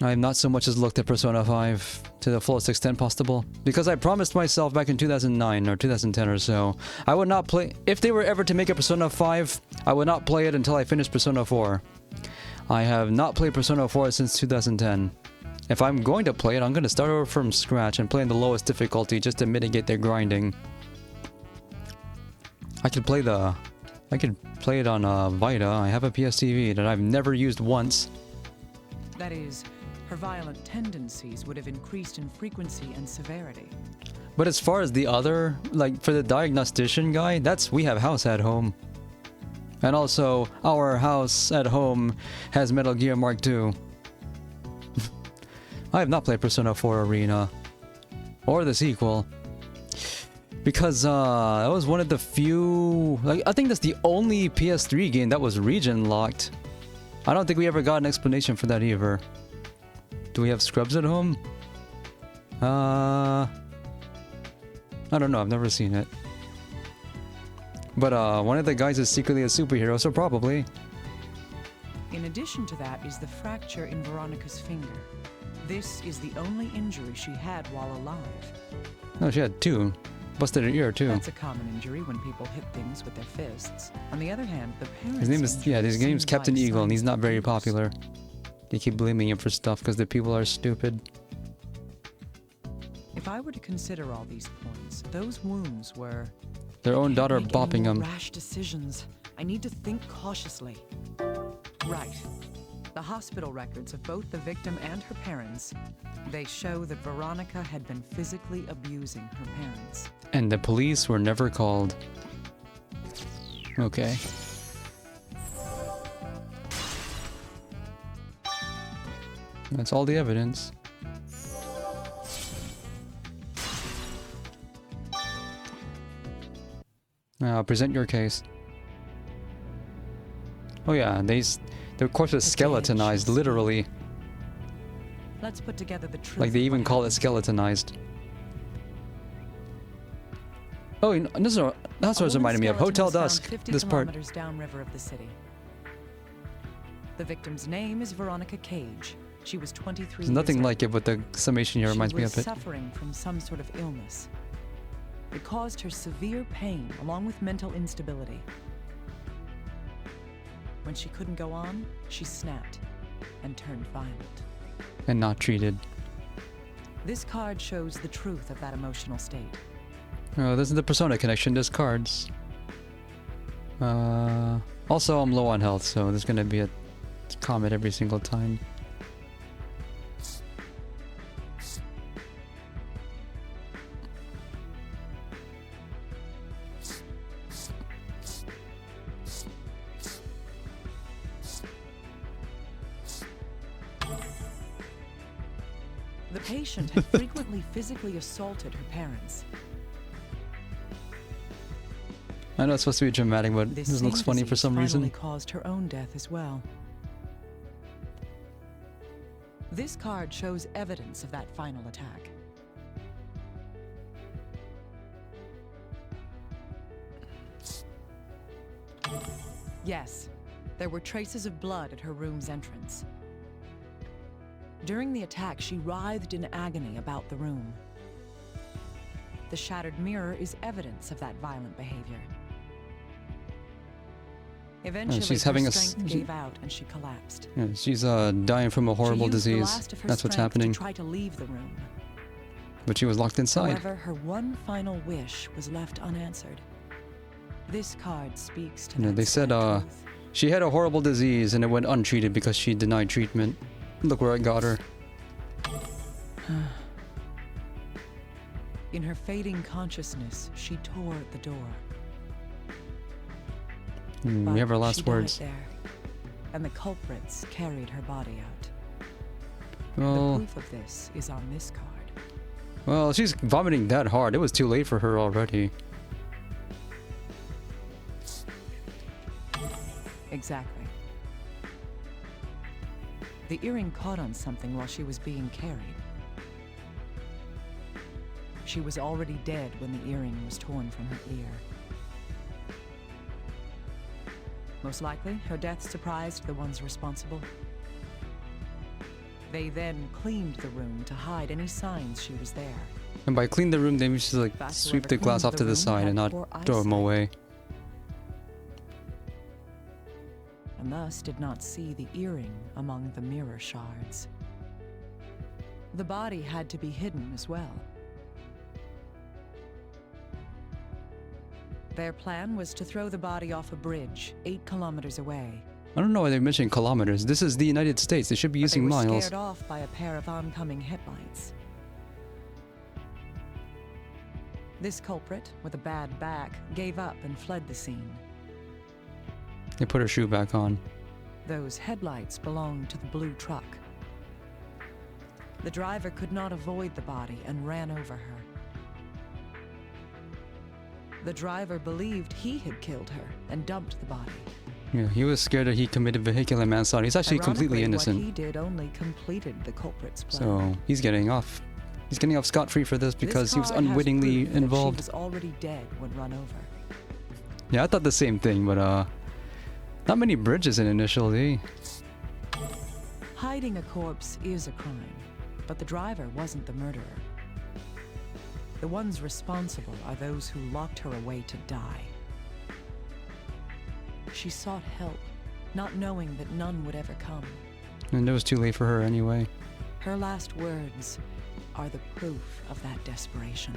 I have not so much as looked at Persona 5 to the fullest extent possible, because I promised myself back in 2009 or 2010 or so, I would not play... If they were ever to make a Persona 5, I would not play it until I finished Persona 4. I have not played Persona 4 since 2010. If I'm going to play it, I'm going to start over from scratch and play in the lowest difficulty just to mitigate their grinding. I could play it on Vita. I have a PS TV that I've never used once. That is, her violent tendencies would have increased in frequency and severity. But as far as the other, like for the diagnostician guy, we have House at home. And also, our house at home has Metal Gear Mark II. I have not played Persona 4 Arena. Or the sequel. Because that was one of the few... Like, I think that's the only PS3 game that was region locked. I don't think we ever got an explanation for that either. Do we have scrubs at home? I don't know, I've never seen it. But one of the guys is secretly a superhero, so probably. In addition to that is the fracture in Veronica's finger. This is the only injury she had while alive. No, she had two. Busted her ear too. That's a common injury when people hit things with their fists. On the other hand, the parents... His name is, his name's Captain Eagle, and he's not very popular. They keep blaming him for stuff because the people are stupid. If I were to consider all these points, those wounds were... Their own daughter Make bopping any more him. Rash decisions. I need to think cautiously. Right. The hospital records of both the victim and her parents, they show that Veronica had been physically abusing her parents. And the police were never called. Okay. That's all the evidence. Now, present your case. Oh yeah, the corpse was skeletonized, literally. Let's put together the truth. Like they even call it skeletonized. Oh, that's what reminded me of Hotel Dusk. 50 This part. kilometers downriver of the city. The victim's name is Veronica Cage. She was 23 There's years nothing old. like it, but the summation here reminds me She was of it. suffering from some sort of illness. It caused her severe pain along with mental instability. When she couldn't go on, she snapped and turned violent. And not treated. This card shows the truth of that emotional state. Oh, this is the Persona connection, there's cards. Also, I'm low on health, so there's gonna be a comet every single time. The patient had frequently physically assaulted her parents. I know it's supposed to be dramatic, but This this looks same funny for disease some reason. finally caused her own death as well. This card shows evidence of that final attack. Yes, there were traces of blood at her room's entrance. During the attack, she writhed in agony about the room. The shattered mirror is evidence of that violent behavior. Eventually, she's her having a strength gave out and she collapsed. Yeah, she's dying from a horrible She used the disease. last of her That's what's strength happening. To try to leave the room. But she was locked inside. However, her one final wish was left unanswered. This card speaks to Yeah, that they said truth. she had a horrible disease and it went untreated because she denied treatment. Look where it got her. In her fading consciousness, she tore at the door. We have our But last she died words. there, and the culprits carried her body out. Well, The proof of this is on this card. well, she's vomiting that hard. It was too late for her already. Exactly. The earring caught on something while she was being carried. She was already dead when the earring was torn from her ear. Most likely, her death surprised the ones responsible. They then cleaned the room to hide any signs she was there. And by clean the room, they used to like But sweep whoever the glass cleaned off the to the room side had and not poor throw them eyesight. away. And thus did not see the earring among the mirror shards. The body had to be hidden as well. Their plan was to throw the body off a bridge 8 kilometers away. I don't know why they're mentioning kilometers. This is the United States. They should be But they using were miles. scared off by a pair of oncoming headlights. This culprit, with a bad back, gave up and fled the scene. They put her shoe back on. Those headlights belonged to the blue truck. The driver could not avoid the body and ran over her. The driver believed he had killed her and dumped the body. Yeah, he was scared that he committed vehicular manslaughter. He's actually completely innocent. What he did only completed the culprit's plan. So he's getting off. He's getting off scot-free for this because he was unwittingly involved. She was already dead when run over. Yeah, I thought the same thing, but not many bridges in Initial D. Hiding a corpse is a crime, but the driver wasn't the murderer. The ones responsible are those who locked her away to die. She sought help, not knowing that none would ever come. And it was too late for her anyway. Her last words are the proof of that desperation.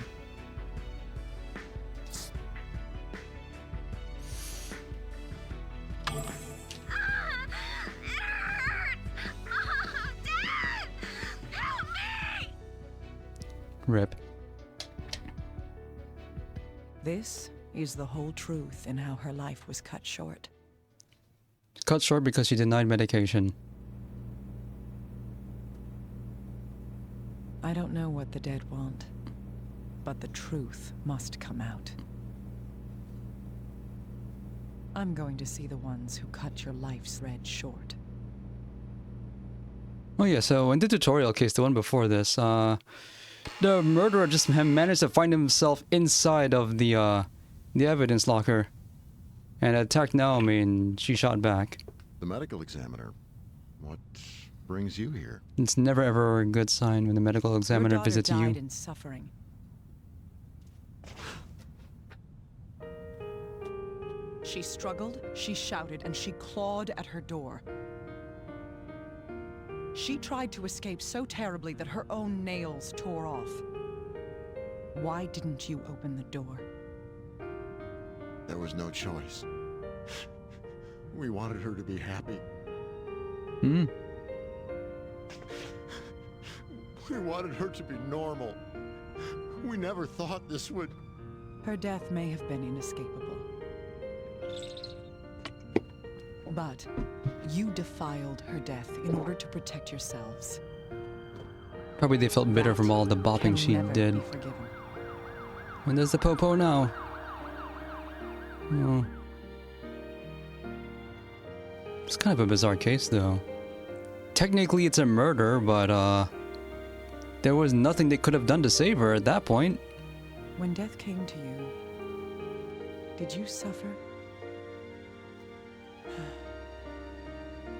Rip. This is the whole truth in how her life was cut short. Cut short because she denied medication. I don't know what the dead want, but the truth must come out. I'm going to see the ones who cut your life's thread short. Oh yeah, so in the tutorial case, the one before this, the murderer just managed to find himself inside of the evidence locker and attacked Naomi, and she shot back. The medical examiner. What brings you here? It's never ever a good sign when the medical examiner visits you. Your daughter died in suffering. She struggled, she shouted, and she clawed at her door. She tried to escape so terribly that her own nails tore off. Why didn't you open the door? There was no choice. We wanted her to be happy. Hmm. We wanted her to be normal. We never thought this would... Her death may have been inescapable. But you defiled her death in order to protect yourselves. Probably they felt bitter from all the bopping she did. And there's the popo now. Oh. It's kind of a bizarre case, though. Technically, it's a murder, but there was nothing they could have done to save her at that point. When death came to you, did you suffer?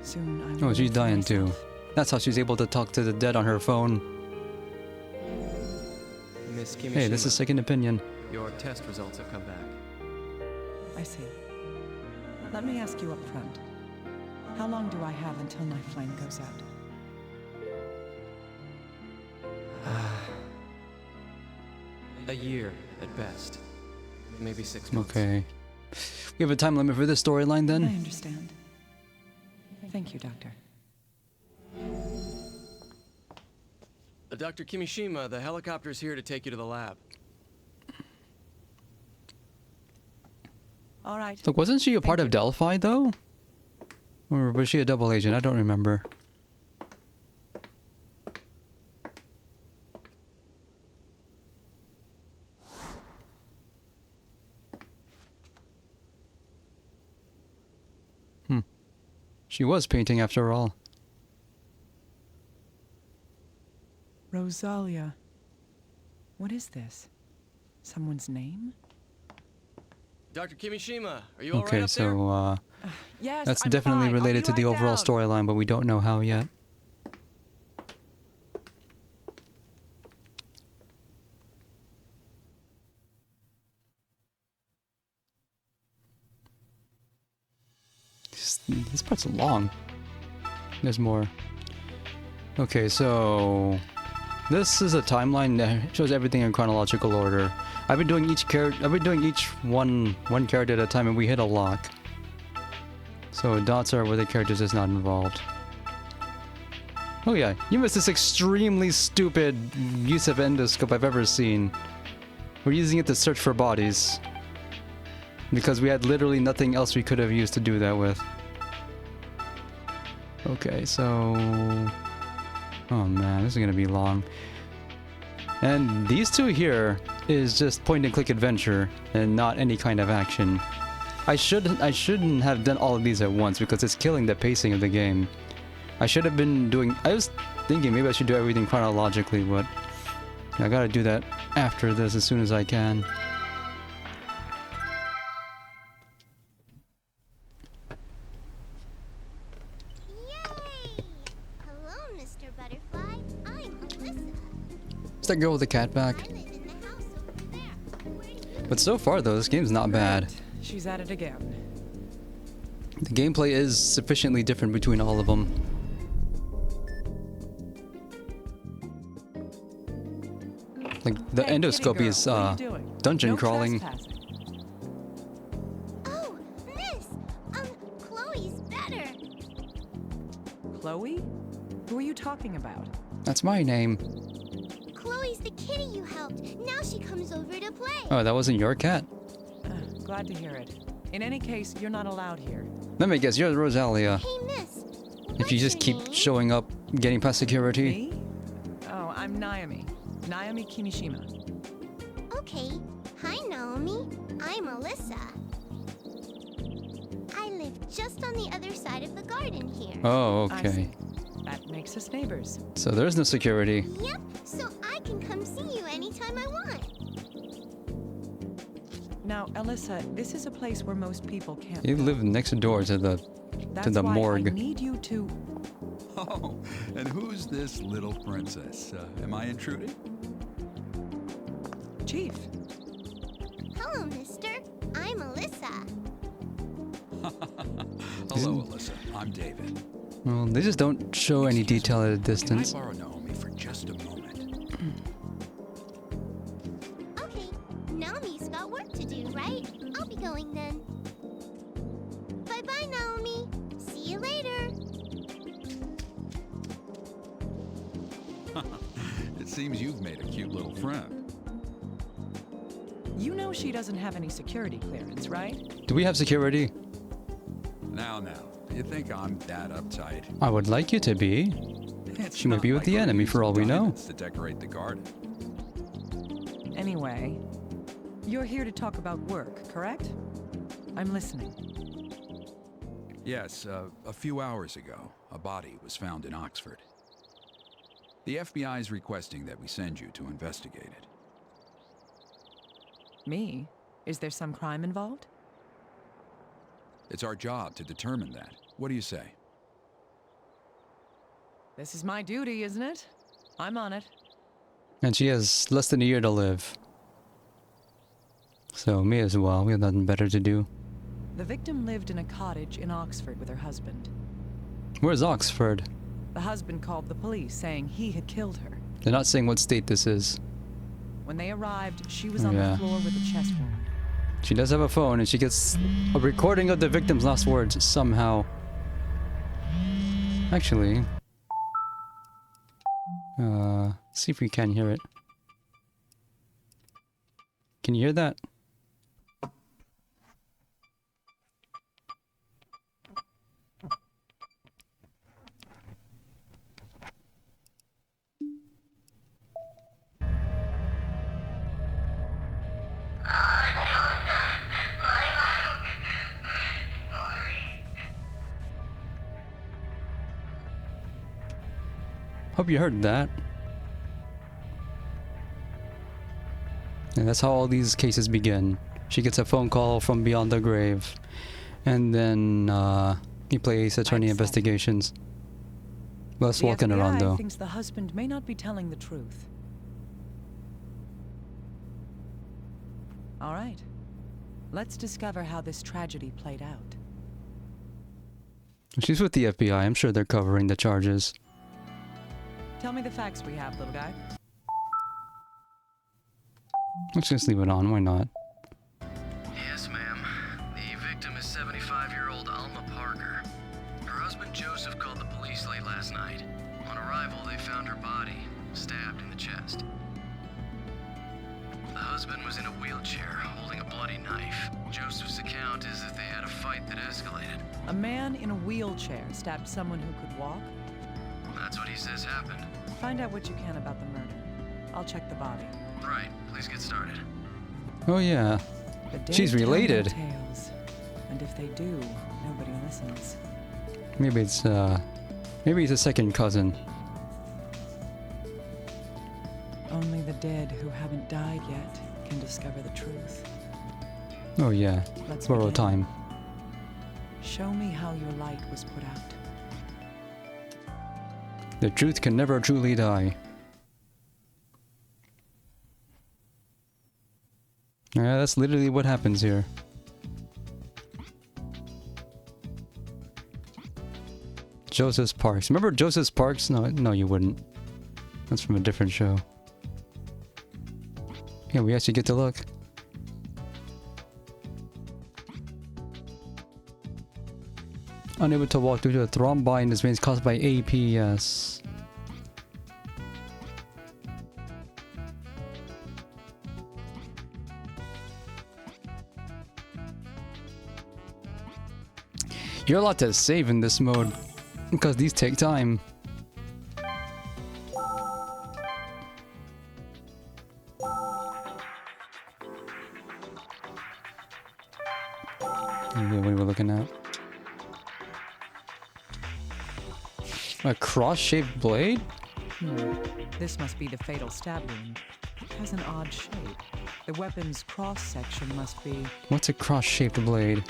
Soon I will. Oh, she's for dying myself. too. That's how she's able to talk to the dead on her phone. Miss Kimishima, Hey, this is second opinion. your test results have come back. I see. Let me ask you up front. How long do I have until my flame goes out? A year at best. Maybe 6 months. Okay. We have a time limit for this storyline then? I understand. Thank you, Doctor. Dr. Kimishima, the helicopter's here to take you to the lab. All right. Look, wasn't she a part of Delphi, though? Or was she a double agent? I don't remember. She was painting after all. Rosalia. What is this? Someone's name? Dr. Kimishima, are you all right Okay, up there? so Yes, that's I'm definitely fine. I'll related be to the right overall down. storyline, but we don't know how yet. This part's long. There's more. Okay, so this is a timeline that shows everything in chronological order. I've been doing each one character at a time, and we hit a lock. So dots are where the characters is not involved. Oh yeah, you missed this extremely stupid use of endoscope I've ever seen. We're using it to search for bodies. Because we had literally nothing else we could have used to do that with. Okay, so... Oh man, this is gonna be long. And these two here is just point and click adventure and not any kind of action. I shouldn't have done all of these at once because it's killing the pacing of the game. I should have been doing... I was thinking maybe I should do everything chronologically, but I gotta do that after this as soon as I can. Hello, Mr. Butterfly. I'm Alyssa. Is that girl with the cat back? But so far though, this game's not bad. She's at it again. The gameplay is sufficiently different between all of them. Like, the Hey, endoscopy kitty is, girl, what are you doing? dungeon No crawling. trespassing. Oh, Miss! Chloe's better. Chloe? Who are you talking about? That's my name. Chloe's the kitty you helped. Now she comes over to play. Oh, that wasn't your cat? Glad to hear it. In any case, you're not allowed here. Let me guess, you're Rosalia. Hey, Miss. If you just keep showing up, getting past security. Me? Oh, I'm Naomi. Naomi Kimishima. Okay. Hi, Naomi. I'm Alyssa. I live just on the other side of the garden here. Oh, I okay. see. That makes us neighbors. So there's no security. Yep, so I can come see you anytime I want. Now, Alyssa, this is a place where most people can't. You live next door to the That's why morgue. I need you to. Oh, and who's this little princess? Am I intruding? Chief. Hello, mister. I'm Alyssa. Hello, Alyssa. I'm David. Well, they just don't show any detail at a distance. Can I borrow Naomi for just a moment? Okay, Naomi's got work to do, right? I'll be going then. Bye-bye, Naomi. See you later. It seems you've made a cute little friend. You know she doesn't have any security clearance, right? Do we have security? Now, do you think I'm that uptight? I would like you to be. It's She might not be with like the we're enemy for using all we know. diamonds to decorate the garden. Anyway, you're here to talk about work, correct? I'm listening. Yes, a few hours ago, a body was found in Oxford. The FBI is requesting that we send you to investigate it. Me? Is there some crime involved? It's our job to determine that. What do you say? This is my duty, isn't it? I'm on it. And she has less than a year to live. So, me as well. We have nothing better to do. The victim lived in a cottage in Oxford with her husband. Where's Oxford? The husband called the police saying he had killed her. They're not saying what state this is. When they arrived, she was on Yeah. the floor with a chest wound. She does have a phone and she gets a recording of the victim's last words somehow. Actually, see if we can hear it. Can you hear that? Hope you heard that. And that's how all these cases begin. She gets a phone call from beyond the grave. And then, he plays attorney investigations. Less The walking FBI around though. thinks the husband may not be telling the truth. All right. Let's discover how this tragedy played out. She's with the FBI. I'm sure they're covering the charges. Tell me the facts we have, little guy. Let's just leave it on. Why not? Yes, ma'am. The victim is 75-year-old Alma Parker. Her husband Joseph called the police late last night. On arrival, they found her body, stabbed in the chest. The husband was in a wheelchair, holding a blood bloody knife. Joseph's account is that they had a fight that escalated. A man in a wheelchair stabbed someone who could walk? That's what he says happened. Find out what you can about the murder. I'll check the body. Right, please get started. Oh yeah. The dead She's tell no related. tales, and if they do, nobody listens. Maybe it's a second cousin. Only the dead who haven't died yet can discover the truth. Oh yeah. Let's Borrow begin. time. Show me how your light was put out. The truth can never truly die. Yeah, that's literally what happens here. Joseph Parks. Remember Joseph Parks? No, you wouldn't. That's from a different show. Yeah, we actually get to look. Unable to walk due to a thrombi in his veins caused by APS. You're allowed to save in this mode, because these take time. Okay, what are we looking at? A cross-shaped blade? This must be the fatal stab wound. It has an odd shape. The weapon's cross-section must be... What's a cross-shaped blade?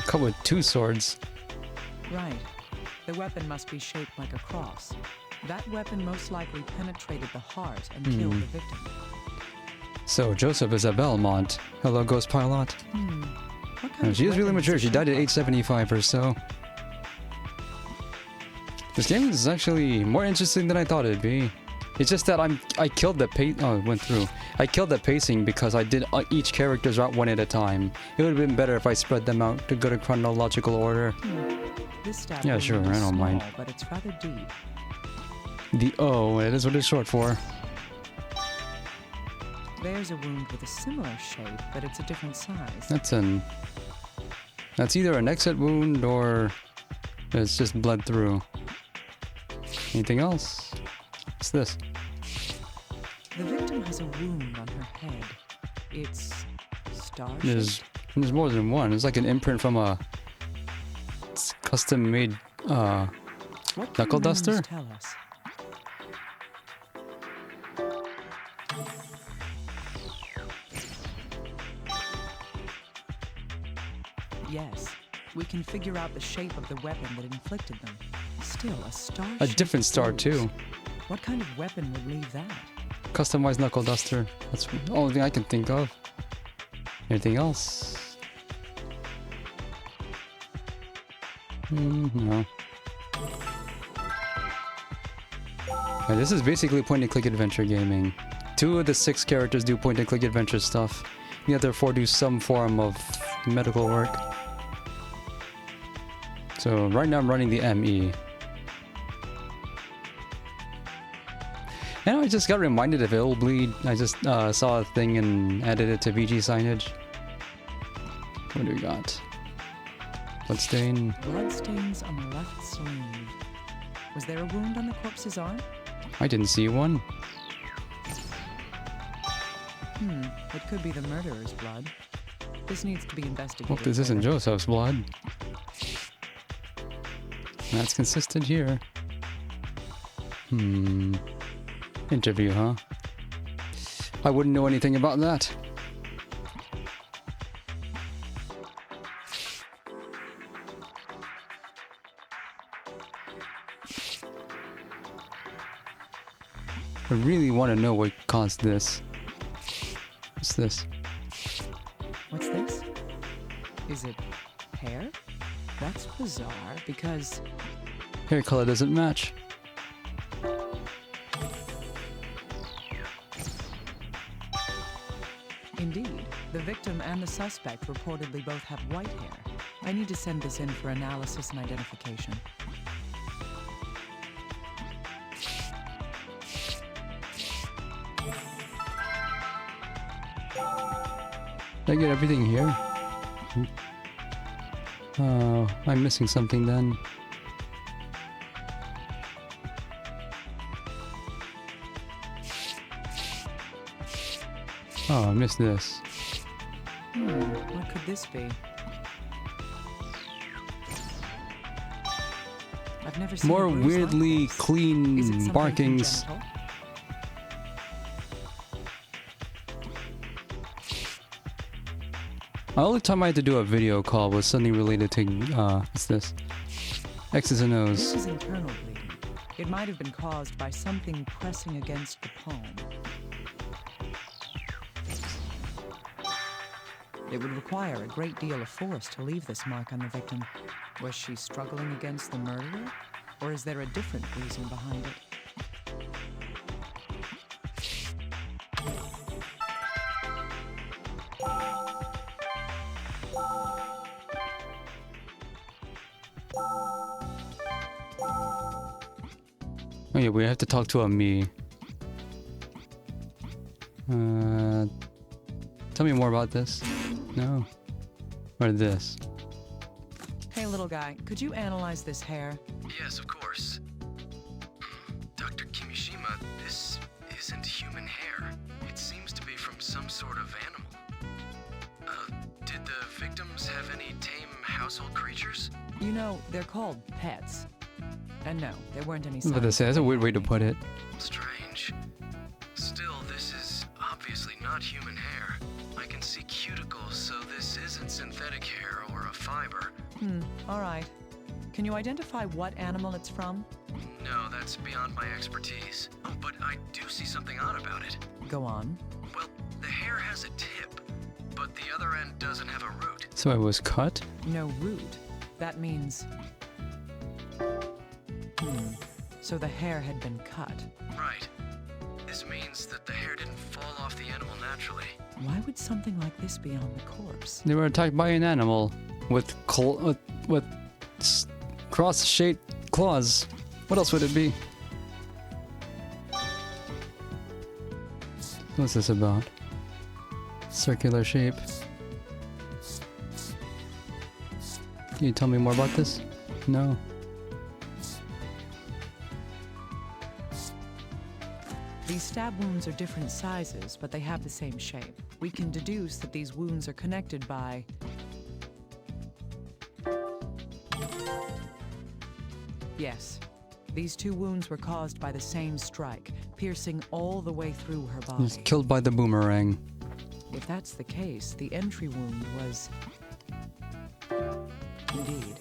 Cut with two swords. Right. The weapon must be shaped like a cross. That weapon most likely penetrated the heart and killed the victim. So Joseph is a Belmont. Hello, Ghost Pilot. What kind And of she is really weapon mature. is She it died at shaped age 75 or so. This game is actually more interesting than I thought it'd be. It's just that I killed the it went through. I killed the pacing because I did each character's route one at a time. It would have been better if I spread them out to go to chronological order. This stab Yeah, wound sure, is I don't small, mind. but it's rather deep. The O, it is what it's short for. There's a wound with a similar shape, but it's a different size. That's either an exit wound or it's just bled through. Anything else? What's this? The victim has a wound on her head. It's star-shaped. There's more than one. It's like an imprint from a custom-made What can knuckle the wounds duster. tell us? Yes, we can figure out the shape of the weapon that inflicted them. Still, a star. A different star too. What kind of weapon would leave that? Customized knuckle duster. That's the only thing I can think of. Anything else? No. Yeah, this is basically point-and-click adventure gaming. 2 of the 6 characters do point-and-click adventure stuff. The other 4 do some form of medical work. So right now I'm running the ME. And I just got reminded of Ill Bleed. I just saw a thing and added it to VG signage. What do we got? Bloodstain. Bloodstains on the left sleeve. Was there a wound on the corpse's arm? I didn't see one. It could be the murderer's blood. This needs to be investigated. Hope this isn't further. Joseph's blood. That's consistent here. Interview, huh? I wouldn't know anything about that. I really want to know what caused this. What's this? What's this? Is it hair? That's bizarre because Hair color doesn't match. indeed, the victim and the suspect reportedly both have white hair. I need to send this in for analysis and identification. Did I get everything here? Oh, I'm missing something then. Oh, I missed this. What could this be? I've never seen More a bruise like weirdly this. clean Is it something markings. congenital? The only time I had to do a video call was something related to, what's this? X's and O's. This is internal bleeding. It might have been caused by something pressing against the palm. It would require a great deal of force to leave this mark on the victim. Was she struggling against the murderer? Or is there a different reason behind it? Oh yeah, we have to talk to a me. Tell me more about this. No. Or this. Hey, little guy, could you analyze this hair? Yes, of course. Dr. Kimishima, this isn't human hair. It seems to be from some sort of animal. Did the victims have any tame household creatures? You know, they're called pets. And no, there weren't any But signs. that's a weird way to put it. Strange. Still, this is obviously not human hair. I can see cuticles, so this isn't synthetic hair or a fiber. All right. Can you identify what animal it's from? No, that's beyond my expertise. Oh, but I do see something odd about it. Go on. Well, the hair has a tip, but the other end doesn't have a root. So it was cut? No root. That means... So the hair had been cut. Right. This means that the hair didn't fall off the animal naturally. Why would something like this be on the corpse? They were attacked by an animal with cross-shaped claws. What else would it be? What's this about? Circular shape. Can you tell me more about this? No. These stab wounds are different sizes, but they have the same shape. We can deduce that these wounds are connected by... Yes. These two wounds were caused by the same strike, piercing all the way through her He body. was killed by the boomerang. If that's the case, the entry wound was... Indeed.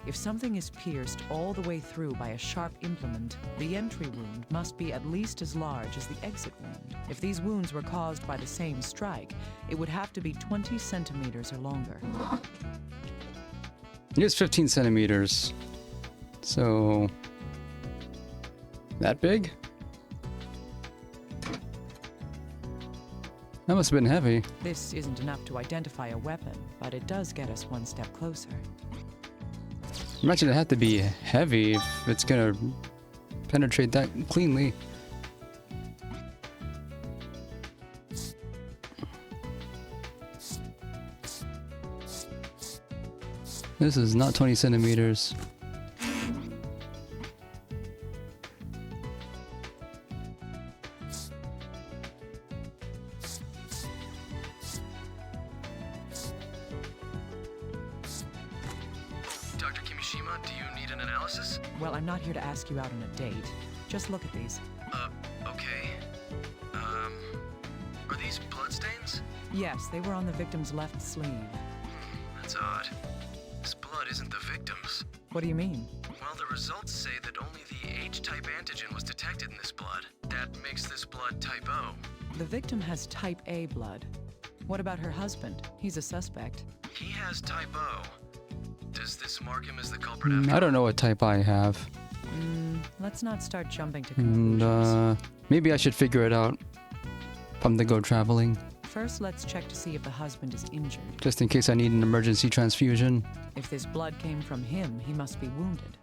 If something is pierced all the way through by a sharp implement, the entry wound must be at least as large as the exit wound. If these wounds were caused by the same strike, it would have to be 20 centimeters or longer. Here's 15 centimeters. So... that big? That must have been heavy. This isn't enough to identify a weapon, but it does get us one step closer. Imagine it had to be heavy if it's gonna penetrate that cleanly. This is not 20 centimeters. Dr. Kimishima, do you need an analysis? Well, I'm not here to ask you out on a date. Just look at these. Okay. Are these bloodstains? Yes, they were on the victim's left sleeve. That's odd. This blood isn't the victim's. What do you mean? Well, the results say that only the H-type antigen was detected in this blood. That makes this blood type O. The victim has type A blood. What about her husband? He's a suspect. He has type O. Does this mark him as the culprit I don't know what type I have. Let's not start jumping to And, conclusions. maybe I should figure it out if I'm to go traveling. First, let's check to see if the husband is injured. Just in case I need an emergency transfusion. If this blood came from him, he must be wounded.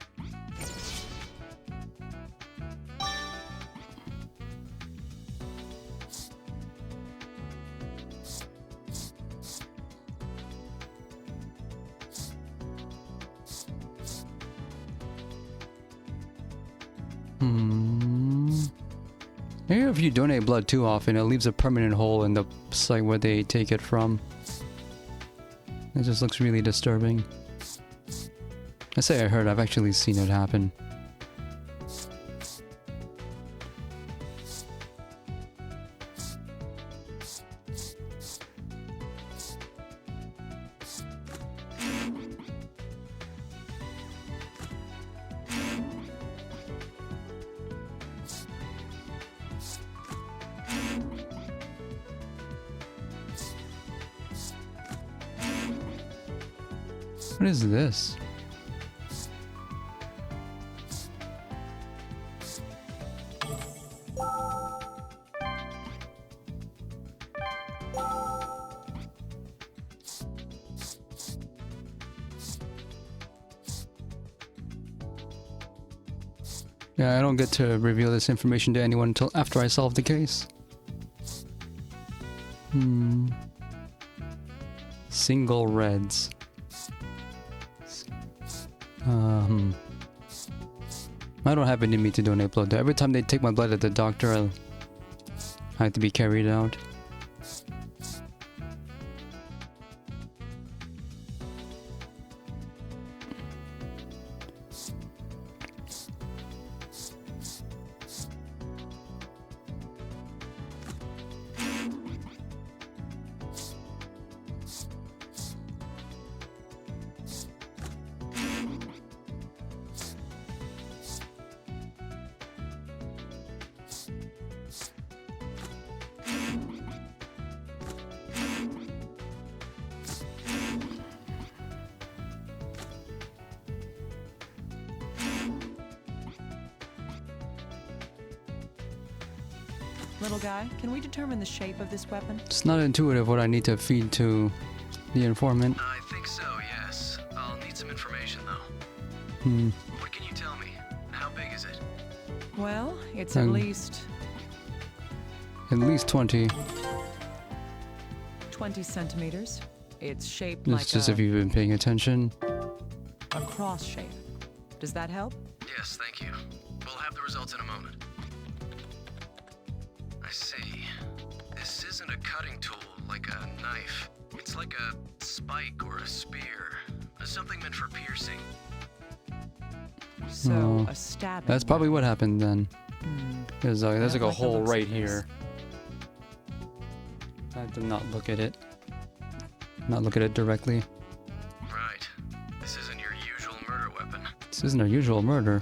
Maybe if you donate blood too often, it leaves a permanent hole in the site where they take it from. It just looks really disturbing. I say I heard, I've actually seen it happen. What is this? Yeah, I don't get to reveal this information to anyone until after I solve the case. Single reds. I don't have it in me to donate blood. Every time they take my blood at the doctor, I have to be carried out. Little guy, can we determine the shape of this weapon? It's not intuitive what I need to feed to the informant. I think so, yes. I'll need some information, though. What can you tell me? How big is it? Well, it's at least 20. 20 centimeters. It's shaped It's like just if you've been paying attention. a cross shape. Does that help? Yes, thank you. We'll have the results in a moment. I see. This isn't a cutting tool like a knife. It's like a spike or a spear. Something meant for piercing. So, Oh, a stabbing. that's probably what happened then. There's like a like the hole looks of right this. here. I have to not look at it. Not look at it directly. Right. This isn't your usual murder weapon. This isn't a usual murder.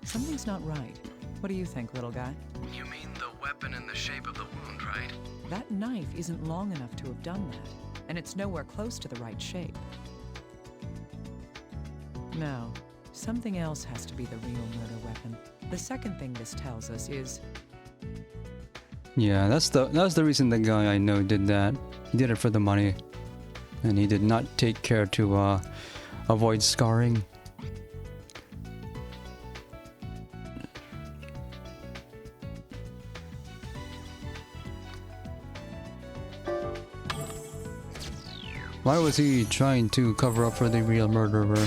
Something's not right. What do you think, little guy? You mean the weapon in the shape of the wound, right? That knife isn't long enough to have done that, and it's nowhere close to the right shape. No, something else has to be the real murder weapon. The second thing this tells us is Yeah, that's the reason the guy I know did that. He did it for the money, and he did not take care to avoid scarring. Why was he trying to cover up for the real murderer?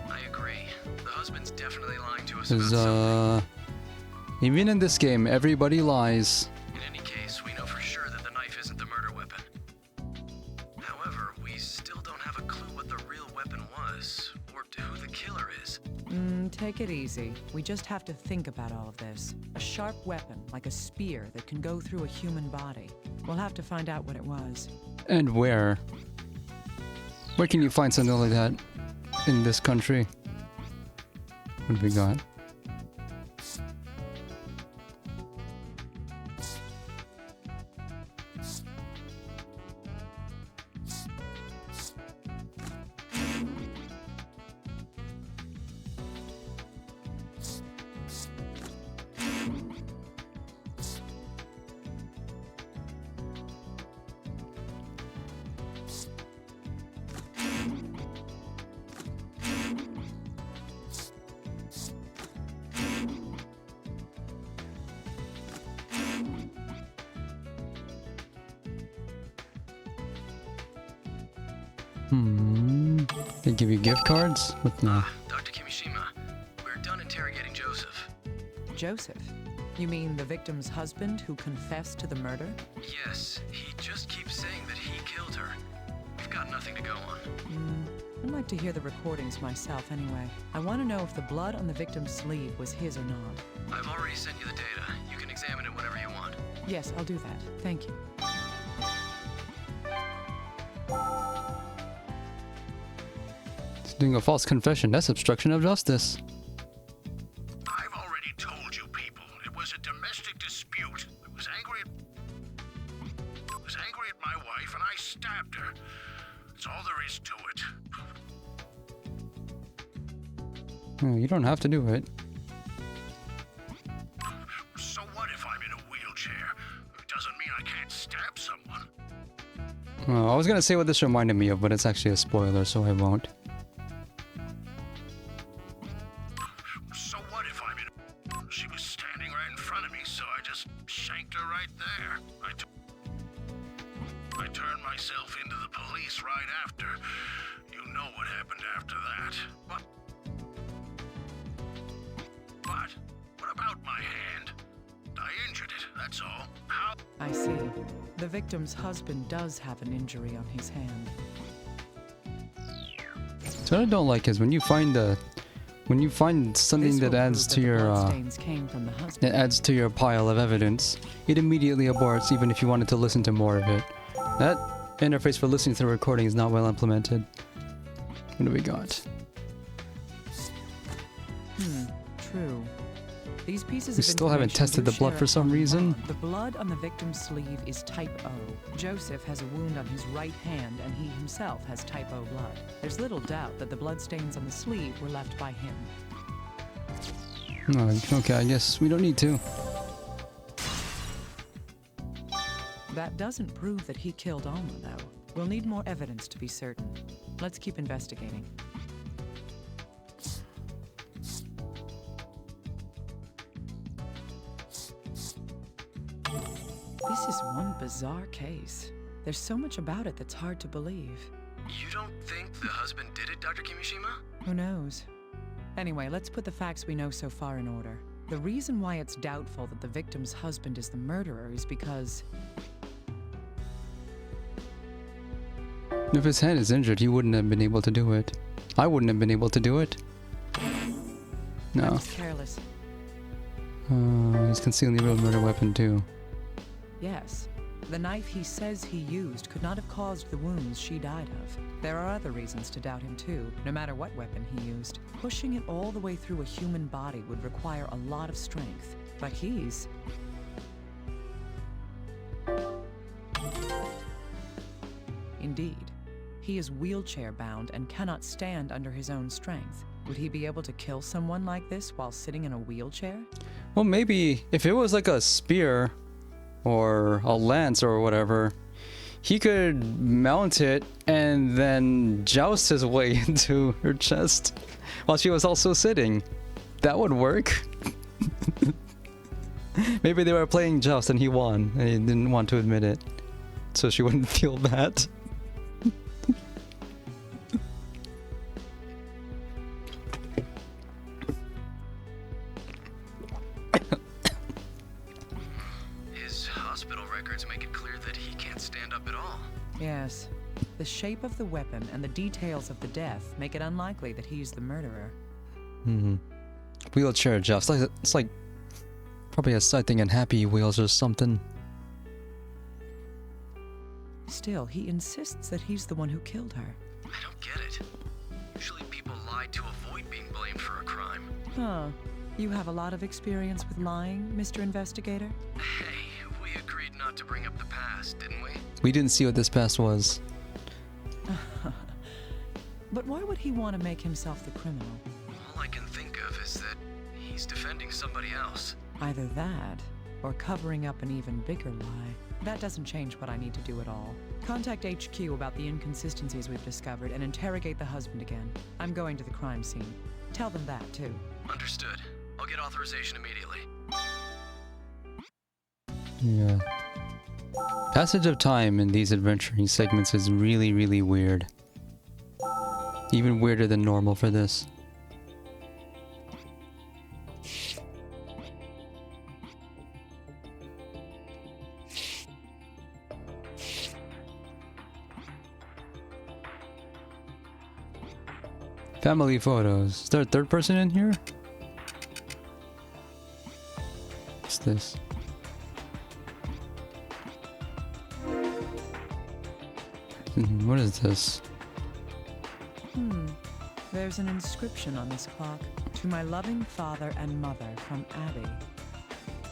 I agree. The husband's definitely lying to us about Because, something. even in this game, everybody lies. In any case, we know for sure that the knife isn't the murder weapon. However, we still don't have a clue what the real weapon was, or who the killer is. take it easy. We just have to think about all of this. A sharp weapon, like a spear, that can go through a human body. We'll have to find out what it was. And where? Where can you find something like that in this country? What have we got? They give you gift cards? What the? Dr. Kimishima, we're done interrogating Joseph. Joseph? You mean the victim's husband who confessed to the murder? Yes, he just keeps saying that he killed her. We've got nothing to go on. I'd like to hear the recordings myself anyway. I want to know if the blood on the victim's sleeve was his or not. I've already sent you the data. You can examine it whenever you want. Yes, I'll do that. Thank you. It's doing a false confession. That's obstruction of justice. I've already told you people, it was a domestic dispute. I was angry at my wife and I stabbed her. That's all there is to it. Oh, you don't have to do it. So what if I'm in a wheelchair? It doesn't mean I can't stab someone. Oh, I was gonna say what this reminded me of, but it's actually a spoiler, so I won't. So what if I'm in She was standing right in front of me, so I just shanked her right there. I turned myself into the police right after. You know what happened after that. But what about my hand? I injured it, that's all. How? I see. The victim's husband does have an injury on his hand. So what I don't like is when you find something that adds to your that adds to your pile of evidence, it immediately aborts even if you wanted to listen to more of it. That interface for listening to the recording is not well implemented. What do we got? True. These pieces We of still haven't information tested do the blood share for a some common reason. bond. The blood on the victim's sleeve is type O. Joseph has a wound on his right hand, and he himself has type O blood. There's little doubt that the blood stains on the sleeve were left by him. Oh, okay, I guess we don't need to. That doesn't prove that he killed Alma, though. We'll need more evidence to be certain. Let's keep investigating. This is one bizarre case. There's so much about it that's hard to believe. You don't think the husband did it, Dr. Kimishima? Who knows? Anyway, let's put the facts we know so far in order. The reason why it's doubtful that the victim's husband is the murderer is because... If his hand is injured, he wouldn't have been able to do it. I wouldn't have been able to do it. No. That's careless. He's concealing the real murder weapon too. Yes. The knife he says he used could not have caused the wounds she died of. There are other reasons to doubt him too, no matter what weapon he used. Pushing it all the way through a human body would require a lot of strength. But he's... Indeed. He is wheelchair-bound and cannot stand under his own strength. Would he be able to kill someone like this while sitting in a wheelchair? Well, maybe if it was like a spear or a lance or whatever, he could mount it and then joust his way into her chest while she was also sitting. That would work. Maybe they were playing joust and he won and he didn't want to admit it, so she wouldn't feel bad. His hospital records make it clear that he can't stand up at all. Yes. The shape of the weapon and the details of the death make it unlikely that he's the murderer. Wheelchair joust. It's like probably a side thing in Happy Wheels or something. Still, he insists that he's the one who killed her. I don't get it. Usually people lie to avoid being blamed for a crime. Huh. You have a lot of experience with lying, Mr. Investigator? Hey, we agreed not to bring up the past, didn't we? We didn't see what this past was. But why would he want to make himself the criminal? All I can think of is that he's defending somebody else. Either that, or covering up an even bigger lie. That doesn't change what I need to do at all. Contact HQ about the inconsistencies we've discovered and interrogate the husband again. I'm going to the crime scene. Tell them that, too. Understood. I'll get authorization immediately. Yeah. Passage of time in these adventuring segments is really, really weird. Even weirder than normal for this. Family photos. Is there a third person in here? What's this? What is this? There's an inscription on this clock. To my loving father and mother from Abby.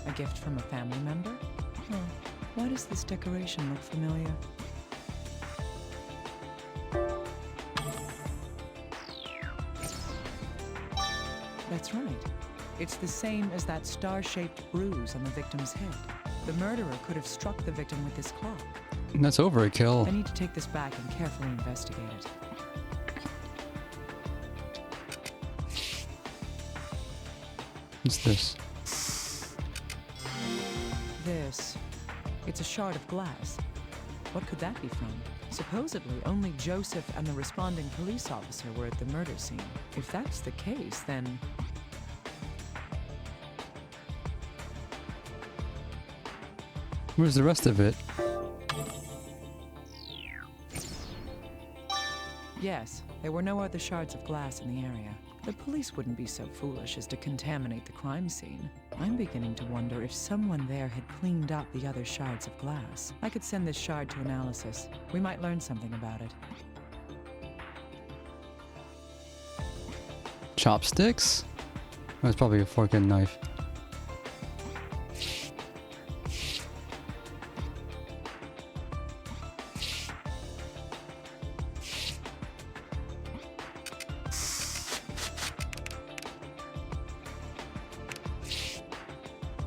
A gift from a family member? Huh. Why does this decoration look familiar? That's right. It's the same as that star-shaped bruise on the victim's head. The murderer could have struck the victim with this clock. That's overkill. I need to take this back and carefully investigate it. What's this? It's a shard of glass. What could that be from? Supposedly, only Joseph and the responding police officer were at the murder scene. If that's the case, then... Where's the rest of it? Yes, there were no other shards of glass in the area. The police wouldn't be so foolish as to contaminate the crime scene. I'm beginning to wonder if someone there had cleaned up the other shards of glass. I could send this shard to analysis. We might learn something about it. Chopsticks? Oh, it's probably a fork and knife.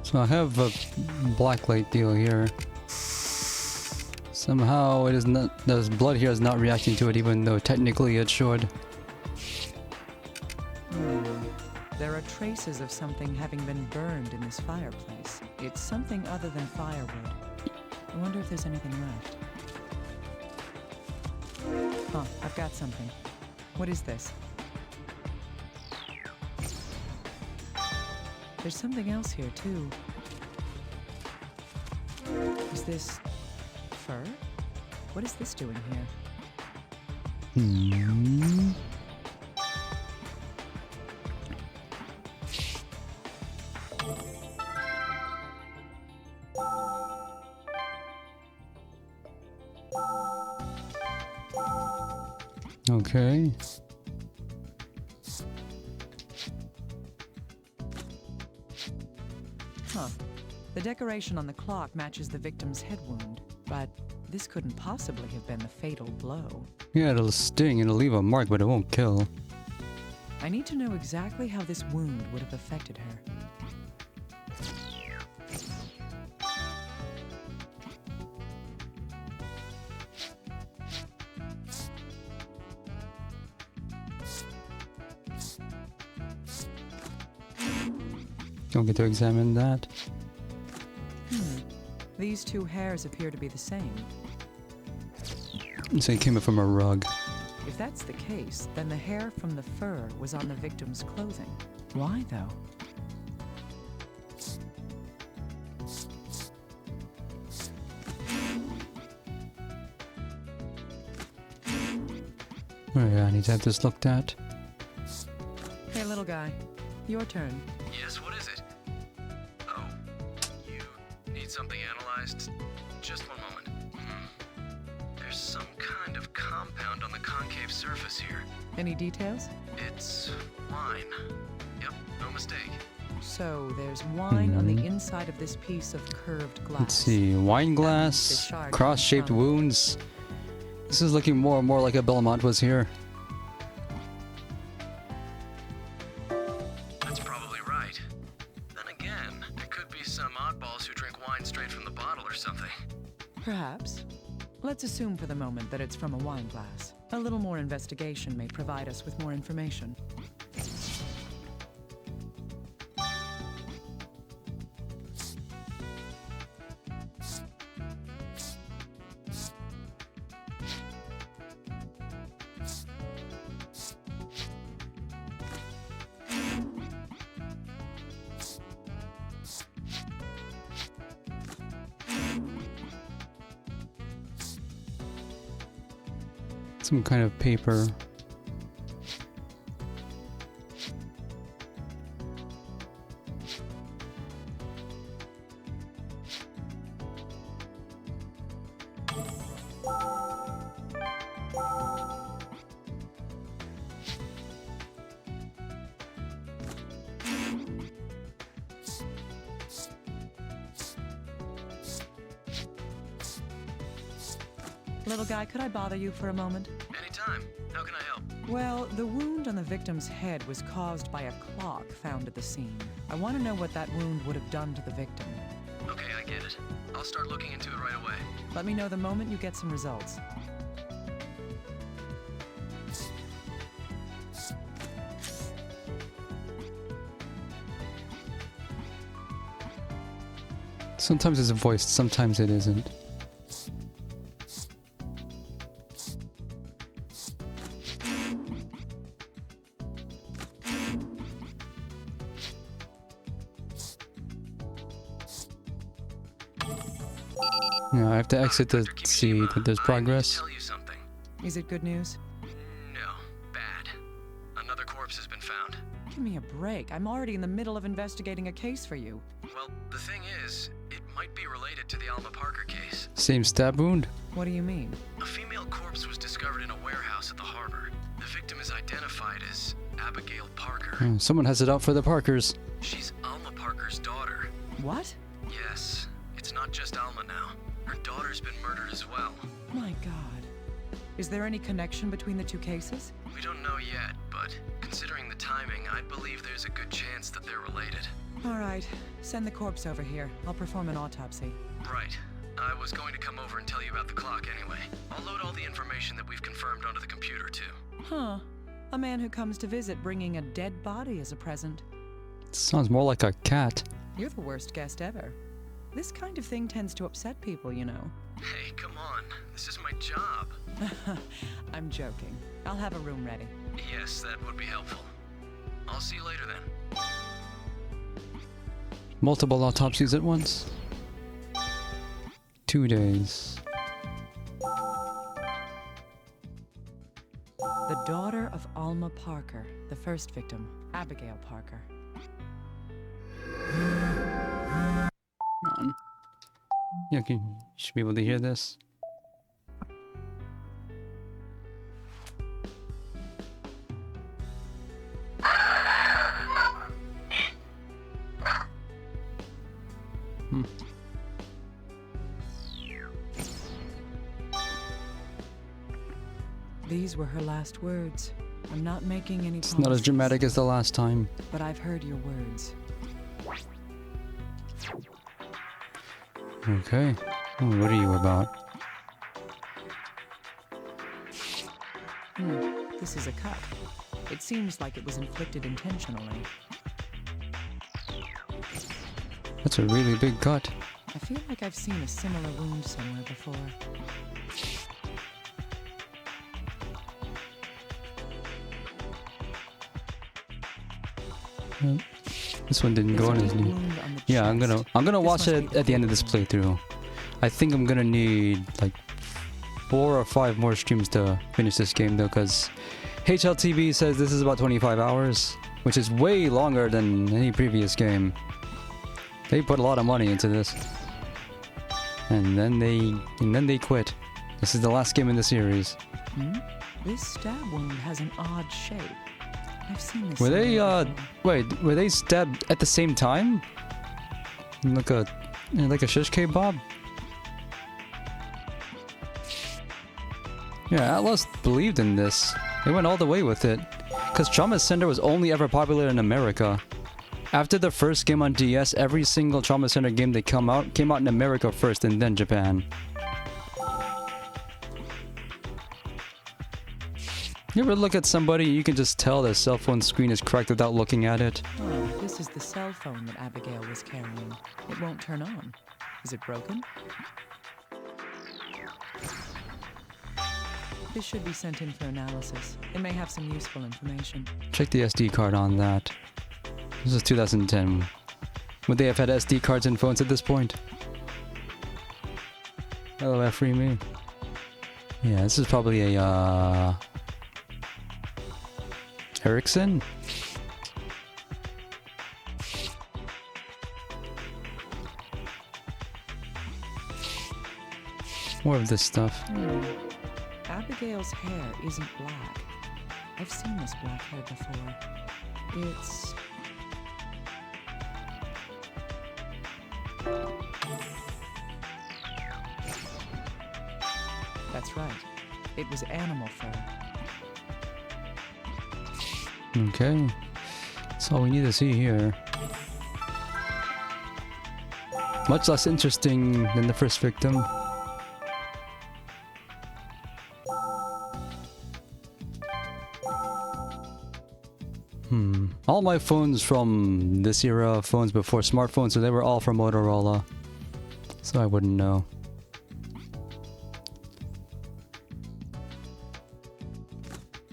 So I have a blacklight deal here. Somehow it is not, the blood here is not reacting to it, even though technically it should. There are traces of something having been burned in this fireplace. It's something other than firewood. I wonder if there's anything left. Huh, I've got something. What is this? There's something else here, too. Is this... fur? What is this doing here? Okay. Huh. The decoration on the clock matches the victim's head wound, but this couldn't possibly have been the fatal blow. Yeah, it'll sting and it'll leave a mark, but it won't kill. I need to know exactly how this wound would have affected her. Don't get to examine that. These two hairs appear to be the same. So it came from a rug. If that's the case, then the hair from the fur was on the victim's clothing. Why, though? Oh yeah, I need to have this looked at. Hey, little guy. Your turn. Yes, what is it? Oh, you need something analyzed? Just one moment. There's some kind of compound on the concave surface here. Any details? It's wine. Yep, no mistake. So, there's wine on the inside of this piece of curved glass. Let's see, wine glass, cross-shaped wounds. This is looking more and more like a Belmont was here. That's probably right. Then again, there could be some oddballs who drink wine straight from the bottle or something. Perhaps. Let's assume for the moment that it's from a wine glass. A little more investigation may provide us with more information. Some kind of paper. Little guy, could I bother you for a moment? Anytime. How can I help? Well, the wound on the victim's head was caused by a clock found at the scene. I want to know what that wound would have done to the victim. Okay, I get it. I'll start looking into it right away. Let me know the moment you get some results. Sometimes it's voiced, sometimes it isn't. Yeah, I have to exit to see that there's progress. Is it good news? No, bad. Another corpse has been found. Give me a break. I'm already in the middle of investigating a case for you. Well, the thing is, it might be related to the Alma Parker case. Same stab wound? What do you mean? A female corpse was discovered in a warehouse at the harbor. The victim is identified as Abigail Parker. Someone has it out for the Parkers. She's Alma Parker's daughter. What? Yes, it's not just Alma now. Her daughter's been murdered as well. My God. Is there any connection between the two cases? We don't know yet, but considering the timing, I'd believe there's a good chance that they're related. All right. Send the corpse over here. I'll perform an autopsy. Right. I was going to come over and tell you about the clock anyway. I'll load all the information that we've confirmed onto the computer, too. Huh. A man who comes to visit bringing a dead body as a present. Sounds more like a cat. You're the worst guest ever. This kind of thing tends to upset people, you know. Hey, come on. This is my job. I'm joking. I'll have a room ready. Yes, that would be helpful. I'll see you later then. Multiple autopsies at once? 2 days. The daughter of Alma Parker, the first victim, Abigail Parker. On. Yeah, you should be able to hear this. These were her last words. I'm not making any It's not as dramatic as the last time. But I've heard your words. Okay. What are you about? This is a cut. It seems like it was inflicted intentionally. That's a really big cut. I feel like I've seen a similar wound somewhere before. This one didn't go on his knee. Yeah, I'm gonna watch it at the end of this playthrough. I think I'm gonna need like 4 or 5 more streams to finish this game though, because HLTV says this is about 25 hours, which is way longer than any previous game. They put a lot of money into this, and then they quit. This is the last game in the series. This stab wound has an odd shape. I've seen this. Were they wait, were they stabbed at the same time? Like a shish kebab? Yeah, Atlas believed in this. They went all the way with it. Cause Trauma Center was only ever popular in America. After the first game on DS, every single Trauma Center game that came out in America first and then Japan. You ever look at somebody, you can just tell their cell phone screen is cracked without looking at it? Oh, this is the cell phone that Abigail was carrying. It won't turn on. Is it broken? This should be sent in for analysis. It may have some useful information. Check the SD card on that. This is 2010. Would they have had SD cards in phones at this point? LOF free me. Yeah, this is probably a Erickson. More of this stuff. Abigail's hair isn't black. I've seen this black hair before. It's... That's right. It was animal fur. Okay. That's all we need to see here. Much less interesting than the first victim. All my phones from this era of phones before smartphones, so they were all from Motorola. So I wouldn't know.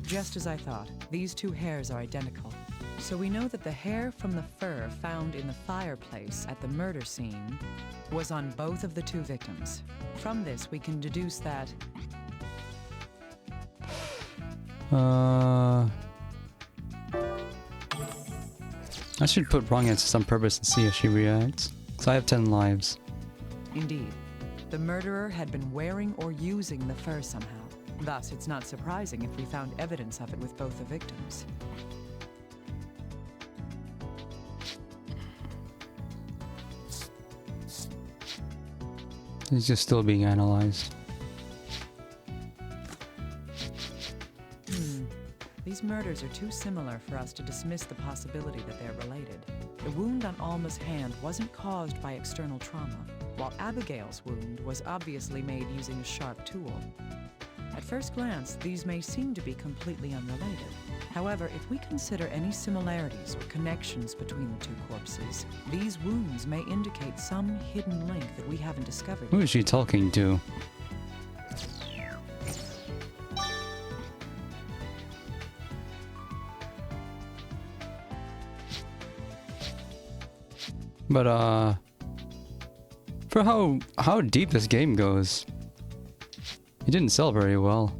Just as I thought, these two hairs are identical. So we know that the hair from the fur found in the fireplace at the murder scene was on both of the two victims. From this, we can deduce that... I should put wrong answers on purpose and see if she reacts. Because I have 10 lives. Indeed. The murderer had been wearing or using the fur somehow. Thus, it's not surprising if we found evidence of it with both the victims. It's just still being analyzed. These murders are too similar for us to dismiss the possibility that they're related. The wound on Alma's hand wasn't caused by external trauma, while Abigail's wound was obviously made using a sharp tool. At first glance, these may seem to be completely unrelated. However, if we consider any similarities or connections between the two corpses, these wounds may indicate some hidden link that we haven't discovered. Who is she talking to? But for how deep this game goes, it didn't sell very well.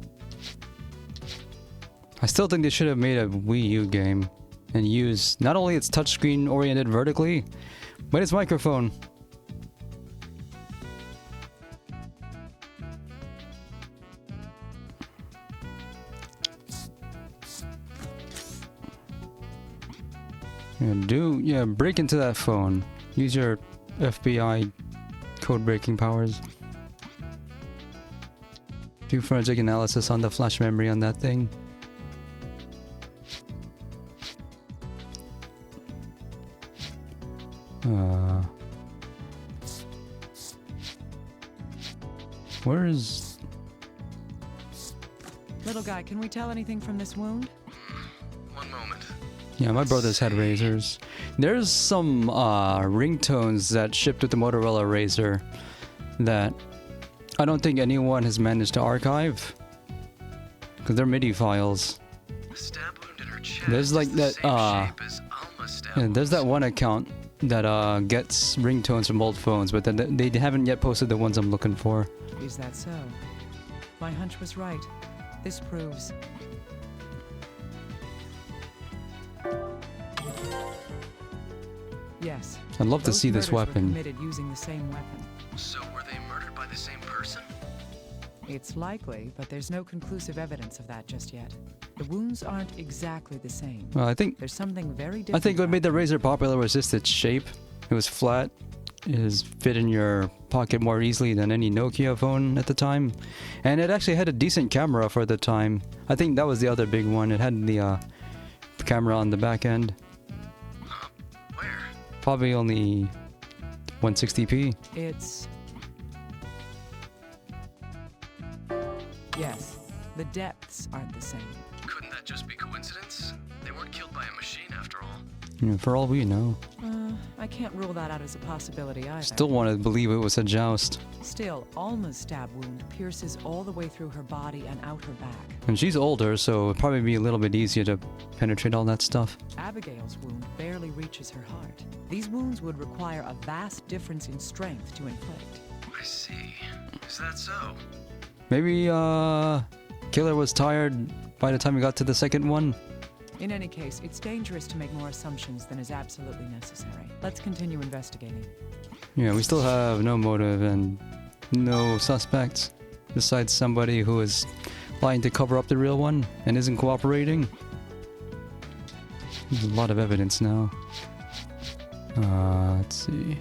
I still think they should have made a Wii U game and used not only its touchscreen oriented vertically, but its microphone. Break into that phone. Use your FBI code breaking powers. Do forensic analysis on the flash memory on that thing. Where is... Little guy, can we tell anything from this wound? One moment. Yeah, my brother's had razors. There's some ringtones that shipped with the Motorola Razr that I don't think anyone has managed to archive. Because they're MIDI files. There's like that, there's that one account that gets ringtones from old phones, but they haven't yet posted the ones I'm looking for. Is that so? My hunch was right. This proves... Yes. I'd love to see this weapon. Were committed using the same weapon. So were they murdered by the same person? It's likely, but there's no conclusive evidence of that just yet. The wounds aren't exactly the same. Well, I think there's something very different. I think what made the Razr popular was just its shape. It was flat. It fit in your pocket more easily than any Nokia phone at the time, and it actually had a decent camera for the time. I think that was the other big one. It had the camera on the back end. Where? Probably only 160p. It's... Yes, the depths aren't the same. Couldn't that just be coincidence? They weren't killed by a machine after all. Yeah, for all we know. I can't rule that out as a possibility either. Still want to believe it was a joust. Still, Alma's stab wound pierces all the way through her body and out her back. And she's older, so it'd probably be a little bit easier to penetrate all that stuff. Abigail's wound barely reaches her heart. These wounds would require a vast difference in strength to inflict. I see. Is that so? Maybe, Killer was tired by the time we got to the second one. In any case, it's dangerous to make more assumptions than is absolutely necessary. Let's continue investigating. Yeah, we still have no motive and no suspects besides somebody who is lying to cover up the real one and isn't cooperating. There's a lot of evidence now. Let's see.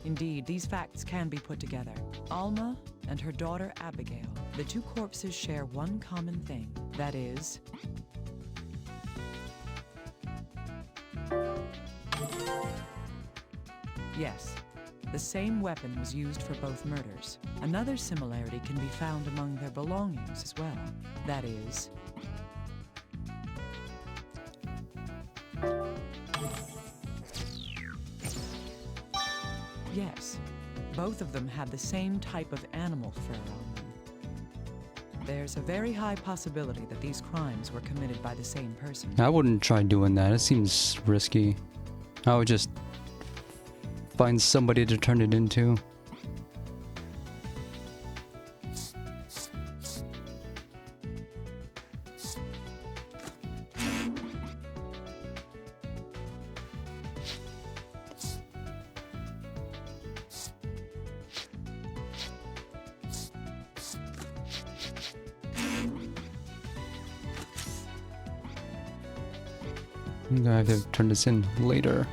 Indeed, these facts can be put together. Alma and her daughter Abigail, the two corpses share one common thing. That is... yes, the same weapon was used for both murders. Another similarity can be found among their belongings as well. That is... yes, both of them had the same type of animal fur on them. There's a very high possibility that these crimes were committed by the same person. I wouldn't try doing that. It seems risky. I would just find somebody to turn it into. I'm gonna have to turn this in later.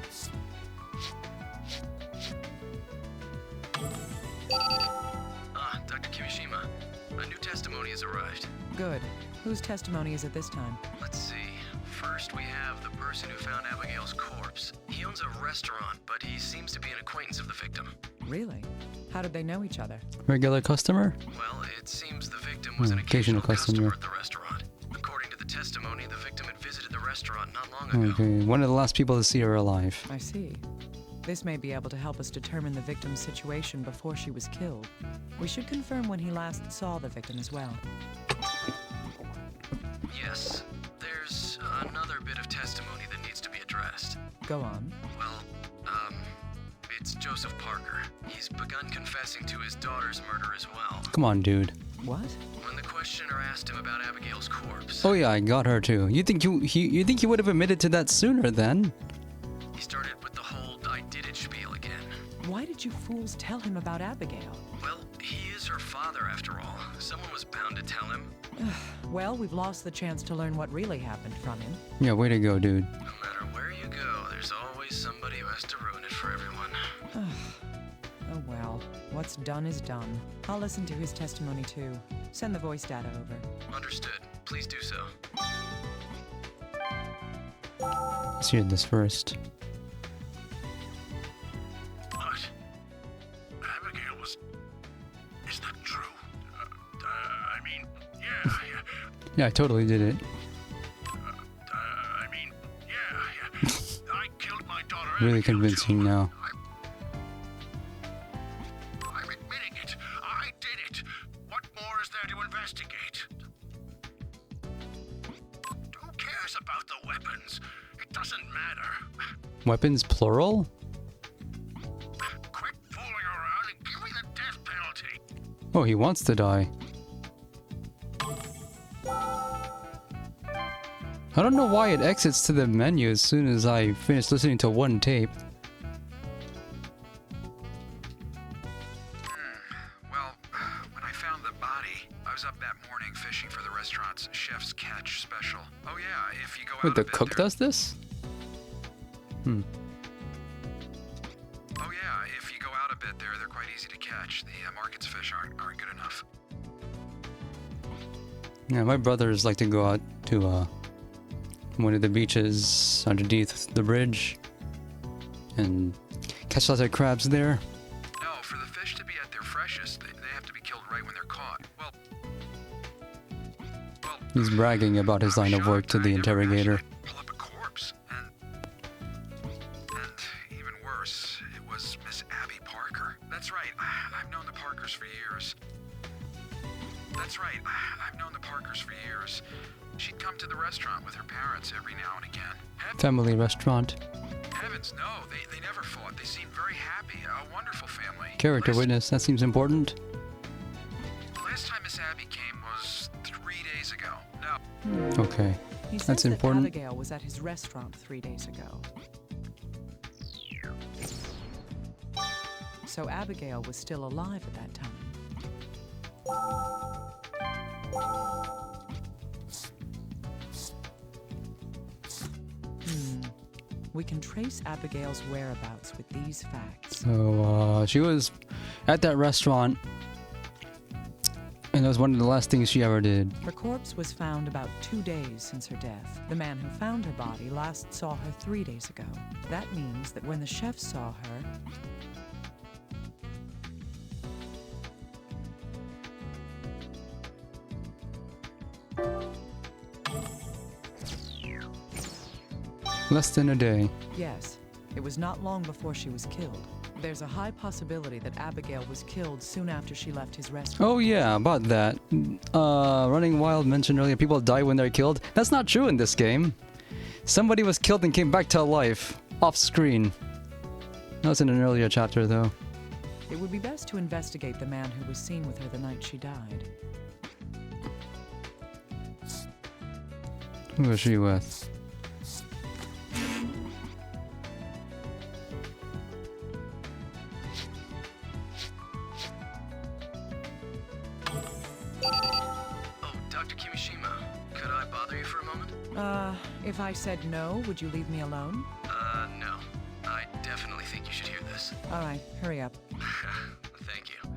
Dr. Kimishima, a new testimony has arrived. Good. Whose testimony is it this time? Let's see. First, we have the person who found Abigail's corpse. He owns a restaurant, but he seems to be an acquaintance of the victim. Really? How did they know each other? Regular customer? Well, it seems the victim was an occasional customer at the restaurant. According to the testimony, the victim had visited the restaurant not long ago. Okay, one of the last people to see her alive. I see. This may be able to help us determine the victim's situation before she was killed. We should confirm when he last saw the victim as well. Yes, there's another bit of testimony that needs to be addressed. Go on. Well, it's Joseph Parker. He's begun confessing to his daughter's murder as well. Come on, dude. What? When the questioner asked him about Abigail's corpse, Oh yeah, I got her too. You think you think he would have admitted to that sooner then? he started with the whole "I did it" spiel again. Why did you fools tell him about Abigail? Well, he is her father after all. Someone was bound to tell him. Well, we've lost the chance to learn what really happened from him. Yeah, way to go, dude. No matter where you go, there's always somebody who has to ruin it for everyone. Oh well, what's done is done. I'll listen to his testimony too. Send the voice data over. Understood. Please do so. Let's hear this first. What? Abigail was... Is that true? I mean, yeah. Yeah, I totally did it. I mean, yeah. I killed my daughter. Really convincing now. I'm admitting it. I did it. What more is there to investigate? Who cares about the weapons? It doesn't matter. Weapons plural? Quit fooling around and give me the death penalty. Oh, he wants to die. I don't know why it exits to the menu as soon as I finish listening to one tape. Well, when I found the body, I was up that morning fishing for the restaurant's Chef's Catch special. Oh yeah, if you go Wait, out the a bit cook there... does this? Hmm. Oh yeah, if you go out a bit there, they're quite easy to catch. The market's fish aren't good enough. Yeah, my brothers like to go out to one of the beaches underneath the bridge and catch lots of crabs there. No, for the fish to be at their freshest, they have to be killed right when they're caught. Well, He's bragging about his line of work to the interrogator. pull up a corpse, and even worse, it was Miss Abby That's right. I've known the Parkers for years. She'd come to the restaurant with her parents every now and again. Family restaurant. Heavens, no. They never fought. They seemed very happy. A wonderful family. Character witness. That seems important. Last time Miss Abby came was 3 days ago. No. Okay. He says That's that important. Abigail was at his restaurant 3 days ago. So Abigail was still alive at that time. We can trace Abigail's whereabouts with these facts. So, she was at that restaurant, and that was one of the last things she ever did. Her corpse was found about 2 days since her death. The man who found her body last saw her 3 days ago. That means that when the chef saw her, Less than a day. yes, it was not long before she was killed. There's a high possibility that Abigail was killed soon after she left his restaurant. Oh yeah, about that. Running Wild mentioned earlier people die when they're killed. That's not true in this game. Somebody was killed and came back to life. Off screen. That was in an earlier chapter though. It would be best to investigate the man who was seen with her the night she died. Who was she with? Oh, Dr. Kimishima, could I bother you for a moment? If I said no, would you leave me alone? No. I definitely think you should hear this. All right, hurry up. Thank you.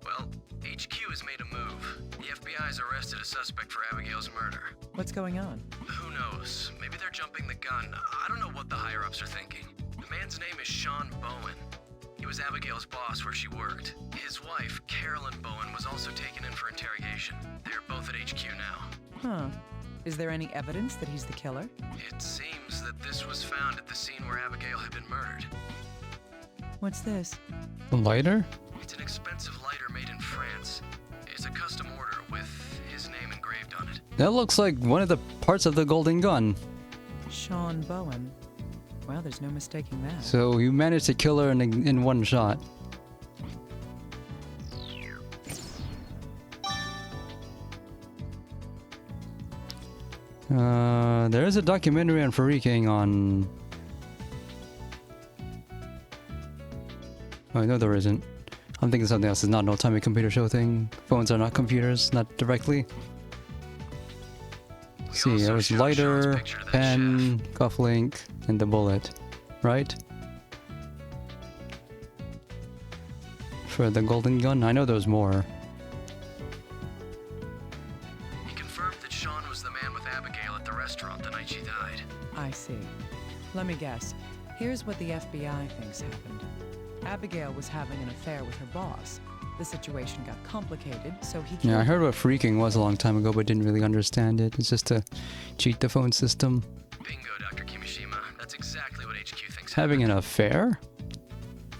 Well, HQ has made a move. The FBI has arrested a suspect for Abigail's murder. What's going on? Who knows? Maybe they're jumping the gun. I don't know what the higher-ups are thinking. The man's name is Sean Bowen. He was Abigail's boss where she worked. His wife, Carolyn Bowen, was also taken in for interrogation. They're both at HQ now. Huh. Is there any evidence that he's the killer? It seems that this was found at the scene where Abigail had been murdered. What's this? A lighter? It's an expensive lighter made in France. It's a custom order with his name engraved on it. That looks like one of the parts of the golden gun. Sean Bowen. Well, there's no mistaking that. So you managed to kill her in one shot. There is a documentary on freaking on... Oh, no there isn't. I'm thinking something else. It's not an old-timey computer show thing. Phones are not computers, not directly. Let's see, there was lighter, pen, cufflink, and the bullet, right? For the golden gun? I know there's more. He confirmed that Sean was the man with Abigail at the restaurant the night she died. I see. Let me guess. Here's what the FBI thinks happened. Abigail was having an affair with her boss. The situation got complicated, so he Yeah, I killed heard what freaking was a long time ago, but didn't really understand it. It's just to cheat the phone system. Bingo, Dr. Kimishima. That's exactly what HQ thinks. Having an affair?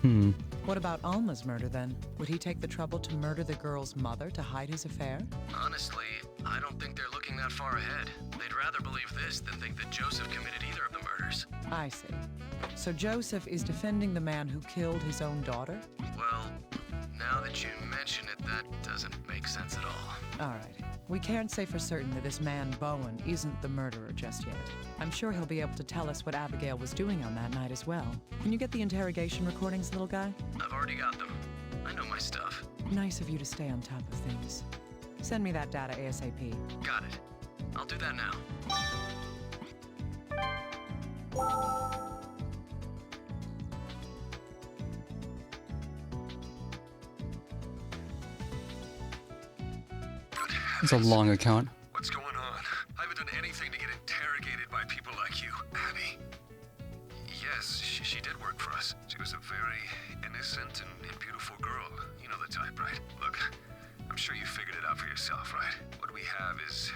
Hmm. What about Alma's murder then? Would he take the trouble to murder the girl's mother to hide his affair? Honestly, I don't think they're looking that far ahead. They'd rather believe this than think that Joseph committed either of the murders. I see. So Joseph is defending the man who killed his own daughter? Well, now that you mention it, that doesn't make sense at all. All right. We can't say for certain that this man, Bowen, isn't the murderer just yet. I'm sure he'll be able to tell us what Abigail was doing on that night as well. Can you get the interrogation recordings, little guy? I've already got them. I know my stuff. Nice of you to stay on top of things. Send me that data ASAP. Got it. I'll do that now. It's a long account. What's going on? I haven't done anything to get interrogated by people like you. Abby? Yes, she did work for us. She was a very innocent and beautiful girl. You know the type, right? Look, I'm sure you figured it out for yourself, right? What we have is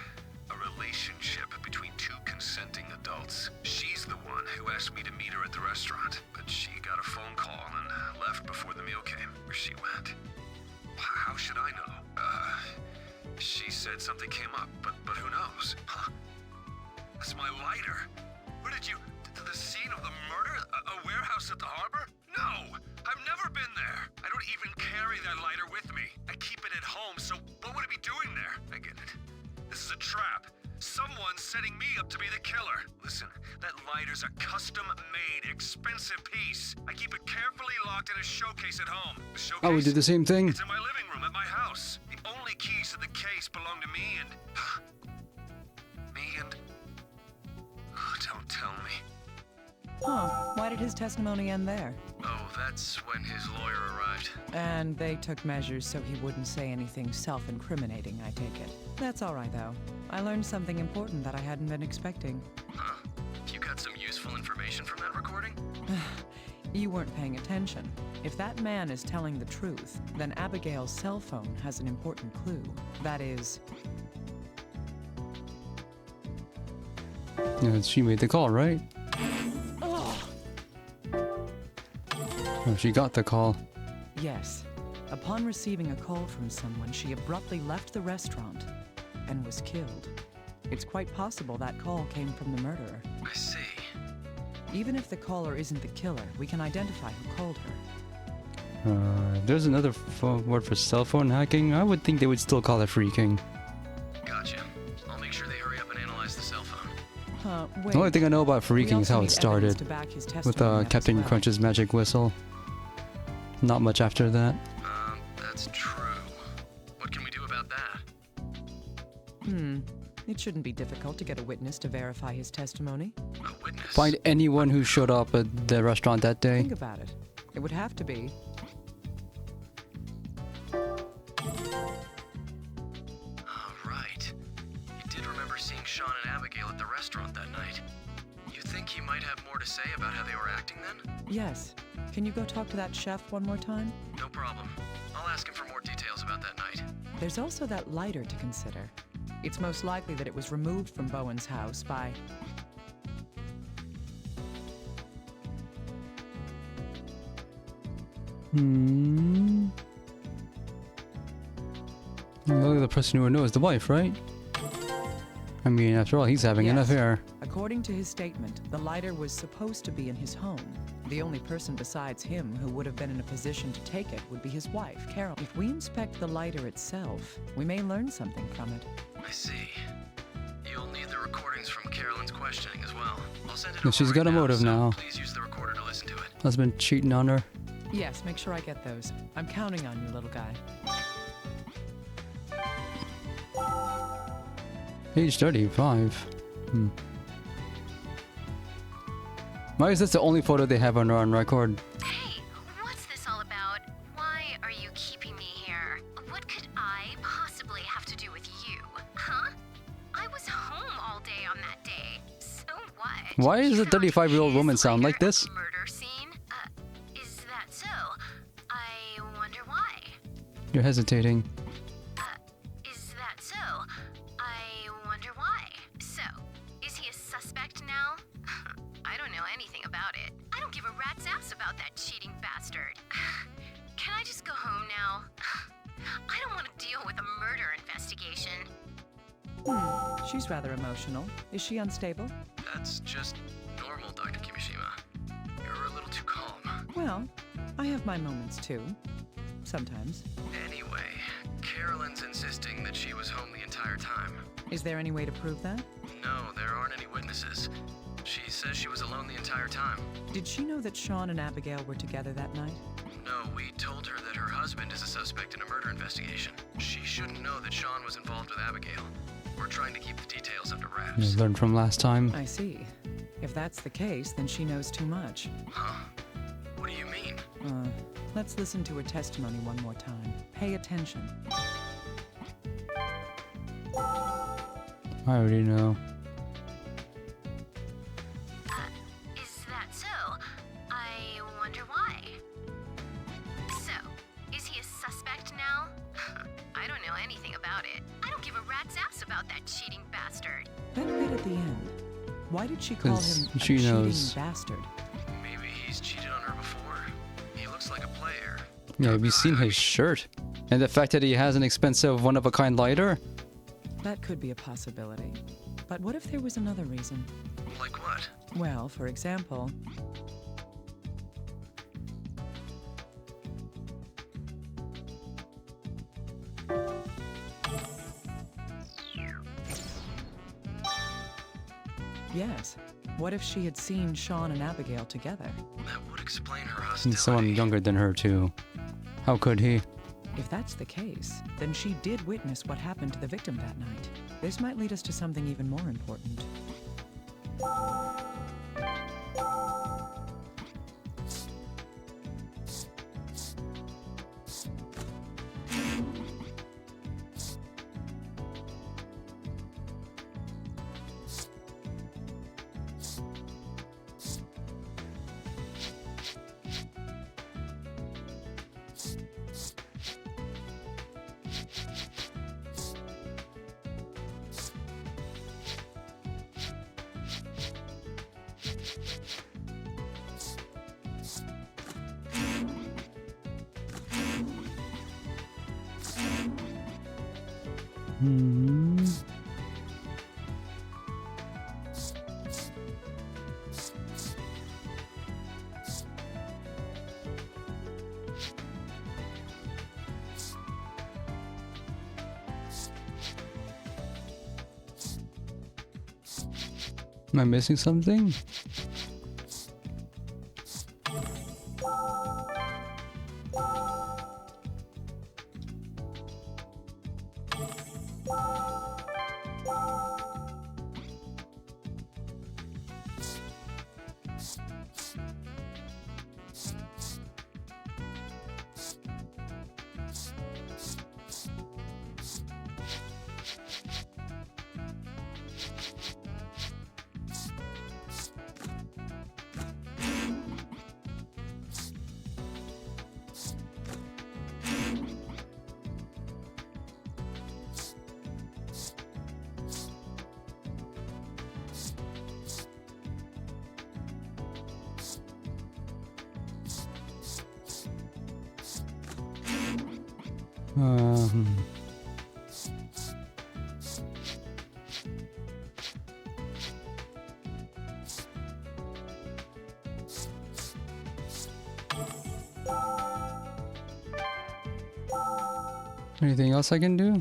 a relationship between two consenting adults. She's the one who asked me to meet her at the restaurant, but she got a phone call and left before the meal came. We're she went. How should I know? She said something came up, but who knows? Huh? That's my lighter. Where did you... To the scene of the murder? A warehouse at the harbor? No! I've never been there. I don't even carry that lighter with me. I keep it at home, so what would it be doing there? I get it. This is a trap. Someone's setting me up to be the killer. Listen, that lighter's a custom-made, expensive piece. I keep it carefully locked in a showcase at home. The showcase, I would do the same thing. It's in my living room at my house. The only keys to the case belong to me and... Oh, don't tell me. Huh. Why did his testimony end there? Oh, that's when his lawyer arrived. And they took measures so he wouldn't say anything self-incriminating, I take it. That's all right, though. I learned something important that I hadn't been expecting. Huh? You got some useful information from that recording? You weren't paying attention. If that man is telling the truth, then Abigail's cell phone has an important clue. That is... Yeah, she made the call, right? Oh, she got the call. Yes. Upon receiving a call from someone, she abruptly left the restaurant and was killed. It's quite possible that call came from the murderer. I see. Even if the caller isn't the killer, we can identify who called her. If there's another word for cell phone hacking, I would think they would still call it phreaking. Gotcha. I'll make sure they hurry up and analyze the cell phone. Wait. The only thing I know about We phreaking is also how it need started, evidence to back his with testimony up as Captain well. Crunch's magic whistle. Not much after that. That's true. What can we do about that? It shouldn't be difficult to get a witness to verify his testimony. A witness? Find anyone who showed up at the restaurant that day. Think about it. It would have to be. Right. You did remember seeing Sean and Abigail at the restaurant that night. You think he might have more to say about how they were acting then? Yes. Can you go talk to that chef one more time? No problem. I'll ask him for more details about that night. There's also that lighter to consider. It's most likely that it was removed from Bowen's house by... Well, the person who would know is the wife, right? I mean, after all, he's having an Yes. affair. According to his statement, the lighter was supposed to be in his home. The only person besides him who would have been in a position to take it would be his wife, Carol. If we inspect the lighter itself, we may learn something from it. I see. You'll need the recordings from Carolyn's questioning as well. I'll send it No, over she's right got a motive so now. Please use the recorder to listen to it. Husband cheating on her. Yes, make sure I get those. I'm counting on you, little guy. Age 35. Why is this the only photo they have on record? Hey, what's this all about? Why are you keeping me here? What could I possibly have to do with you? Huh? I was home all day on that day. So what? Why does a 35-year-old woman sound like this? Murder scene? Is that so? I wonder why. You're hesitating. Is that so? I wonder why. So, is he a suspect now? I don't know anything about it. I don't give a rat's ass about that cheating bastard. Can I just go home now? I don't want to deal with a murder investigation. She's rather emotional. Is she unstable? That's just normal, Dr. Kimishima. You're a little too calm. Well, I have my moments too. Sometimes. Anyway, Carolyn's insisting that she was home the entire time. Is there any way to prove that? No, there aren't any witnesses. She says she was alone the entire time. Did she know that Sean and Abigail were together that night? No, we told her that her husband is a suspect in a murder investigation. She shouldn't know that Sean was involved with Abigail. We're trying to keep the details under wraps. You learned from last time. I see. If that's the case, then she knows too much. Huh? What do you mean? Let's listen to her testimony one more time. Pay attention. I already know. Is that so? I wonder why. So, is he a suspect now? I don't know anything about it. I don't give a rat's ass about that cheating bastard. That bit at the end. Why did she call 'Cause him a she cheating knows. bastard? Maybe he's cheated on her before. He looks like a player. Yeah, have you seen his shirt? And the fact that he has an expensive one-of-a-kind lighter? That could be a possibility. But what if there was another reason? Like what? Well, for example... Yes. What if she had seen Sean and Abigail together? That would explain her And hostility. someone younger than her, too. How could he? If that's the case, then she did witness what happened to the victim that night. This might lead us to something even more important. Am I missing something? Anything else I can do?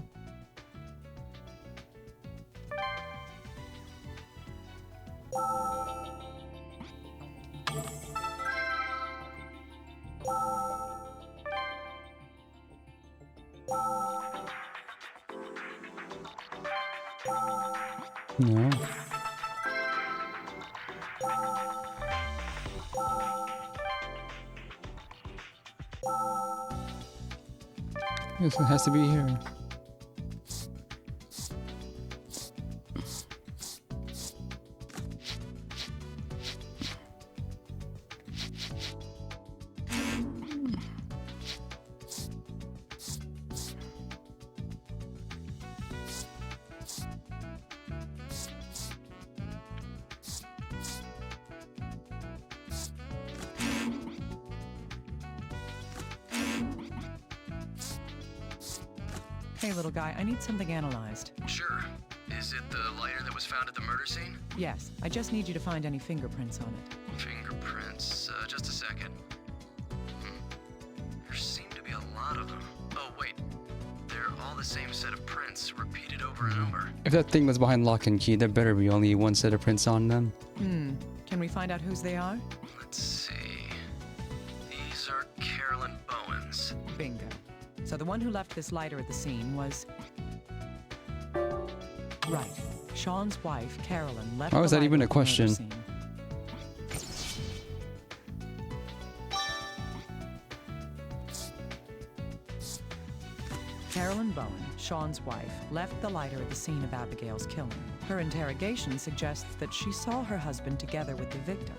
No. Guess it has to be here. Hey, little guy, I need something analyzed. Sure. Is it the lighter that was found at the murder scene? Yes, I just need you to find any fingerprints on it. Fingerprints. Just a second. There seem to be a lot of them. Oh, wait. They're all the same set of prints, repeated over and over. If that thing was behind lock and key, there better be only one set of prints on them. Can we find out whose they are? Let's see. These are Carolyn Bowen's. Bingo. So the one who left this lighter at the scene was... Right. Sean's wife, Carolyn, left How is the that even lighter a at the murder question? scene. Carolyn Bowen, Sean's wife, left the lighter at the scene of Abigail's killing. Her interrogation suggests that she saw her husband together with the victim.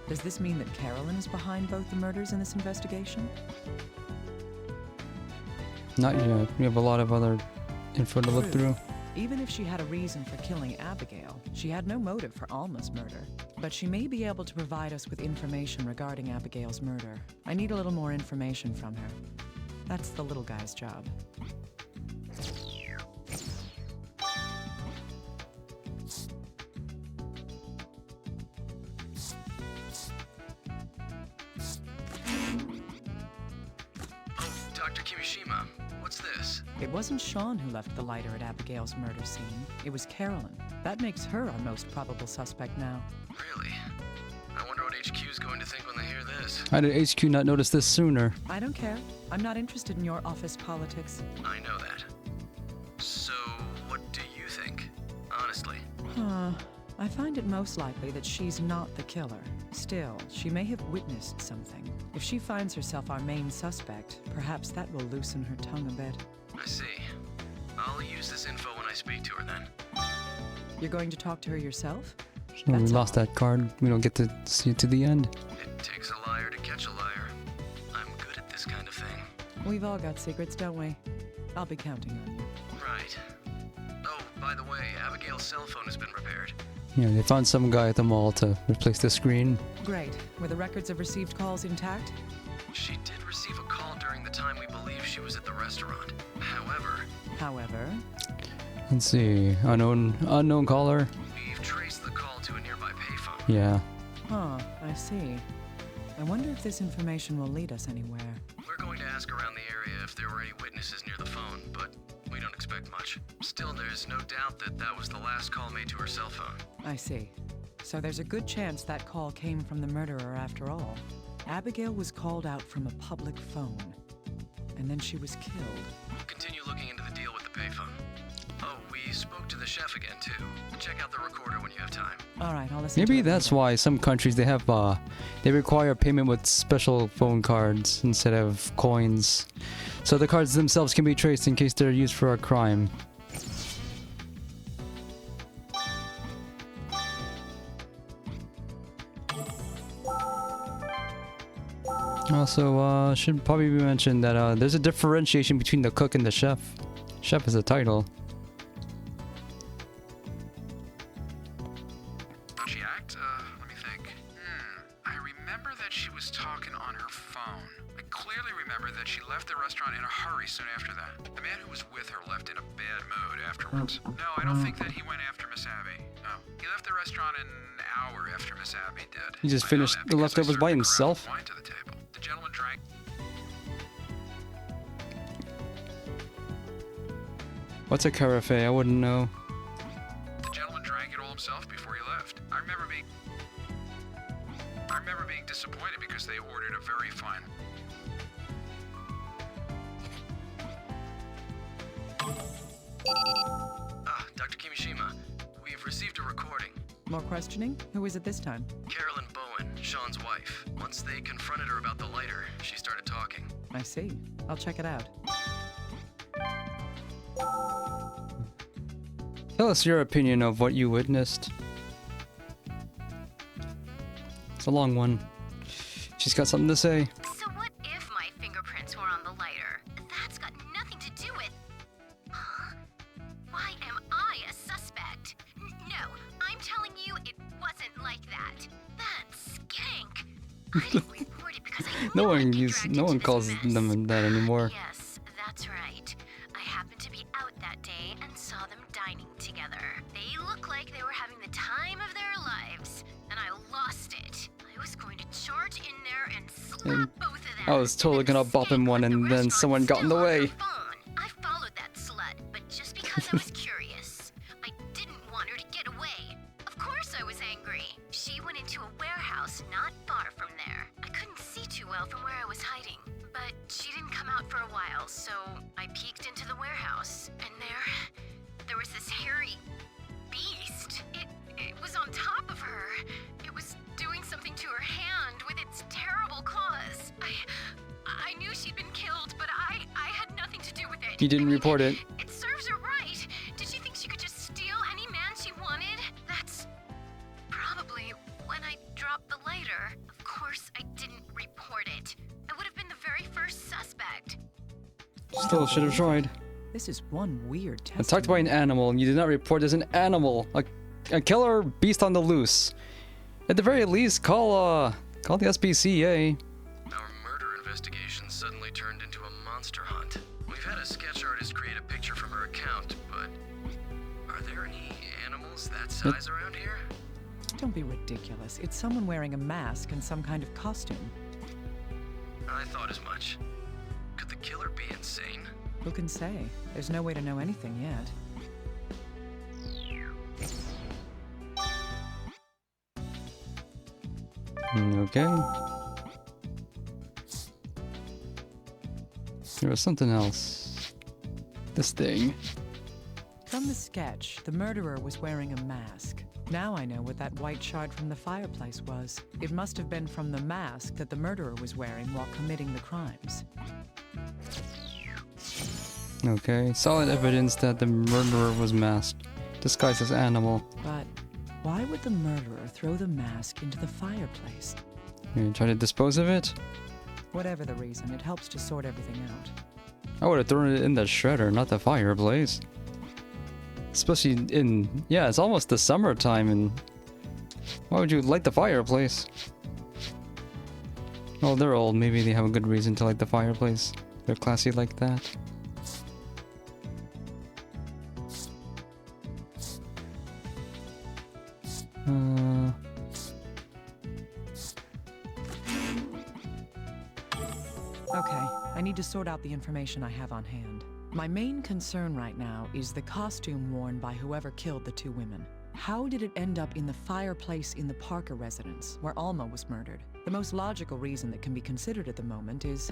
Does this mean that Carolyn is behind both the murders in this investigation? Not yet. We have a lot of other info to look through. Even if she had a reason for killing Abigail, she had no motive for Alma's murder. But she may be able to provide us with information regarding Abigail's murder. I need a little more information from her. That's the little guy's job. Dr. Kimishima, what's this? It wasn't Sean who left the lighter at Abigail's murder scene. It was Carolyn. That makes her our most probable suspect now. Really? I wonder what HQ's going to think when they hear this. How did HQ not notice this sooner? I don't care. I'm not interested in your office politics. I know that. So, what do you think? Honestly. I find it most likely that she's not the killer. Still, she may have witnessed something. If she finds herself our main suspect, perhaps that will loosen her tongue a bit. I see. I'll use this info when I speak to her then. You're going to talk to her yourself? So we lost that card. We don't get to see it to the end. It takes a liar to catch a liar. I'm good at this kind of thing. We've all got secrets, don't we? I'll be counting on you. Right. Oh, by the way, Abigail's cell phone has been repaired. Yeah, they found some guy at the mall to replace the screen. Great. Were the records of received calls intact? She did receive a call during the time we believe she was at the restaurant. However? Let's see. Unknown caller. We've traced the call to a nearby payphone. Yeah. I see. I wonder if this information will lead us anywhere. We're going to ask around the area if there were any witnesses near the phone, but we don't expect much. Still, there's no doubt that that was the last call made to her cell phone. I see. So there's a good chance that call came from the murderer after all. Abigail was called out from a public phone, and then she was killed. We'll continue looking into the deal with the payphone. Oh, we spoke to the chef again, too. Check out the recorder when you have time. All right, I'll listen. Maybe that's why some countries they have they require payment with special phone cards instead of coins, so the cards themselves can be traced in case they're used for a crime. Also, should probably be mentioned that there's a differentiation between the cook and the chef. Chef is a title. How'd she act? Let me think. I remember that she was talking on her phone. I clearly remember that she left the restaurant in a hurry soon after that. The man who was with her left in a bad mood afterwards. No, I don't think that he went after Miss Abby. No. He left the restaurant an hour after Miss Abby did. He just finished the leftovers by himself? Wine to the table. The gentleman drank. What's a carafe? I wouldn't know. The gentleman drank it all himself before he left. I remember being disappointed because they ordered a very fine. Dr. Kimishima, we've received a recording. More questioning? Who is it this time? Carolyn Bowen, Sean's wife. Once they confronted her about the lighter, she started talking. I see. I'll check it out. Tell us your opinion of what you witnessed. It's a long one. She's got something to say. So what if my fingerprints were on the lighter? That's got nothing to do with... Huh? Why am I a suspect? No, I'm telling you it wasn't like that. That skank. I didn't report it because I No one calls them that anymore. Yes, that's right. I happened to be out that day and saw them dining together. They looked like they were having the time of their lives, and I lost it. I was going to charge in there and slap both of them. I was totally gonna bop him one and then someone got in the way. I followed that slut, but just because I was curious. I didn't want her to get away. Of course I was angry. She went into a warehouse not far from there. I couldn't see too well from where I was hiding, but she didn't come out for a while, so I peeked into the warehouse, and there was this hairy beast. It was on top of her. It was doing something to her hand with its terrible claws. I knew she'd been killed, but I had nothing to do with it. You didn't report it. It serves her right. Did she think she could just steal any man she wanted? That's probably when I dropped the lighter. Of course, I didn't report it. I would have been the very first suspect. Still should have tried. This is one weird test. Attacked by an animal. You did not report as an animal. A killer beast on the loose. At the very least, call the SPCA. Our murder investigation suddenly turned into a monster hunt. We've had a sketch artist create a picture from her account, but are there any animals that size around here? Don't be ridiculous. It's someone wearing a mask and some kind of costume. I thought as much. Could the killer be insane? Who can say? There's no way to know anything yet. Okay. There was something else. This thing. From the sketch, the murderer was wearing a mask. Now I know what that white shard from the fireplace was. It must have been from the mask that the murderer was wearing while committing the crimes. Okay, solid evidence that the murderer was masked, disguised as animal. But why would the murderer throw the mask into the fireplace? You try to dispose of it? Whatever the reason, it helps to sort everything out. I would have thrown it in the shredder, not the fireplace. Especially it's almost the summertime, and why would you light the fireplace? Well, they're old, maybe they have a good reason to light the fireplace. They're classy like that. Okay, I need to sort out the information I have on hand. My main concern right now is the costume worn by whoever killed the two women. How did it end up in the fireplace in the Parker residence, where Alma was murdered? The most logical reason that can be considered at the moment is...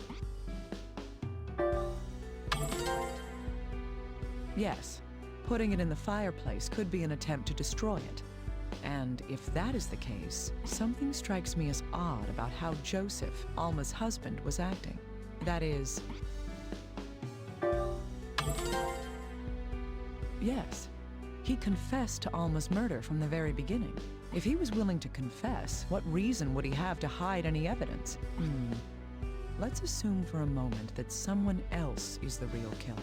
Yes, putting it in the fireplace could be an attempt to destroy it. And if that is the case, something strikes me as odd about how Joseph, Alma's husband, was acting. That is... Yes, he confessed to Alma's murder from the very beginning. If he was willing to confess, what reason would he have to hide any evidence? Let's assume for a moment that someone else is the real killer.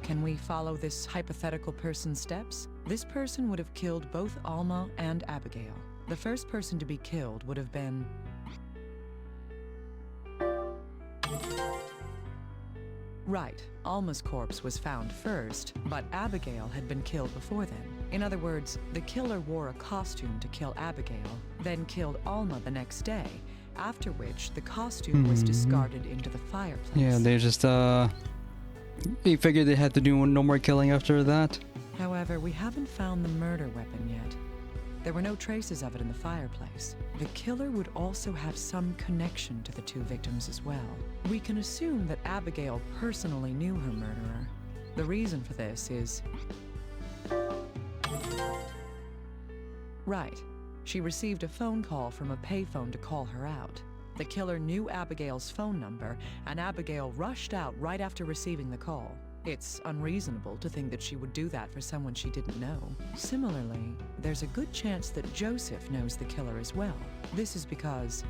Can we follow this hypothetical person's steps? This person would have killed both Alma and Abigail. The first person to be killed would have been... Right, Alma's corpse was found first, but Abigail had been killed before then. In other words, the killer wore a costume to kill Abigail, then killed Alma the next day, after which the costume was discarded into the fireplace. Yeah, they just, they figured they had to do no more killing after that. However, we haven't found the murder weapon yet. There were no traces of it in the fireplace. The killer would also have some connection to the two victims as well. We can assume that Abigail personally knew her murderer. The reason for this is... Right. She received a phone call from a payphone to call her out. The killer knew Abigail's phone number, and Abigail rushed out right after receiving the call. It's unreasonable to think that she would do that for someone she didn't know. Similarly, there's a good chance that Joseph knows the killer as well. This is because...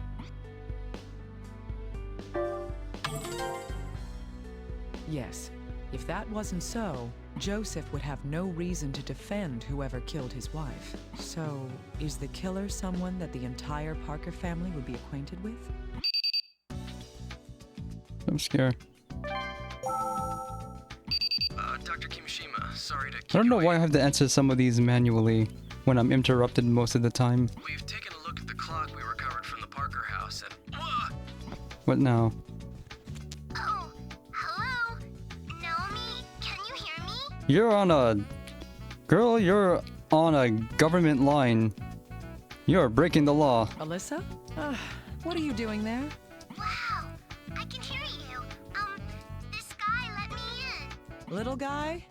Yes, if that wasn't so, Joseph would have no reason to defend whoever killed his wife. So, is the killer someone that the entire Parker family would be acquainted with? I'm scared. Dr. Kimishima, sorry to keep I don't know why I have to answer some of these manually when I'm interrupted most of the time. We've taken a look at the clock we recovered from the Parker house and... What now? Oh, hello? Naomi, can you hear me? You're on a... Girl, you're on a government line. You're breaking the law. Alyssa? What are you doing there? Wow, I can hear you. This guy let me in. Little guy?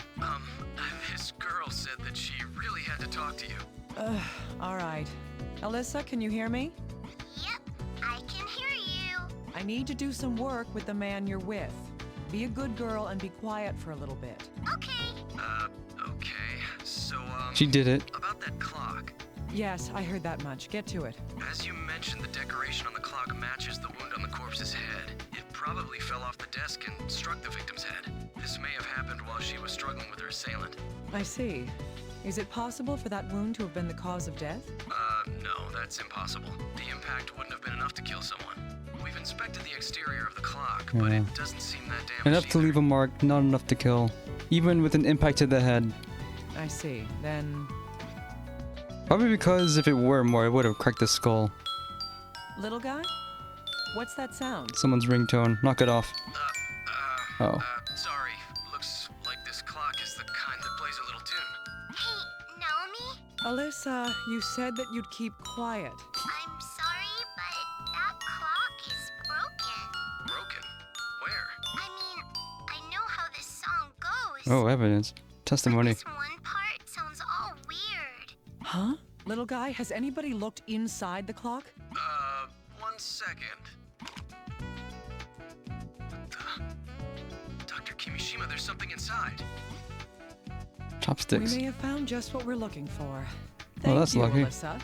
This girl said that she really had to talk to you. All right. Alyssa, can you hear me? Yep, I can hear you. I need to do some work with the man you're with. Be a good girl and be quiet for a little bit. Okay. Okay. So, She did it. about that clock. Yes, I heard that much. Get to it. As you mentioned, the decoration on the clock matches the wound on the corpse's head. It probably fell off the desk and struck the victim's head. This may have happened while she was struggling I see. Is it possible for that wound to have been the cause of death? No, that's impossible. The impact wouldn't have been enough to kill someone. We've inspected the exterior of the clock, but Yeah. it doesn't seem that damaged Enough to either. leave a mark, not enough to kill. Even with an impact to the head. I see. Then, Probably because if it were more, it would have cracked the skull. little guy? What's that sound? Someone's ringtone. Knock it off. Oh. Sorry. Looks like this clock is the kind that plays a little tune. Hey, Naomi? Alyssa, you said that you'd keep quiet. I'm sorry, but that clock is broken. Broken? Where? I mean, I know how this song goes. Oh, evidence. Testimony. This one part sounds all weird. Huh? Little guy, has anybody looked inside the clock? 1 second. Dr. Kimishima, there's something inside. Chopsticks. We may have found just what we're looking for. Well, that's Thank you, lucky. Alyssa.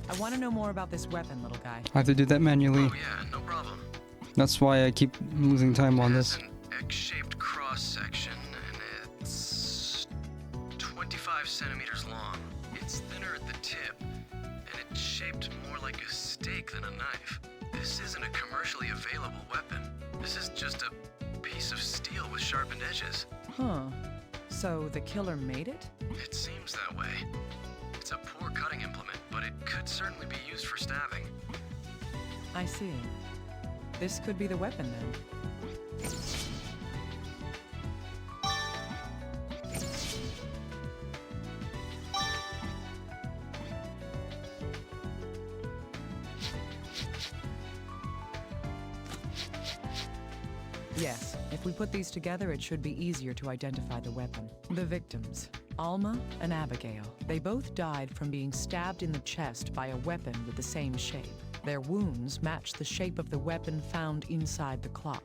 I want to know more about this weapon, little guy. I have to do that manually. Oh yeah, no problem. That's why I keep losing time on this. X-shaped cross section, and it's 25 centimeters long. It's thinner at the tip, and it's shaped more like a steak than a knife. This isn't a commercially available weapon. This is just a piece of steel with sharpened edges. Huh. So the killer made it? It seems that way. It's a poor cutting implement, but it could certainly be used for stabbing. I see. This could be the weapon then. Yes, if we put these together, it should be easier to identify the weapon. The victims, Alma and Abigail, they both died from being stabbed in the chest by a weapon with the same shape. Their wounds match the shape of the weapon found inside the clock.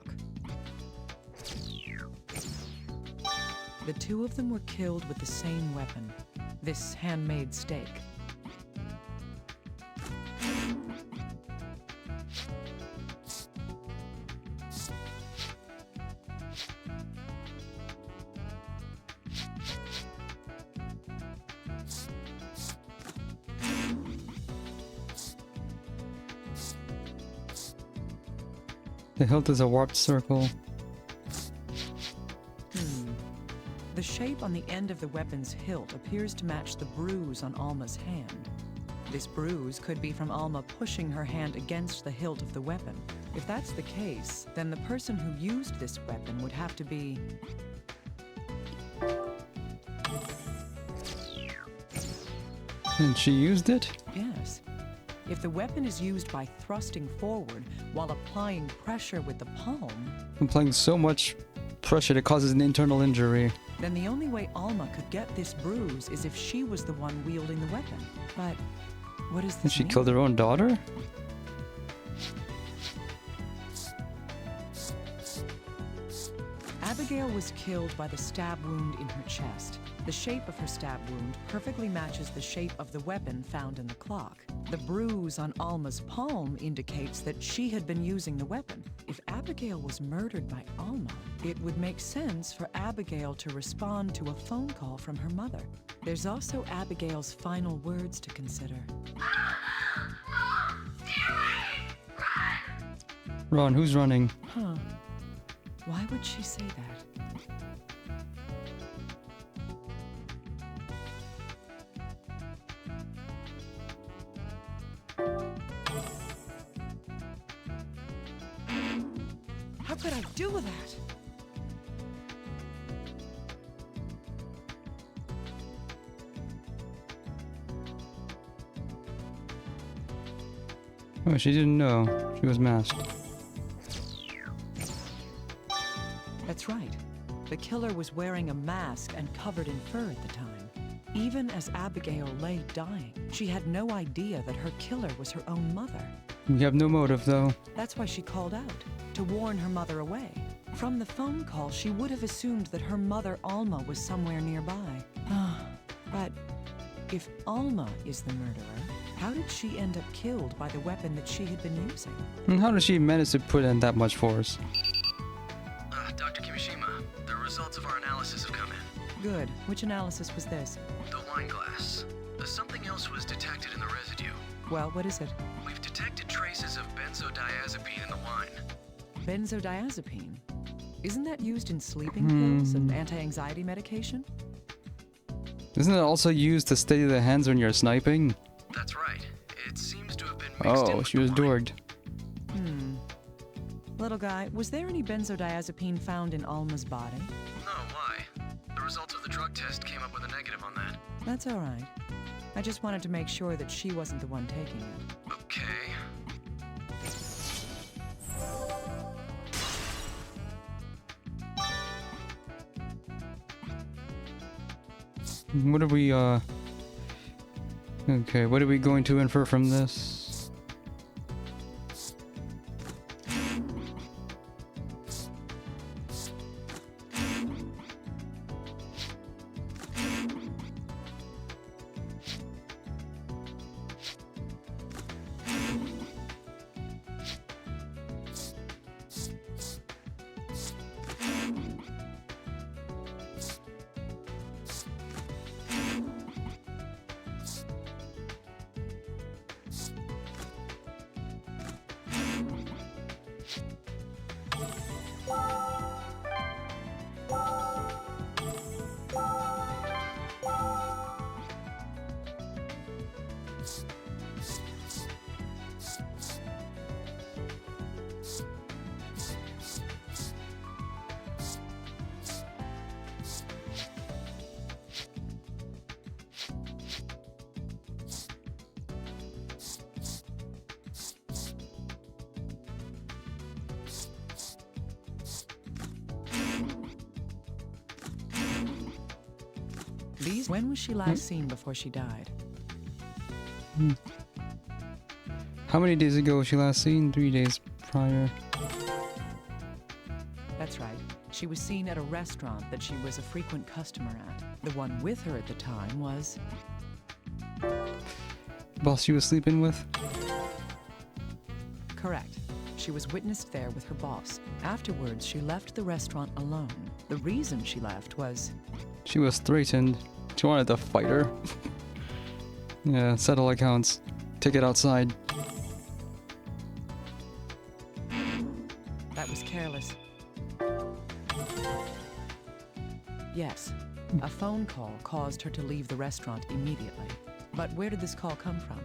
The two of them were killed with the same weapon, this handmade stake. The hilt is a warped circle. The shape on the end of the weapon's hilt appears to match the bruise on Alma's hand. This bruise could be from Alma pushing her hand against the hilt of the weapon. If that's the case, then the person who used this weapon would have to be... And she used it? Yes. If the weapon is used by thrusting forward while applying pressure with the palm, Applying so much pressure that causes an internal injury. then the only way Alma could get this bruise is if she was the one wielding the weapon. But what is And this she mean? killed her own daughter? Abigail was killed by the stab wound in her chest. The shape of her stab wound perfectly matches the shape of the weapon found in the clock. The bruise on Alma's palm indicates that she had been using the weapon. If Abigail was murdered by Alma, it would make sense for Abigail to respond to a phone call from her mother. There's also Abigail's final words to consider. Ron, who's running? Huh. Why would she say that? How could I do that? Oh, she didn't know. She was masked. That's right. The killer was wearing a mask and covered in fur at the time. Even as Abigail lay dying, she had no idea that her killer was her own mother. We have no motive, though. That's why she called out, to warn her mother away. From the phone call, she would have assumed that her mother, Alma, was somewhere nearby. But if Alma is the murderer, How did she end up killed by the weapon that she had been using? And how did she manage to put in that much force? Dr. Kimishima, the results of our analysis have come in. Good. Which analysis was this? The wine glass. Something else was detected in the residue. Well, what is it? We've detected traces of benzodiazepine in the wine. Benzodiazepine? Isn't that used in sleeping pills and anti-anxiety medication? Isn't it also used to steady the hands when you're sniping? That's right. It seems to have been mixed in Oh, with she was dorked. Little guy, was there any benzodiazepine found in Alma's body? No, why? The results of the drug test came up with a negative on that. That's all right. I just wanted to make sure that she wasn't the one taking it. Okay. What are we, Okay, what are we going to infer from this? When was she last seen before she died? How many days ago was she last seen? 3 days prior. That's right. She was seen at a restaurant that she was a frequent customer at. The one with her at the time was... Boss she was sleeping with? Correct. She was witnessed there with her boss. Afterwards, she left the restaurant alone. The reason she left was... She was threatened. She wanted to fight her. Yeah, settle accounts. Take it outside. That was careless. Yes, a phone call caused her to leave the restaurant immediately. But where did this call come from?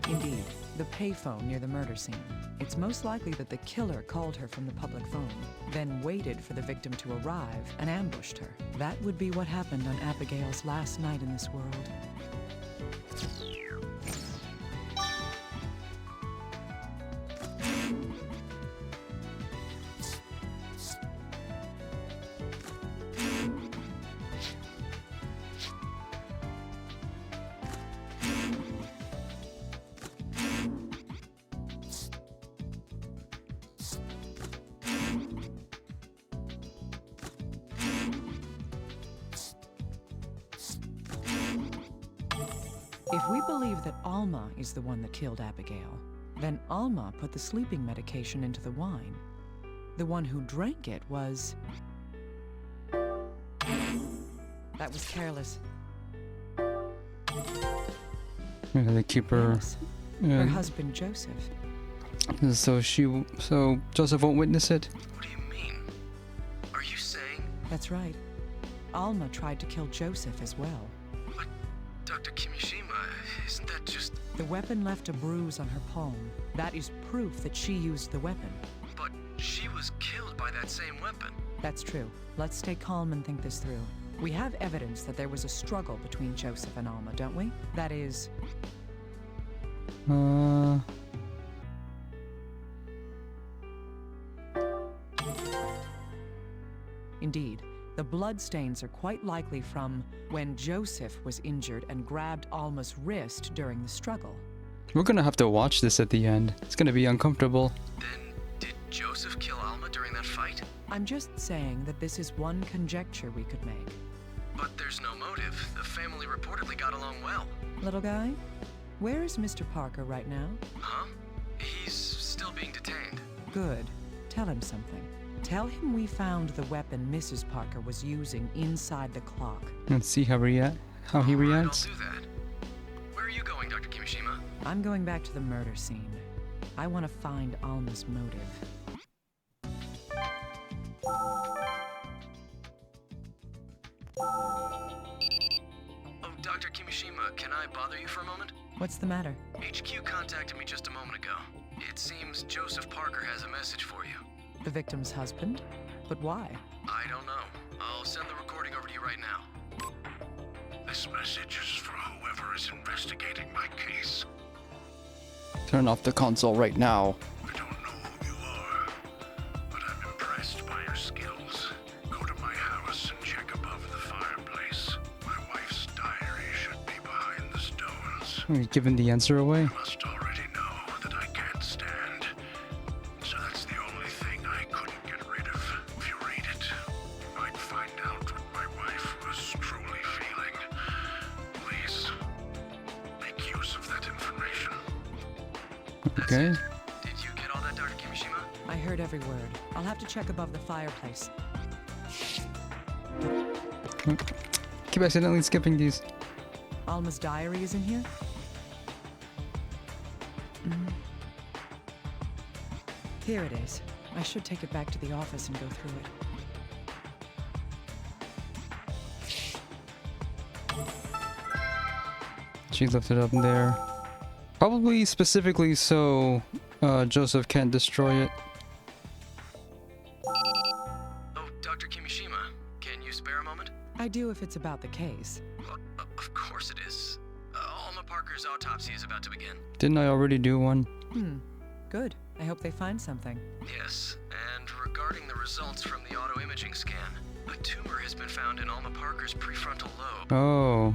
Indeed, the payphone near the murder scene. It's most likely that the killer called her from the public phone, then waited for the victim to arrive and ambushed her. That would be what happened on Abigail's last night in this world. If we believe that Alma is the one that killed Abigail, then Alma put the sleeping medication into the wine. The one who drank it was... That was careless. Yeah, they keep her... Her husband, Joseph. So Joseph won't witness it? What do you mean? Are you saying... That's right. Alma tried to kill Joseph as well. But, Dr. Kimishima, isn't that just... The weapon left a bruise on her palm. That is proof that she used the weapon. But she was killed by that same weapon. That's true. Let's stay calm and think this through. We have evidence that there was a struggle between Joseph and Alma, don't we? That is... Indeed. The bloodstains are quite likely from when Joseph was injured and grabbed Alma's wrist during the struggle. We're gonna have to watch this at the end. It's gonna be uncomfortable. Then, did Joseph kill Alma during that fight? I'm just saying that this is one conjecture we could make. But there's no motive. The family reportedly got along well. Little guy, where is Mr. Parker right now? Huh? He's still being detained. Good. Tell him something. Tell him we found the weapon Mrs. Parker was using inside the clock. Let's see how he reacts. I'll do that. Where are you going, Dr. Kimishima? I'm going back to the murder scene. I want to find Alma's motive. Oh, Dr. Kimishima, can I bother you for a moment? What's the matter? HQ contacted me just a moment ago. It seems Joseph Parker has a message for you. The victim's husband? But why? I don't know. I'll send the recording over to you right now. This message is for whoever is investigating my case. Turn off the console right now. I don't know who you are, but I'm impressed by your skills. Go to my house and check above the fireplace. My wife's diary should be behind the stones. He's giving the answer away. You must already know that I can't stand. So that's the only thing I couldn't get rid of. If you read it, you might find out what my wife was truly feeling. Please, make use of that information. Okay. Did you get all that, Dr. Kimishima? I heard every word. I'll have to check above the fireplace. Keep accidentally skipping these. Alma's diary is in here? Here it is. I should take it back to the office and go through it. She left it up there. Probably specifically so Joseph can't destroy it. Oh, Dr. Kimishima, can you spare a moment? I do if it's about the case. Of course it is. Alma Parker's autopsy is about to begin. Didn't I already do one? Good. I hope they find something. Yes, and regarding the results from the auto-imaging scan, a tumor has been found in Alma Parker's prefrontal lobe. Oh.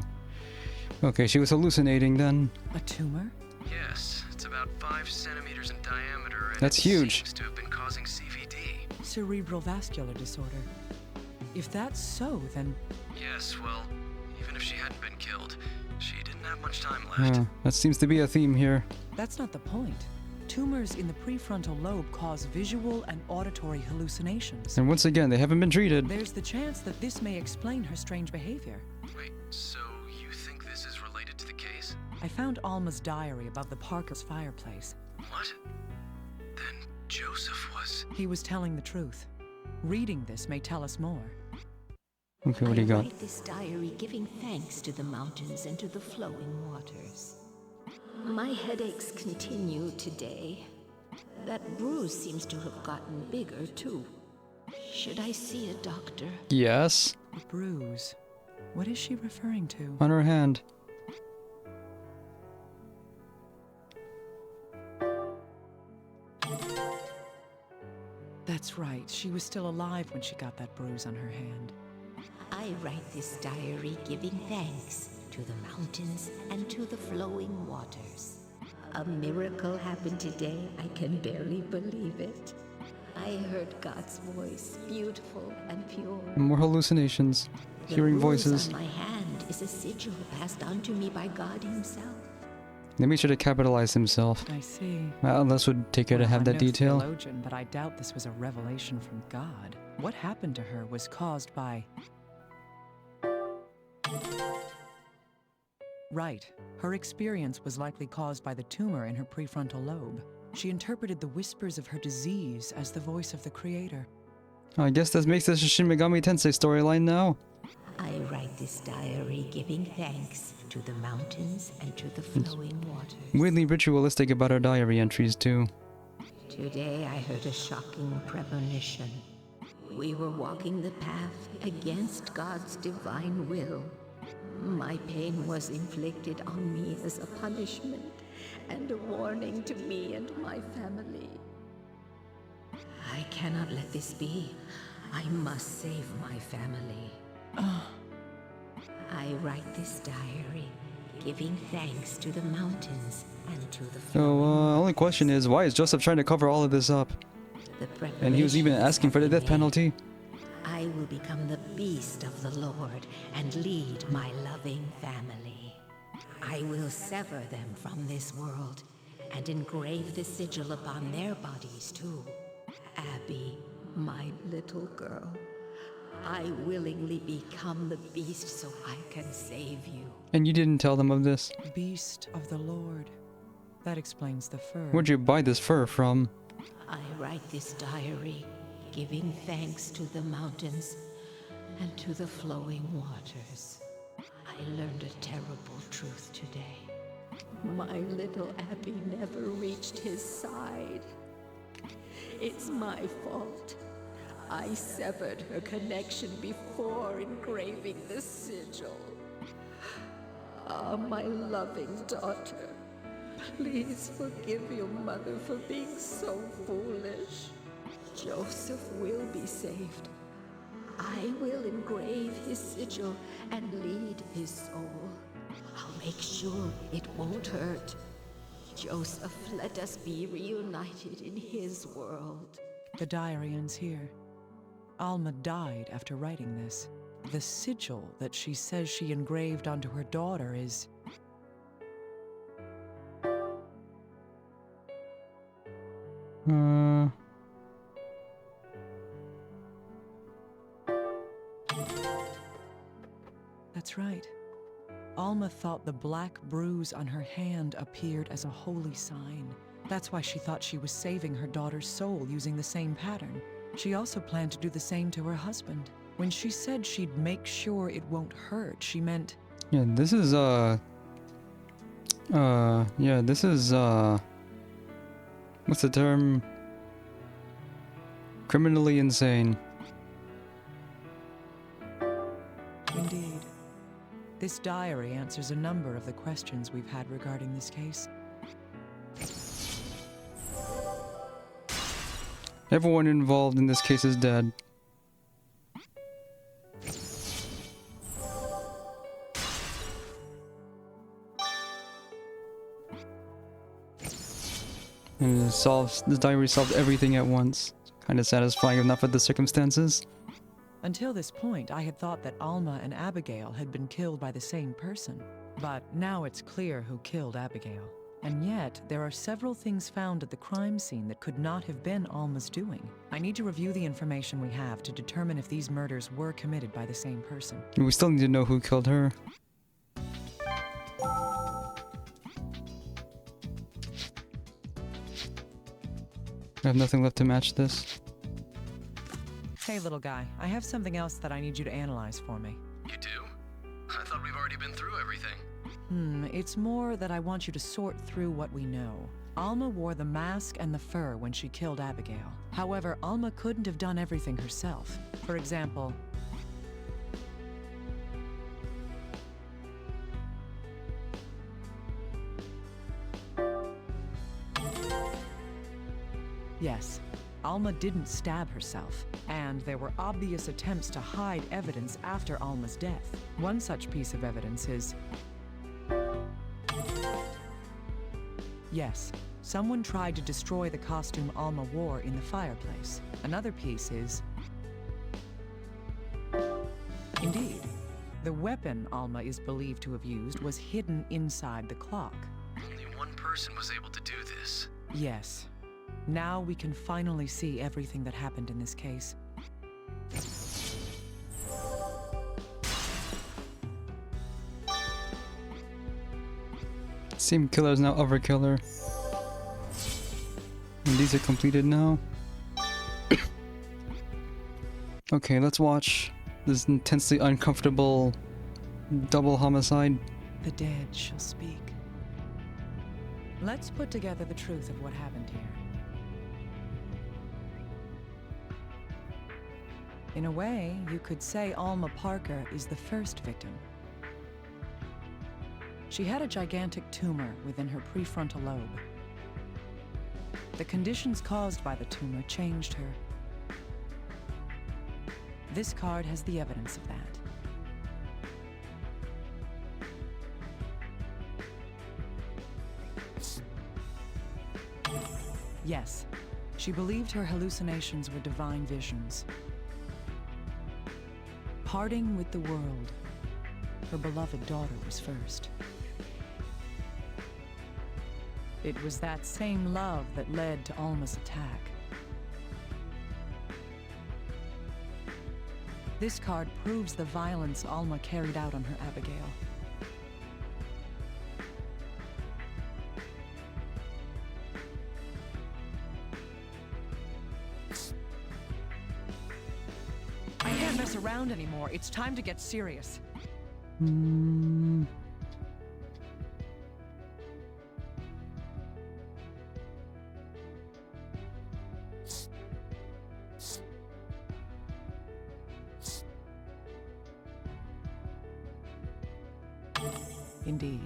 Okay, she was hallucinating then. A tumor? Yes, it's about 5 centimeters in diameter, and That's it huge. seems to have been causing CVD. Cerebral vascular disorder. If that's so, then... Yes, well, even if she hadn't been killed, she didn't have much time left. That seems to be a theme here. That's not the point. Tumors in the prefrontal lobe cause visual and auditory hallucinations. And once again, they haven't been treated. There's the chance that this may explain her strange behavior. Wait, so you think this is related to the case? I found Alma's diary above the Parker's fireplace. What? Then Joseph was... He was telling the truth. Reading this may tell us more. Okay, what do you I got? write this diary giving thanks to the mountains and to the flowing waters. My headaches continue today. That bruise seems to have gotten bigger, too. Should I see a doctor? Yes. A bruise. What is she referring to? On her hand. That's right. She was still alive when she got that bruise on her hand. I write this diary giving thanks to the mountains and to the flowing waters. A miracle happened today. I can barely believe it. I heard God's voice, beautiful and pure. More hallucinations. The Hearing bruise voices. on my hand is a sigil passed on to me by God himself. They made sure to capitalize himself. I see. Well, Atlas would take care to have I'm that no detail. theologian, but I doubt this was a revelation from God. What happened to her was caused by... Right. Her experience was likely caused by the tumor in her prefrontal lobe. She interpreted the whispers of her disease as the voice of the Creator. I guess that makes this a Shin Megami Tensei storyline now. I write this diary giving thanks to the mountains and to the flowing waters. Weirdly ritualistic about her diary entries too. Today I heard a shocking premonition. We were walking the path against God's divine will. My pain was inflicted on me as a punishment and a warning to me and my family. I cannot let this be. I must save my family. I write this diary, giving thanks to the mountains and to the So, only question is, why is Joseph trying to cover all of this up? And he was even asking for the death penalty. I I will become the beast of the Lord and lead my loving family. I will sever them from this world and engrave the sigil upon their bodies too. Abby, my little girl, I willingly become the beast so I can save you. And you didn't tell them of this? Beast of the Lord. That explains the fur. Where'd you buy this fur from? I write this diary, giving thanks to the mountains and to the flowing waters. I learned a terrible truth today. My little Abby never reached his side. It's my fault. I severed her connection before engraving the sigil. Ah, my loving daughter, please forgive your mother for being so foolish. Joseph will be saved. I will engrave his sigil and lead his soul. I'll make sure it won't hurt. Joseph, let us be reunited in his world. The diary ends here. Alma died after writing this. The sigil that she says she engraved onto her daughter is... That's right. Alma thought the black bruise on her hand appeared as a holy sign. That's why she thought she was saving her daughter's soul using the same pattern. She also planned to do the same to her husband. When she said she'd make sure it won't hurt, she meant... Yeah, this is, what's the term? Criminally insane. Indeed. This diary answers a number of the questions we've had regarding this case. Everyone involved in this case is dead. And the diary solved everything at once. Kind of satisfying enough with the circumstances. Until this point, I had thought that Alma and Abigail had been killed by the same person. But now it's clear who killed Abigail. And yet, there are several things found at the crime scene that could not have been Alma's doing. I need to review the information we have to determine if these murders were committed by the same person. We still need to know who killed her. I have nothing left to match this. Hey, little guy, I have something else that I need you to analyze for me. You do? I thought we've already been through everything. It's more that I want you to sort through what we know. Alma wore the mask and the fur when she killed Abigail. However, Alma couldn't have done everything herself. For example... Yes, Alma didn't stab herself, and there were obvious attempts to hide evidence after Alma's death. One such piece of evidence is... Yes, someone tried to destroy the costume Alma wore in the fireplace. Another piece is... Indeed, the weapon Alma is believed to have used was hidden inside the clock. Only one person was able to do this. Yes. Now we can finally see everything that happened in this case. Same killer is now other killer. And these are completed now. Okay, let's watch this intensely uncomfortable double homicide. The dead shall speak. Let's put together the truth of what happened here. In a way, you could say Alma Parker is the first victim. She had a gigantic tumor within her prefrontal lobe. The conditions caused by the tumor changed her. This card has the evidence of that. Yes, she believed her hallucinations were divine visions. Parting with the world, her beloved daughter was first. It was that same love that led to Alma's attack. This card proves the violence Alma carried out on her Abigail. I can't mess around anymore. It's time to get serious. Indeed.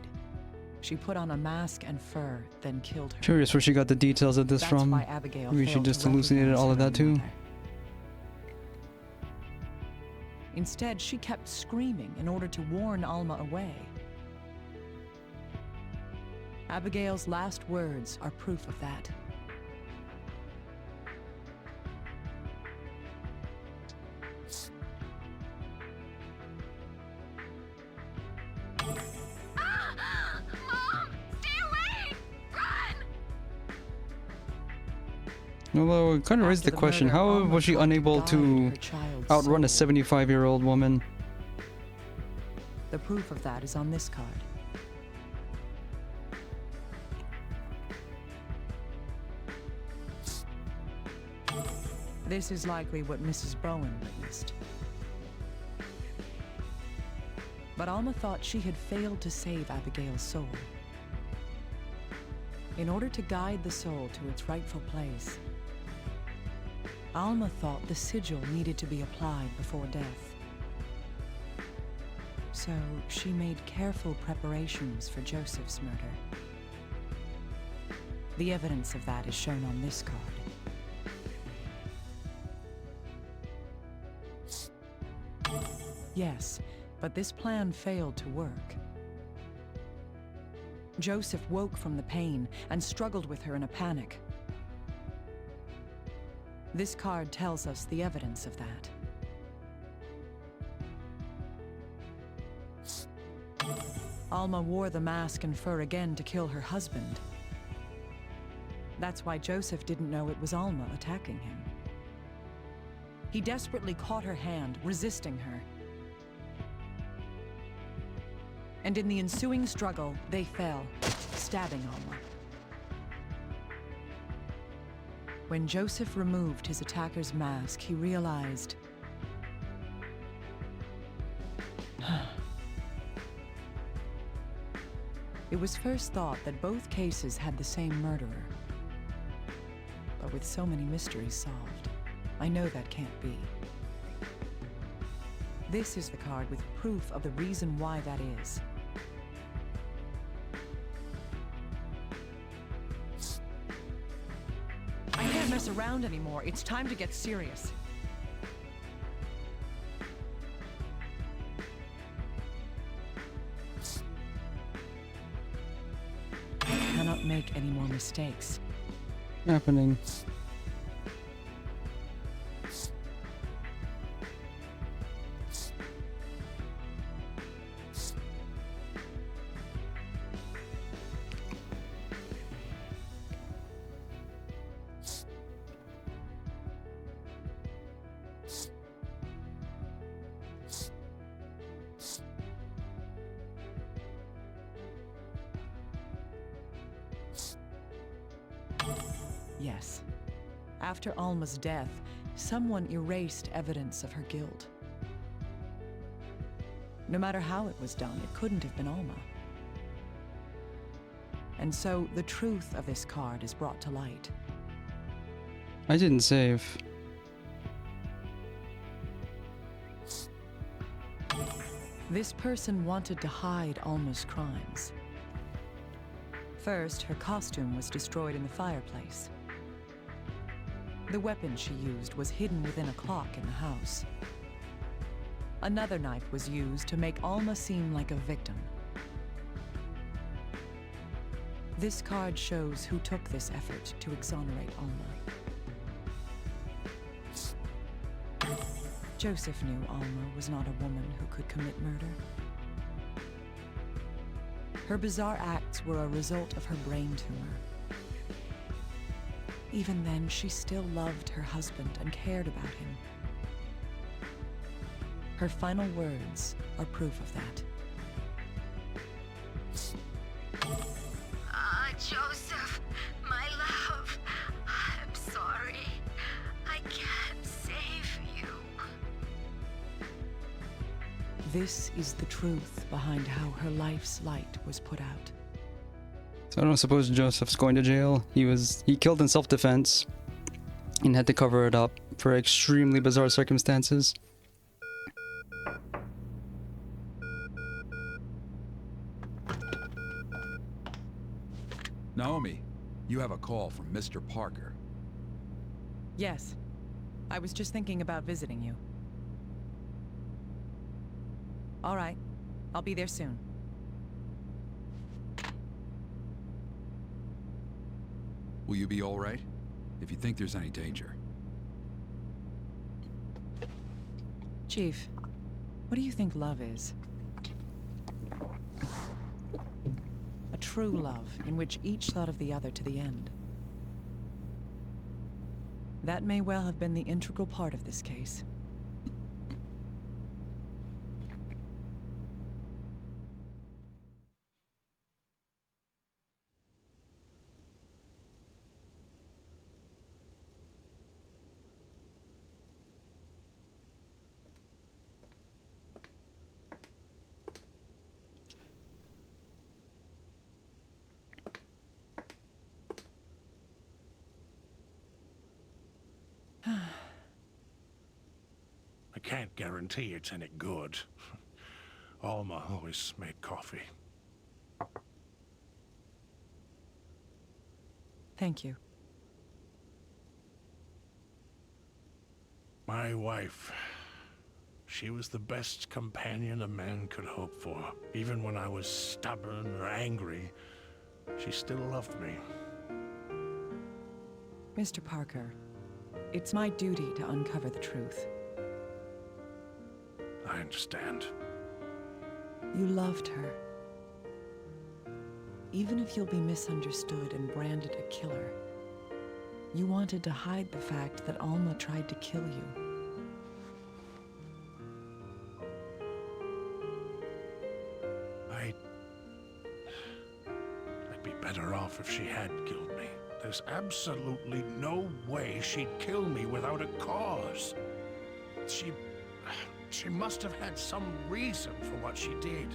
She put on a mask and fur, then killed her. Curious where she got the details of this That's from. why Abigail Maybe she failed to just hallucinated all of that recognize too. her Instead, she kept screaming in order to warn Alma away. Abigail's last words are proof of that. Although it kind of raised the question, how was she unable to outrun a 75-year-old woman? The proof of that is on this card. This is likely what Mrs. Bowen witnessed. But Alma thought she had failed to save Abigail's soul. In order to guide the soul to its rightful place, Alma thought the sigil needed to be applied before death. So she made careful preparations for Joseph's murder. The evidence of that is shown on this card. Yes, but this plan failed to work. Joseph woke from the pain and struggled with her in a panic. This card tells us the evidence of that. Alma wore the mask and fur again to kill her husband. That's why Joseph didn't know it was Alma attacking him. He desperately caught her hand, resisting her. And in the ensuing struggle, they fell, stabbing Alma. When Joseph removed his attacker's mask, he realized... It was first thought that both cases had the same murderer. But with so many mysteries solved, I know that can't be. This is the card with proof of the reason why that is. I can't mess around anymore. It's time to get serious. I cannot make any more mistakes. Happening. Yes. After Alma's death, someone erased evidence of her guilt. No matter how it was done, it couldn't have been Alma. And so the truth of this card is brought to light. I didn't save. This person wanted to hide Alma's crimes. First, her costume was destroyed in the fireplace. The weapon she used was hidden within a clock in the house. Another knife was used to make Alma seem like a victim. This card shows who took this effort to exonerate Alma. Joseph knew Alma was not a woman who could commit murder. Her bizarre acts were a result of her brain tumor. Even then, she still loved her husband and cared about him. Her final words are proof of that. Joseph, my love, I'm sorry. I can't save you. This is the truth behind how her life's light was put out. So I don't suppose Joseph's going to jail. He killed in self-defense and had to cover it up for extremely bizarre circumstances. Naomi, you have a call from Mr. Parker. Yes. I was just thinking about visiting you. All right. I'll be there soon. Will you be all right? If you think there's any danger. Chief, what do you think love is? A true love in which each thought of the other to the end. That may well have been the integral part of this case. I can't guarantee it's any good. Alma always made coffee. Thank you. My wife, she was the best companion a man could hope for. Even when I was stubborn or angry, she still loved me. Mr. Parker, it's my duty to uncover the truth. I understand. You loved her. Even if you'll be misunderstood and branded a killer, you wanted to hide the fact that Alma tried to kill you. I'd be better off if she had killed me. There's absolutely no way she'd kill me without a cause. She must have had some reason for what she did.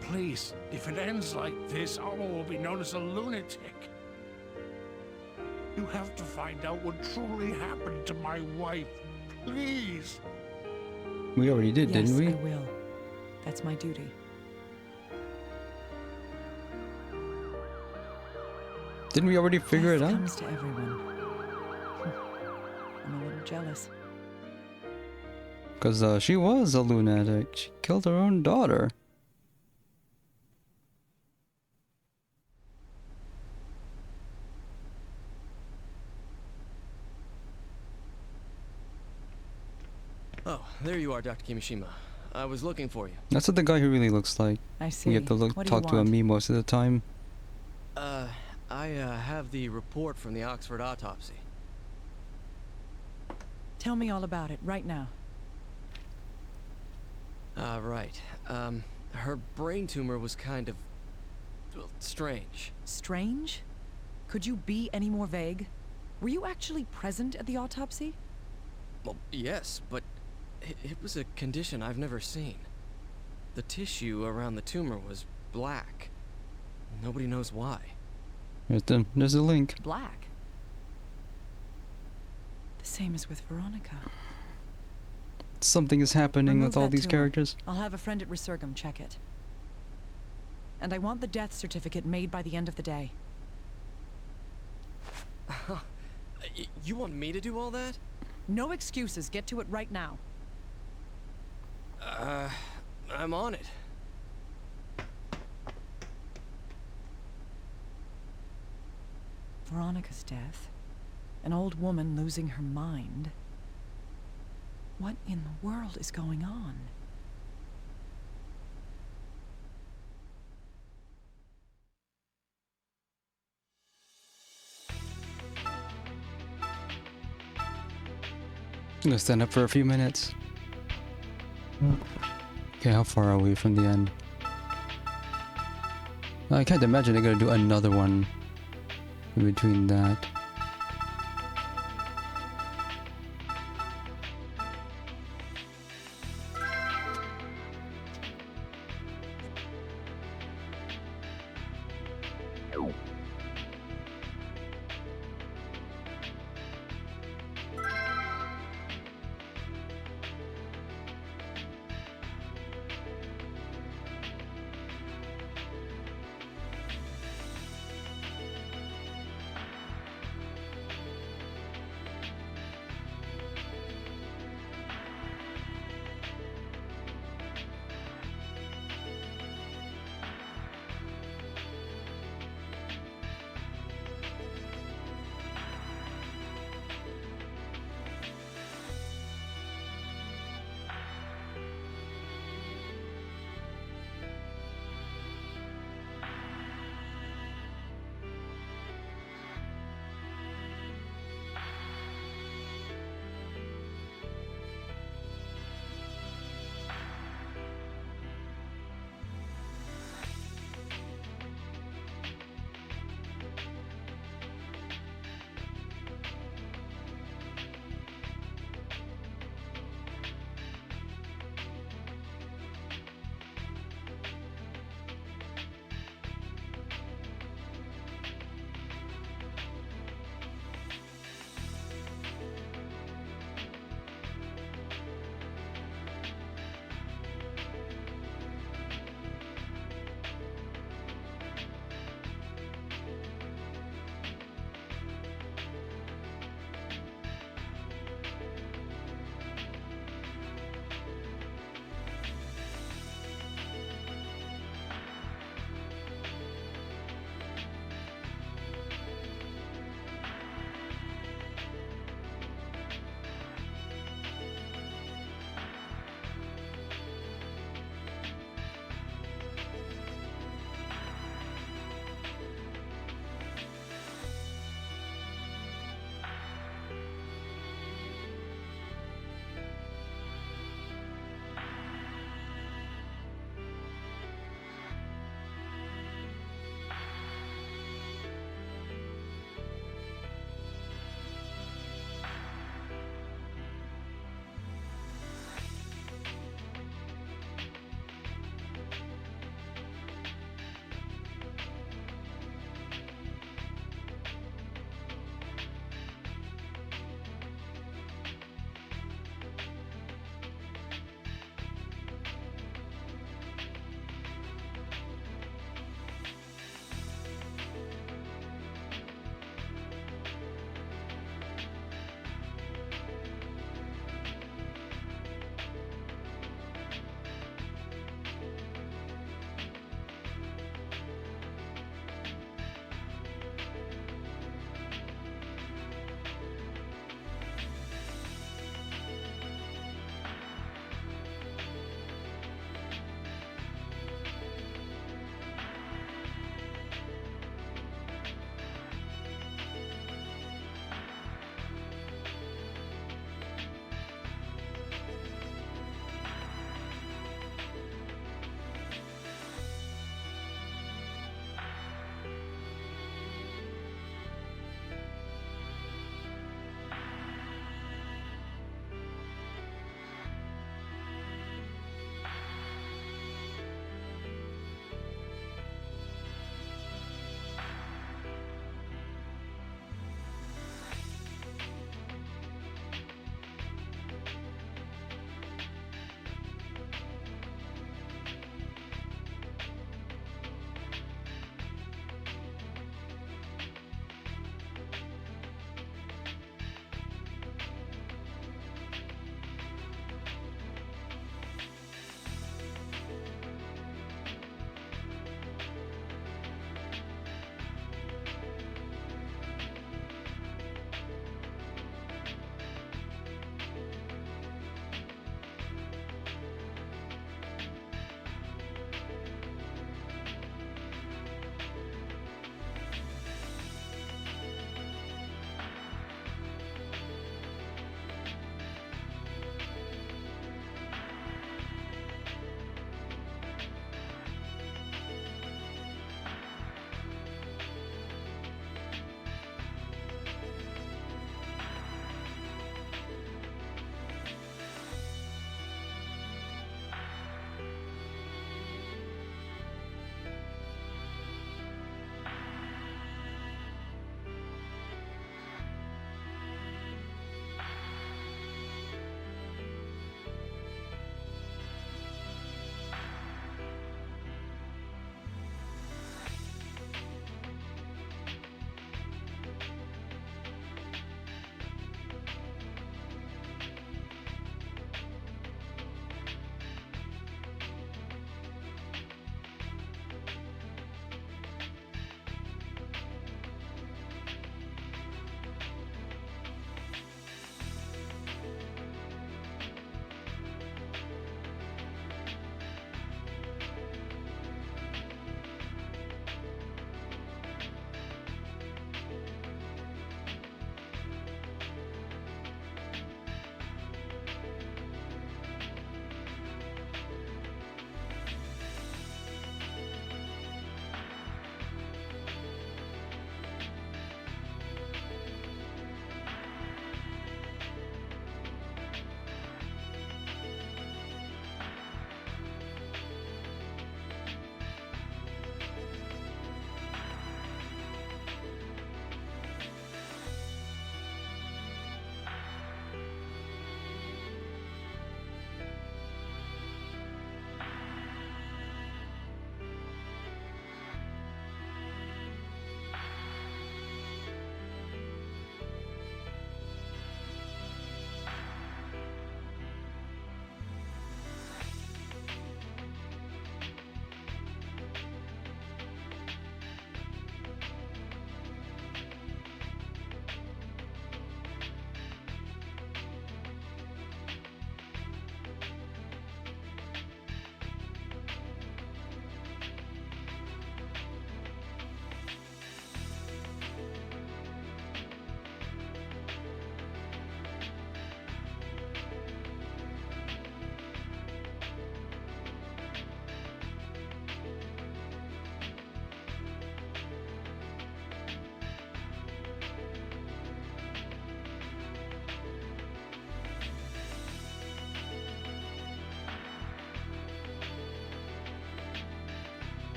Please, if it ends like this, Alma will be known as a lunatic. You have to find out what truly happened to my wife. Please. We already did, didn't we? Yes, I will. That's my duty. Didn't we already figure it Death out? comes to everyone. I'm a little jealous. Because she was a lunatic. She killed her own daughter. Oh, there you are, Dr. Kimishima. I was looking for you. That's what the guy who really looks like. I see. We have to What do you talk to want? me most of the time. I have the report from the Oxford autopsy. Tell me all about it, right now. Right. Her brain tumor was kind of, well, strange. Strange? Could you be any more vague? Were you actually present at the autopsy? Well, yes, but it was a condition I've never seen. The tissue around the tumor was black. Nobody knows why. There's a link. Black? The same as with Veronica. Something is happening Remove with all that these tumor. characters. I'll have a friend at Resurgam check it. And I want the death certificate made by the end of the day. You want me to do all that? No excuses. Get to it right now. I'm on it. Veronica's death. An old woman losing her mind. What in the world is going on? I'm gonna stand up for a few minutes. Okay, how far are we from the end? I can't imagine they're gonna do another one in between that.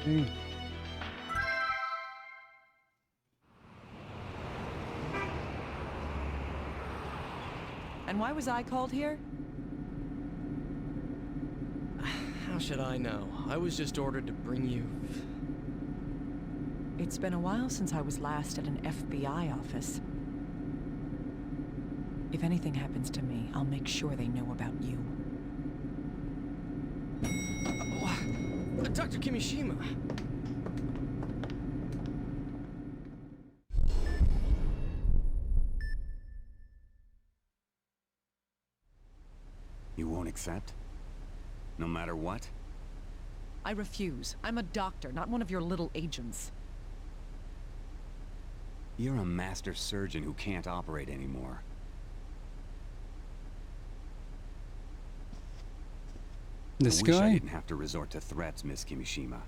And why was I called here? How should I know? I was just ordered to bring you... It's been a while since I was last at an FBI office. If anything happens to me, I'll make sure they know about you. Dr. Kimishima! You won't accept? No matter what? I refuse. I'm a doctor, not one of your little agents. You're a master surgeon who can't operate anymore. This I wish guy? I didn't have to resort to threats, Miss Kimishima.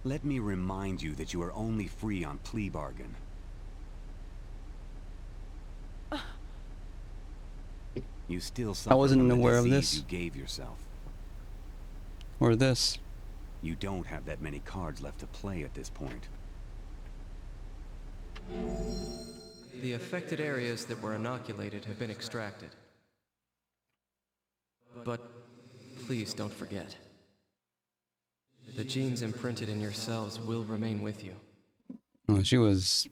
Let me remind you that you are only free on plea bargain. You still suffer wasn't from the aware of disease this. you gave yourself. Or this. You don't have that many cards left to play at this point. The affected areas that were inoculated have been extracted. But please don't forget. The genes imprinted in your cells will remain with you. Oh, she was...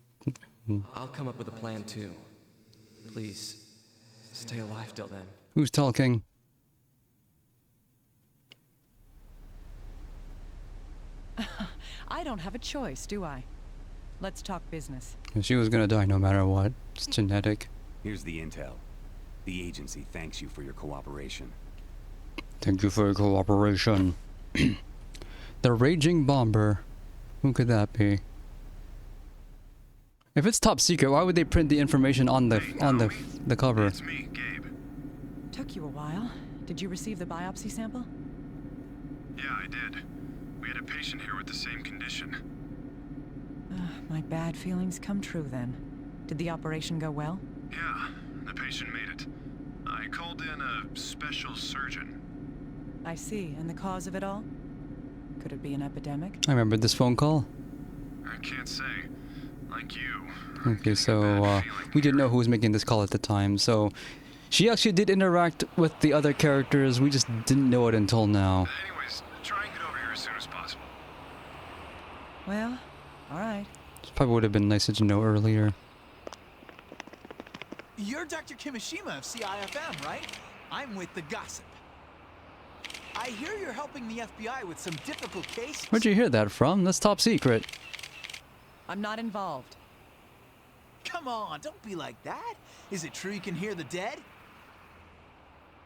I'll come up with a plan too. Please, stay alive till then. Who's talking? I don't have a choice, do I? Let's talk business. She was gonna die no matter what. It's genetic. Here's the intel. The agency thanks you for your cooperation. Thank you for your cooperation. The Raging Bomber. Who could that be? If it's top secret, why would they print the information on the cover? It's me, Gabe. Took you a while. Did you receive the biopsy sample? Yeah, I did. We had a patient here with the same condition. My bad feelings come true then. Did the operation go well? Yeah, the patient made it. I called in a special surgeon. I see. And the cause of it all? Could it be an epidemic? I remember this phone call. I can't say. Like you. Okay, so we didn't know who was making this call at the time, so she actually did interact with the other characters, we just didn't know it until now. Anyways, try and get over here as soon as possible. Well, alright. This probably would have been nicer to know earlier. You're Dr. Kimishima of CIFM, right? I'm with the Gossip. I hear you're helping the FBI with some difficult cases. Where'd you hear that from? That's top secret. I'm not involved. Come on, don't be like that. Is it true you can hear the dead?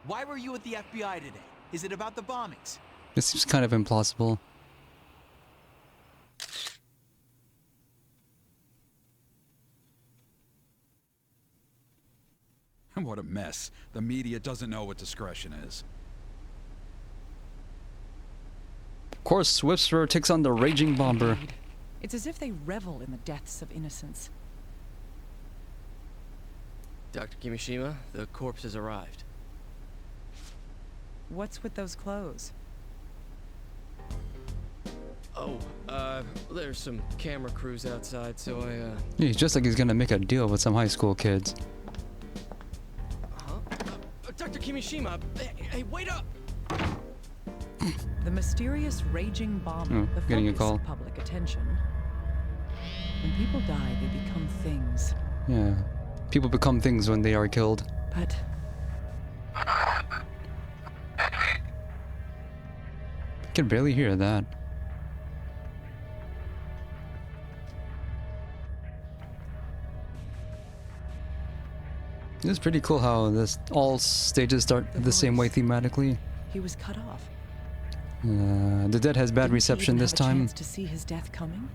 Why were you at the FBI today? Is it about the bombings? This seems kind of implausible. What a mess. The media doesn't know what discretion is. Of course, Swiftsburg takes on the Raging Bomber. It's as if they revel in the deaths of innocents. Dr. Kimishima, the corpse has arrived. What's with those clothes? Oh, there's some camera crews outside, so He's just like he's gonna make a deal with some high school kids. Dr. Kimishima, hey, wait up! The mysterious Raging Bomber, the getting a focus call. of public attention. When people die, they become things. Yeah. People become things when they are killed. But I can barely hear that. It's pretty cool how this all stages start the same way thematically. he was cut off. The dead has bad Didn't he reception even this have a time. chance to see his death coming?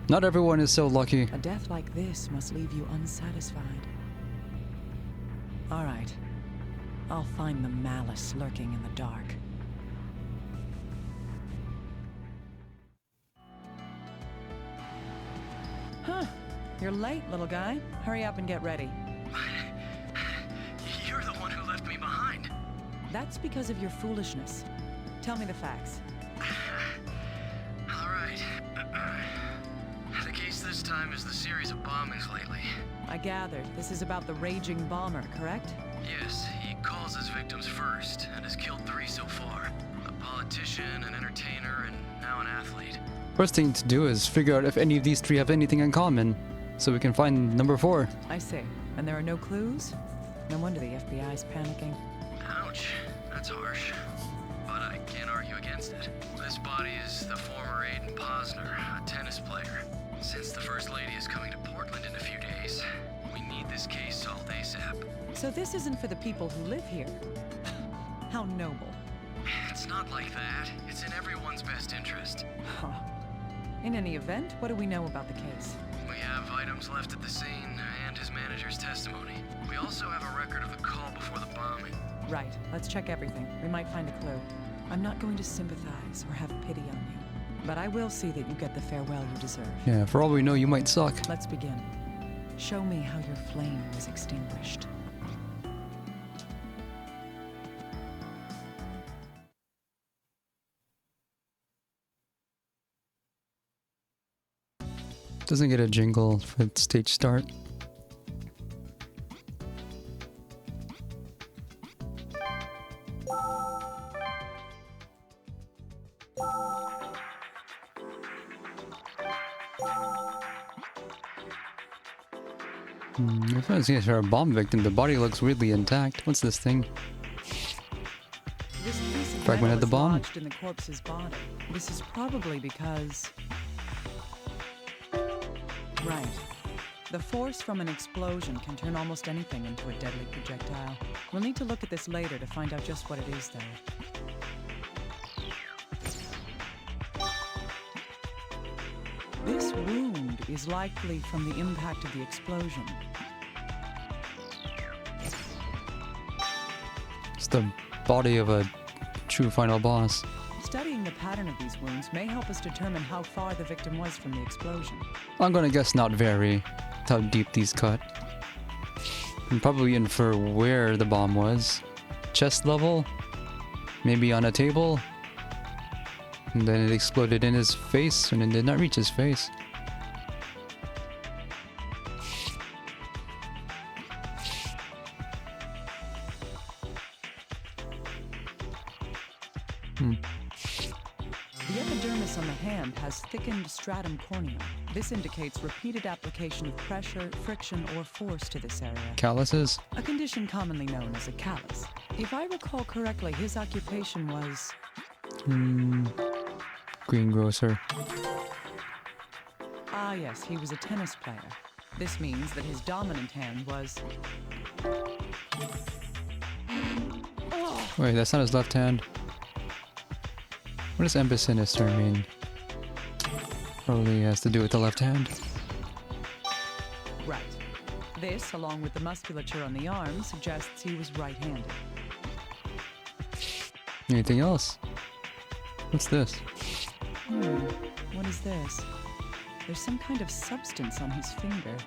Not everyone is so lucky. A death like this must leave you unsatisfied. All right. I'll find the malice lurking in the dark. Huh. You're late, little guy. Hurry up and get ready. You're the one who left me behind. That's because of your foolishness. Tell me the facts. All right. The case this time is the series of bombings lately. I gathered this is about the Raging Bomber, correct? Yes, he calls his victims first and has killed 3 so far. A politician, an entertainer, and now an athlete. First thing to do is figure out if any of these 3 have anything in common, so we can find number 4. I see. And there are no clues? No wonder the FBI's panicking. Ouch, that's harsh. But I can't argue against it. This body is the former Aiden Posner, a tennis player. Since the First Lady is coming to Portland in a few days, we need this case solved ASAP. So this isn't for the people who live here. How noble. It's not like that. It's in everyone's best interest. Huh. In any event, what do we know about the case? We have items left at the scene and his manager's testimony. We also have a record of the call before the bombing. Right. Let's check everything. We might find a clue. I'm not going to sympathize or have pity on you, but I will see that you get the farewell you deserve. Yeah, for all we know, you might suck. Let's begin. Show me how your flame was extinguished. Doesn't get a jingle for the stage start. If I was here for a bomb victim, the body looks weirdly intact. What's this thing? This piece of Fragment metal of the is bomb? lodged in the corpse's body. This is probably because... Right. The force from an explosion can turn almost anything into a deadly projectile. We'll need to look at this later to find out just what it is, though. This wound is likely from the impact of the explosion. It's the body of a true final boss. Studying the pattern of these wounds may help us determine how far the victim was from the explosion. I'm gonna guess not very. That's how deep these cut. And probably infer where the bomb was. Chest level? Maybe on a table? And then it exploded in his face and it did not reach his face. The epidermis on the hand has thickened stratum corneum. This indicates repeated application of pressure, friction, or force to this area. Calluses? A condition commonly known as a callus. If I recall correctly, his occupation was... Greengrocer. Ah, yes, he was a tennis player. This means that his dominant hand was... Wait, that's not his left hand. What does ambisinister mean? Probably has to do with the left hand. Right. This, along with the musculature on the arm, suggests he was right-handed. Anything else? What's this? What is this? There's some kind of substance on his finger.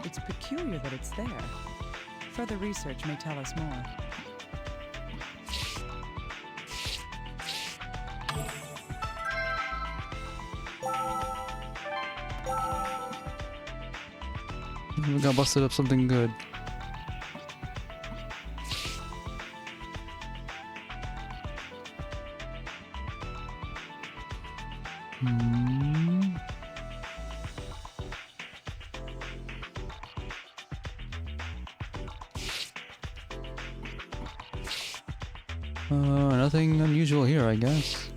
It's peculiar that it's there. Further research may tell us more. We got busted up something good. Nothing unusual here, I guess.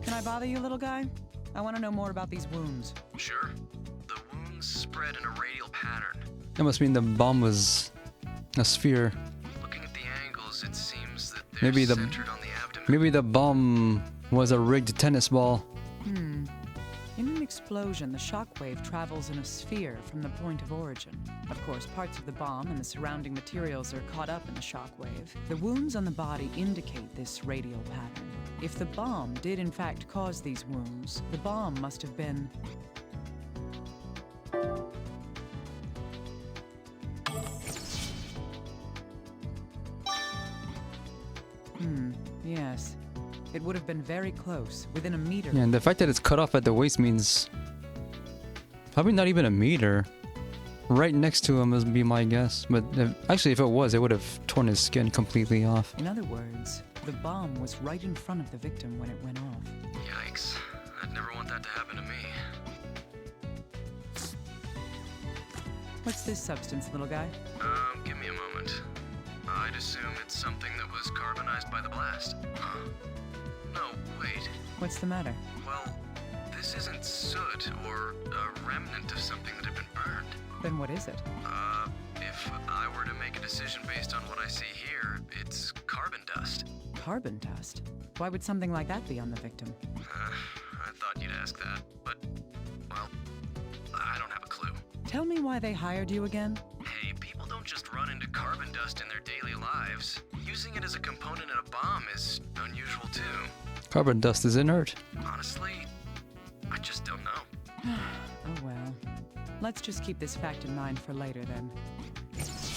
Can I bother you, little guy? I want to know more about these wounds. Sure. The wounds spread in a radial pattern. That must mean the bomb was a sphere. Looking at the angles, it seems that they're Maybe the centered on the abdomen. maybe the bomb was a rigged tennis ball. In an explosion, the shockwave travels in a sphere from the point of origin. Of course, parts of the bomb and the surrounding materials are caught up in the shockwave. The wounds on the body indicate this radial pattern. If the bomb did in fact cause these wounds, the bomb must have been... Yes. It would have been very close, within a meter. Yeah, and the fact that it's cut off at the waist means probably not even a meter. Right next to him would be my guess. But actually, if it was, it would have torn his skin completely off. In other words, the bomb was right in front of the victim when it went off. Yikes. I'd never want that to happen to me. What's this substance, little guy? Give me a moment. I'd assume it's something that was carbonized by the blast. No, wait. What's the matter? Well, this isn't soot or a remnant of something that had been burned. Then what is it? If I were to make a decision based on what I see here, it's carbon dust. Carbon dust? Why would something like that be on the victim? I thought you'd ask that, but, well, I don't have a clue. Tell me why they hired you again? Hey, people don't just run into carbon dust in their daily lives. Using it as a component in a bomb is unusual too. Carbon dust is inert. Honestly, I just don't know. Oh well. Let's just keep this fact in mind for later then. This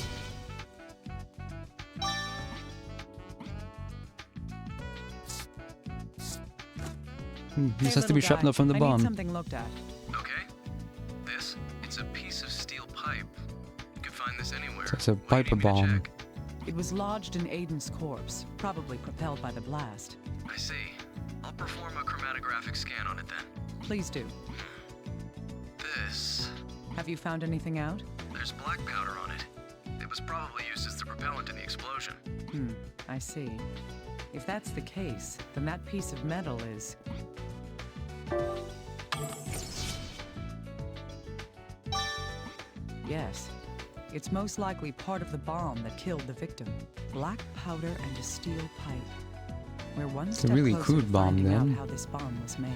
Hey, has to be little shrapnel guy, from the I bomb. need something looked at. Okay. It's a piece of steel pipe. You can find this anywhere. So it's a Piper bomb. It was lodged in Aiden's corpse, probably propelled by the blast. I see. I'll perform a chromatographic scan on it then. Please do. This. Have you found anything out? There's black powder on it. It was probably used as the propellant in the explosion. I see. If that's the case, then that piece of metal is... Yes. It's most likely part of the bomb that killed the victim. Black powder and a steel pipe. We're one It's a step really closer crude to bomb, finding then. out how this bomb was made.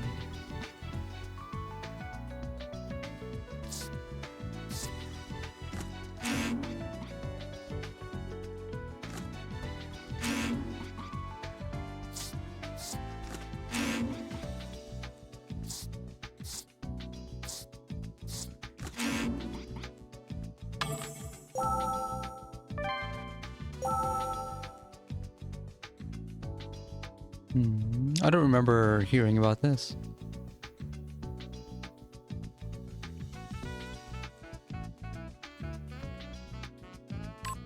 I don't remember hearing about this.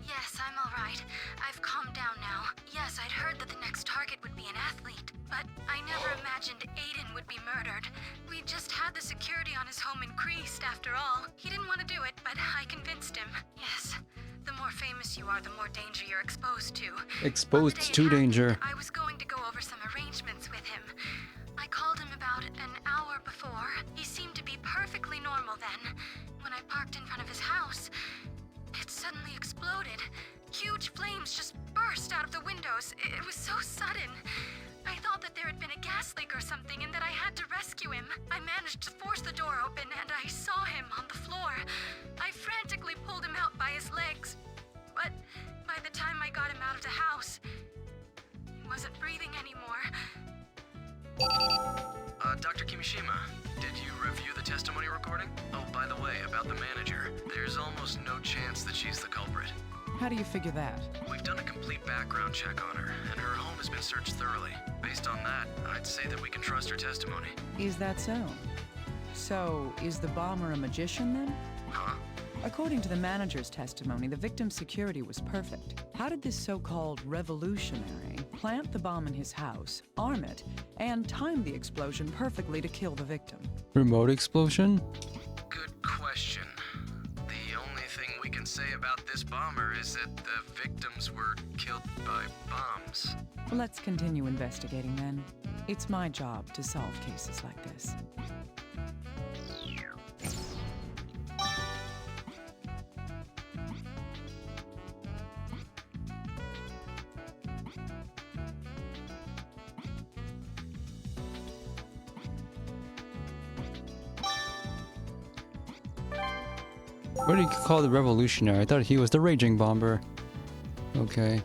Yes, I'm all right. I've calmed down now. Yes, I'd heard that the next target would be an athlete, but I never imagined Aiden would be murdered. We just had the security on his home increased, after all. He didn't want to do it, but I convinced him. Yes, the more famous you are, the more danger you're exposed to. Exposed to danger. I was going to go over some arrangements with him. I called him about an hour before. He seemed to be perfectly normal then. When I parked in front of his house, it suddenly exploded. Huge flames just burst out of the windows. It was so sudden. I thought that there had been a gas leak or something and that I had to rescue him. I managed to force the door open and I saw him on the floor. I frantically pulled him out by his legs. But by the time I got him out of the house, he wasn't breathing anymore. Dr. Kimishima, did you review the testimony recording? Oh, by the way, about the manager, there's almost no chance that she's the culprit. How do you figure that? We've done a complete background check on her, and her home has been searched thoroughly. Based on that, I'd say that we can trust her testimony. Is that so? So, is the bomber a magician then? Huh? According to the manager's testimony, the victim's security was perfect. How did this so-called revolutionary plant the bomb in his house, arm it, and time the explosion perfectly to kill the victim? Remote explosion? Good question. The only thing we can say about this bomber is that the victims were killed by bombs. Let's continue investigating then. It's my job to solve cases like this. What do you call the revolutionary? I thought he was the raging bomber. Okay.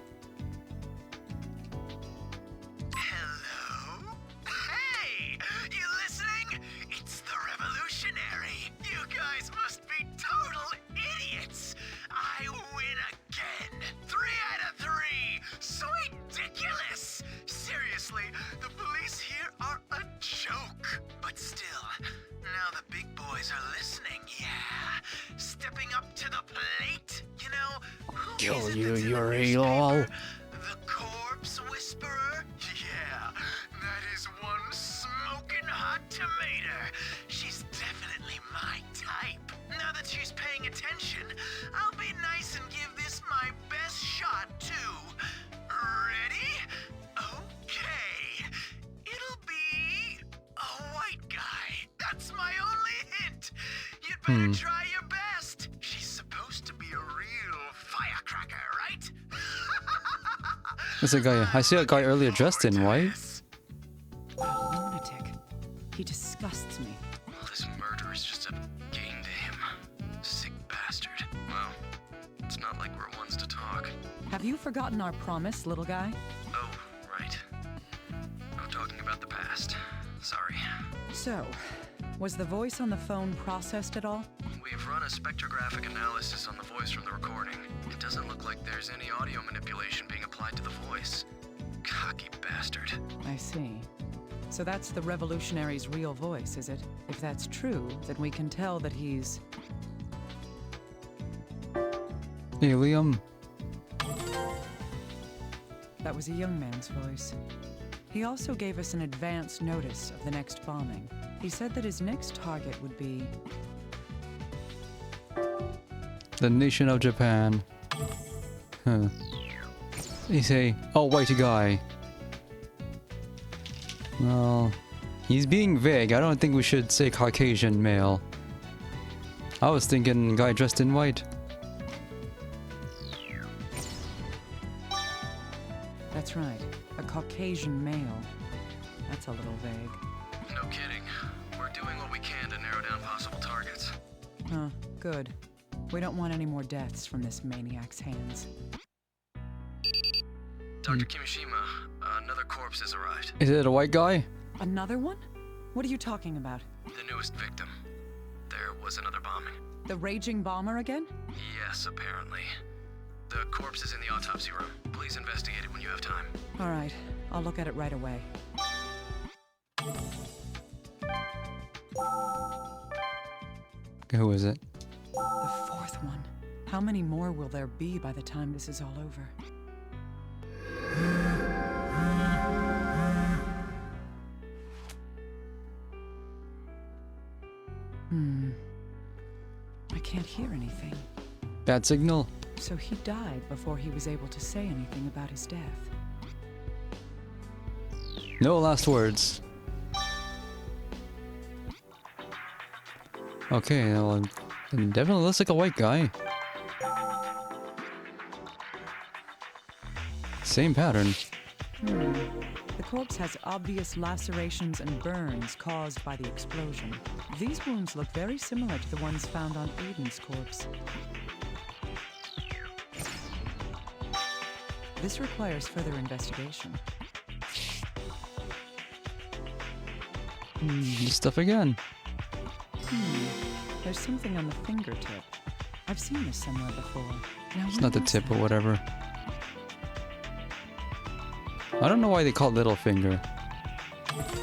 Hello? Hey! You listening? It's the revolutionary. You guys must be total idiots. I win again. 3 out of 3. So ridiculous. Seriously, the police here are a joke. But still, now the big boys are listening, yeah? Stepping up to the plate, you know? Who Kill is it you, that's in the Yuri all. The Corpse Whisperer? Yeah, that is one smoking hot tomato. She's definitely my type. Now that she's paying attention, I'll be nice and give this my best shot, too. Ready? Okay. It'll be a white guy. That's my only hint. You'd better try your best. She's supposed to be a real firecracker, right? There's a guy. I see a guy earlier dressed in white. Lunatic. He disgusts me. Well, this murder is just a game to him. Sick Have you forgotten our promise, little guy? Oh, right. I'm talking about the past. Sorry. So, was the voice on the phone processed at all? We've run a spectrographic analysis on the voice from the recording. It doesn't look like there's any audio manipulation being applied to the voice. Cocky bastard. I see. So that's the revolutionary's real voice, is it? If that's true, then we can tell that he's... Hey, Liam. That was a young man's voice. He also gave us an advance notice of the next bombing. He said that his next target would be... The nation of Japan. Huh. He's a white guy. Well, he's being vague. I don't think we should say Caucasian male. I was thinking guy dressed in white. That's right. A Caucasian male. That's a little vague. No kidding. We're doing what we can to narrow down possible targets. Huh, good. We don't want any more deaths from this maniac's hands. Dr. Kimishima, another corpse has arrived. Is it a white guy? Another one? What are you talking about? The newest victim. There was another bombing. The raging bomber again? Yes, apparently. The corpse is in the autopsy room. Please investigate it when you have time. All right, I'll look at it right away. Who is it? The fourth one. How many more will there be by the time this is all over? I can't hear anything. Bad signal? So he died before he was able to say anything about his death. No last words. Okay, well, it definitely looks like a white guy. Same pattern. The corpse has obvious lacerations and burns caused by the explosion. These wounds look very similar to the ones found on Aiden's corpse. This requires further investigation. This stuff again. There's something on the fingertip. I've seen this somewhere before. Now, It's where not the was tip, that? but whatever. I don't know why they call it little finger.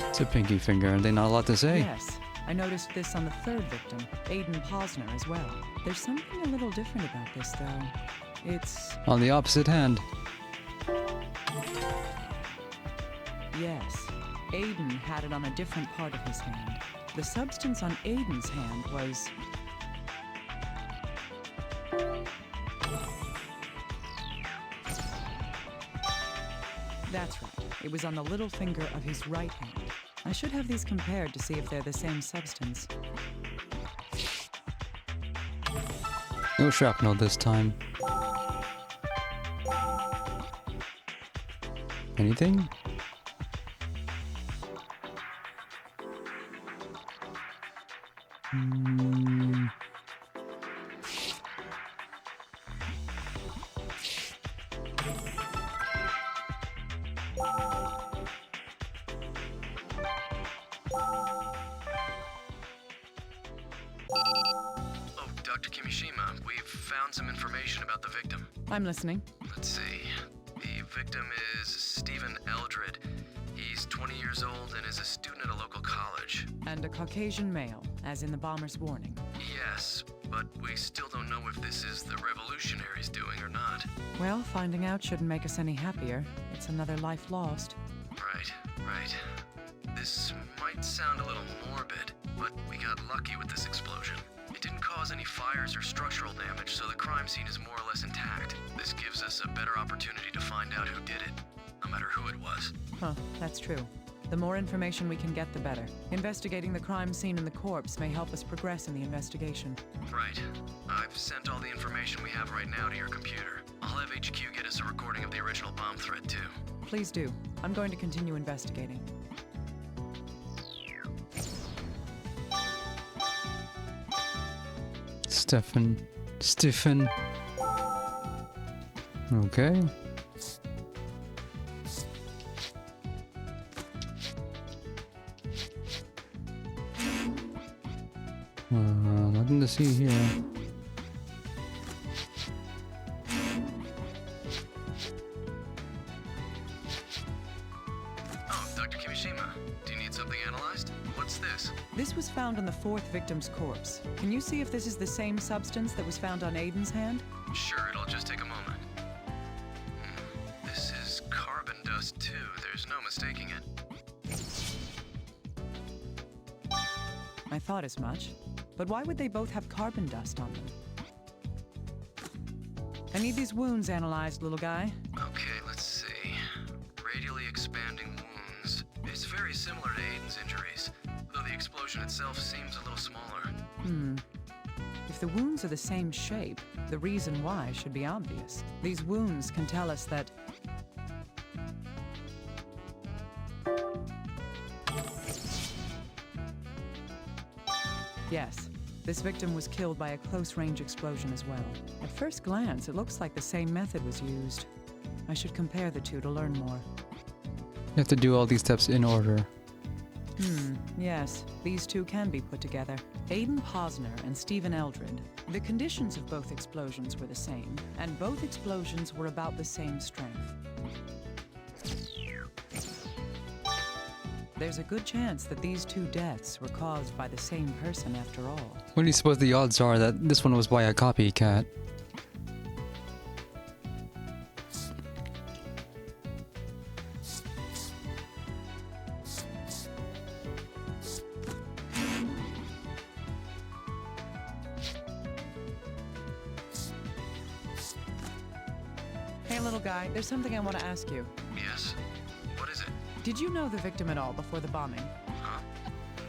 It's a pinky finger. Are they not allowed to say? Yes, I noticed this on the third victim, Aiden Posner, as well. There's something a little different about this, though. It's... On the opposite hand. Yes, Aiden had it on a different part of his hand. The substance on Aiden's hand was... That's right. It was on the little finger of his right hand. I should have these compared to see if they're the same substance. No shrapnel this time. Anything? Oh, Dr. Kimishima, we've found some information about the victim. I'm listening. Let's see. The victim is Stephen Eldred. He's 20 years old and is a student at a local college. And a Caucasian male, as in the bomber's warning. Yes, but we still don't know if this is the revolutionaries doing or not. Well, finding out shouldn't make us any happier. It's another life lost. Right, right. This might sound a little morbid, but we got lucky with this explosion. It didn't cause any fires or structural damage, so the crime scene is more or less intact. This gives us a better opportunity to find out who did it, no matter who it was. Huh, that's true. The more information we can get, the better. Investigating the crime scene and the corpse may help us progress in the investigation. Right. I've sent all the information we have right now to your computer. I'll have HQ get us a recording of the original bomb threat, too. Please do. I'm going to continue investigating. Stephen. Okay. Nothing to see here. Oh, Dr. Kimishima, do you need something analyzed? What's this? This was found on the fourth victim's corpse. Can you see if this is the same substance that was found on Aiden's hand? Sure, it'll just take a moment. This is carbon dust too. There's no mistaking it. I thought as much. But why would they both have carbon dust on them? I need these wounds analyzed, little guy. Okay, let's see. Radially expanding wounds. It's very similar to Aiden's injuries, though the explosion itself seems a little smaller. If the wounds are the same shape, the reason why should be obvious. These wounds can tell us that... Yes, this victim was killed by a close-range explosion as well. At first glance, it looks like the same method was used. I should compare the two to learn more. You have to do all these steps in order. Yes, these two can be put together. Aiden Posner and Stephen Eldred. The conditions of both explosions were the same, and both explosions were about the same strength. There's a good chance that these two deaths were caused by the same person after all. What do you suppose the odds are that this one was by a copycat? Hey, little guy, there's something I want to ask you. Yes? What is it? Did you know the victim at all before the bombing? Huh?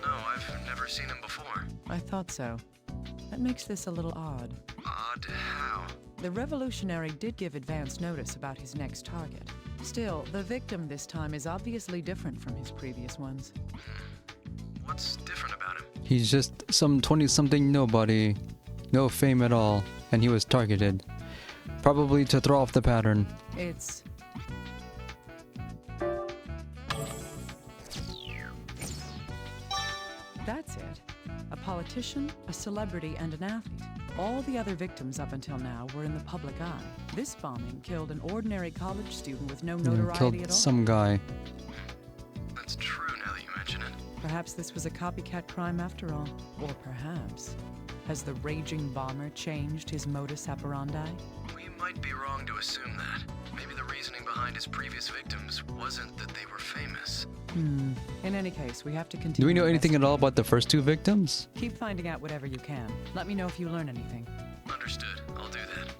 No, I've never seen him before. I thought so. That makes this a little odd. Odd how? The revolutionary did give advance notice about his next target. Still, the victim this time is obviously different from his previous ones. What's different about him? He's just some 20-something nobody. No fame at all. And he was targeted. Probably to throw off the pattern. It's... That's it. A politician, a celebrity, and an athlete. All the other victims up until now were in the public eye. This bombing killed an ordinary college student with no notoriety Killed at all. some guy. That's true now that you mention it. Perhaps this was a copycat crime after all. Or perhaps, has the raging bomber changed his modus operandi? We might be wrong to assume that. Maybe the reasoning behind his previous victims wasn't that they were famous. In any case, we have to continue. Do we know anything at all about the first two victims? Keep finding out whatever you can. Let me know if you learn anything. Understood. I'll do that.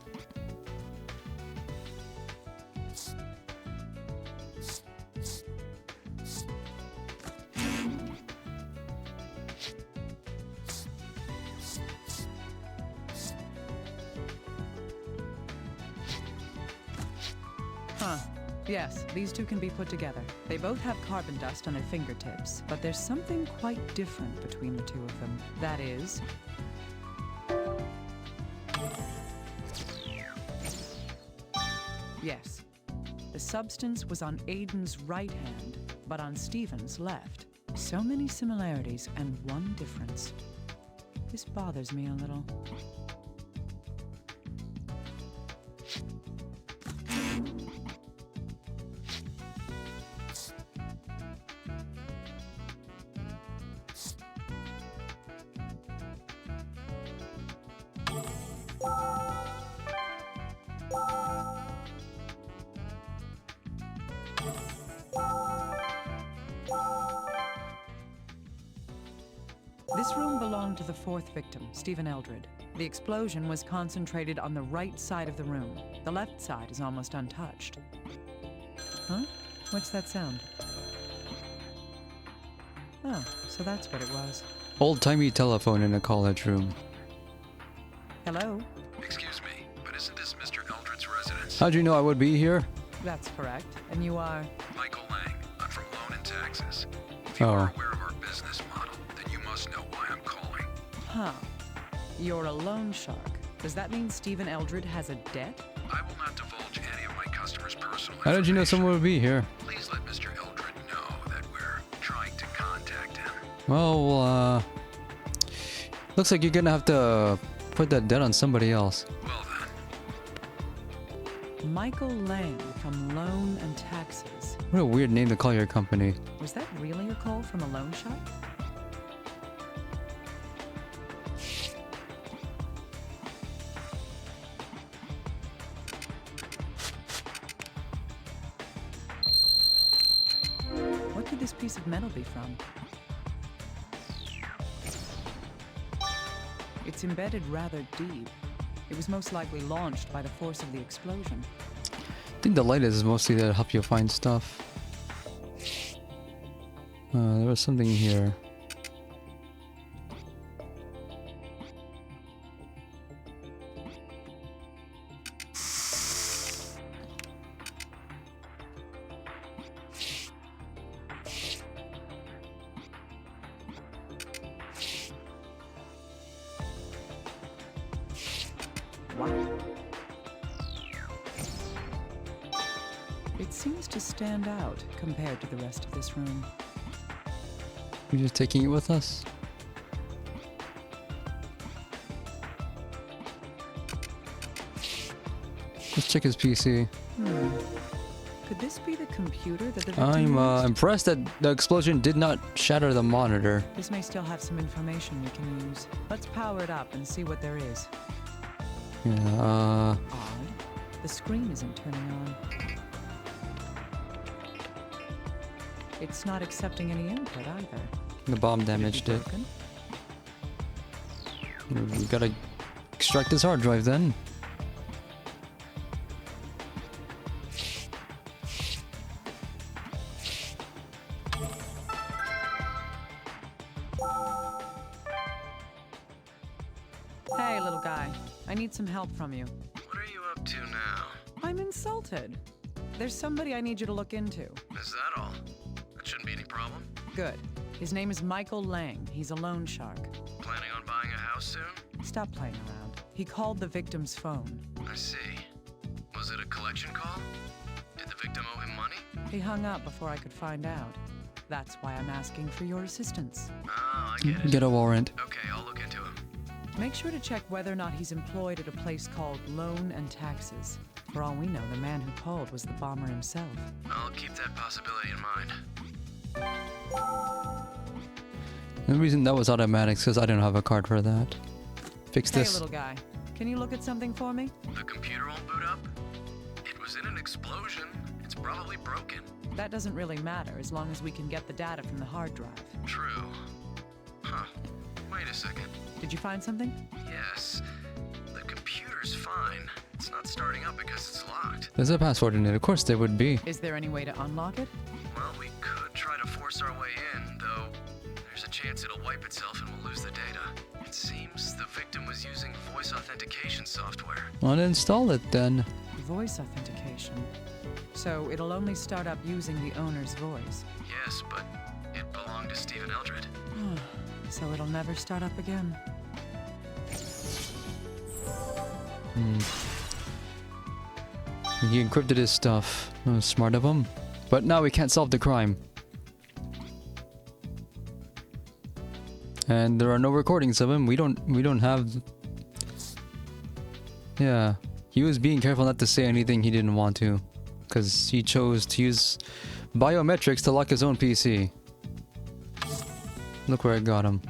Huh. Yes, these two can be put together. They both have carbon dust on their fingertips, but there's something quite different between the two of them. That is... Yes. The substance was on Aiden's right hand, but on Stephen's left. So many similarities and one difference. This bothers me a little. This room belonged to the fourth victim, Stephen Eldred. The explosion was concentrated on the right side of the room. The left side is almost untouched. Huh? What's that sound? Oh, so that's what it was. Old-timey telephone in a college room. Hello? Excuse me, but isn't this Mr. Eldred's residence? How'd you know I would be here? That's correct. And you are? Michael Lang. I'm from Loan and Taxes. If you are aware of our business model, then you must know why I'm calling. Huh. You're a loan shark. Does that mean Stephen Eldred has a debt? I will not divulge How did you know someone would be here? Please let Mr. Eldred know that we're trying to contact him. Well, looks like you're gonna have to put that debt on somebody else. Michael Lang from Loan and Taxes. What a weird name to call your company. Was that really a call from a loan shark? What could this piece of metal be from? It's embedded rather deep. It was most likely launched by the force of the explosion. I think the light is mostly there to help you find stuff. There was something here. It seems to stand out compared to the rest of this room. You're just taking it with us? Let's check his PC. Could this be the computer that the victim I'm used? impressed that the explosion did not shatter the monitor. This may still have some information we can use. Let's power it up and see what there is. Yeah, Odd. The screen isn't turning on. It's not accepting any input either. the bomb damaged it. We gotta extract this hard drive then. Hey, little guy. I need some help from you. What are you up to now? I'm insulted. There's somebody I need you to look into. Is that all? That shouldn't be any problem. Good. His name is Michael Lang. He's a loan shark. Planning on buying a house soon? Stop playing around. He called the victim's phone. I see. Was it a collection call? Did the victim owe him money? He hung up before I could find out. That's why I'm asking for your assistance. Oh, I get it. Get a warrant. Okay, I'll look into him. Make sure to check whether or not he's employed at a place called Loan and Taxes. For all we know, the man who called was the bomber himself. I'll keep that possibility in mind. The reason that was automatic is because I didn't have a card for that. Fix Hey, this. little guy. Can you look at something for me? The computer won't boot up? It was in an explosion. It's probably broken. That doesn't really matter as long as we can get the data from the hard drive. True. Huh. Wait a second. Did you find something? Yes. The computer's fine. It's not starting up because it's locked. There's a password in it. Of course there would be. Is there any way to unlock it? Well, we could try to force our way in, though there's a chance it'll wipe itself and we'll lose the data. It seems the victim was using voice authentication software. Uninstall it then. Voice authentication. So it'll only start up using the owner's voice. Yes, but it belonged to Stephen Eldred. So it'll never start up again. He encrypted his stuff. Oh, smart of him. But now we can't solve the crime. And there are no recordings of him. We don't have. Yeah. He was being careful not to say anything he didn't want to. Because he chose to use biometrics to lock his own PC. Look where it got him.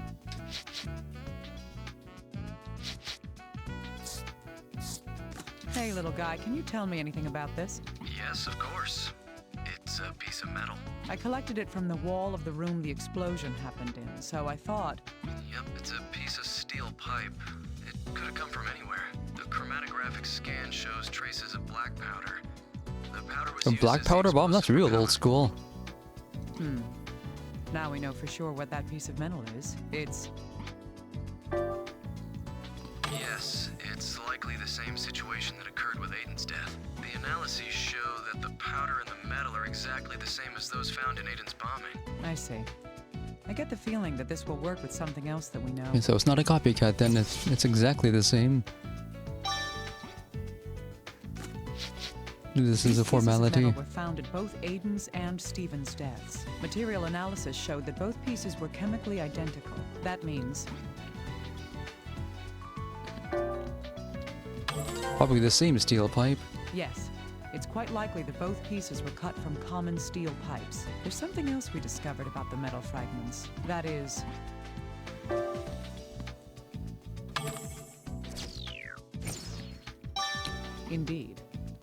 Hey, little guy, can you tell me anything about this? Yes, of course. It's a piece of metal. I collected it from the wall of the room the explosion happened in, so I thought... Yep, it's a piece of steel pipe. It could have come from anywhere. The chromatographic scan shows traces of black powder. The powder was A used black as the powder bomb? That's explosive real propellant. old school. Now we know for sure what that piece of metal is. It's... Yes, it's likely the same situation that occurred with Aiden's death. The analyses show that the powder and the metal are exactly the same as those found in Aiden's bombing. I see. I get the feeling that this will work with something else that we know. Okay, so it's not a copycat then. It's exactly the same. This is a These pieces of formality. metal were found at both Aiden's and Stephen's deaths. Material analysis showed that both pieces were chemically identical. That means Probably the same steel pipe. yes. It's quite likely that both pieces were cut from common steel pipes. There's something else we discovered about the metal fragments. That is... Indeed.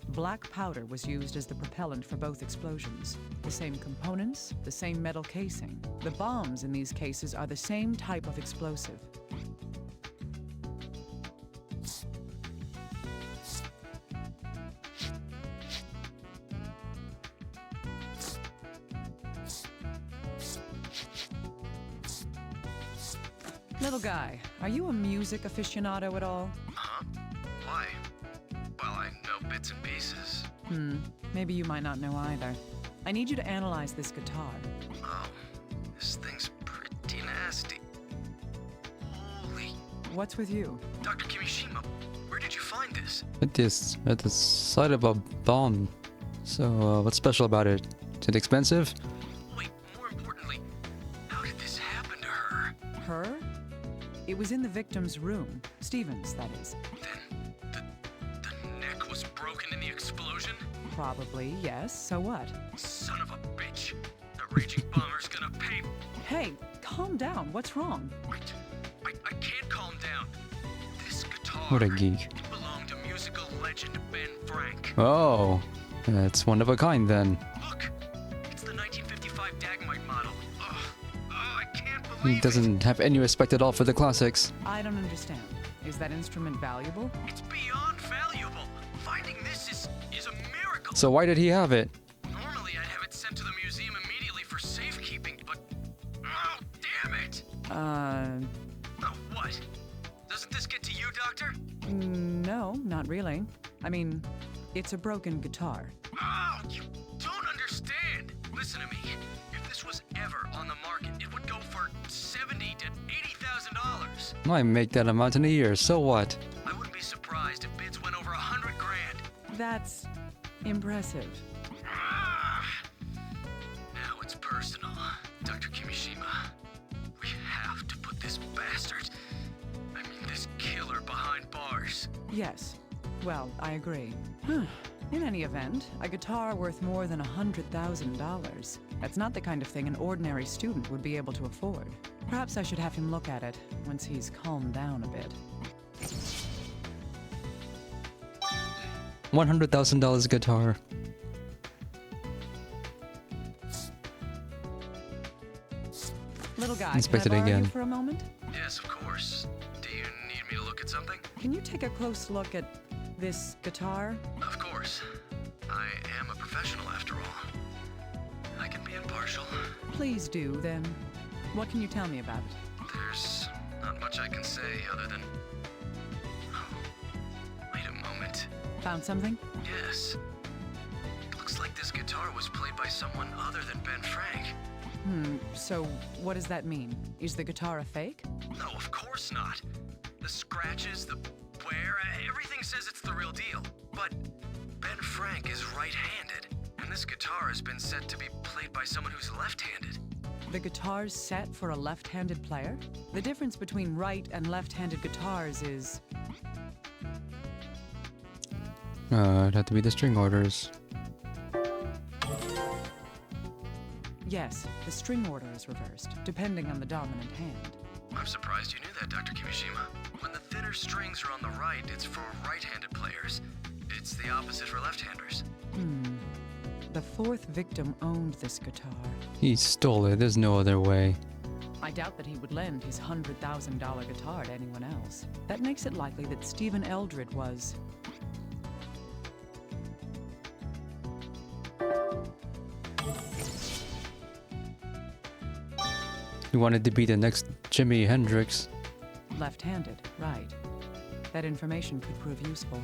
Black powder was used as the propellant for both explosions. The same components, the same metal casing. The bombs in these cases are the same type of explosive. Little guy, are you a music aficionado at all? Huh? Why? Well, I know bits and pieces. Maybe you might not know either. I need you to analyze this guitar. Oh, this thing's pretty nasty. Holy... What's with you? Dr. Kimishima, where did you find this? At the side of a bomb. So, what's special about it? Is it expensive? Wait, more importantly, how did this happen to her? Her? It was in the victim's room. Stephen's, that is. Then, the neck was broken in the explosion? Probably, yes. So what? Son of a bitch. The raging bomber's gonna pay. Hey, calm down. What's wrong? Wait, I can't calm down. This guitar What a geek. it belonged to musical legend Ben Frank. Oh, that's one of a kind then. Look, it's the 1955 Dagmite model. I can't He believe doesn't have any respect at all for the classics. I don't understand. Is that instrument valuable? it's beyond valuable. Finding this is a miracle. So why did he have it? Normally I'd have it sent to the museum immediately for safekeeping, but oh, damn it! Oh, what? Doesn't this get to you, Doctor? No, not really. I mean, it's a broken guitar. Oh, you don't understand. Listen to me. If this was ever on the market, it would go for $70,000 to $80,000. I make that amount in a year, so what? I wouldn't be surprised if bids went over $100 grand. That's impressive. Now it's personal, Dr. Kimishima. We have to put this bastard, I mean this killer, behind bars. Yes. Well, I agree. In any event, a guitar worth more than $100,000. That's not the kind of thing an ordinary student would be able to afford. Perhaps I should have him look at it once he's calmed down a bit. $100,000 guitar. Little guy, Inspect can I it borrow you again. for a moment? Yes, of course. Do you need me to look at something? Can you take a close look at this guitar? Of course. I am a professional after all. I can be impartial. Please do, then. What can you tell me about it? There's not much I can say other than... Oh, wait a moment. Found something? Yes. It looks like this guitar was played by someone other than Ben Frank. So what does that mean? Is the guitar a fake? No, of course not. The scratches, the wear, everything says it's the real deal. But Ben Frank is right-handed, and this guitar has been said to be played by someone who's left-handed. The guitar's set for a left-handed player? The difference between right and left-handed guitars is... It'd have to be the string orders. Yes, the string order is reversed, depending on the dominant hand. I'm surprised you knew that, Dr. Kimishima. When the thinner strings are on the right, it's for right-handed players. It's the opposite for left-handers. The fourth victim owned this guitar. He stole it, there's no other way. I doubt that he would lend his $100,000 guitar to anyone else. That makes it likely that Stephen Eldred was... He wanted to be the next Jimi Hendrix. left-handed, right. That information could prove useful.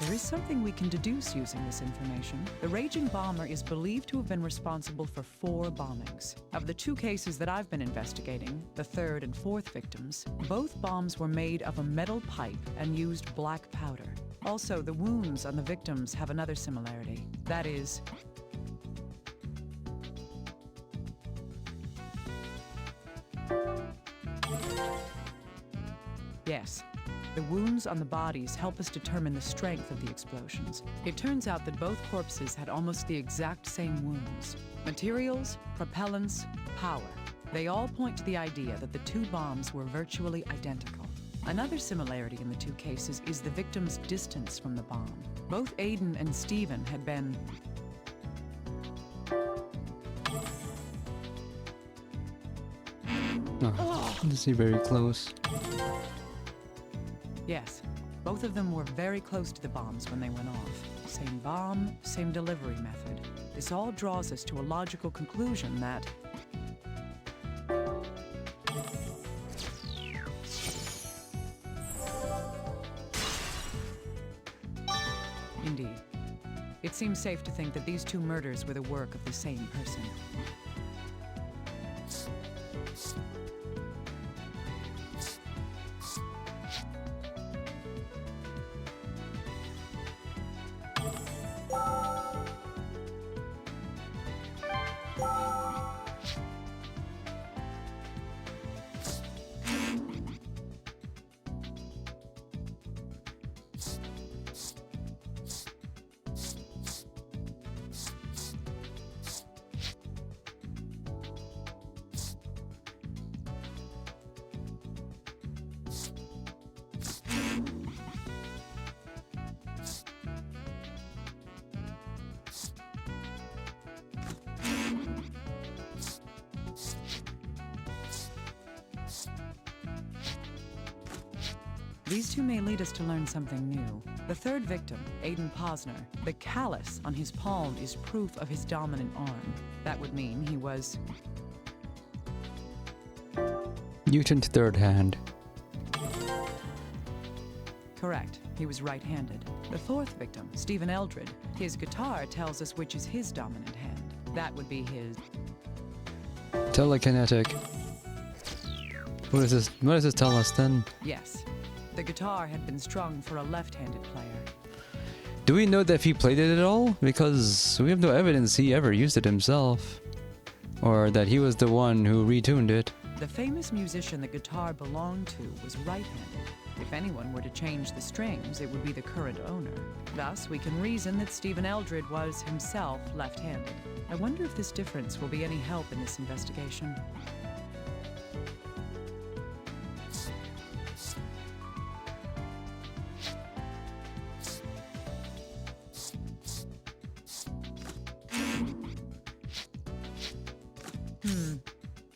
There is something we can deduce using this information. The Raging Bomber is believed to have been responsible for 4 bombings. Of the 2 cases that I've been investigating, the 3rd and 4th victims, both bombs were made of a metal pipe and used black powder. Also, the wounds on the victims have another similarity. That is, yes, the wounds on the bodies help us determine the strength of the explosions. It turns out that both corpses had almost the exact same wounds. Materials, propellants, power. They all point to the idea that the 2 bombs were virtually identical. Another similarity in the 2 cases is the victims' distance from the bomb. Both Aiden and Steven had been This is very close. Yes, both of them were very close to the bombs when they went off. Same bomb, same delivery method. This all draws us to a logical conclusion that indeed. It seems safe to think that these 2 murders were the work of the same person. These 2 may lead us to learn something new. The 3rd victim, Aiden Posner, the callus on his palm is proof of his dominant arm. That would mean he was Mutant 3rd hand. correct. He was right-handed. The 4th victim, Steven Eldred, his guitar tells us which is his dominant hand. That would be his Telekinetic. What does this tell us then? yes. The guitar had been strung for a left-handed player. Do we know that if he played it at all? Because we have no evidence he ever used it himself. Or that he was the one who retuned it. The famous musician the guitar belonged to was right-handed. If anyone were to change the strings, it would be the current owner. Thus, we can reason that Steven Eldred was himself left-handed. I wonder if this difference will be any help in this investigation.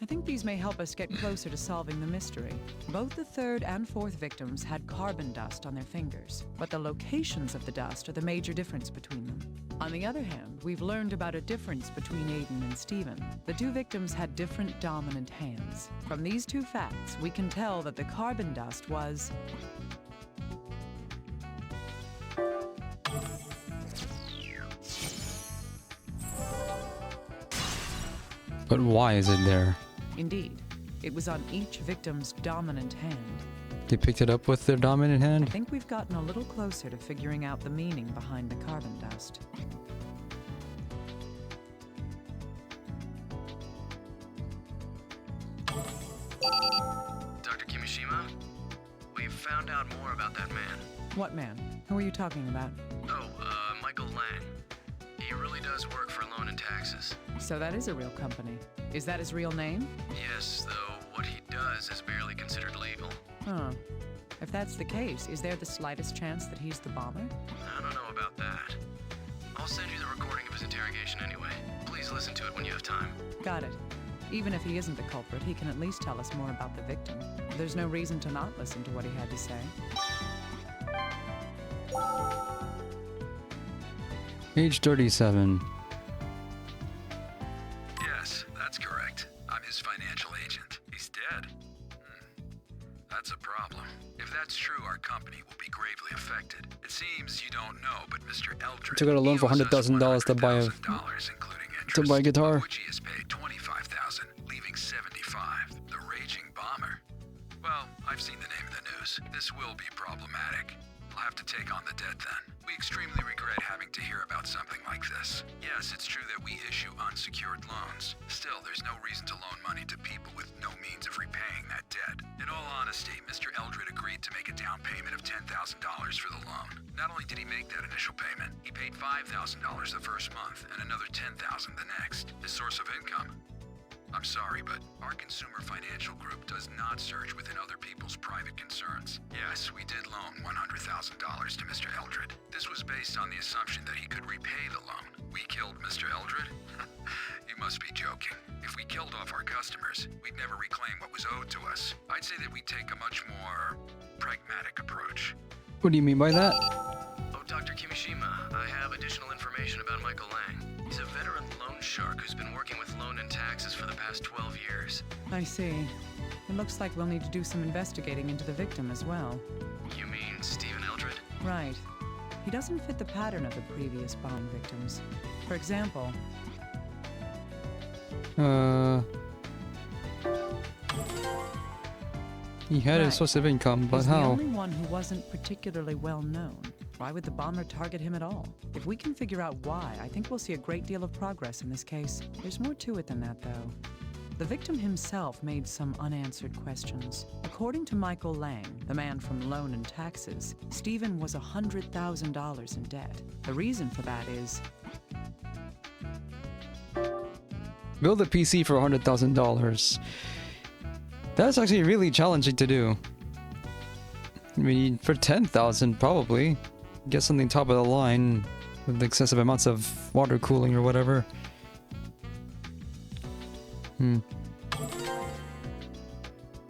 I think these may help us get closer to solving the mystery. Both the 3rd and 4th victims had carbon dust on their fingers, but the locations of the dust are the major difference between them. On the other hand, we've learned about a difference between Aiden and Steven. The 2 victims had different dominant hands. From these 2 facts, we can tell that the carbon dust was But why is it there? indeed. It was on each victim's dominant hand. They picked it up with their dominant I hand? think we've gotten a little closer to figuring out the meaning behind the carbon dust. Dr. Kimishima, we've found out more about that man. What man? Who are you talking about? Oh, Michael Lang. He really does work for Loan and Taxes. So that is a real company. Is that his real name? Yes, though what he does is barely considered legal. Huh. If that's the case, is there the slightest chance that he's the bomber? I don't know about that. I'll send you the recording of his interrogation anyway. Please listen to it when you have time. Got it. Even if he isn't the culprit, he can at least tell us more about the victim. There's no reason to not listen to what he had to say. Age 37. Yes, that's correct. I'm his financial agent. He's dead. That's a problem. If that's true, our company will be gravely affected. It seems you don't know, but Mr. Eldred Took out a loan for $100,000 to buy a guitar. which he has paid $25,000, leaving $75,000. The Raging Bomber. Well, I've seen the name of the news. This will be problematic. We'll have to take on the dead then. We extremely regret having to hear about something like this. Yes, it's true that we issue unsecured loans. Still, there's no reason to loan money to people with no means of repaying that debt. In all honesty, Mr. Eldred agreed to make a down payment of $10,000 for the loan. Not only did he make that initial payment, he paid $5,000 the first month and another $10,000 the next. His source of income? I'm sorry, but our consumer financial group does not search within other people's private concerns. Yes, we did loan $100,000 to Mr. Eldred. This was based on the assumption that he could repay the loan. We killed Mr. Eldred? You must be joking. If we killed off our customers, we'd never reclaim what was owed to us. I'd say that we take a much more pragmatic approach. What do you mean by that? Oh, Dr. Kimishima, I have additional information about Michael Lang. He's a veteran loan shark who's been working with loan and taxes for the past 12 years. I see. It looks like we'll need to do some investigating into the victim as well. You mean Stephen Eldred? Right. He doesn't fit the pattern of the previous bomb victims. For example... He had a source of income, but He's how? the only one who wasn't particularly well known. Why would the bomber target him at all? If we can figure out why, I think we'll see a great deal of progress in this case. There's more to it than that, though. The victim himself made some unanswered questions. According to Michael Lang, the man from Loan and Taxes, Stephen was $100,000 in debt. The reason for that is... Build a PC for $100,000. That's actually really challenging to do. I mean, for $10,000 probably. Get something top of the line with excessive amounts of water cooling or whatever.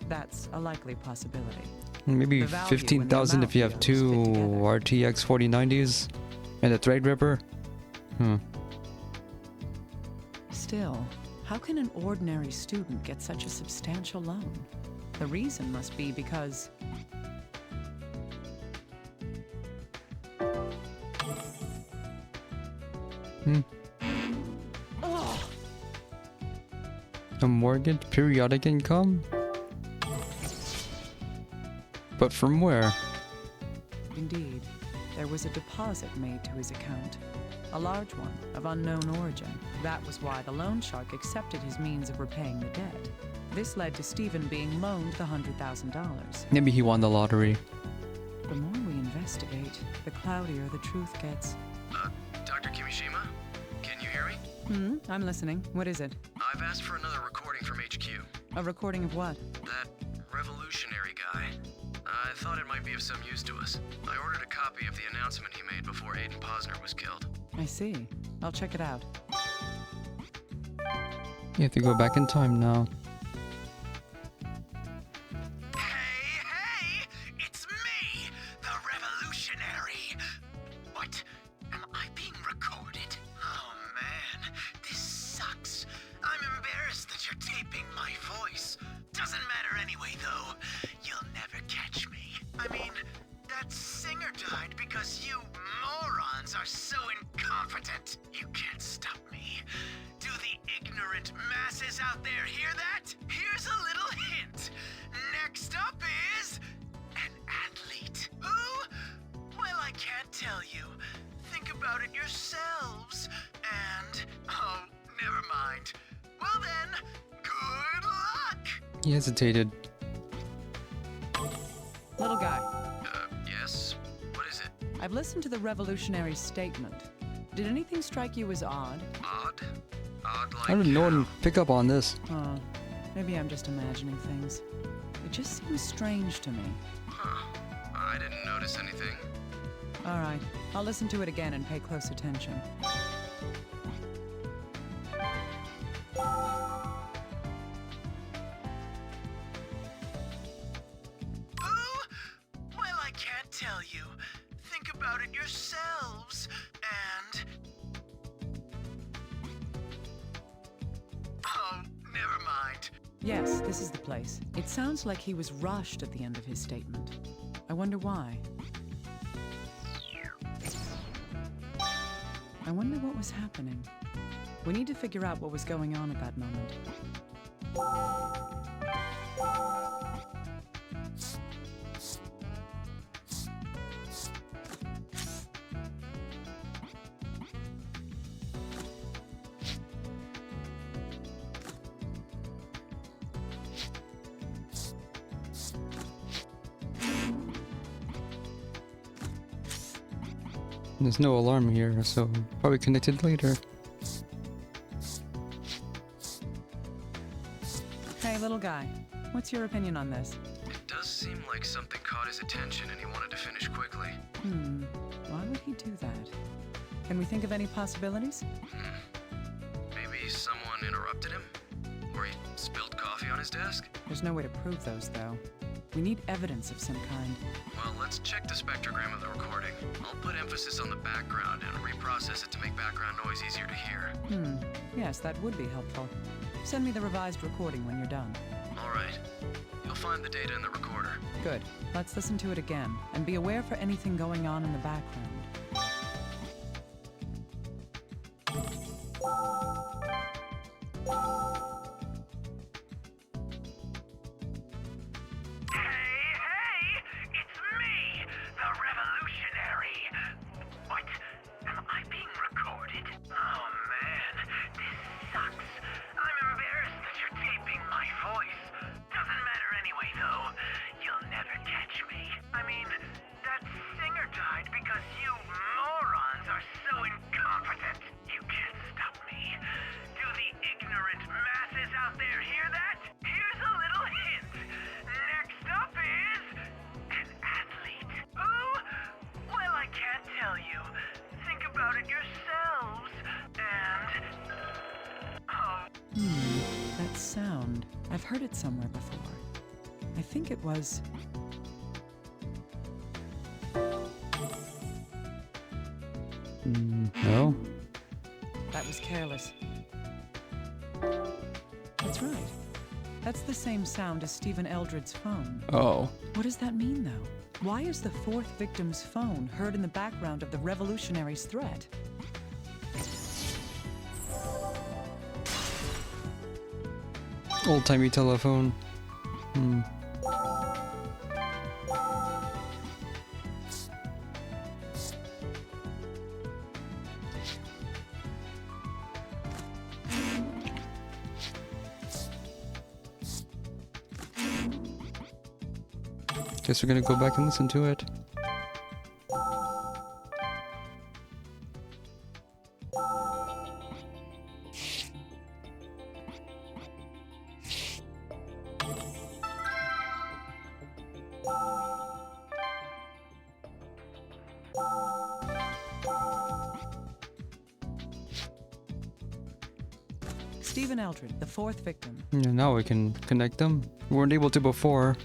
That's a likely possibility. Maybe The value $15,000 if you have two RTX 4090s and a Threadripper. Still, how can an ordinary student get such a substantial loan? The reason must be because... A mortgage, periodic income? But from where? Indeed, there was a deposit made to his account. A large one, of unknown origin. That was why the loan shark accepted his means of repaying the debt. This led to Stephen being loaned the $100,000. Maybe he won the lottery. The more we investigate, the cloudier the truth gets. Dr. Kimishima? Can you hear me? I'm listening. What is it? I've asked for another recording from HQ. A recording of what? That revolutionary guy. I thought it might be of some use to us. I ordered a copy of the announcement he made before Aiden Posner was killed. I see. I'll check it out. You have to go back in time now. Hey! It's me, the revolutionary! What? Am I being recorded? Oh man, this sucks. I'm embarrassed that you're taping my voice. Doesn't matter anyway, though. You'll never catch me. I mean, that singer died because you morons are so incompetent. You can't stop me. Do the ignorant masses out there hear that? Here's a little hint. Next up is an athlete. Who? Well, I can't tell you. Think about it yourselves. And, oh, never mind. Well then, good luck! He hesitated. Little guy. Yes? What is it? I've listened to the revolutionary statement. Did anything strike you as odd? Odd? Odd like... How did no one pick up on this? Oh, maybe I'm just imagining things. It just seems strange to me. Huh. I didn't notice anything. All right, I'll listen to it again and pay close attention. Well, I can't tell you. Think about it yourselves. And... oh, never mind. Yes, this is the place. It sounds like he was rushed at the end of his statement. I wonder why. I wonder what was happening. We need to figure out what was going on at that moment. There's no alarm here, so probably connected later. Hey, little guy. What's your opinion on this? It does seem like something caught his attention and he wanted to finish quickly. Why would he do that? Can we think of any possibilities? Maybe someone interrupted him? Or he spilled coffee on his desk? There's no way to prove those, though. We need evidence of some kind. Well, let's check the spectrogram of the recording. I'll put emphasis on the background and reprocess it to make background noise easier to hear. Yes, that would be helpful. Send me the revised recording when you're done. All right. You'll find the data in the recorder. Good. Let's listen to it again, and be aware for anything going on in the background. That sound. I've heard it somewhere before. I think it was... No? That was careless. That's right. That's the same sound as Stephen Eldred's phone. Oh. What does that mean, though? Why is the fourth victim's phone heard in the background of the revolutionary's threat? Old-timey telephone. Guess we're gonna go back and listen to it. Stephen Eldred, the fourth victim. Yeah, now we can connect them. We weren't able to before.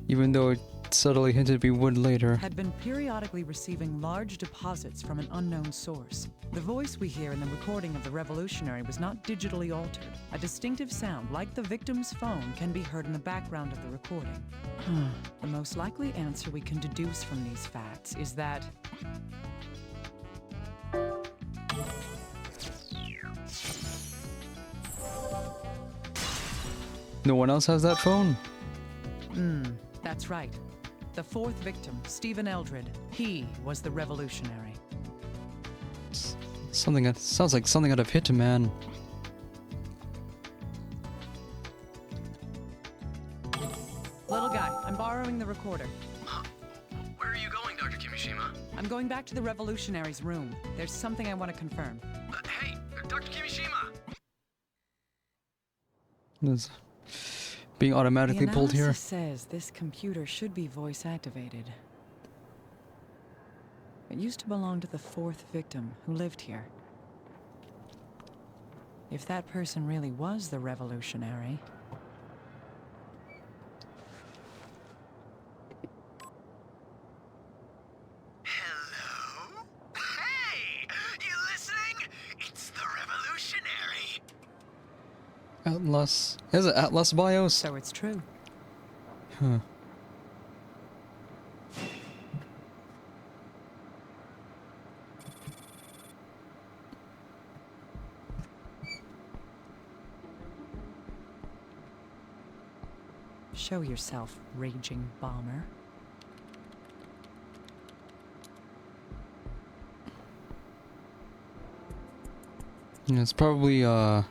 Even though it subtly hinted we would later. Had been periodically receiving large deposits from an unknown source. The voice we hear in the recording of the revolutionary was not digitally altered. A distinctive sound, like the victim's phone, can be heard in the background of the recording. The most likely answer we can deduce from these facts is that... No one else has that phone? That's right. The fourth victim, Stephen Eldred, he was the revolutionary. Something that sounds like something out of Hitman. Little guy, I'm borrowing the recorder. Where are you going, Dr. Kimishima? I'm going back to the revolutionary's room. There's something I want to confirm. Hey, Dr. Kimishima! It's being automatically pulled The here. analysis says this computer should be voice activated. It used to belong to the fourth victim who lived here. If that person really was the revolutionary... Hello? Hey! You listening? It's the revolutionary! Atlas. Is it Atlas BIOS? So it's true. Huh. Show yourself, raging bomber. Yeah, it's probably the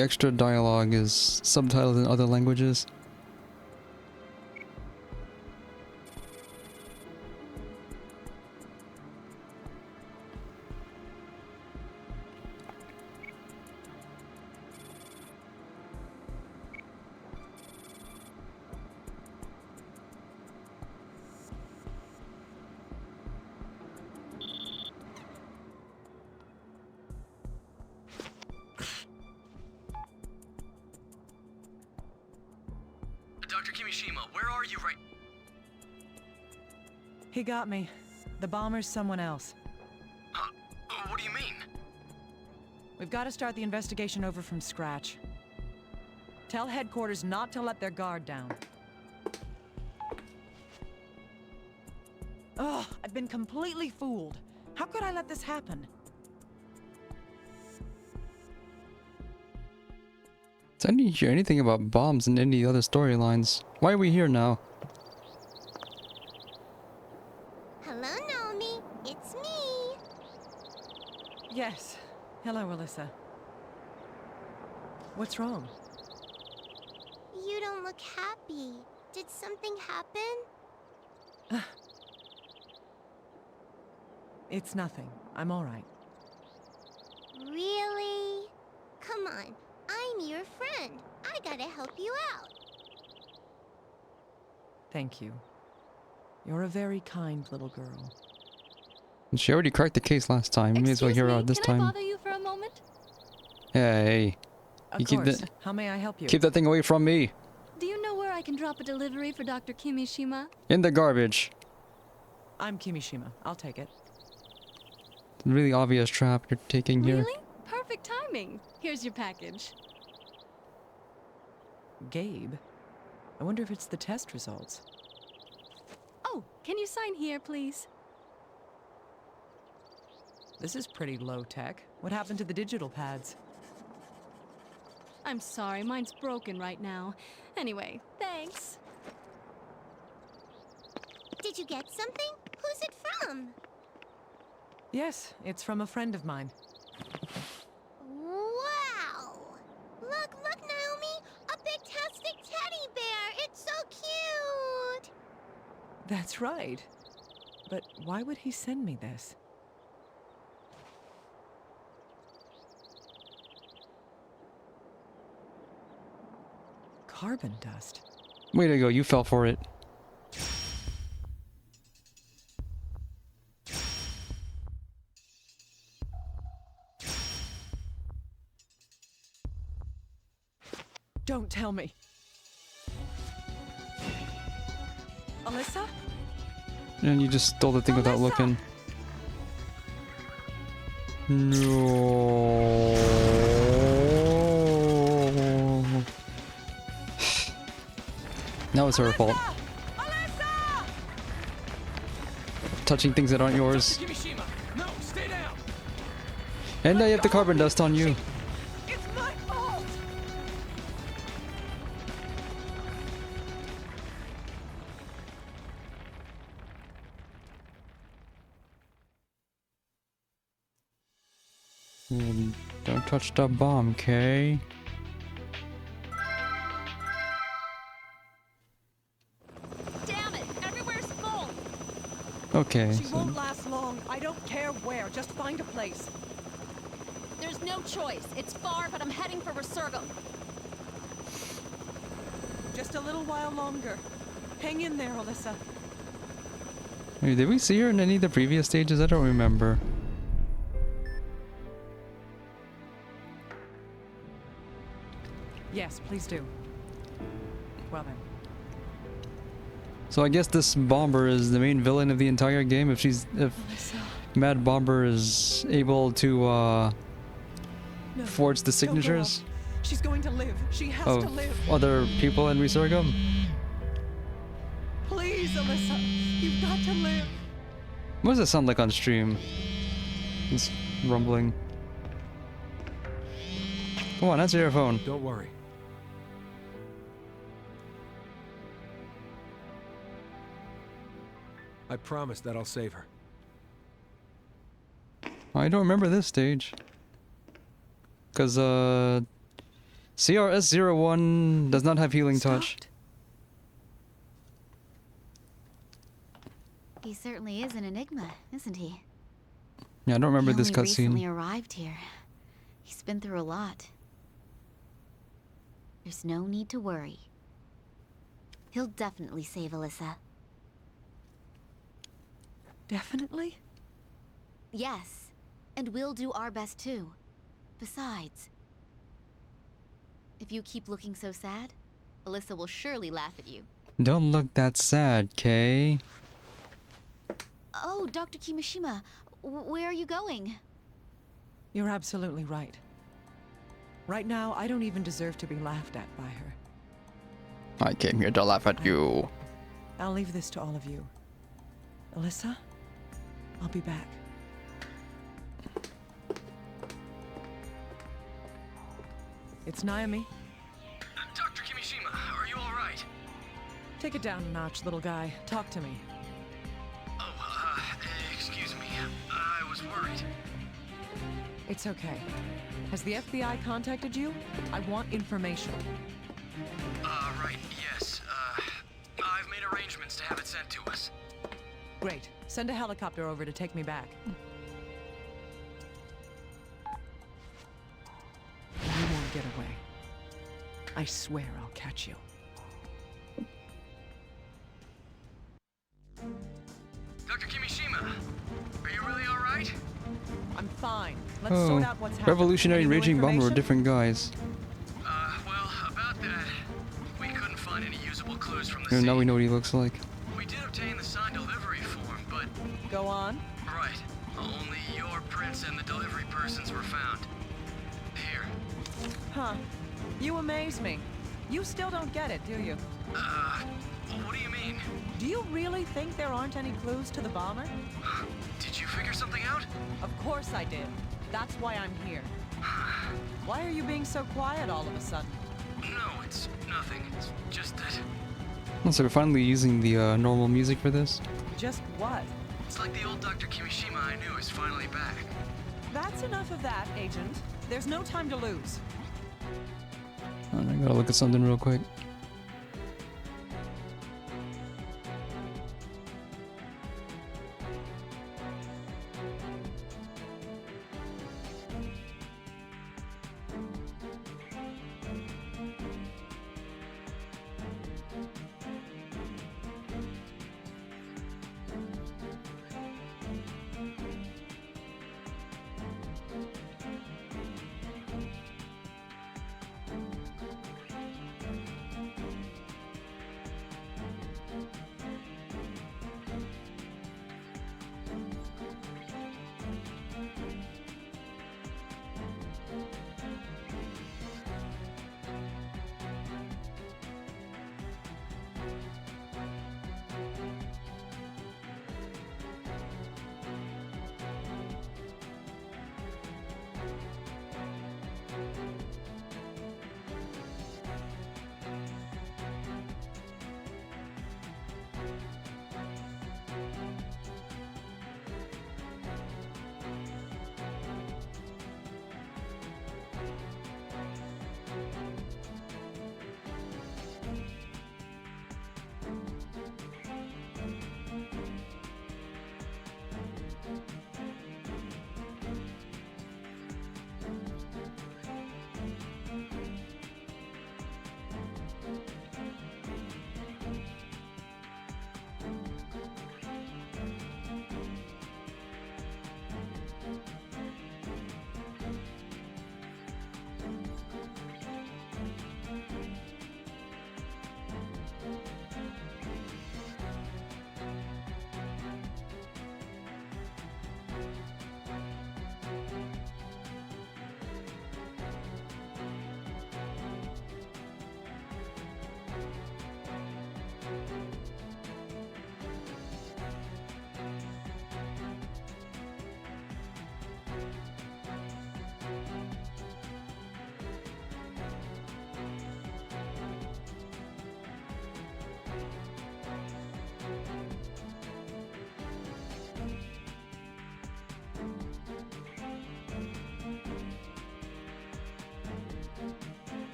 extra dialogue is subtitled in other languages. Dr. Kimishima, where are you right? He got me. The bomber's someone else. Huh? What do you mean? We've got to start the investigation over from scratch. Tell headquarters not to let their guard down. Ugh, I've been completely fooled. How could I let this happen? I didn't hear anything about bombs in any other storylines. Why are we here now? Hello, Naomi. It's me. Yes. Hello, Alyssa. What's wrong? You don't look happy. Did something happen? It's nothing. I'm all right. Really? Come on. I'm your friend. I gotta help you out. Thank you. You're a very kind little girl. And she already cracked the case last time. You may as well hear her out this Can I time. bother you for a moment? Hey. Of You keep course. that How may I help you? keep that thing away from me. Do you know where I can drop a delivery for Dr. Kimishima? In the garbage. I'm Kimishima. I'll take it. Really obvious trap you're taking here. Really? Perfect timing. Here's your package. Gabe? I wonder if it's the test results. Oh, can you sign here, please? This is pretty low tech. What happened to the digital pads? I'm sorry, mine's broken right now. Anyway, thanks. Did you get something? Who's it from? Yes, it's from a friend of mine. Wow! Look, Naomi! A big-tastic teddy bear! It's so cute! That's right. But why would he send me this? Carbon dust. Way to go, you fell for it. Don't tell me. Alyssa? And you just stole the thing without looking. No. Now it's her fault. Touching things that aren't yours. No, stay down. And now you have the carbon dust on you. It's my fault! Don't touch the bomb, Kay. Damn it! Everywhere's full! Okay, She so won't last long. I don't care where. Just find a place. There's no choice. It's far, but I'm heading for Resurgam. Just a little while longer. Hang in there, Alyssa. wait, did we see her in any of the previous stages? I don't remember. Yes, please do. Well then. So I guess this Bomber is the main villain of the entire game. If Mad Bomber is able to No, forge the don't go signatures up. She's going to live. She has to of live. other people in Resurgam. Please, Alyssa. You've got to live. What does it sound like on stream? It's rumbling. Come on, answer your phone. Don't worry. I promise that I'll save her. I don't remember this stage. Because, CRS-01 does not have healing touch. He certainly is an enigma, isn't he? Yeah, I don't remember this He only recently cutscene. arrived here. He's been through a lot. There's no need to worry. He'll definitely save Alyssa. Definitely? Yes. And we'll do our best too. Besides, if you keep looking so sad, Alyssa will surely laugh at you. Don't look that sad, Kay. Oh, Dr. Kimishima, where are you going? You're absolutely right. Right now, I don't even deserve to be laughed at by her. I came here to laugh at you. I'll leave this to all of you. Alyssa, I'll be back. It's Naomi. Dr. Kimishima, are you alright? Take it down a notch, little guy. Talk to me. Oh, excuse me. I was worried. It's okay. Has the FBI contacted you? I want information. Right, yes. I've made arrangements to have it sent to us. Great. Send a helicopter over to take me back. You won't get away. I swear I'll catch you. Dr. Kimishima, are you really alright? I'm fine. Let's sort out what's happening. Revolutionary Any new Raging Bomber were information? different guys. Well, about that, we couldn't find any usable clues from the And scene. now we know what he looks like. We did obtain the signed delivery form, but... Go on. Right. Only your prints and the delivery persons were found. Here. Huh. You amaze me. You still don't get it, do you? What do you mean? Do you really think there aren't any clues to the bomber? Did you figure something out? Of course I did. That's why I'm here. Why are you being so quiet all of a sudden? No, it's nothing. It's just that... So we're finally using the normal music for this. Just what? It's like the old Dr. Kimishima I knew is finally back. That's enough of that, Agent. There's no time to lose. I gotta look at something real quick.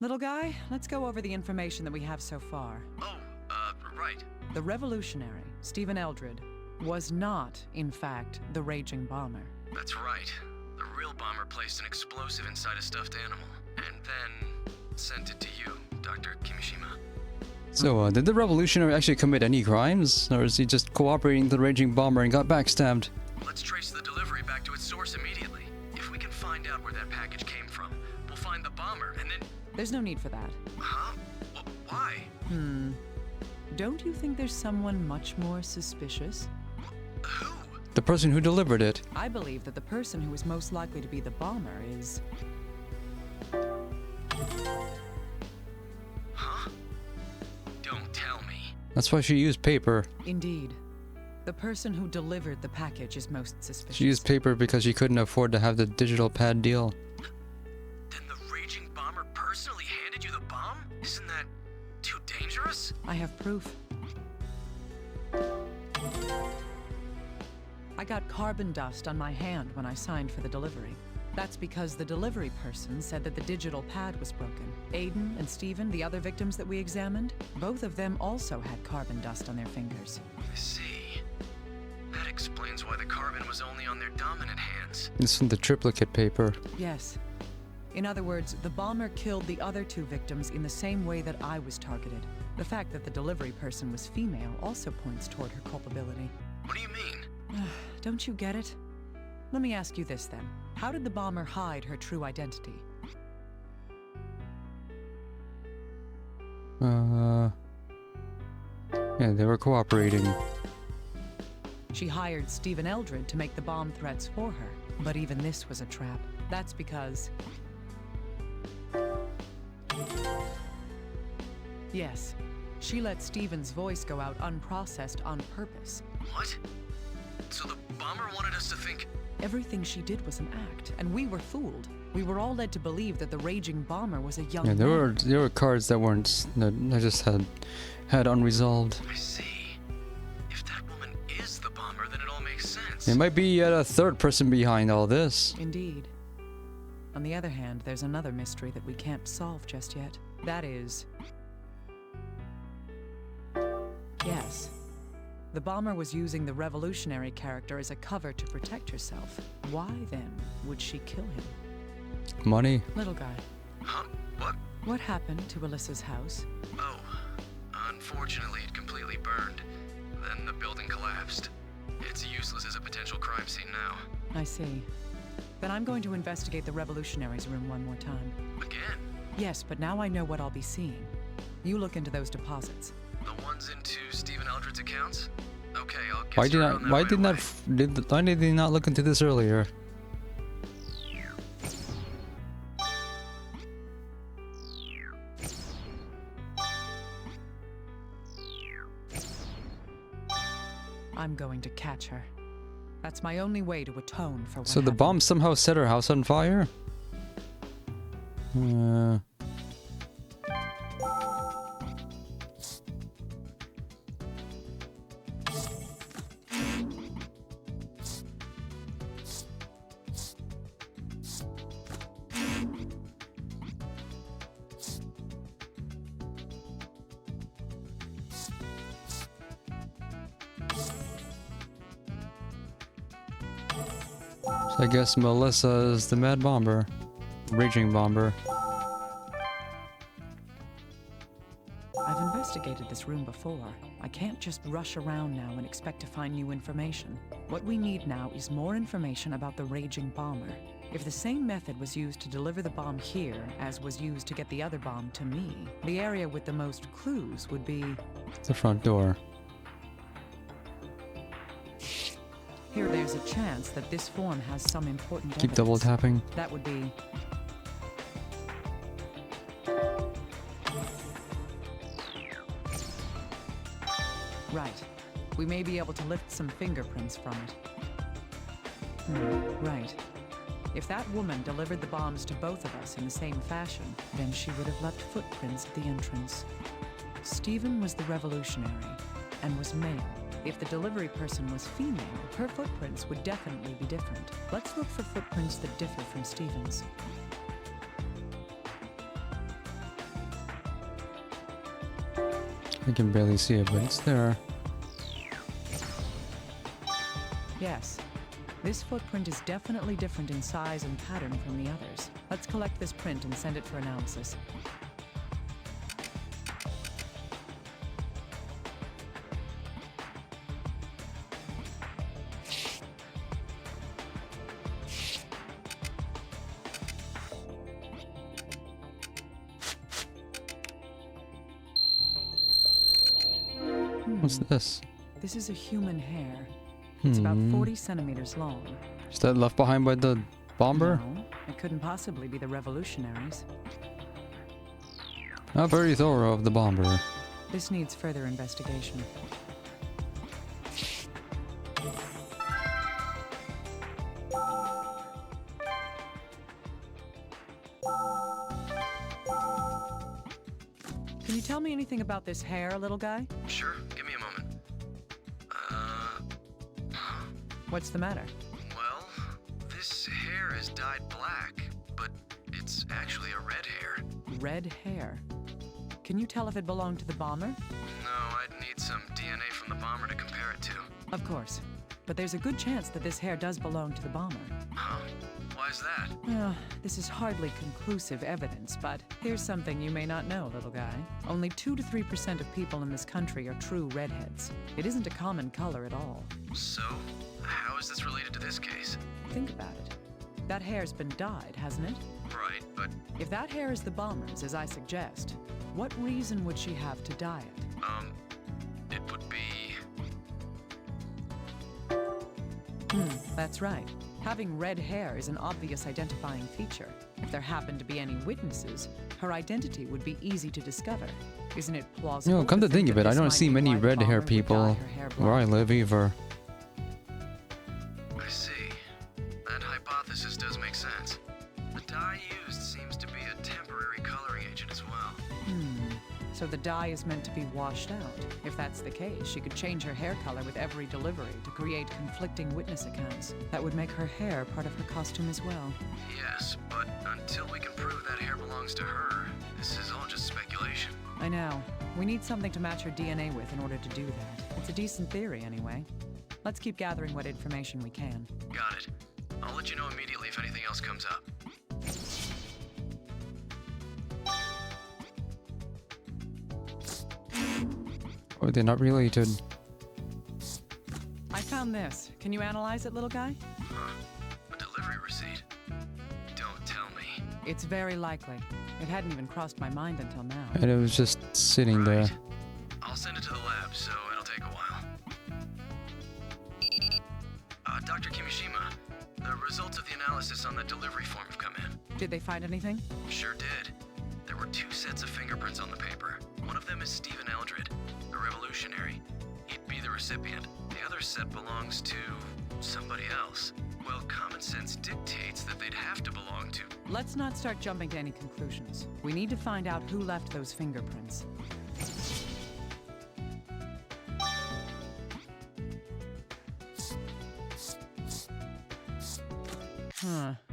Little guy, let's go over the information that we have so far. Right. The revolutionary, Stephen Eldred, was not, in fact, the Raging Bomber. That's right. The real bomber placed an explosive inside a stuffed animal, and then sent it to you, Dr. Kimishima. So, did the revolutionary actually commit any crimes? Or is he just cooperating with the Raging Bomber and got backstabbed? Let's trace the delivery back to its source immediately. If we can find out where that package came from, we'll find the bomber, and then... There's no need for that. Huh? Why? Don't you think there's someone much more suspicious? Who? The person who delivered it. I believe that the person who is most likely to be the bomber is... Huh? Don't tell me. That's why she used paper. Indeed. The person who delivered the package is most suspicious. She used paper because she couldn't afford to have the digital pad deal. Then the Raging Bomber personally handed you the bomb? Isn't that too dangerous? I have proof. I got carbon dust on my hand when I signed for the delivery. That's because the delivery person said that the digital pad was broken. Aiden and Stephen, the other victims that we examined, both of them also had carbon dust on their fingers. I see. That explains why the carbon was only on their dominant hands. This is the triplicate paper. Yes. In other words, the bomber killed the other two victims in the same way that I was targeted. The fact that the delivery person was female also points toward her culpability. What do you mean? Don't you get it? Let me ask you this then. How did the bomber hide her true identity? Yeah, they were cooperating. She hired Stephen Eldred to make the bomb threats for her, but even this was a trap. That's because... Yes, she let Stephen's voice go out unprocessed on purpose. What? So the bomber wanted us to think... Everything she did was an act, and we were fooled. We were all led to believe that the Raging Bomber was a young Yeah, man. there were cards that weren't, that I just had unresolved. I see. If that woman is the bomber, then it all makes sense. There might be yet a third person behind all this. Indeed. On the other hand, there's another mystery that we can't solve just yet. That is... Yes. The bomber was using the revolutionary character as a cover to protect herself. Why, then, would she kill him? Money. Little guy. Huh? What? What happened to Alyssa's house? Oh. Unfortunately, it completely burned. Then the building collapsed. It's useless as a potential crime scene now. I see. Then I'm going to investigate the revolutionary's room one more time. Again? Yes, but now I know what I'll be seeing. You look into those deposits. The ones into Stephen Eldred's accounts? Okay, I'll get Why did started on that right away. why did they not look into this earlier? I'm going to catch her. That's my only way to atone for what So the happened. bomb somehow set her house on fire? So I guess Melissa is the Mad Bomber. Raging Bomber. I've investigated this room before. I can't just rush around now and expect to find new information. What we need now is more information about the Raging Bomber. If the same method was used to deliver the bomb here as was used to get the other bomb to me, the area with the most clues would be... The front door. Here, there's a chance that this form has some important Keep evidence. double tapping. That would be... Right. We may be able to lift some fingerprints from it. Right. If that woman delivered the bombs to both of us in the same fashion, then she would have left footprints at the entrance. Stephen was the revolutionary and was male. If the delivery person was female, her footprints would definitely be different. Let's look for footprints that differ from Stephen's. I can barely see it, but it's there. Yes. This footprint is definitely different in size and pattern from the others. Let's collect this print and send it for analysis. What's this? This is a human hair. It's about 40 centimeters long. Is that left behind by the bomber? No, it couldn't possibly be the revolutionaries. Not very thorough of the bomber. This needs further investigation. Can you tell me anything about this hair, little guy? Sure, give me a moment. What's the matter? Well, this hair is dyed black, but it's actually a red hair. Red hair. Can you tell if it belonged to the bomber? No, I'd need some DNA from the bomber to compare it to. Of course. But there's a good chance that this hair does belong to the bomber. Huh? Why is that? Well, this is hardly conclusive evidence, but here's something you may not know, little guy. Only 2 to 3% of people in this country are true redheads. It isn't a common color at all. So, how is this related to this case? Think about it. That hair's been dyed, hasn't it? Right, but... If that hair is the bomber's, as I suggest, what reason would she have to dye it? It would be... That's right. Having red hair is an obvious identifying feature. If there happened to be any witnesses, her identity would be easy to discover. Isn't it plausible? No, come to think of it, I don't see many red hair people where I live either. I see. That hypothesis does make sense. The dye used seems to be a temporary coloring agent as well. So the dye is meant to be washed out. If that's the case, she could change her hair color with every delivery to create conflicting witness accounts. That would make her hair part of her costume as well. Yes, but until we can prove that hair belongs to her, this is all just speculation. I know. We need something to match her DNA with in order to do that. It's a decent theory, anyway. Let's keep gathering what information we can. Got it. I'll let you know immediately if anything else comes up. Or they're not related. I found this. Can you analyze it, little guy? Huh? A delivery receipt? Don't tell me. It's very likely. It hadn't even crossed my mind until now. And it was just sitting there. I'll send it to the lab, so it'll take a while. Dr. Kimishima, the results of the analysis on the delivery form have come in. Did they find anything? Sure did. There were 2 sets of fingerprints on the paper. One of them is Stephen Eldred, the revolutionary. He'd be the recipient. The other set belongs to somebody else. Well, common sense dictates that they'd have to belong to... Let's not start jumping to any conclusions. We need to find out who left those fingerprints.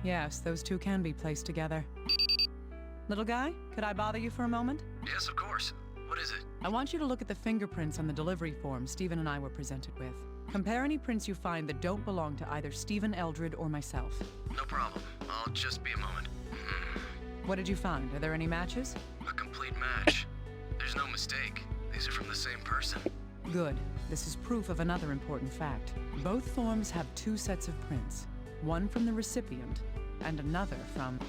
Yes, those two can be placed together. Little guy, could I bother you for a moment? Yes, of course. What is it? I want you to look at the fingerprints on the delivery form Stephen and I were presented with. Compare any prints you find that don't belong to either Stephen Eldred or myself. No problem. I'll just be a moment. What did you find? Are there any matches? A complete match. There's no mistake. These are from the same person. Good. This is proof of another important fact. Both forms have 2 sets of prints. One from the recipient, and another from...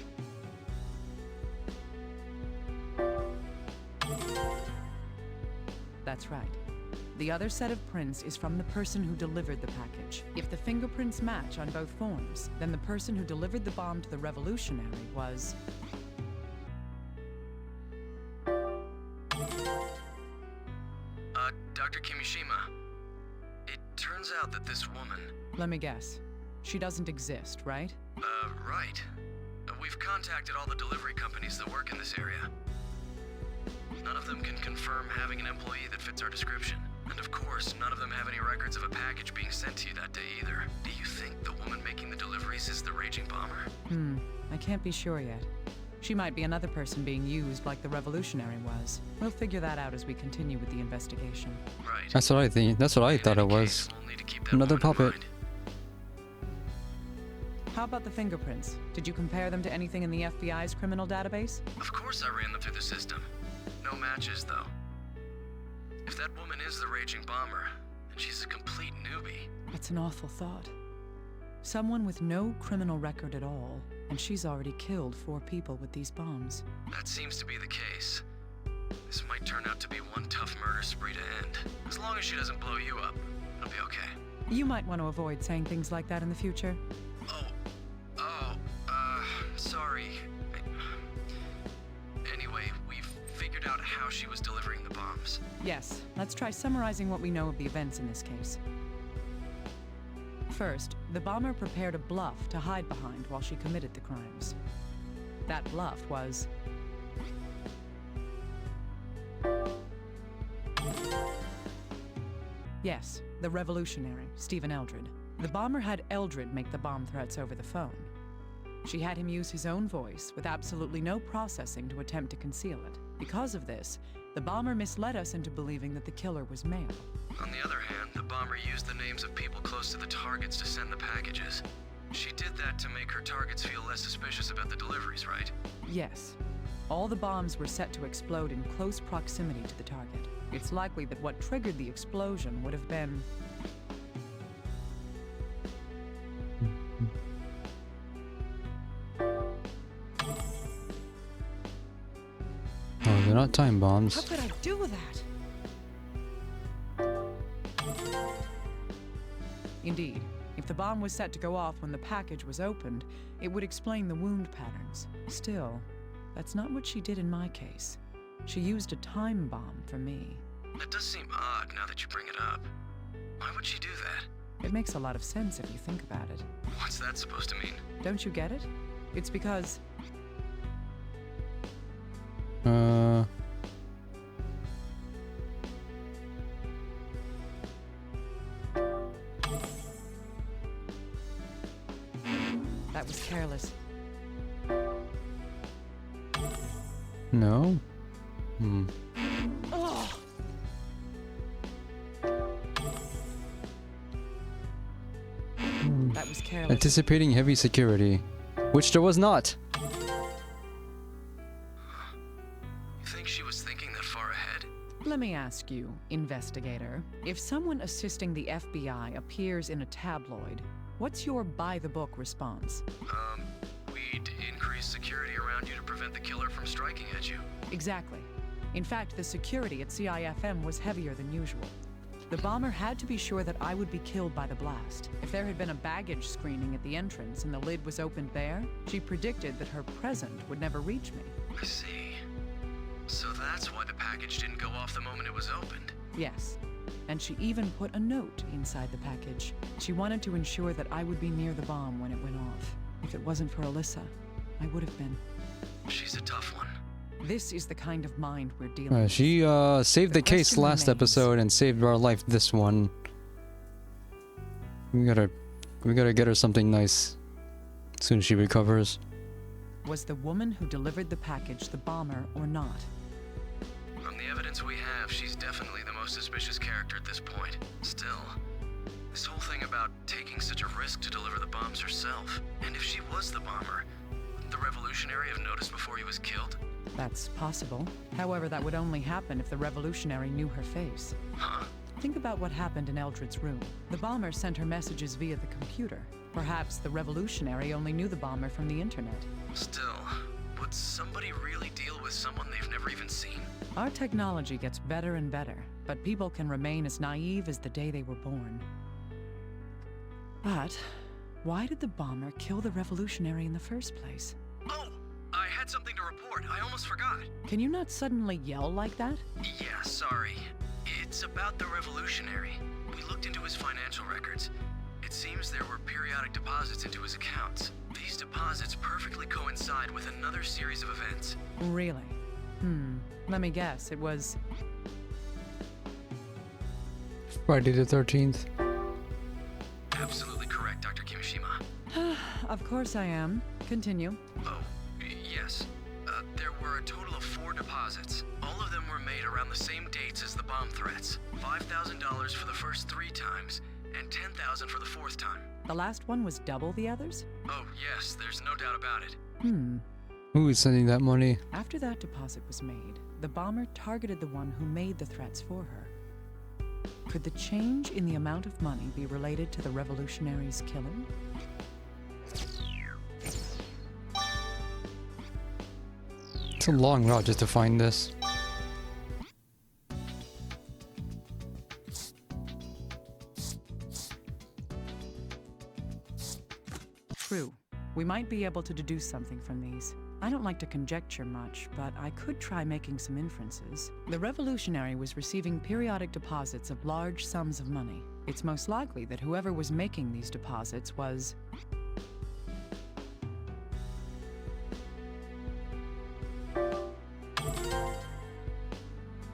That's right. The other set of prints is from the person who delivered the package. If the fingerprints match on both forms, then the person who delivered the bomb to the revolutionary was... Dr. Kimishima, it turns out that this woman... Let me guess. She doesn't exist, right? Right. We've contacted all the delivery companies that work in this area. None of them can confirm having an employee that fits our description. And of course, none of them have any records of a package being sent to you that day either. Do you think the woman making the deliveries is the Raging Bomber? I can't be sure yet. She might be another person being used like the Revolutionary was. We'll figure that out as we continue with the investigation. Right. That's what I think. That's what I thought it was. Another puppet. How about the fingerprints? Did you compare them to anything in the FBI's criminal database? Of course I ran them through the system. No matches, though. If that woman is the Raging Bomber, then she's a complete newbie. That's an awful thought. Someone with no criminal record at all, and she's already killed 4 people with these bombs. That seems to be the case. This might turn out to be one tough murder spree to end. As long as she doesn't blow you up, it'll be okay. You might want to avoid saying things like that in the future. Sorry. Anyway, we've figured out how she was delivering the bombs. Yes, let's try summarizing what we know of the events in this case. First, the bomber prepared a bluff to hide behind while she committed the crimes. That bluff was... Yes, the revolutionary, Stephen Eldred. The bomber had Eldred make the bomb threats over the phone. She had him use his own voice with absolutely no processing to attempt to conceal it. Because of this, the bomber misled us into believing that the killer was male. On the other hand, the bomber used the names of people close to the targets to send the packages. She did that to make her targets feel less suspicious about the deliveries, right? Yes. All the bombs were set to explode in close proximity to the target. It's likely that what triggered the explosion would have been... Oh, they're not time bombs. How could I do that? Indeed, if the bomb was set to go off when the package was opened, it would explain the wound patterns. Still, that's not what she did in my case. She used a time bomb for me. That does seem odd now that you bring it up. Why would she do that? It makes a lot of sense if you think about it. What's that supposed to mean? Don't you get it? It's because... That was careless. No? Ugh. That was careless. Anticipating heavy security, which there was not. You think she was thinking that far ahead? Let me ask you, investigator, if someone assisting the FBI appears in a tabloid, what's your by-the-book response? We'd increase security around you to prevent the killer from striking at you. Exactly. In fact, the security at CIFM was heavier than usual. The bomber had to be sure that I would be killed by the blast. If there had been a baggage screening at the entrance and the lid was opened there, she predicted that her present would never reach me. I see. So that's why the package didn't go off the moment it was opened. Yes. And she even put a note inside the package. She wanted to ensure that I would be near the bomb when it went off. If it wasn't for Alyssa, I would have been. She's a tough one. This is the kind of mind we're dealing with. She saved the case question last remains. episode and saved our life this one. We gotta get her something nice as soon as she recovers. Was the woman who delivered the package the bomber or not? From the evidence we have, she's definitely the most suspicious character at this point. Still, this whole thing about taking such a risk to deliver the bombs herself, and if she was the bomber, wouldn't the revolutionary have noticed before he was killed? That's possible. However, that would only happen if the revolutionary knew her face. Huh? Think about what happened in Eldred's room. The bomber sent her messages via the computer. Perhaps the revolutionary only knew the bomber from the internet. Still, would somebody really deal with someone they've never even seen? Our technology gets better and better, but people can remain as naive as the day they were born. But why did the bomber kill the revolutionary in the first place? Oh! I had something to report. I almost forgot. Can you not suddenly yell like that? Yeah, sorry. It's about the revolutionary. We looked into his financial records. It seems there were periodic deposits into his accounts. These deposits perfectly coincide with another series of events. Really? Let me guess. It was... Friday the 13th. Absolutely correct, Dr. Kimishima. Of course I am. Continue. Oh, yes. There were a total of 4 deposits. All of them were made around the same dates as the bomb threats. $5,000 for the first 3 times, and $10,000 for the 4th time. The last one was double the others? Oh, yes, there's no doubt about it. Who is sending that money? After that deposit was made, the bomber targeted the one who made the threats for her. Could the change in the amount of money be related to the revolutionary's killing? It's a long route just to find this. True. We might be able to deduce something from these. I don't like to conjecture much, but I could try making some inferences. The revolutionary was receiving periodic deposits of large sums of money. It's most likely that whoever was making these deposits was...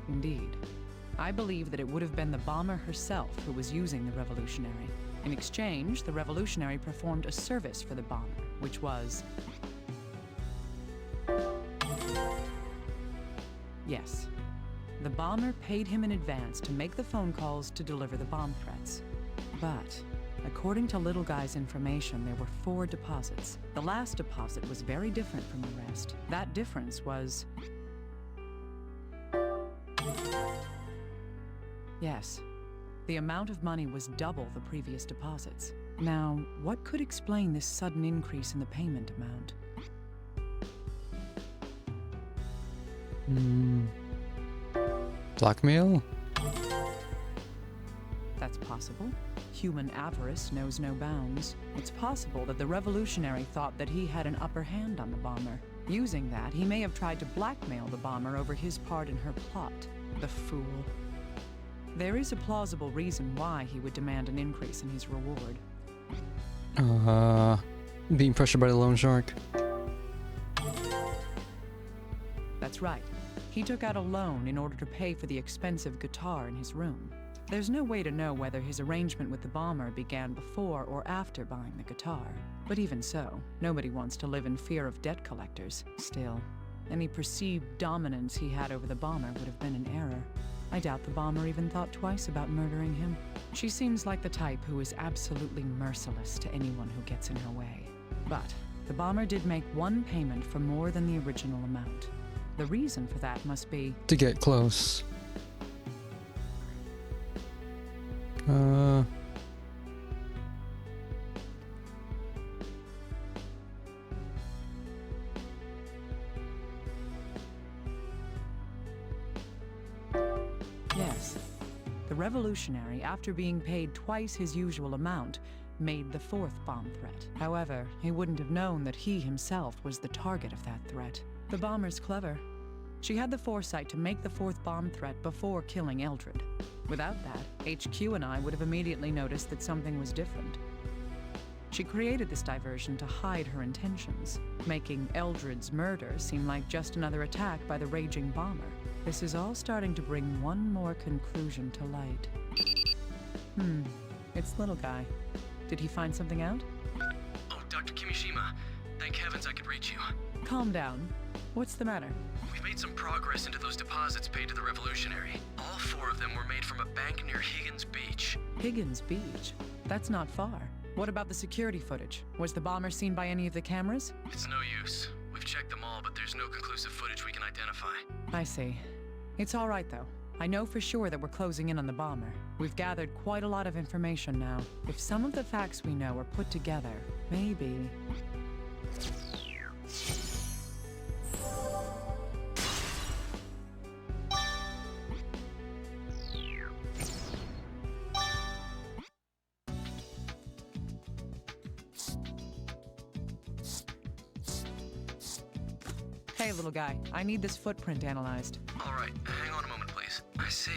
Indeed. I believe that it would have been the bomber herself who was using the revolutionary. In exchange, the revolutionary performed a service for the bomber, which was... Yes. The bomber paid him in advance to make the phone calls to deliver the bomb threats. But, according to Little Guy's information, there were 4 deposits. The last deposit was very different from the rest. That difference was... Yes. The amount of money was double the previous deposits. Now, what could explain this sudden increase in the payment amount? Blackmail? That's possible. Human avarice knows no bounds. It's possible that the revolutionary thought that he had an upper hand on the bomber. Using that, he may have tried to blackmail the bomber over his part in her plot. The fool. There is a plausible reason why he would demand an increase in his reward. Being pressured by the loan shark. That's right. He took out a loan in order to pay for the expensive guitar in his room. There's no way to know whether his arrangement with the bomber began before or after buying the guitar. But even so, nobody wants to live in fear of debt collectors. Still, any perceived dominance he had over the bomber would have been an error. I doubt the bomber even thought twice about murdering him. She seems like the type who is absolutely merciless to anyone who gets in her way. But the bomber did make one payment for more than the original amount. The reason for that must be... to get close. Yes. The revolutionary, after being paid twice his usual amount, made the 4th bomb threat. However, he wouldn't have known that he himself was the target of that threat. The bomber's clever. She had the foresight to make the 4th bomb threat before killing Eldred. Without that, HQ and I would have immediately noticed that something was different. She created this diversion to hide her intentions, making Eldred's murder seem like just another attack by the raging bomber. This is all starting to bring one more conclusion to light. It's Little Guy. Did he find something out? Oh, Dr. Kimishima. Thank heavens I could reach you. Calm down. What's the matter? We've made some progress into those deposits paid to the revolutionary. All 4 of them were made from a bank near Higgins Beach. Higgins Beach? That's not far. What about the security footage? Was the bomber seen by any of the cameras? It's no use. We've checked them all, but there's no conclusive footage we can identify. I see. It's all right, though. I know for sure that we're closing in on the bomber. We've gathered quite a lot of information now. If some of the facts we know are put together, maybe... Hey, little guy. I need this footprint analyzed. All right, hang on a moment, please. I see.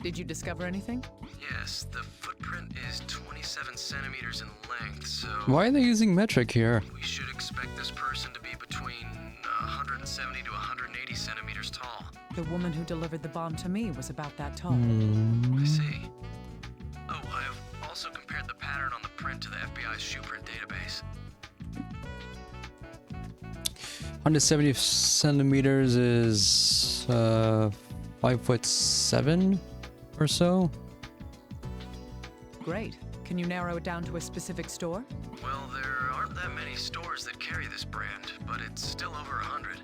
Did you discover anything? Yes, the footprint is 27 centimeters in length, so... Why are they using metric here? We should expect this person to be between 170 to 180 centimeters tall. The woman who delivered the bomb to me was about that tall. I see. Oh, I have also compared the pattern on the print to the FBI's shoe print database. 170 centimeters is 5'7" or so. Great. Can you narrow it down to a specific store? Well, there aren't that many stores that carry this brand, but it's still over 100.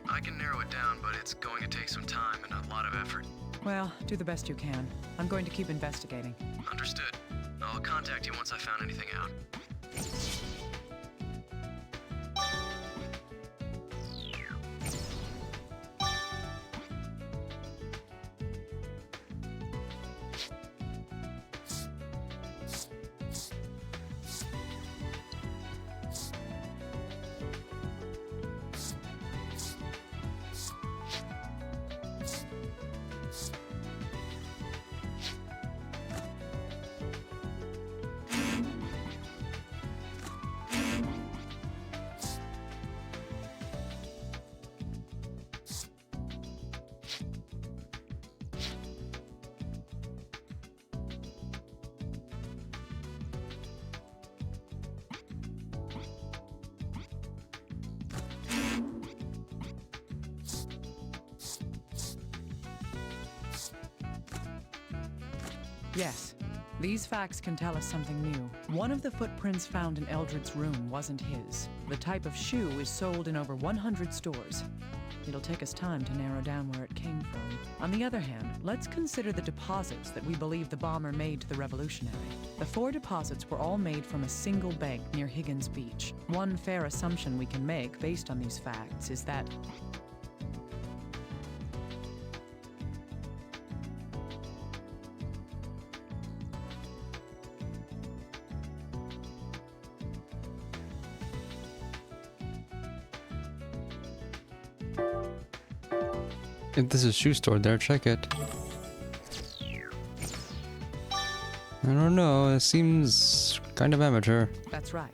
I can narrow it down, but it's going to take some time and a lot of effort. Well, do the best you can. I'm going to keep investigating. Understood. I'll contact you once I found anything out. Yes. These facts can tell us something new. One of the footprints found in Eldred's room wasn't his. The type of shoe is sold in over 100 stores. It'll take us time to narrow down where it came from. On the other hand, let's consider the deposits that we believe the bomber made to the Revolutionary. The 4 deposits were all made from a single bank near Higgins Beach. One fair assumption we can make based on these facts is that if this is a shoe store there, check it. I don't know, it seems kind of amateur. That's right.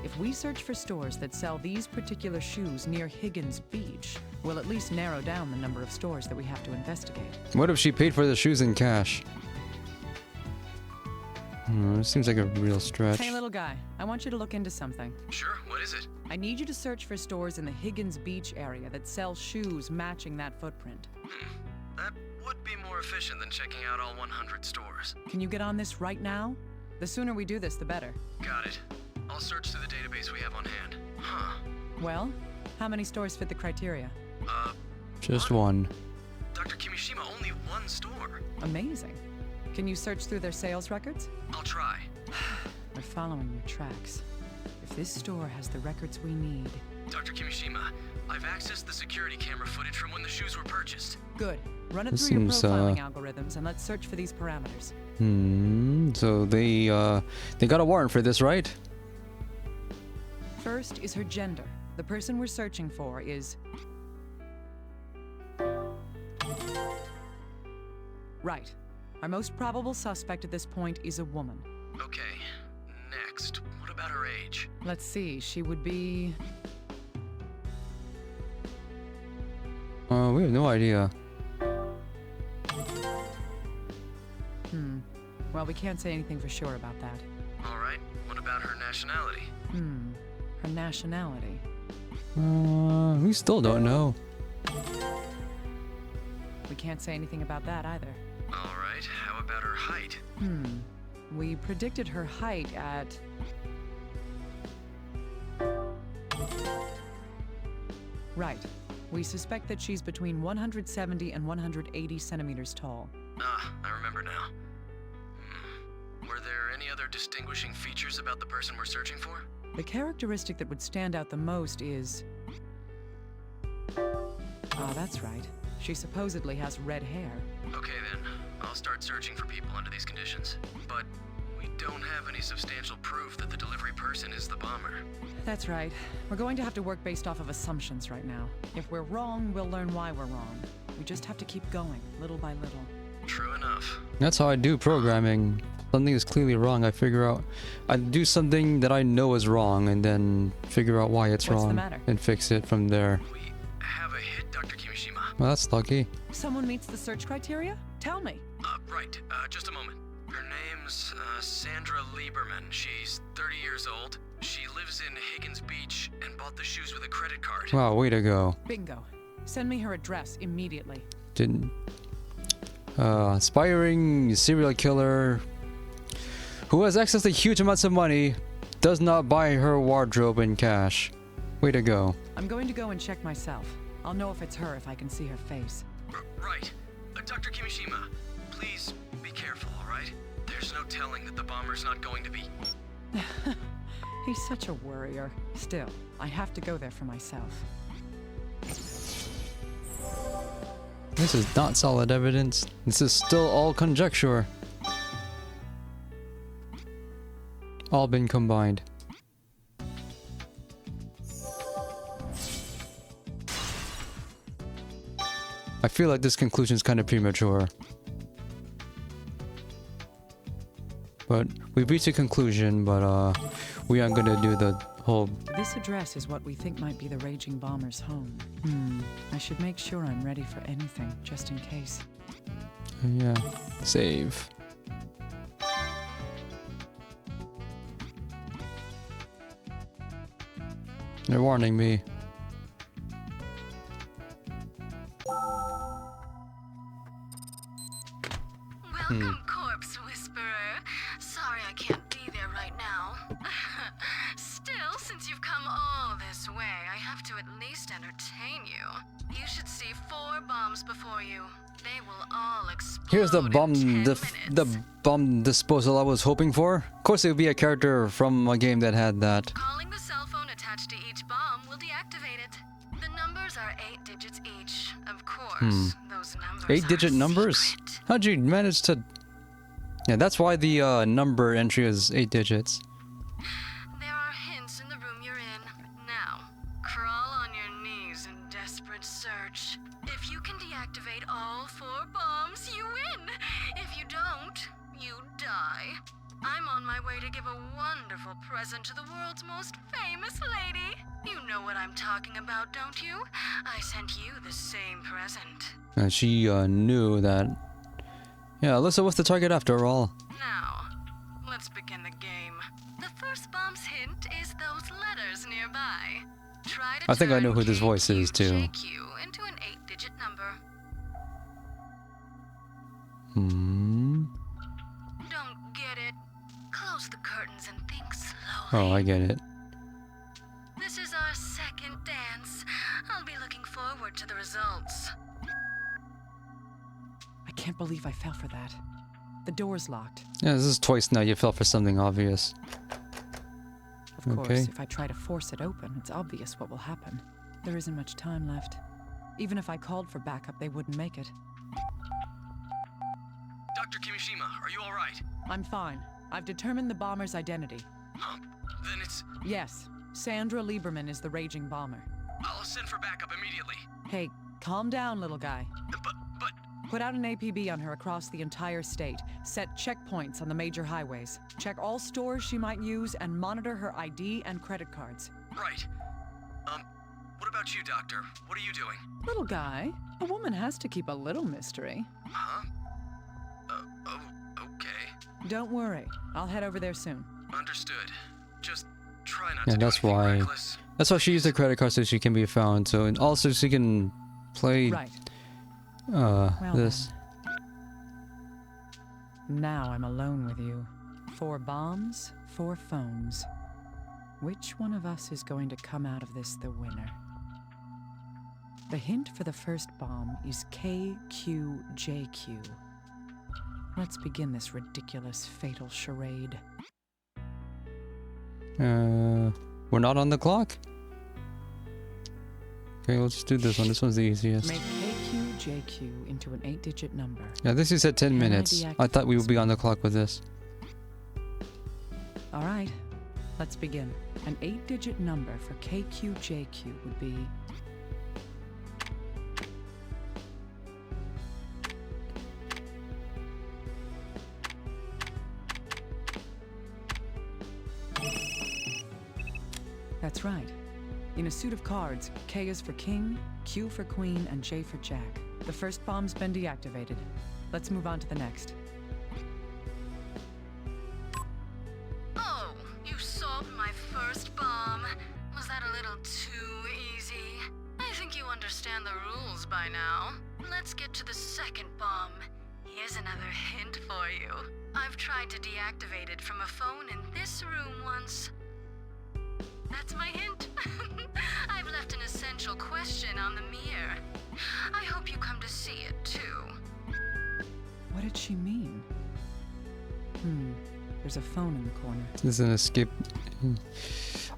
If we search for stores that sell these particular shoes near Higgins Beach, we'll at least narrow down the number of stores that we have to investigate. What if she paid for the shoes in cash? It seems like a real stretch. Hey, little guy, I want you to look into something. Sure, what is it? I need you to search for stores in the Higgins Beach area that sell shoes matching that footprint. That would be more efficient than checking out all 100 stores. Can you get on this right now? The sooner we do this, the better. Got it. I'll search through the database we have on hand. Huh. Well, how many stores fit the criteria? Just one. Dr. Kimishima, only one store. Amazing. Can you search through their sales records? I'll try. We're following your tracks. If this store has the records we need... Dr. Kimishima, I've accessed the security camera footage from when the shoes were purchased. Good. Run it This through your seems, profiling algorithms and let's search for these parameters. So they got a warrant for this, right? First is her gender. The person we're searching for is... Right. Our most probable suspect at this point is a woman. Okay, next. What about her age? Let's see, she would be... We have no idea. Well, we can't say anything for sure about that. Alright, what about her nationality? Her nationality. We still don't know. We can't say anything about that either. Alright, how about her height? We predicted her height at... Right. We suspect that she's between 170 and 180 centimeters tall. Ah, I remember now. Were there any other distinguishing features about the person we're searching for? The characteristic that would stand out the most is... Ah, that's right. She supposedly has red hair. Okay then, I'll start searching for people under these conditions. But we don't have any substantial proof that the delivery person is the bomber. That's right. We're going to have to work based off of assumptions right now. If we're wrong, we'll learn why we're wrong. We just have to keep going, little by little. True enough. That's how I do programming. Something is clearly wrong, I do something that I know is wrong and then figure out why it's What's the wrong matter? and fix it from there. We have a hit, Dr. Kimishima. Well, that's lucky. Someone meets the search criteria? Tell me. Right, just a moment. Her name's Sandra Lieberman. She's 30 years old. She lives in Higgins Beach and bought the shoes with a credit card. Wow, way to go. Bingo. Send me her address immediately. Didn't. Aspiring serial killer who has access to huge amounts of money does not buy her wardrobe in cash. Way to go. I'm going to go and check myself. I'll know if it's her if I can see her face. Right. Dr. Kimishima, please be careful, alright? There's no telling that the bomber's not going to be... He's such a worrier. Still, I have to go there for myself. This is not solid evidence. This is still all conjecture. All been combined. I feel like this conclusion is kind of premature. But we've reached a conclusion, but we aren't gonna do the whole... This address is what we think might be the Raging Bomber's home. I should make sure I'm ready for anything, just in case. Yeah. Save. They're warning me. Welcome, Corpse Whisperer. Sorry I can't be there right now. Still, since you've come all this way, I have to at least entertain you. You should see 4 bombs before you. They will all explode. Here's the bomb disposal I was hoping for. Of course, it would be a character from a game that had that. Calling the cell phone attached to each bomb will deactivate it. The numbers are 8 digits each. Of course, those numbers 8-digit are numbers? secret. How'd you manage to... Yeah, that's why the number entry is 8 digits. There are hints in the room you're in. Now, crawl on your knees in desperate search. If you can deactivate all 4 bombs, you win. If you don't, you die. I'm on my way to give a wonderful present to the world's most famous lady. You know what I'm talking about, don't you? I sent you the same present. And she knew that... Yeah, Alyssa was the target after all. Now, let's begin the game. The first bomb's hint is those letters nearby. Try to I think I turn know who this voice is too. JQ into an 8-digit number. Don't get it? Close the curtains and think slowly. Oh, I get it. This is our second dance. I'll be looking forward to the results. I can't believe I fell for that. The door's locked. Yeah, this is twice now you fell for something obvious. Of course, if I try to force it open, it's obvious what will happen. There isn't much time left. Even if I called for backup, they wouldn't make it. Dr. Kimishima, are you alright? I'm fine. I've determined the bomber's identity. Huh? Then it's... Yes, Sandra Lieberman is the Raging Bomber. I'll send for backup immediately. Hey, calm down, little guy. But... Put out an APB on her across the entire state. Set checkpoints on the major highways. Check all stores she might use and monitor her ID and credit cards. Right. What about you, Doctor? What are you doing? Little guy, a woman has to keep a little mystery. Huh? Okay. Don't worry. I'll head over there soon. Understood. Just try not Yeah, to do that's anything why. reckless. That's why she used the credit card so she can be found. So, and also she can play... Right. This. Now I'm alone with you. 4 bombs, 4 phones. Which one of us is going to come out of this the winner? The hint for the first bomb is KQJQ. Let's begin this ridiculous, fatal charade. We're not on the clock? Okay, let's do this one. This one's the easiest. Make KQJQ into an 8-digit number. Yeah, this is at 10 minutes. I thought we would be on the clock with this. All right, let's begin. An 8-digit number for KQJQ would be... That's right. In a suit of cards, K is for king, Q for queen, and J for jack. The first bomb's been deactivated. Let's move on to the next. Oh, my first bomb. Was that a little too easy? I think you understand the rules by now. Let's get to the second bomb. Here's another hint for you. I've tried to deactivate it from a phone in this room once. That's my hint. I've left an essential question on the mirror. I hope you come to see it too. What did she mean? There's a phone in the corner. This is an escape.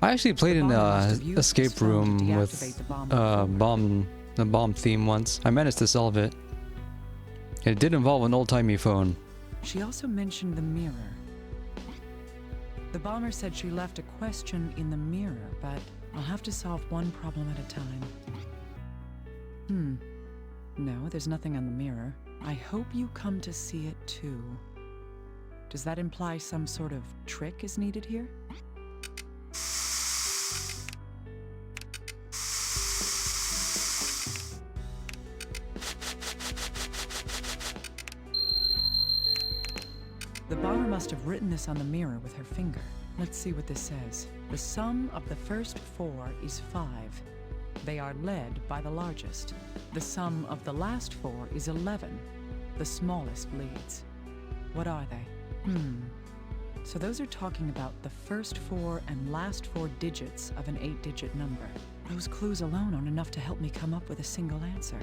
I actually played in escape room with the bomb theme once. I managed to solve it. It did involve an old-timey phone. She also mentioned the mirror. The bomber said she left a question in the mirror, but I'll have to solve one problem at a time. No, there's nothing on the mirror. I hope you come to see it too. Does that imply some sort of trick is needed here? The bomber must have written this on the mirror with her finger. Let's see what this says. The sum of the first 4 is 5. They are led by the largest. The sum of the last 4 is 11. The smallest leads. What are they? So those are talking about the first 4 and last 4 digits of an 8-digit number. Those clues alone aren't enough to help me come up with a single answer.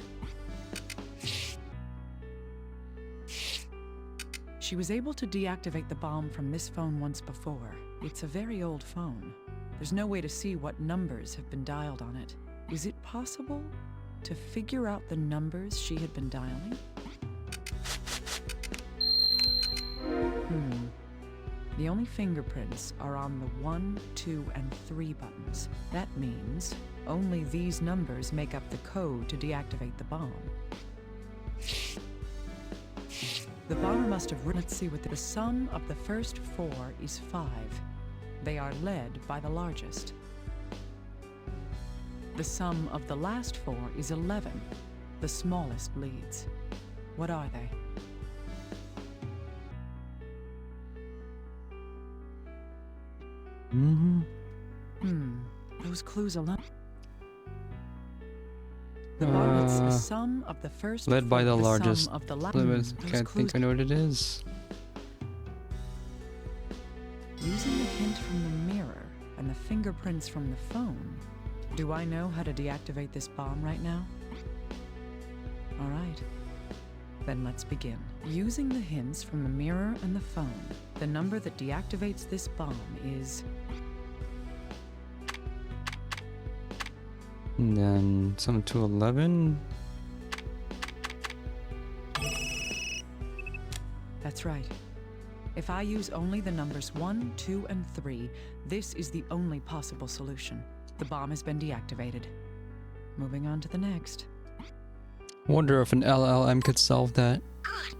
She was able to deactivate the bomb from this phone once before. It's a very old phone. There's no way to see what numbers have been dialed on it. Is it possible to figure out the numbers she had been dialing? The only fingerprints are on the 1, 2, and 3 buttons. That means only these numbers make up the code to deactivate the bomb. The bomber must have written, let's see what the sum of the first 4 is 5. They are led by the largest. The sum of the last 4 is 11. The smallest leads. What are they? Those clues alone. The the sum of the first led by the largest. Sum of the Can't think I know what it is. Using the hint from the mirror and the fingerprints from the phone, do I know how to deactivate this bomb right now? All right. Then let's begin. Using the hints from the mirror and the phone, the number that deactivates this bomb is... And then some to 11. That's right. If I use only the numbers 1, 2, and 3, this is the only possible solution. The bomb has been deactivated. Moving on to the next. Wonder if an LLM could solve that. Good,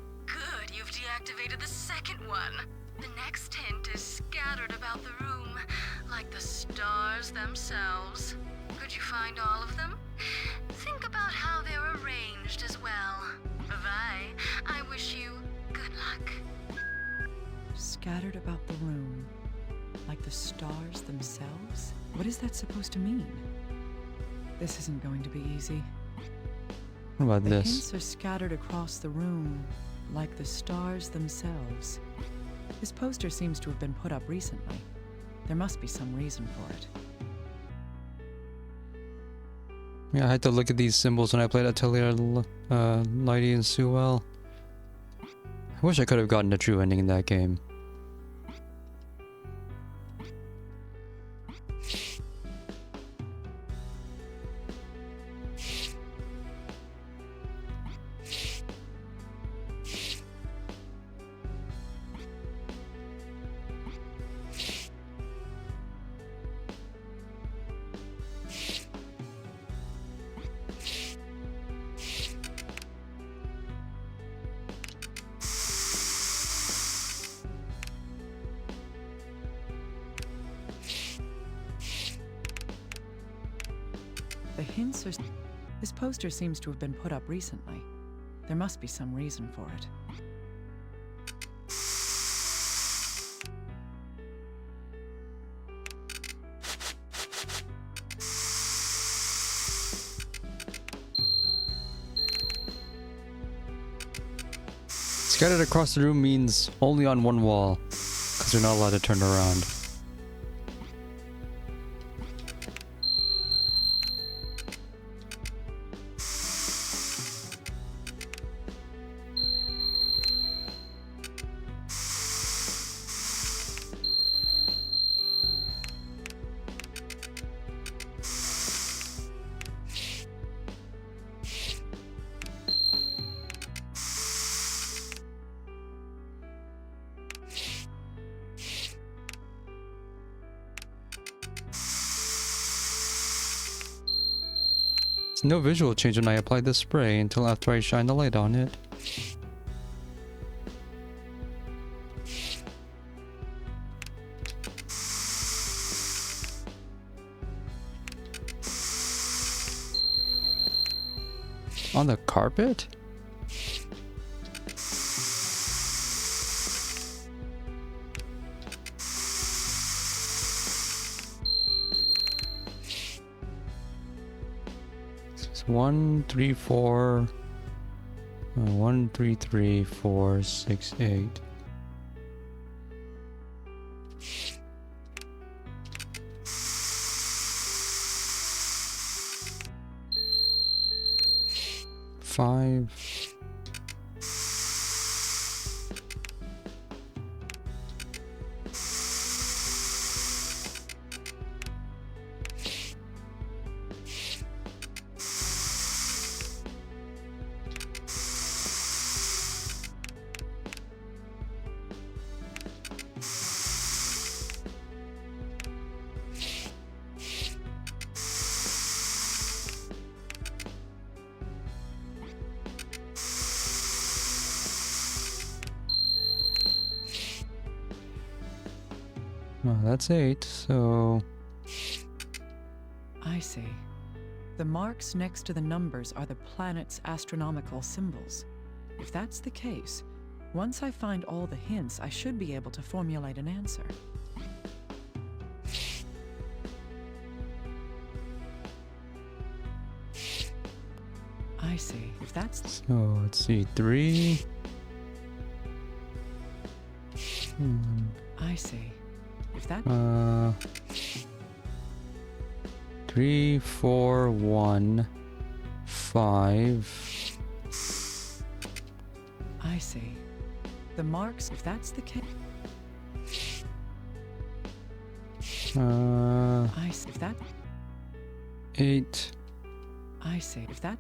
you've deactivated the second one. The next hint is scattered about the room, like the stars themselves. Could you find all of them? Think about how they're arranged as well. Bye-bye. I wish you good luck. Scattered about the room, like the stars themselves? What is that supposed to mean? This isn't going to be easy. What about the this? Hints are scattered across the room, like the stars themselves. This poster seems to have been put up recently. There must be some reason for it. Yeah, I had to look at these symbols when I played Atelier Lydie and Sewell. I wish I could have gotten a true ending in that game. The hints are... This poster seems to have been put up recently. There must be some reason for it. Scattered across the room means only on one wall, because they're not allowed to turn around. No visual change when I apply the spray until after I shine the light on it. On the carpet? One, three, four. 1, 3, 3, 4, 6, 8. Five. Well, that's 8, so... I see. The marks next to the numbers are the planet's astronomical symbols. If that's the case, once I find all the hints, I should be able to formulate an answer. I see. If that's... So, let's see, 3... I see. If that... 3, 4, 1, 5... I see. The marks, if that's the case... I see. If that... 8... I see. If that...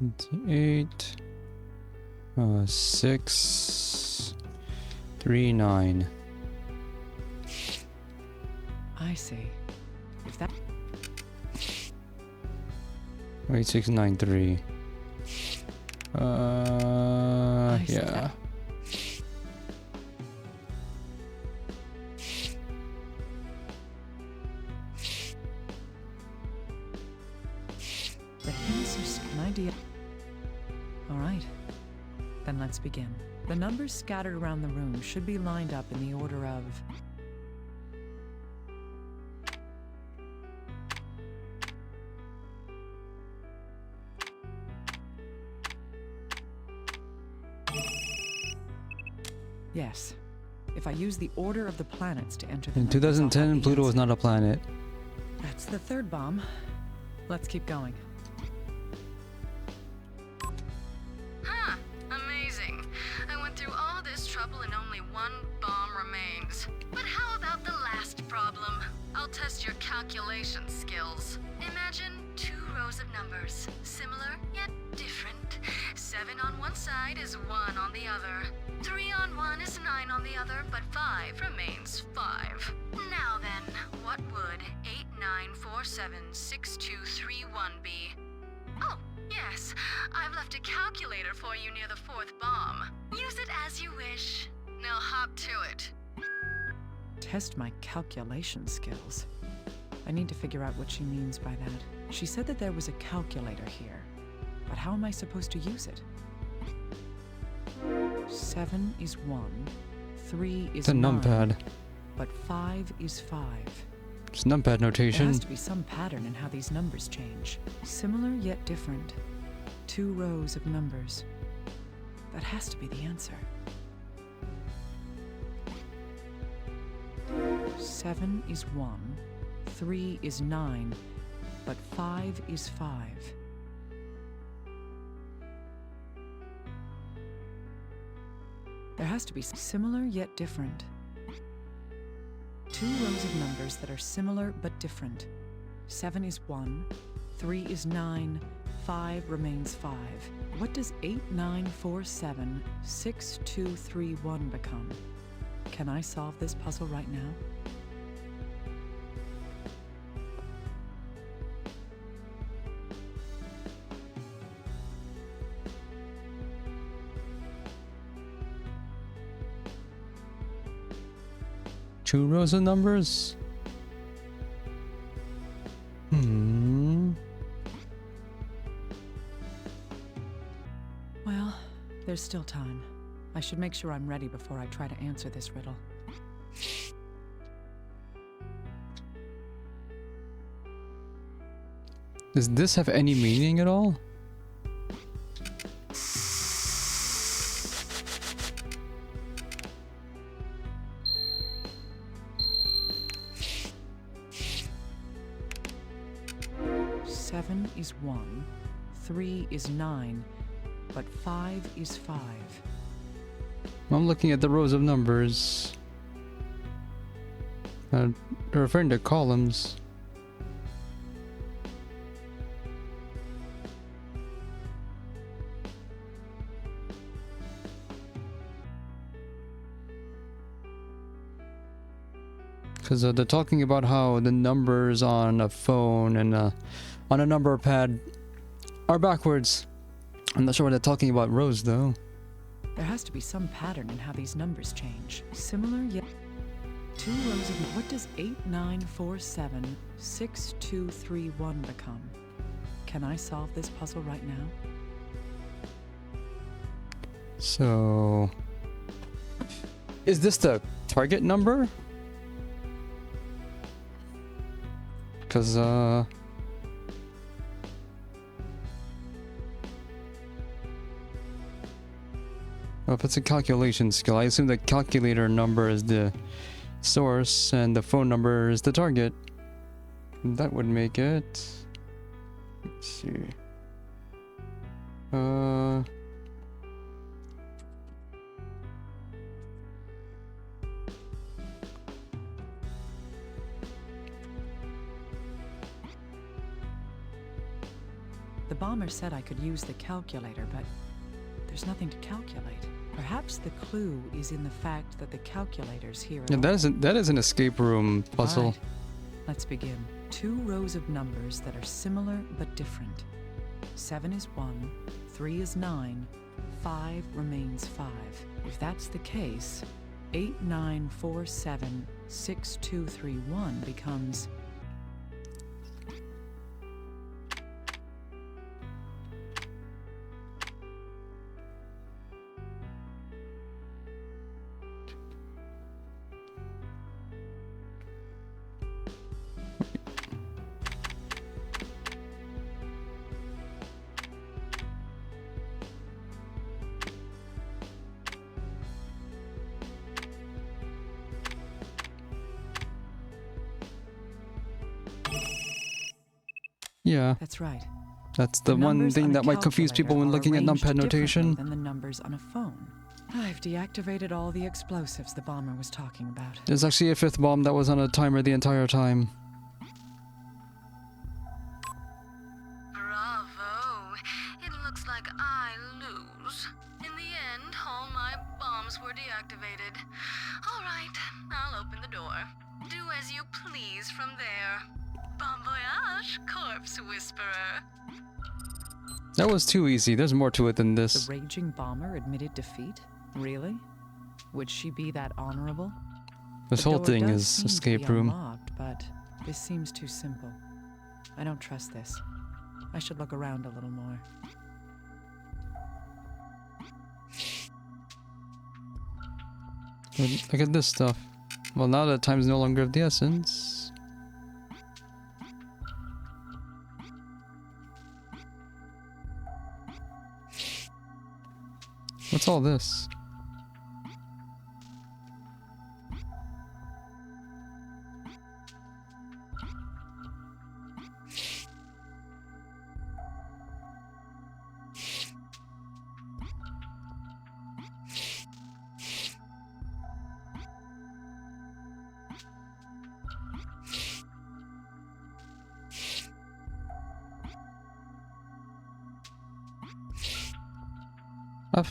It's 8... 6... 3, 9... I see. If that... 8, 6, 9, 3... yeah. The hints are an idea. All right. Then let's begin. The numbers scattered around the room should be lined up in the order of... Yes. If I use the order of the planets to enter the In numbers, I'll have 2010, the Pluto was answer. not a planet. That's the third bomb. Let's keep going. Huh, amazing. I went through all this trouble and only one bomb remains. But how about the last problem? I'll test your calculation skills. Imagine 2 rows of numbers, similar yet different. 7 on one side is 1 on the other. 3 on one is 9 on the other, but 5 remains 5. Now then, what would 89476231 be? Oh, yes, I've left a calculator for you near the 4th bomb. Use it as you wish. Now hop to it. Test my calculation skills. I need to figure out what she means by that. She said that there was a calculator here, but how am I supposed to use it? 7 is 1, 3 is It's a 9, numpad. but 5 is 5. It's numpad There notation. has to be some pattern in how these numbers change. Similar yet different. 2 rows of numbers. That has to be the answer. 7 is 1, 3 is 9, but 5 is 5. There has to be similar yet different. 2 rows of numbers that are similar but different. 7 is 1, 3 is 9, 5 remains 5. What does 8, 9, 4, 7, 6, 2, 3, 1 become? Can I solve this puzzle right now? Two rows of numbers? Well, there's still time. I should make sure I'm ready before I try to answer this riddle. Does this have any meaning at all? Seven is 1, 3 is 9, but 5 is 5. I'm looking at the rows of numbers. They're referring to columns. Because they're talking about how the numbers on a phone and on a number pad are backwards. I'm not sure what they're talking about rows though. There has to be some pattern in how these numbers change. Similar yet... 2 rows of... What does 8, 9, 4, 7, 6, 2, 3, 1 become? Can I solve this puzzle right now? So... is this the target number? Because, well, if it's a calculation skill, I assume the calculator number is the source and the phone number is the target. That would make it... let's see... The bomber said I could use the calculator, but there's nothing to calculate. Perhaps the clue is in the fact that the calculator's here at yeah, all. that is an escape room puzzle. Right. Let's begin. 2 rows of numbers that are similar but different. 7 is 1, 3 is 9, 5 remains 5. If that's the case, 8, 9, 4, 7, 6, 2, 3, 1 becomes... Yeah. That's right. That's the one numbers thing on a that might confuse people when calculator looking are at numpad arranged notation. differently than the numbers on a phone. I've deactivated all the explosives the bomber was talking about. There's actually a 5th bomb that was on a timer the entire time. Bravo! It looks like I lose. In the end, all my bombs were deactivated. All right, I'll open the door. Do as you please from there. Bon voyage, corpse whisperer. That was too easy. There's more to it than this. The raging bomber admitted defeat? Really? Would she be that honorable? This The whole door thing does is seem to escape be room. unlocked, but this seems too simple. I don't trust this. I should look around a little more. Look at this stuff. Well, now that time's no longer of the essence. What's all this?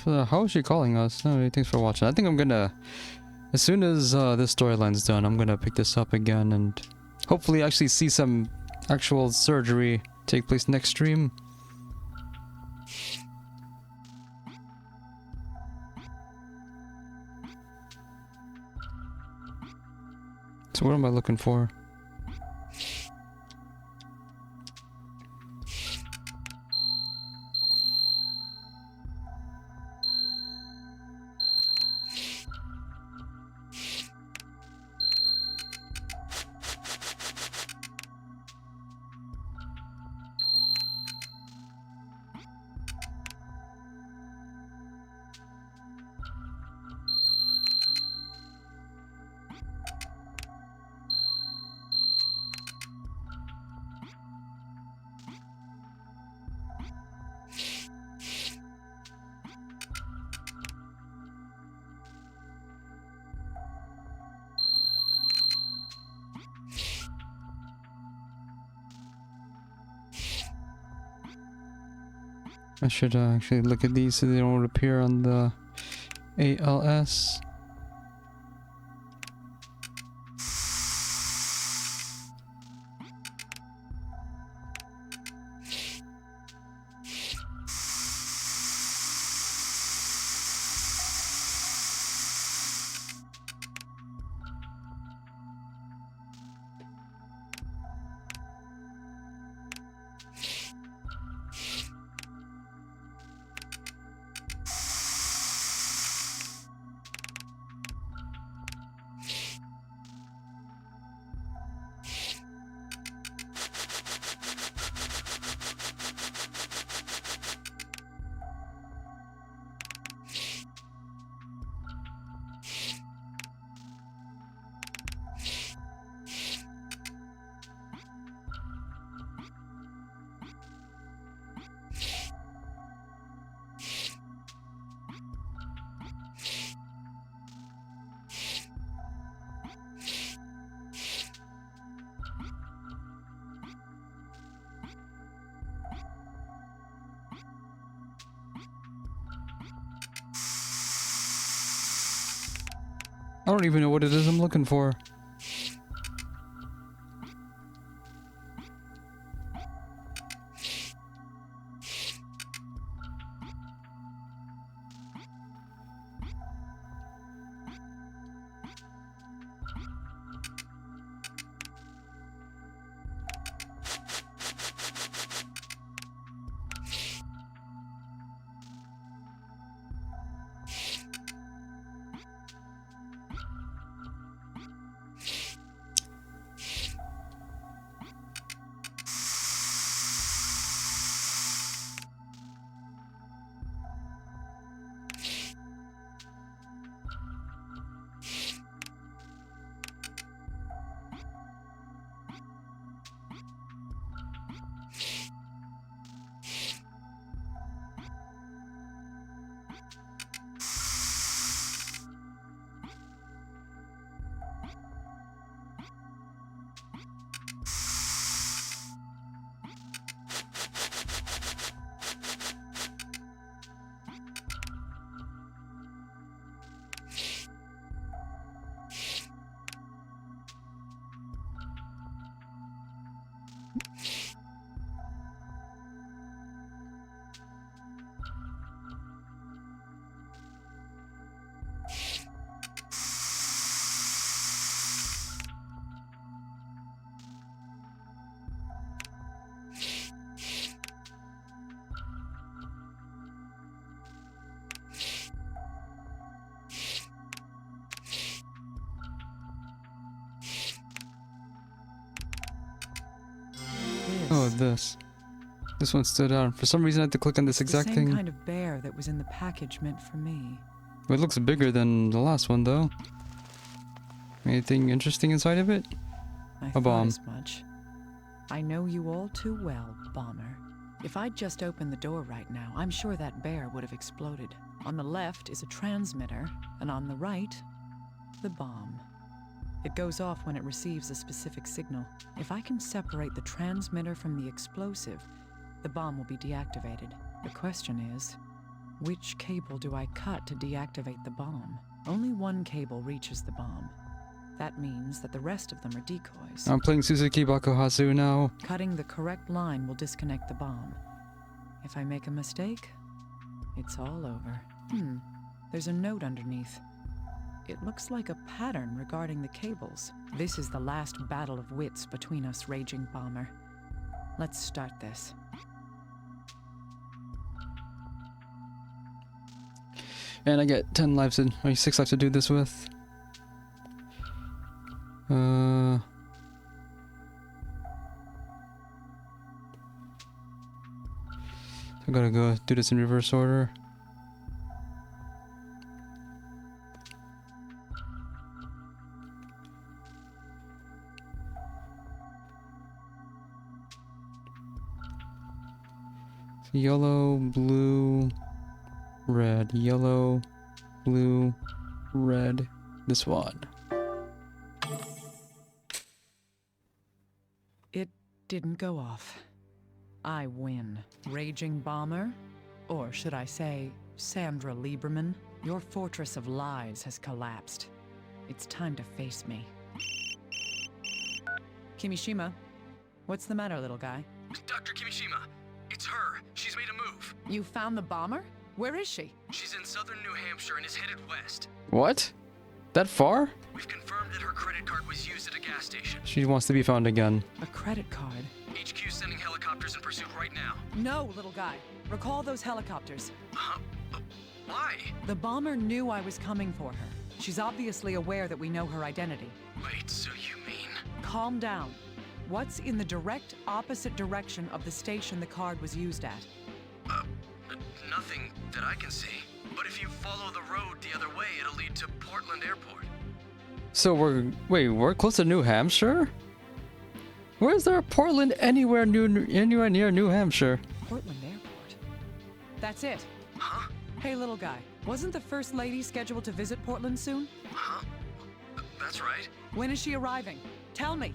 How is she calling us? No, thanks for watching. I think I'm gonna, as soon as this storyline's done, I'm gonna pick this up again and hopefully actually see some actual surgery take place next stream. So what am I looking for? I should actually look at these so they don't appear on the ALS. I don't even know what it is I'm looking for. Oh, this. This one stood out. For some reason, I had to click on this exact the same thing. kind of bear that was in the package meant for me. It looks bigger than the last one, though. Anything interesting inside of it? I A thought bomb. as much. I know you all too well, Bomber. If I'd just opened the door right now, I'm sure that bear would have exploded. On the left is a transmitter, and on the right, the bomb. It goes off when it receives a specific signal. If I can separate the transmitter from the explosive, the bomb will be deactivated. The question is, which cable do I cut to deactivate the bomb? Only one cable reaches the bomb. That means that the rest of them are decoys. I'm playing Suzuki Bakuhatsu now. Cutting the correct line will disconnect the bomb. If I make a mistake, it's all over. There's a note underneath. It looks like a pattern regarding the cables. This is the last battle of wits between us, Raging Bomber. Let's start this. And I get 10 lives to, or 6 lives to do this with. I gotta go do this in reverse order. Yellow, blue, red. Yellow, blue, red. This one. It didn't go off. I win. Raging Bomber? Or should I say, Sandra Lieberman? Your fortress of lies has collapsed. It's time to face me. Kimishima, what's the matter, little guy? Dr. Kimishima, it's her. She's made a move. You found the bomber? Where is she? She's in southern New Hampshire and is headed west. What? That far? We've confirmed that her credit card was used at a gas station. She wants to be found again. A credit card? HQ's sending helicopters in pursuit right now. No, little guy. Recall those helicopters. Huh? Why? The bomber knew I was coming for her. She's obviously aware that we know her identity. Wait, so you mean... Calm down. What's in the direct opposite direction of the station the card was used at? Nothing that I can see. But if you follow the road the other way, it'll lead to Portland Airport. So we're close to New Hampshire? Where is there a Portland anywhere near New Hampshire? Portland Airport. That's it. Huh? Hey, little guy. Wasn't the First Lady scheduled to visit Portland soon? Huh? That's right. When is she arriving? Tell me.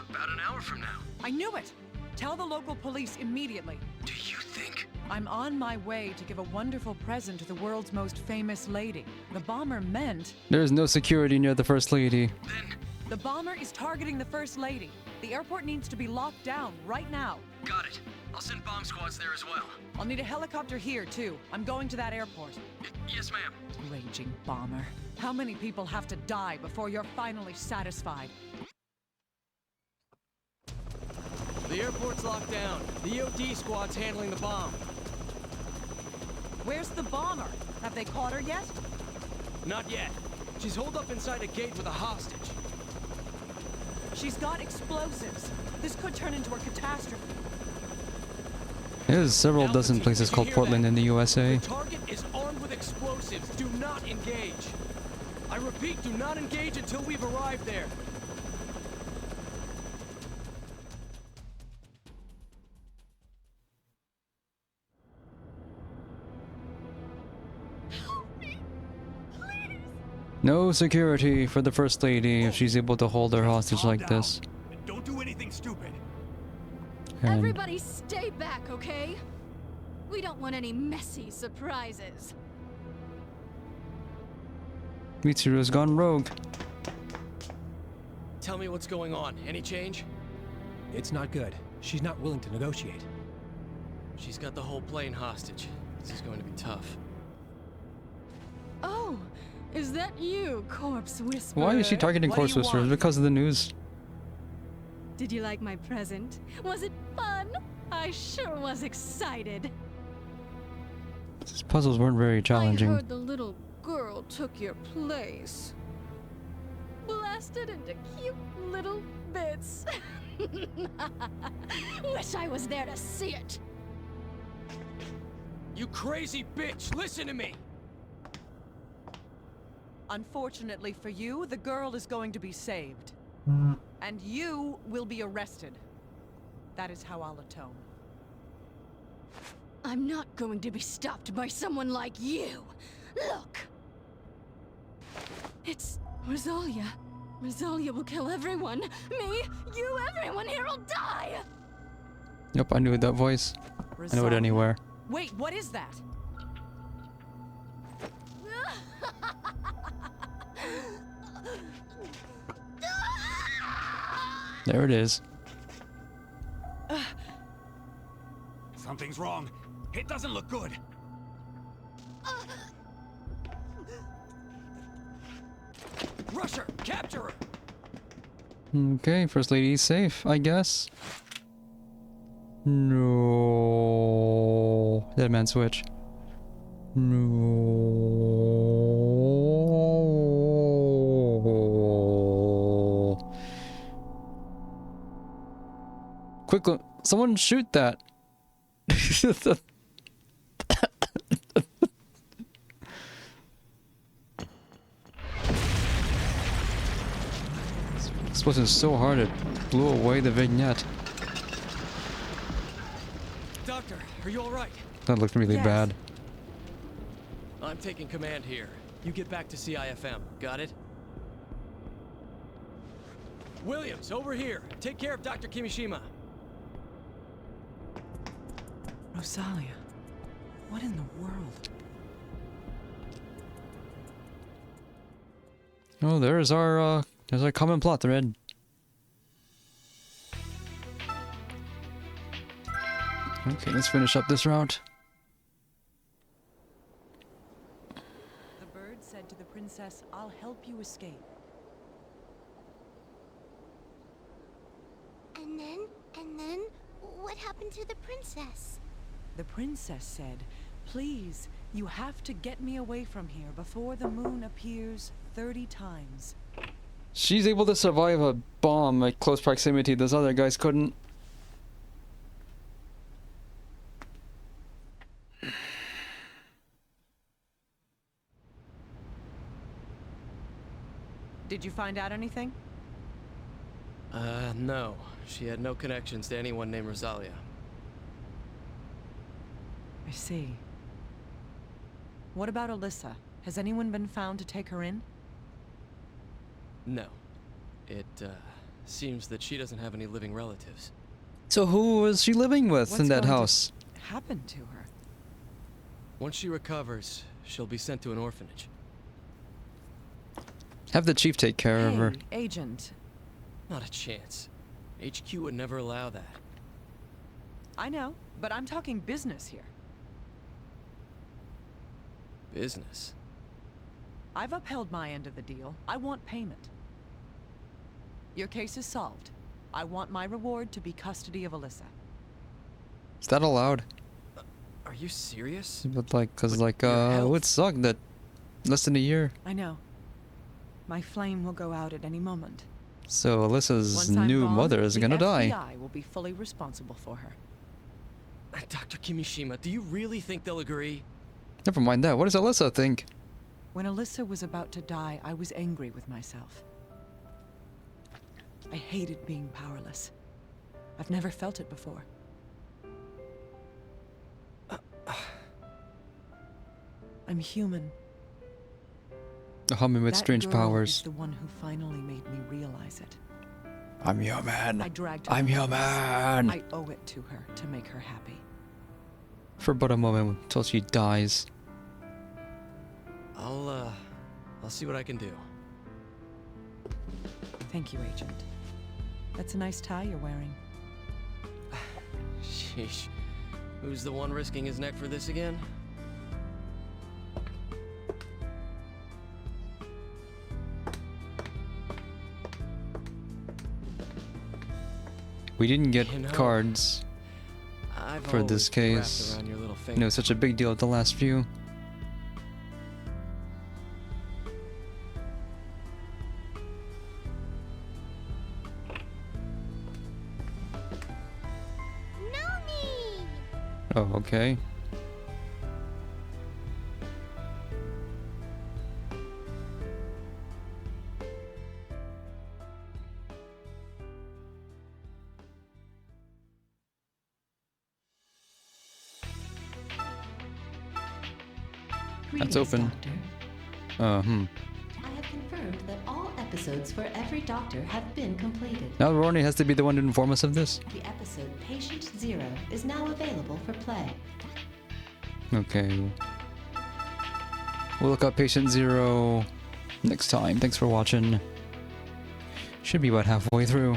About an hour from now. I knew it! Tell the local police immediately. Do you think? I'm on my way to give a wonderful present to the world's most famous lady. The bomber meant... There's no security near the First Lady. The bomber is targeting the First Lady. The airport needs to be locked down right now. Got it. I'll send bomb squads there as well. I'll need a helicopter here, too. I'm going to that airport. Yes, ma'am. Raging Bomber. How many people have to die before you're finally satisfied? The airport's locked down. The EOD squad's handling the bomb. Where's the bomber? Have they caught her yet? Not yet. She's holed up inside a gate with a hostage. She's got explosives. This could turn into a catastrophe. There's several dozen places called Portland in the USA. The target is armed with explosives. Do not engage. I repeat, do not engage until we've arrived there. No security for the First Lady if she's able to hold her hostage like this. Don't do anything stupid. And Everybody stay back, okay? We don't want any messy surprises. Mitsuru's gone rogue. Tell me what's going on. Any change? It's not good. She's not willing to negotiate. She's got the whole plane hostage. This is going to be tough. Oh, is that you, Corpse Whisperer? Why is she targeting Corpse Whisperers? Because of the news. Did you like my present? Was it fun? I sure was excited. These puzzles weren't very I challenging. heard the little girl took your place. Blasted into cute little bits. Wish I was there to see it. You crazy bitch, listen to me! Unfortunately for you, the girl is going to be saved. And you will be arrested. That is how I'll atone. I'm not going to be stopped by someone like you. Look! It's Rosalia. Rosalia will kill everyone. Me, you, everyone here will die! Yep, I knew that voice. I know it anywhere. Wait, what is that? There it is. Something's wrong. It doesn't look good. Rush her! Capture her! Okay, First Lady's safe, I guess. No. Dead man switch. No. Quick, someone shoot that. This wasn't so hard, it blew away the vignette. Doctor, are you alright? That looked really bad. I'm taking command here. You get back to CIFM. Got it? Williams, over here. Take care of Dr. Kimishima. Rosalia. What in the world? Oh, there's our common plot thread. Okay, let's finish up this route. The bird said to the princess, "I'll help you escape." And then, what happened to the princess? The princess said, "Please, you have to get me away from here before the moon appears 30 times." She's able to survive a bomb at close proximity those other guys couldn't. Did you find out anything? No. She had no connections to anyone named Rosalia. I see. What about Alyssa? Has anyone been found to take her in? No. It, seems that she doesn't have any living relatives. So who was she living with What's in that going to house? Happened to her? Once she recovers, she'll be sent to an orphanage. Have the chief take care of her. Hey, Agent. Not a chance. HQ would never allow that. I know, but I'm talking business here. Business? I've upheld my end of the deal. I want payment. Your case is solved. I want my reward to be custody of Alyssa. Is that allowed? Are you serious? But like, cause like, it would suck that less than a year. I know. My flame will go out at any moment. So Alyssa's Once I'm new gone, mother is gonna die. The FBI will be fully responsible for her. Dr. Kimishima, do you really think they'll agree? Never mind that. What does Alyssa think? When Alyssa was about to die, I was angry with myself. I hated being powerless. I've never felt it before. I'm human. A human with That strange girl powers. is the one who finally made me realize it. I'm human. I dragged her I'm to human. this. I owe it to her to make her happy. For but a moment until she dies. I'll see what I can do. Thank you, Agent. That's a nice tie you're wearing. Sheesh. Who's the one risking his neck for this again? We didn't get cards I've for always this been wrapped case. around your little You finger. know, such a big deal at the last few. Oh, okay. That's open. I have confirmed that all episodes for every doctor have been completed. Now Ronnie has to be the one to inform us of this? The episode Patient Zero is now available for play. Okay. We'll look up Patient Zero next time. Thanks for watching. Should be about halfway through.